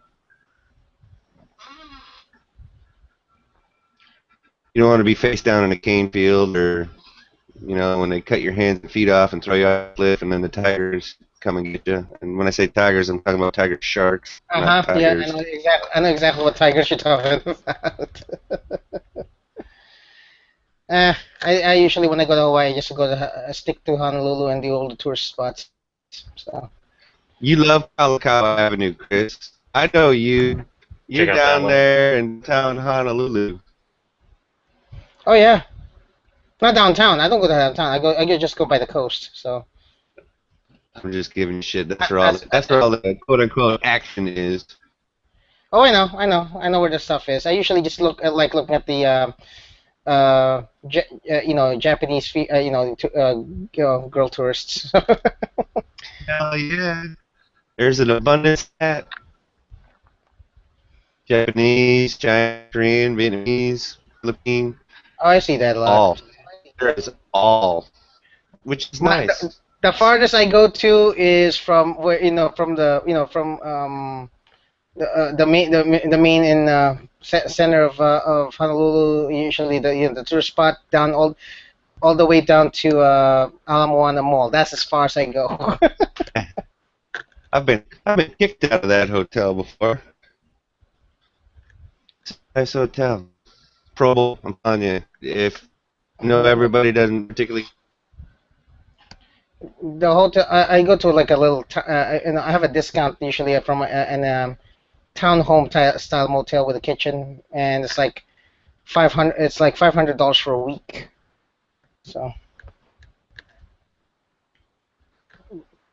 You don't want to be face down in a cane field, or when they cut your hands and feet off and throw you off a cliff, and then the tigers come and get you. And when I say tigers, I'm talking about tiger sharks. Yeah, I know exactly what tigers you're talking about. I usually, when I go to Hawaii, I just go to stick to Honolulu and do all the tourist spots. So. You love Kalakaua Avenue, Chris. I know you. You're down there in town Honolulu. Oh yeah, not downtown. I don't go to downtown. I just go by the coast. So. I'm just giving you shit. That's where all the quote unquote action is. Oh, I know where the stuff is. I usually just looking at the. Japanese, girl tourists. Hell yeah! There's an abundance of that. Japanese, Chinese, Korean, Vietnamese, Philippine. Oh, I see that a lot. All. There is all, which is nice. The farthest I go to is from where the main in center of Honolulu. Usually the tourist spot down all the way down to Ala Moana Mall. That's as far as I go. I've been kicked out of that hotel before. It's a nice hotel. Pro Bowl. I'm telling you, if everybody doesn't particularly. The hotel I go to like a little and I have a discount usually from an townhome style motel with a kitchen, and it's like $500. It's like $500 for a week. So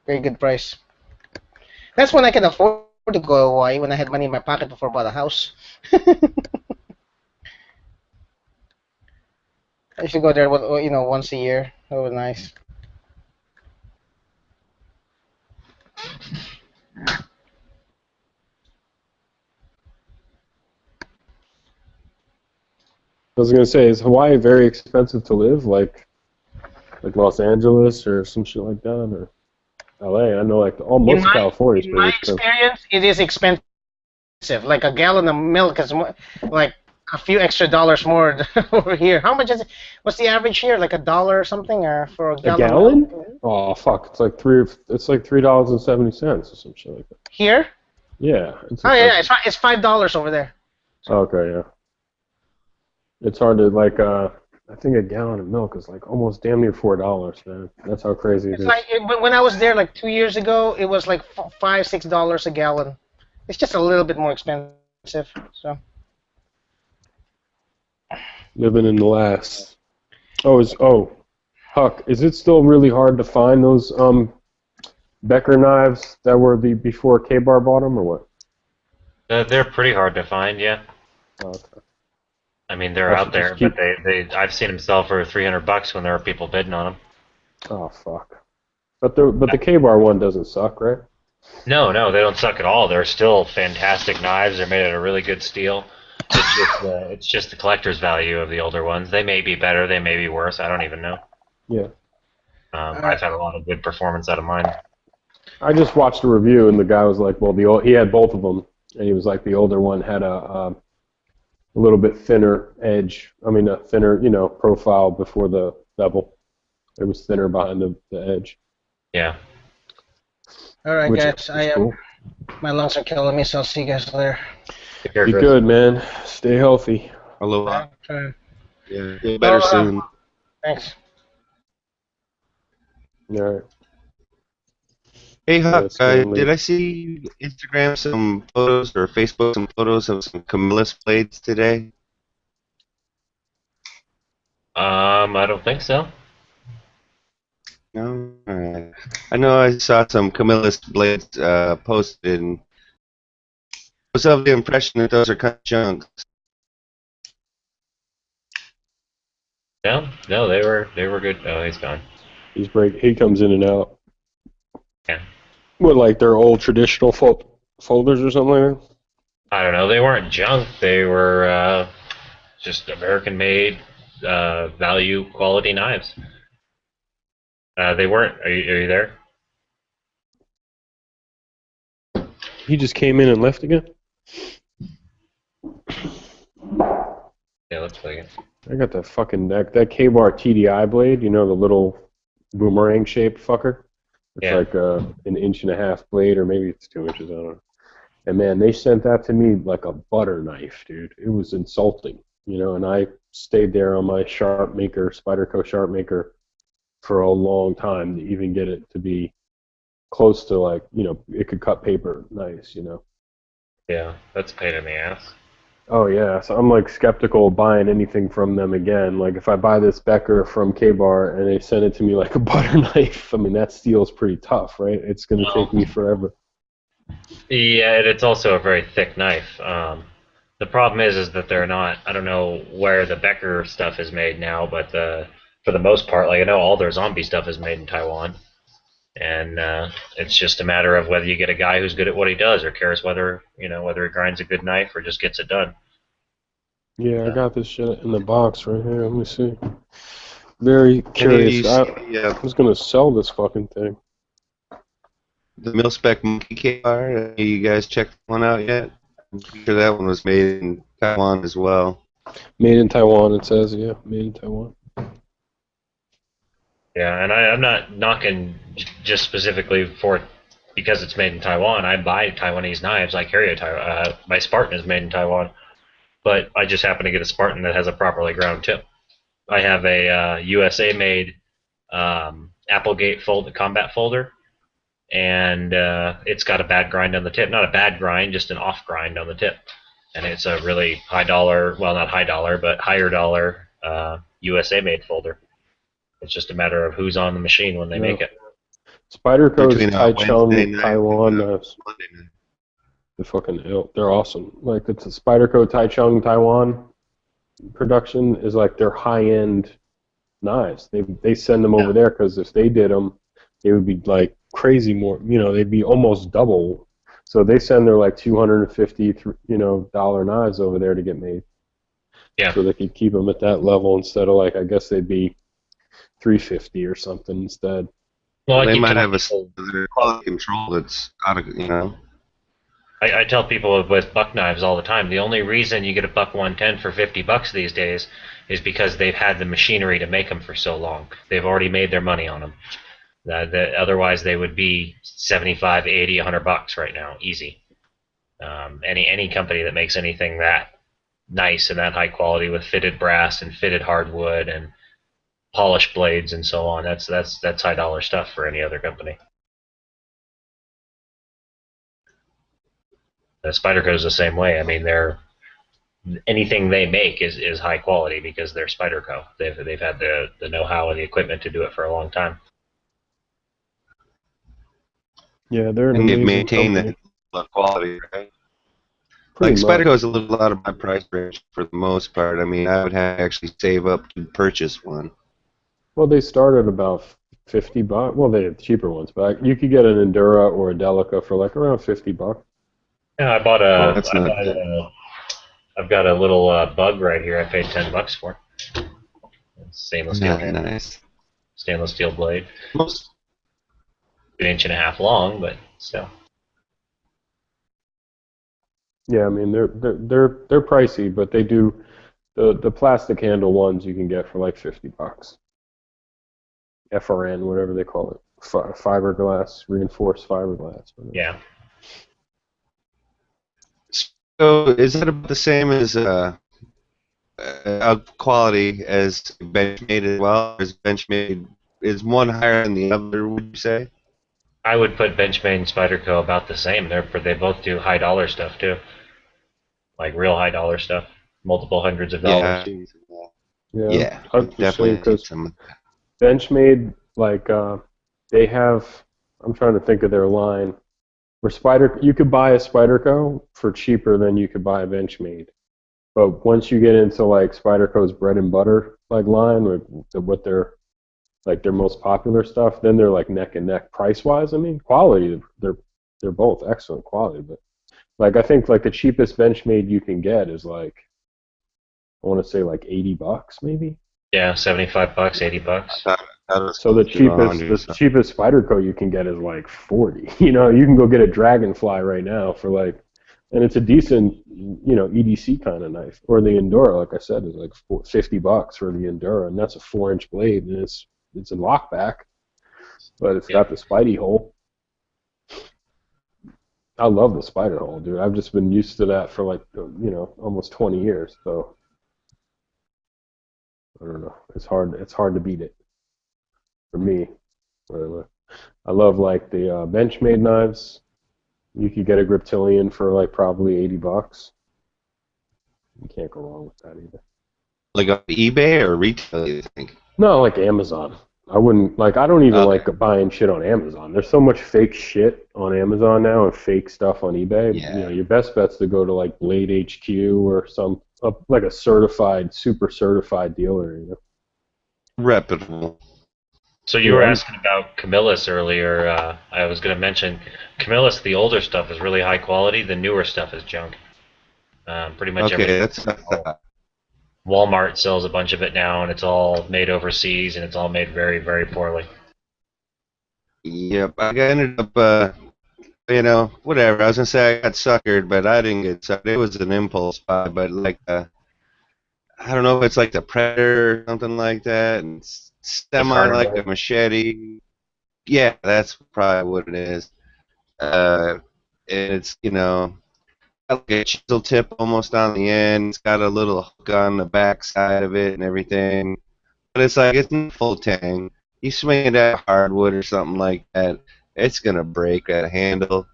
very good price. That's when I can afford to go to Hawaii, when I had money in my pocket before I bought a house. I used to go there, once a year. That was nice. I was gonna say, is Hawaii very expensive to live, like Los Angeles or some shit like that, or LA? I know like almost California is In pretty my expensive. experience, it is expensive. Like a gallon of milk is like a few extra dollars more over here. How much is it? What's the average here? Like $1 or something, or for a gallon? A gallon? Oh fuck! It's like $3.70 or some shit like that. Here? Yeah. Oh yeah, it's $5 over there. Okay, yeah. It's hard to I think a gallon of milk is like almost damn near $4, man. That's how crazy it is. Like when I was there like 2 years ago, it was like $5-6 a gallon. It's just a little bit more expensive. So Living in the last. Huck, is it still really hard to find those Becker knives that were before K-Bar bought them, or what? They're pretty hard to find, yeah. Okay. I mean, they're out there, but I've seen them sell for $300 when there are people bidding on them. Oh fuck! But the K-Bar one doesn't suck, right? No, they don't suck at all. They're still fantastic knives. They're made out of really good steel. It's just the collector's value of the older ones. They may be better, they may be worse. I don't even know. Yeah. I've had a lot of good performance out of mine. I just watched a review, and the guy was like, "Well, he had both of them, and he was like, the older one had a little bit thinner edge. I mean, a thinner, profile before the bevel. It was thinner behind the edge." Yeah. all right, Which guys. is cool. My lungs are killing me, so I'll see you guys later. Be good, man. Stay healthy. Aloha. Okay. Yeah, get better soon. Thanks. All right. Hey, Huck, Yes, Stanley. did I see Instagram some photos or Facebook some photos of some Camillus blades today? I don't think so. No? Alright. I know I saw some Camillus blades posted, and I was of the impression that those are kind of junk. No, they were good. Oh, he's gone. He comes in and out. Yeah. What, like their old traditional folders or something like that? I don't know. They weren't junk. They were just American-made, value quality knives. They weren't. Are you there? He just came in and left again? Yeah, let's play it. I got that fucking that K-Bar TDI blade, the little boomerang-shaped fucker? It's like an 1.5 inch blade, or maybe it's 2 inches, I don't know. And man, they sent that to me like a butter knife, dude. It was insulting, and I stayed there on my Spyderco Sharpmaker for a long time to even get it to be close to it could cut paper nice, Yeah, that's a pain in the ass. Oh yeah, so I'm skeptical of buying anything from them again. Like if I buy this Becker from K-Bar and they send it to me like a butter knife, I mean that steel's pretty tough, right? It's gonna take me forever. Yeah, and it's also a very thick knife. The problem is that they're not. I don't know where the Becker stuff is made now, but for the most part, I know all their zombie stuff is made in Taiwan, and it's just a matter of whether you get a guy who's good at what he does, or cares whether he grinds a good knife or just gets it done. Yeah, I got this shit in the box right here. Let me see. Very curious. I was gonna sell this fucking thing. The Mil-Spec Monkey K-Bar, you guys checked one out yet? I'm sure that one was made in Taiwan as well. Made in Taiwan, it says, yeah. Made in Taiwan. Yeah, and I'm not knocking just specifically because it's made in Taiwan. I buy Taiwanese knives. I carry my Spartan is made in Taiwan. but I just happen to get a Spartan that has a properly ground tip. I have a USA-made Applegate combat folder, and it's got a bad grind on the tip. Not a bad grind, just an off grind on the tip. And it's a really high dollar, well, not high dollar, but higher dollar USA-made folder. It's just a matter of who's on the machine when they make it. Spyderco's Between, Taichung Wednesday night Taiwan. and, Monday night. They're fucking ill. They're awesome. Like it's a Spyderco Taichung Taiwan production is like their high-end knives. They send them over there because if they did them, they would be like crazy more. You know, they'd be almost double. So they send their like $250 dollar knives over there to get made. Yeah. So they could keep them at that level instead of like I guess they'd be $350 or something instead. Well, They might have a quality control that's out of I tell people with buck knives all the time, the only reason you get a buck 110 for $50 these days is because they've had the machinery to make them for so long. They've already made their money on them. Otherwise, they would be 75, 80, $100 right now, easy. Any company that makes anything that nice and that high quality with fitted brass and fitted hardwood and polished blades and so on, that's high dollar stuff for any other company. Spyderco is the same way. I mean, anything they make is high quality because they're Spyderco. They've had the know-how and the equipment to do it for a long time. Yeah, they're an and they've amazing maintained company. that quality, right? Pretty Like much. Spyderco is a little out of my price range for the most part. I mean, I would have to actually save up to purchase one. Well, they start at about $50. Well, they have cheaper ones, but you could get an Endura or a Delica for like around $50. Yeah, I bought Well, that's not I've got a little bug right here. I paid $10 for. Stainless steel. Nice. Stainless steel blade. Most. An inch and a half long, but still. Yeah, I mean they're pricey, but they do the plastic handle ones you can get for like $50. FRN, whatever they call it, fiberglass, reinforced fiberglass. Whatever. Yeah. So is that about the same as quality as Benchmade as well? Or is Benchmade is one higher than the other? Would you say? I would put Benchmade and Spyderco about the same. They both do high dollar stuff too, like real high dollar stuff, multiple hundreds of dollars. Yeah, 100%, definitely. because Benchmade, like they have. I'm trying to think of their line. Where you could buy a Spyderco for cheaper than you could buy a Benchmade, but once you get into like Spyderco's bread and butter like line with what their most popular stuff, then they're like neck and neck price wise. I mean, quality they're both excellent quality, but like I think like the cheapest Benchmade you can get is like I want to say like $80 maybe. Yeah, $75, $80. So the cheapest Spyderco you can get is like $40. You know, you can go get a Dragonfly right now for like, and it's a decent, EDC kind of knife. Or the Endura, like I said, is like $50 for the Endura, and that's a 4-inch blade, and it's a lockback, but it's got the Spidey hole. I love the Spider hole, dude. I've just been used to that for like, almost 20 years. So I don't know. It's hard to beat it. For me, I love like the Benchmade knives. You could get a Griptilian for like probably $80. You can't go wrong with that either. Like on eBay or retail, you think? No, like Amazon. I wouldn't like. I don't even like buying shit on Amazon. There's so much fake shit on Amazon now and fake stuff on eBay. Yeah. Your best bet's to go to like Blade HQ or like a super certified dealer. Reputable. So you were asking about Camillus earlier. I was going to mention Camillus. The older stuff is really high quality. The newer stuff is junk. Pretty much everything. Walmart sells a bunch of it now, and it's all made overseas, and it's all made very, very poorly. Yep, I ended up, whatever. I was gonna say I got suckered, but I didn't get suckered. It was an impulse buy, but like, I don't know if it's like the Predator or something like that, and it's semi like a machete. Yeah, that's probably what it is. And it's like a chisel tip almost on the end. It's got a little hook on the back side of it and everything. But it's like, it's not full tang. You swing it at hardwood or something like that, it's going to break that handle.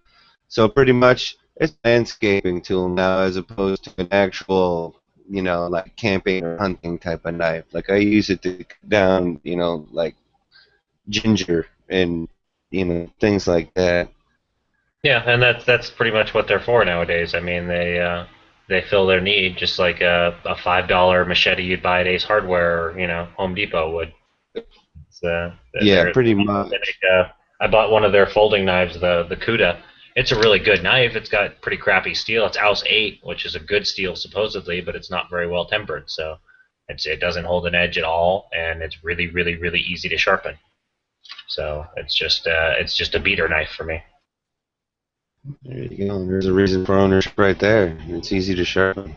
So pretty much, it's a landscaping tool now as opposed to an actual, like camping or hunting type of knife. Like I use it to cut down, like ginger and, things like that. Yeah, and that's pretty much what they're for nowadays. I mean, they fill their need just like a $5 machete you'd buy at Ace Hardware or Home Depot would. Yeah, pretty much. I bought one of their folding knives, the Cuda. It's a really good knife. It's got pretty crappy steel. It's AUS 8, which is a good steel supposedly, but it's not very well tempered. So it doesn't hold an edge at all, and it's really, really, really easy to sharpen. So it's just a beater knife for me. There you go. There's a reason for ownership right there. It's easy to sharpen.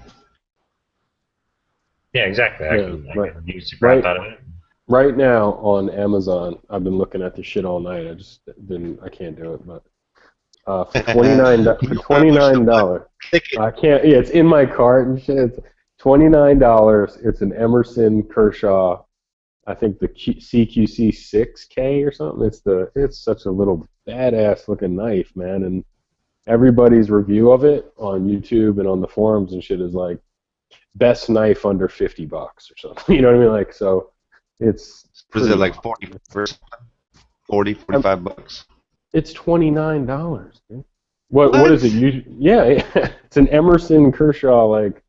Yeah, exactly. I can use the crap out of it. Right now on Amazon, I've been looking at this shit all night. I can't do it, but for $29, I can't. Yeah, it's in my cart and shit. It's $29. It's an Emerson Kershaw. I think the CQC 6K or something. It's such a little badass looking knife, man. And everybody's review of it on YouTube and on the forums and shit is like best knife under $50 or something. You know what I mean? Like so. It's was it like 45 bucks? It's $29, dude. What is it? Yeah, it's an Emerson Kershaw, like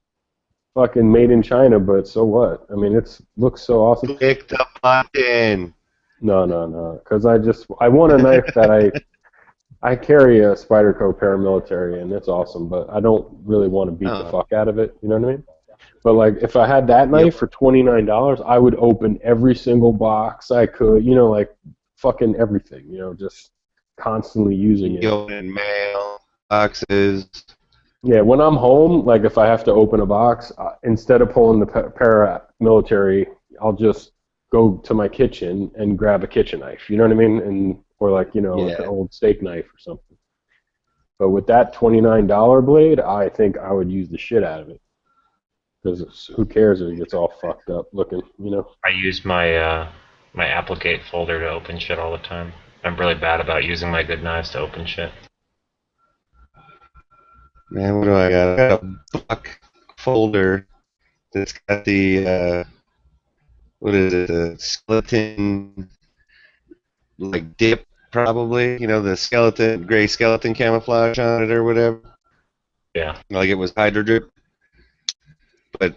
fucking made in China, but so what? I mean, it looks so awesome. Pick the button. No, because I want a knife that I carry a Spyderco paramilitary, and it's awesome, but I don't really want to beat the fuck out of it. You know what I mean? But like, if I had that knife for $29, I would open every single box I could. Like fucking everything. Just constantly using it. Open mail boxes. Yeah, when I'm home, like if I have to open a box, instead of pulling the paramilitary, I'll just go to my kitchen and grab a kitchen knife. You know what I mean? Or like like an old steak knife or something. But with that $29 blade, I think I would use the shit out of it. Because who cares if it gets all fucked up looking, I use my my Applegate folder to open shit all the time. I'm really bad about using my good knives to open shit. Man, what do I got? I got a Buck folder that's got the what is it? The skeleton like dip probably. The skeleton, gray skeleton camouflage on it or whatever. Yeah. Like it was Hydro Drip. But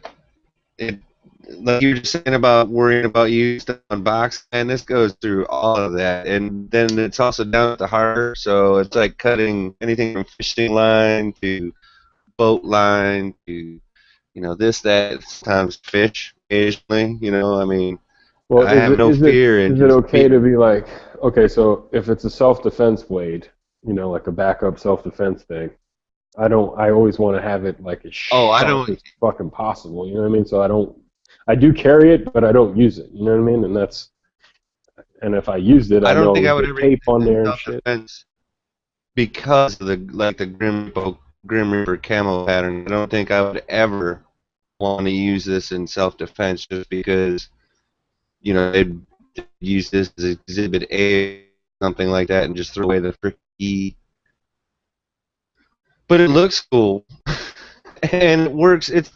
like you were just saying about worrying about used on box, and this goes through all of that, and then it's also down at the harbor, so it's like cutting anything from fishing line to boat line to this, that, sometimes fish occasionally. I mean, well, I have no fear. Is it okay to be like, okay, so if it's a self-defense blade, like a backup self-defense thing, I always want to have it like as sharp as fucking possible. You know what I mean? So I do carry it, but I don't use it. You know what I mean? And if I used it, I don't think I would ever tape on there and shit. Because of the Grim Reaper camo pattern, I don't think I would ever want to use this in self-defense just because, they'd use this as Exhibit A, something like that, and just throw away the freaky. But it looks cool, and it works. It's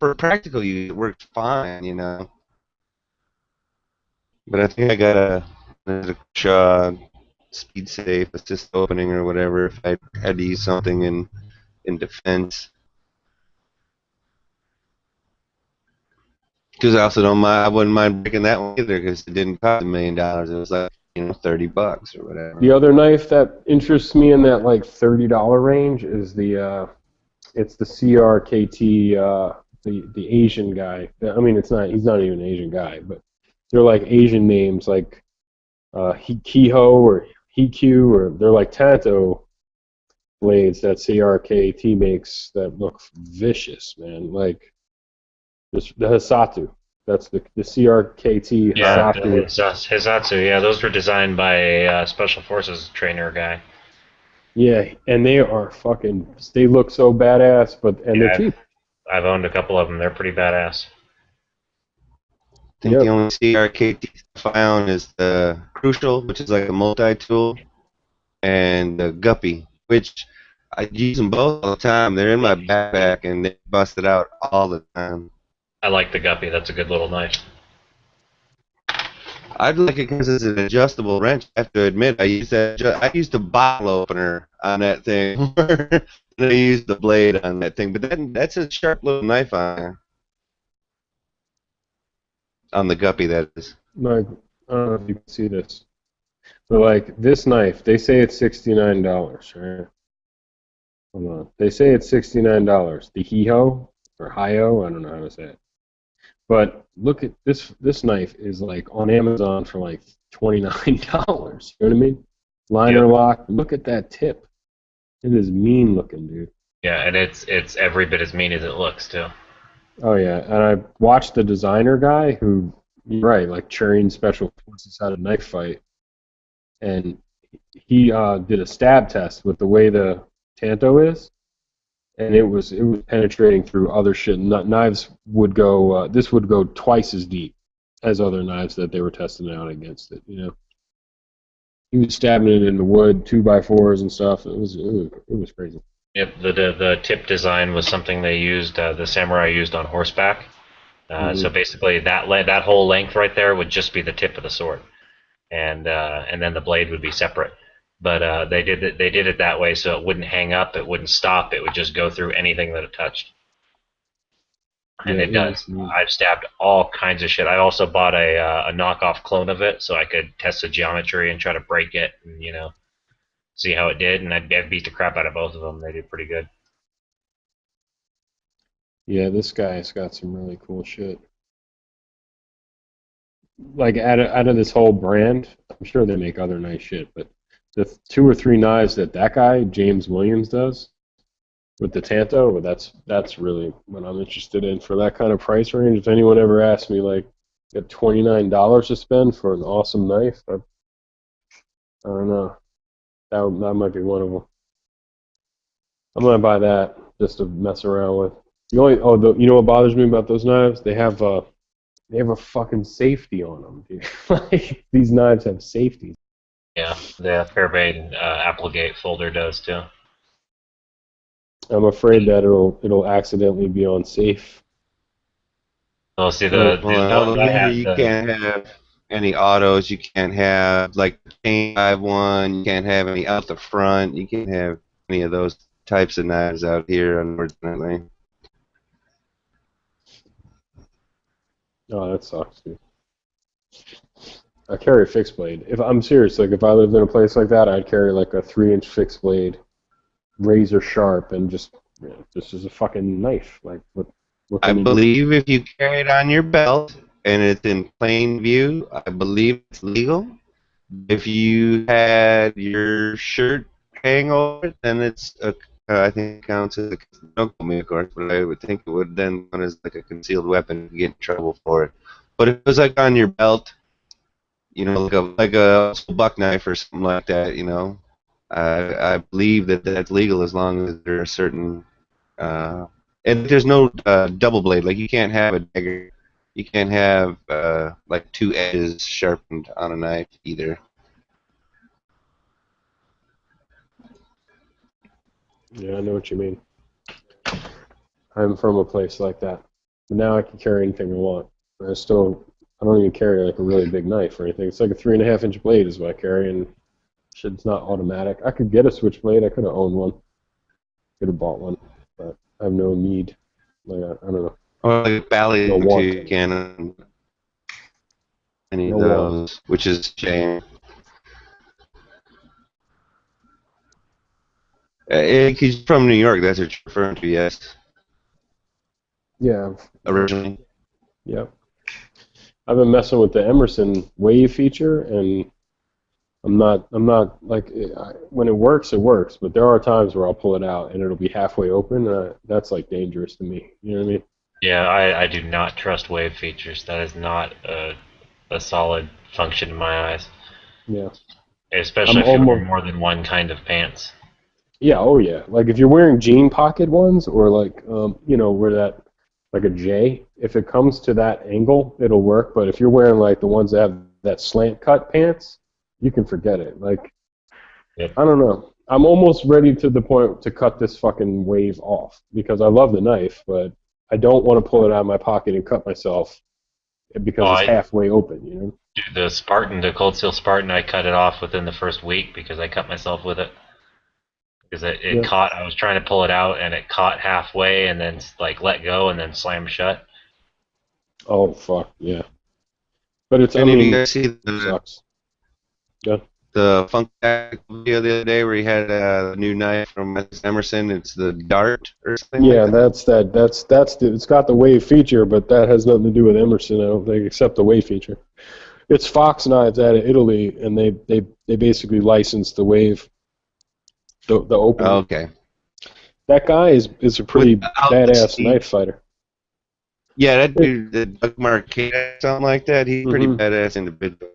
for practical use. It works fine, But I think I got a speed safe assist opening or whatever if I had to use something in defense. Because I also don't mind. I wouldn't mind breaking that one either because it didn't cost $1 million. It was like $30 or whatever. The other knife that interests me in that like $30 range is it's the CRKT, the Asian guy. I mean, he's not even an Asian guy, but they're like Asian names like Hikiho or Hikyu, or they're like Tanto blades that CRKT makes that look vicious, man. Like the Hisatsu. That's the CRKT yeah, Hisatsu. Yeah, the Hisatsu. Yeah, those were designed by a Special Forces trainer guy. Yeah, Hisatsu. Yeah, those were designed by a Special Forces trainer guy. Yeah, Special Forces trainer guy. Yeah, and they are fucking. They look so badass, and they're cheap. I've owned a couple of them. They're pretty badass. I think the only CRKT stuff I own is the Crucial, which is like a multi-tool, and the Guppy, which I use them both all the time. They're in my backpack, and they bust it out all the time. I like the Guppy. That's a good little knife. I'd like it because it's an adjustable wrench. I have to admit, I used the bottle opener on that thing, and I used the blade on that thing. But that's a sharp little knife on the Guppy, that is. Like, I don't know if you can see this, but like this knife, they say it's $69, right? Hold on. They say it's $69. The Hiho or Hiho, I don't know how to say it. But look at this knife is like on Amazon for like $29. You know what I mean? Liner lock. Look at that tip. It is mean looking, dude. Yeah, and it's every bit as mean as it looks too. Oh yeah, and I watched the designer guy who, you're right, like Turing Special Forces had a knife fight, and he did a stab test with the way the Tanto is, and it was penetrating through other shit. Knives would go, this would go twice as deep as other knives that they were testing out against it. You know, he was stabbing it in the wood, 2x4s and stuff. It was crazy. Yep, the tip design was something they used, the Samurai used on horseback. So basically, that whole length right there would just be the tip of the sword, and then the blade would be separate. But they did it that way so it wouldn't hang up, it wouldn't stop, it would just go through anything that it touched. And it does. I've stabbed all kinds of shit. I also bought a knockoff clone of it so I could test the geometry and try to break it, and see how it did. And I beat the crap out of both of them. They did pretty good. Yeah, this guy's got some really cool shit. Like out of this whole brand, I'm sure they make other nice shit, but the 2 or 3 knives that guy James Williams does with the Tanto, that's really what I'm interested in for that kind of price range. If anyone ever asked me like at $29 to spend for an awesome knife, I don't know. That might be one of them. I'm gonna buy that just to mess around with. You know what bothers me about those knives? They have a fucking safety on them, dude. Like these knives have safety. Yeah, the Fairbairn Applegate folder does too. I'm afraid that it'll accidentally be on safe. Oh, see you can't have any autos. You can't have like chain 5-1. You can't have any out the front. You can't have any of those types of knives out here, unfortunately. Oh, that sucks, dude. I carry a fixed blade. If I'm serious, like if I lived in a place like that, I'd carry like a 3-inch fixed blade, razor sharp, and just this is a fucking knife. Like what I believe if you carry it on your belt and it's in plain view, I believe it's legal. If you had your shirt hang over it, then it's I think it counts as don't quote me, of course, but I would think it would then count as like a concealed weapon. You get in trouble for it. But if it was like on your belt, like a buck knife or something like that, I believe that's legal as long as there are certain and there's no double blade. Like you can't have a dagger, you can't have like 2 edges sharpened on a knife either. Yeah, I know what you mean. I'm from a place like that. But now I can carry anything I want. I don't even carry like a really big knife or anything. It's like a 3.5-inch blade is what I carry, and shit's not automatic. I could get a switchblade. I could have owned one. Could have bought one, but I have no need. Like I don't know. Or like Bally to Canon. Any of those, which is a shame. He's from New York, that's what you're referring to, yes? Yeah. Originally? Yep. I've been messing with the Emerson Wave feature, and I'm not like, when it works, but there are times where I'll pull it out and it'll be halfway open. That's like dangerous to me. You know what I mean? Yeah, I do not trust wave features. That is not a solid function in my eyes. Yeah. Especially if you wear more than one kind of pants. Yeah, oh yeah. Like if you're wearing jean pocket ones or like where that like a J, if it comes to that angle, it'll work. But if you're wearing like the ones that have that slant cut pants, you can forget it. Like Yep. I don't know. I'm almost ready to the point to cut this fucking wave off because I love the knife, but I don't want to pull it out of my pocket and cut myself because it's halfway open, you know? Dude, the Cold Steel Spartan, I cut it off within the first week because I cut myself with it. Because it caught, I was trying to pull it out and it caught halfway and then like let go and then slammed shut. Oh, fuck, yeah. But it's, And if you guys see sucks. Yeah. The Funk video the other day where he had a new knife from Emerson, it's the Dart or something. Yeah, like that. that's it's got the wave feature, but that has nothing to do with Emerson, I don't think, except the wave feature. It's Fox Knives out of Italy, and they basically licensed the wave, the open. Oh, okay. That guy is a pretty badass knife fighter. Yeah, that dude, the Doug Marquette, something like that. He's pretty badass individual.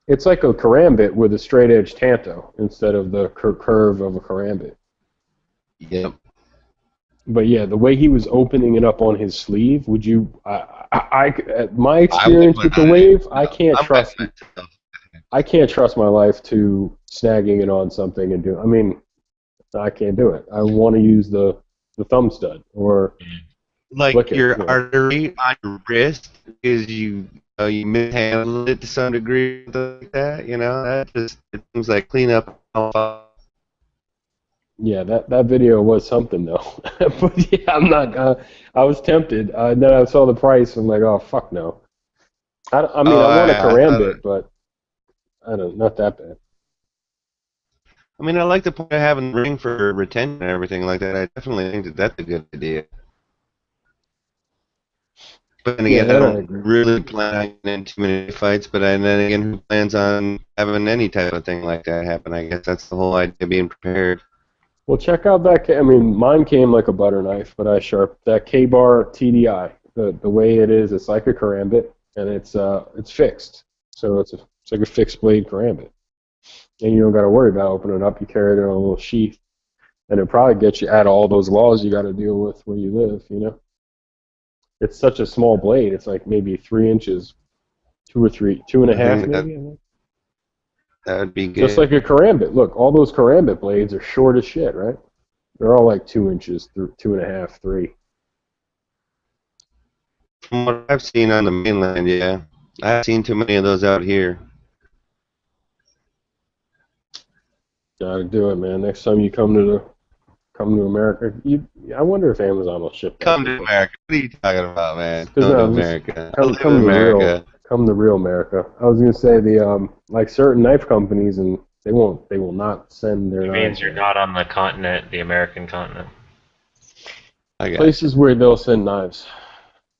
It's like a karambit with a straight edge tanto instead of the curve of a karambit. Yep. But yeah, the way he was opening it up on his sleeve, would you? My experience with the wave, I can't trust. I can't trust my life to snagging it on something and do. I mean, I can't do it. I want to use the thumb stud or like your artery on your wrist is you mishandle it to some degree like that. You know, that just it seems like clean up. Yeah, that video was something though. But yeah, I'm not. I was tempted. Then I saw the price. I'm like, oh fuck no. I want a karambit, but I don't. Not that bad. I mean, I like the point of having the ring for retention and everything like that. I definitely think that that's a good idea. But then again, I don't really plan on getting into too many fights. But then again, who plans on having any type of thing like that happen? I guess that's the whole idea of being prepared. Well, check out that. I mean, mine came like a butter knife, but I sharp that K-bar TDI. The way it is, it's like a karambit, and it's fixed. So it's like a fixed blade karambit, and you don't got to worry about opening it up. You carry it in a little sheath, and it probably gets you out of all those laws you got to deal with where you live. You know, it's such a small blade. It's like maybe 3 inches, 2 or 3, 2.5 maybe. That would be good. Just like a karambit. Look, all those karambit blades are short as shit, right? They're all like 2 inches, 2.5, 3. From what I've seen on the mainland, yeah. I haven't seen too many of those out here. Gotta do it, man. Next time you come to America, I wonder if Amazon will ship that. Come to America. What are you talking about, man? Come to America. Come to America. Come to real America. I was gonna say the like certain knife companies, and they will not send their. It means you're not on the continent, the American continent. Places where they'll send knives.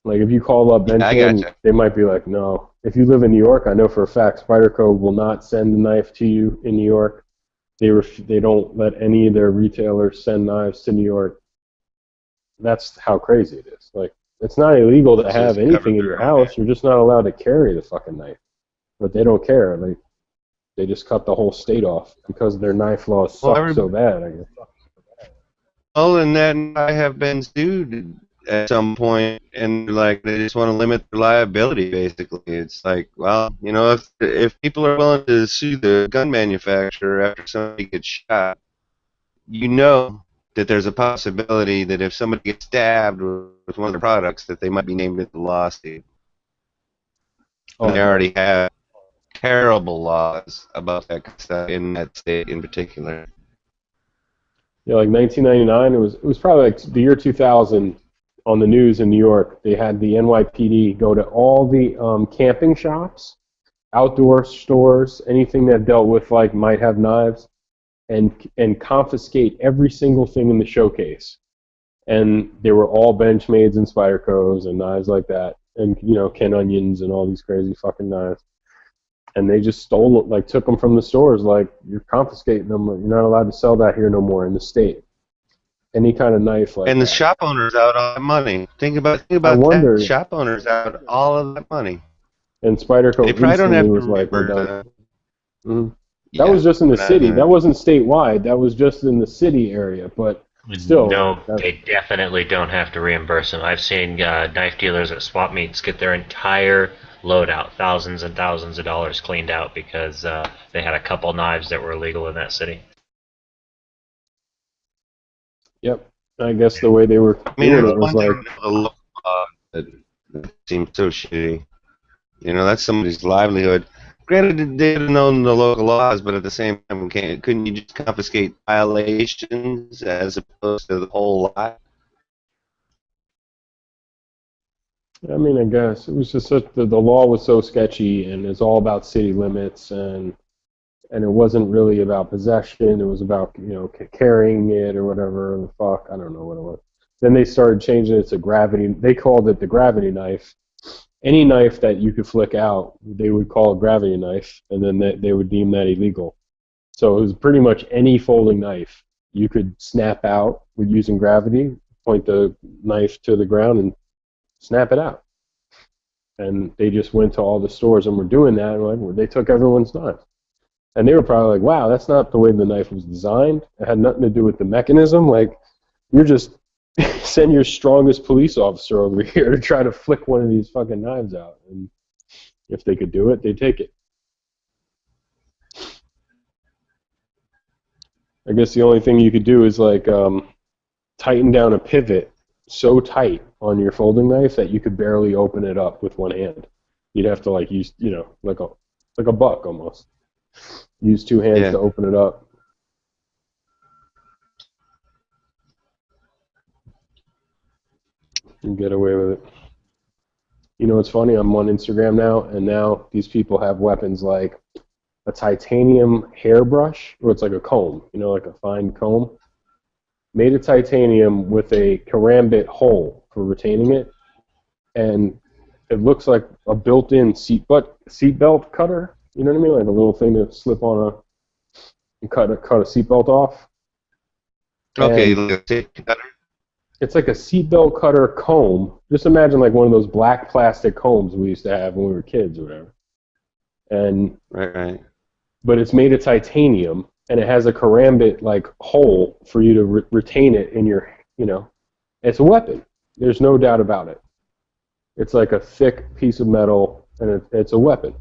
Like if you call up Benchman, they might be like, no. If you live in New York, I know for a fact Spyderco will not send a knife to you in New York. They don't let any of their retailers send knives to New York. That's how crazy it is. Like it's not illegal to have anything in your house. You're just not allowed to carry the fucking knife. But they don't care. They just cut the whole state off because their knife laws suck so bad. I guess. Well, and then I have been sued at some point, and like they just want to limit their liability. Basically, it's like, well, you know, if people are willing to sue the gun manufacturer after somebody gets shot, you know that there's a possibility that if somebody gets stabbed with one of the products, that they might be named in the lawsuit. Oh, and they already have terrible laws about that stuff in that state in particular. Yeah, like 1999, it was probably like the year 2000 on the news in New York. They had the NYPD go to all the camping shops, outdoor stores, anything that dealt with like might have knives, and confiscate every single thing in the showcase. And they were all Benchmades and Spydercos and knives like that, and you know Ken Onions and all these crazy fucking knives. And they just stole it, like took them from the stores, like you're confiscating them. You're not allowed to sell that here no more in the state. Any kind of knife like. And the that. shop owners out all that money. Think about that. Shop owners out all of that money. And Spyderco they probably don't have to was like, remember that. Mm-hmm. That was just in the city. Uh, That wasn't statewide. That was just in the city area. But still, No, they definitely don't have to reimburse them. I've seen knife dealers at swap meets get their entire loadout, thousands and thousands of dollars cleaned out because they had a couple knives that were illegal in that city. yep. I guess the way they were I mean, doing there's it was one like, thing with the law that seems so shitty. You know, that's somebody's livelihood. Granted, they didn't know the local laws, but at the same time, couldn't you just confiscate violations as opposed to the whole lot? I mean, I guess it was just such, the law was so sketchy, and it's all about city limits, and it wasn't really about possession. It was about carrying it or whatever the fuck. I don't know what it was. Then they started changing it to gravity. They called it the gravity knife. Any knife that you could flick out, they would call a gravity knife, and then they would deem that illegal. So it was pretty much any folding knife you could snap out with using gravity, point the knife to the ground, and snap it out. And they just went to all the stores and were doing that, and they took everyone's knife. And they were probably like, wow, that's not the way the knife was designed. It had nothing to do with the mechanism. Like, you're just send your strongest police officer over here to try to flick one of these fucking knives out. And if they could do it, they'd take it. I guess the only thing you could do is like tighten down a pivot so tight on your folding knife that you could barely open it up with one hand. You'd have to like use, like a buck almost. Use two hands to open it up. And get away with it. You know what's funny? I'm on Instagram now, and now these people have weapons like a titanium hairbrush, or it's like a comb, like a fine comb, made of titanium with a karambit hole for retaining it, and it looks like a built-in seatbelt cutter. You know what I mean? Like a little thing to slip on and cut a seatbelt off. Okay, And like a safety cutter. it's like a seatbelt cutter comb. Just imagine like one of those black plastic combs we used to have when we were kids or whatever. And Right. but it's made of titanium, and it has a karambit like hole for you to retain it in your, it's a weapon. There's no doubt about it. It's like a thick piece of metal, and it's a weapon.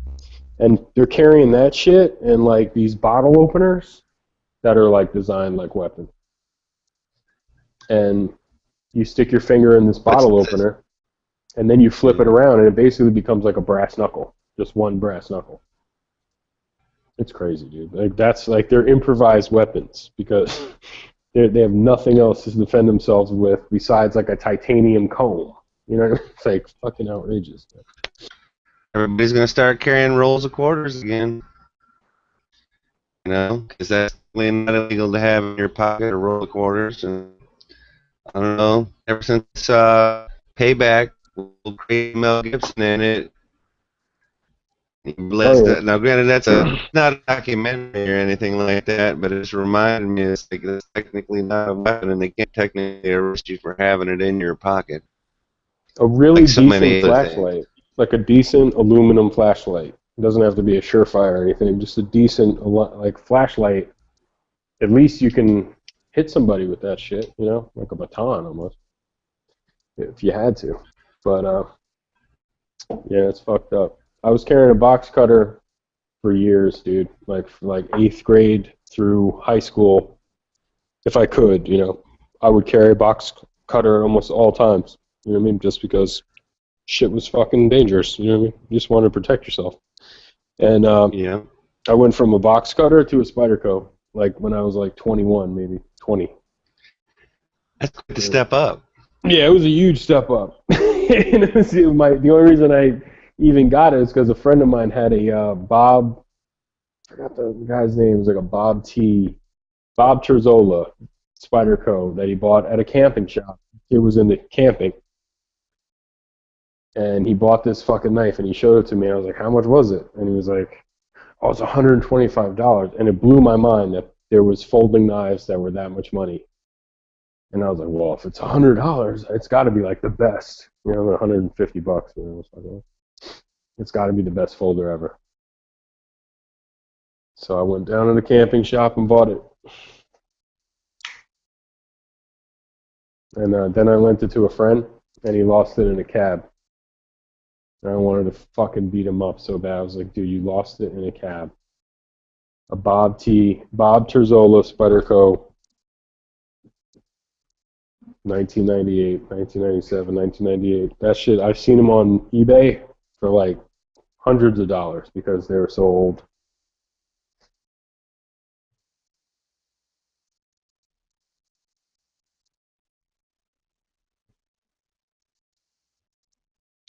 And they're carrying that shit and like these bottle openers that are like designed like weapons. And you stick your finger in this bottle opener, and then you flip it around, and it basically becomes like a brass knuckle, just one brass knuckle. It's crazy, dude. Like that's like they're improvised weapons because they have nothing else to defend themselves with besides like a titanium comb. It's like fucking outrageous. Everybody's gonna start carrying rolls of quarters again. Because that's really not illegal to have in your pocket a roll of quarters. And I don't know. Ever since Payback, we'll create Mel Gibson in it. Now, granted, that's not a documentary or anything like that, but it's reminded me it's technically not a weapon, and they can't technically arrest you for having it in your pocket. A really Like so many decent other flashlight, like a decent aluminum flashlight. It doesn't have to be a Surefire or anything. Just a decent like flashlight. At least you can hit somebody with that shit, like a baton almost, if you had to. But yeah, it's fucked up. I was carrying a box cutter for years, dude. Like 8th grade through high school, if I could, I would carry a box cutter almost all times. You know what I mean? Just because shit was fucking dangerous. You know what I mean? You just wanted to protect yourself. And I went from a box cutter to a Spyderco, like when I was like 21, maybe 20. That's quite the step up. Yeah, it was a huge step up. And the only reason I even got it is because a friend of mine had a Bob, I forgot the guy's name, it was like a Bob Terzola Spyderco that he bought at a camping shop. He was into camping. And he bought this fucking knife, and he showed it to me. I was like, how much was it? And he was like, oh, it's $125. And it blew my mind that there was folding knives that were that much money. And I was like, well, if it's $100, it's got to be like the best. $150. It's got to be the best folder ever. So I went down to the camping shop and bought it. And then I lent it to a friend, and he lost it in a cab. And I wanted to fucking beat him up so bad. I was like, dude, you lost it in a cab. A Bob Terzola Spyderco, 1998, 1997, 1998. That shit, I've seen them on eBay for like hundreds of dollars because they were so old.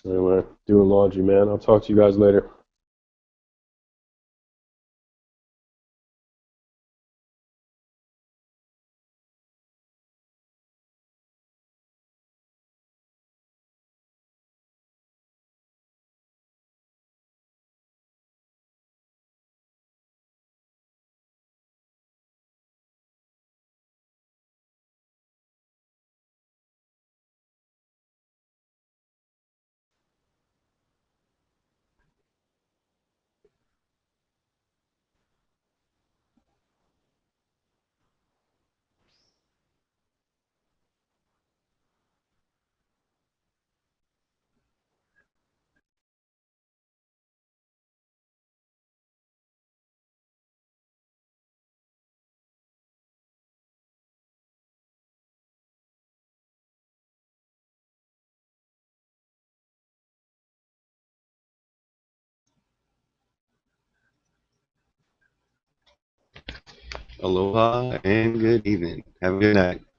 Anyway, doing laundry, man. I'll talk to you guys later. Aloha and good evening. Have a good night.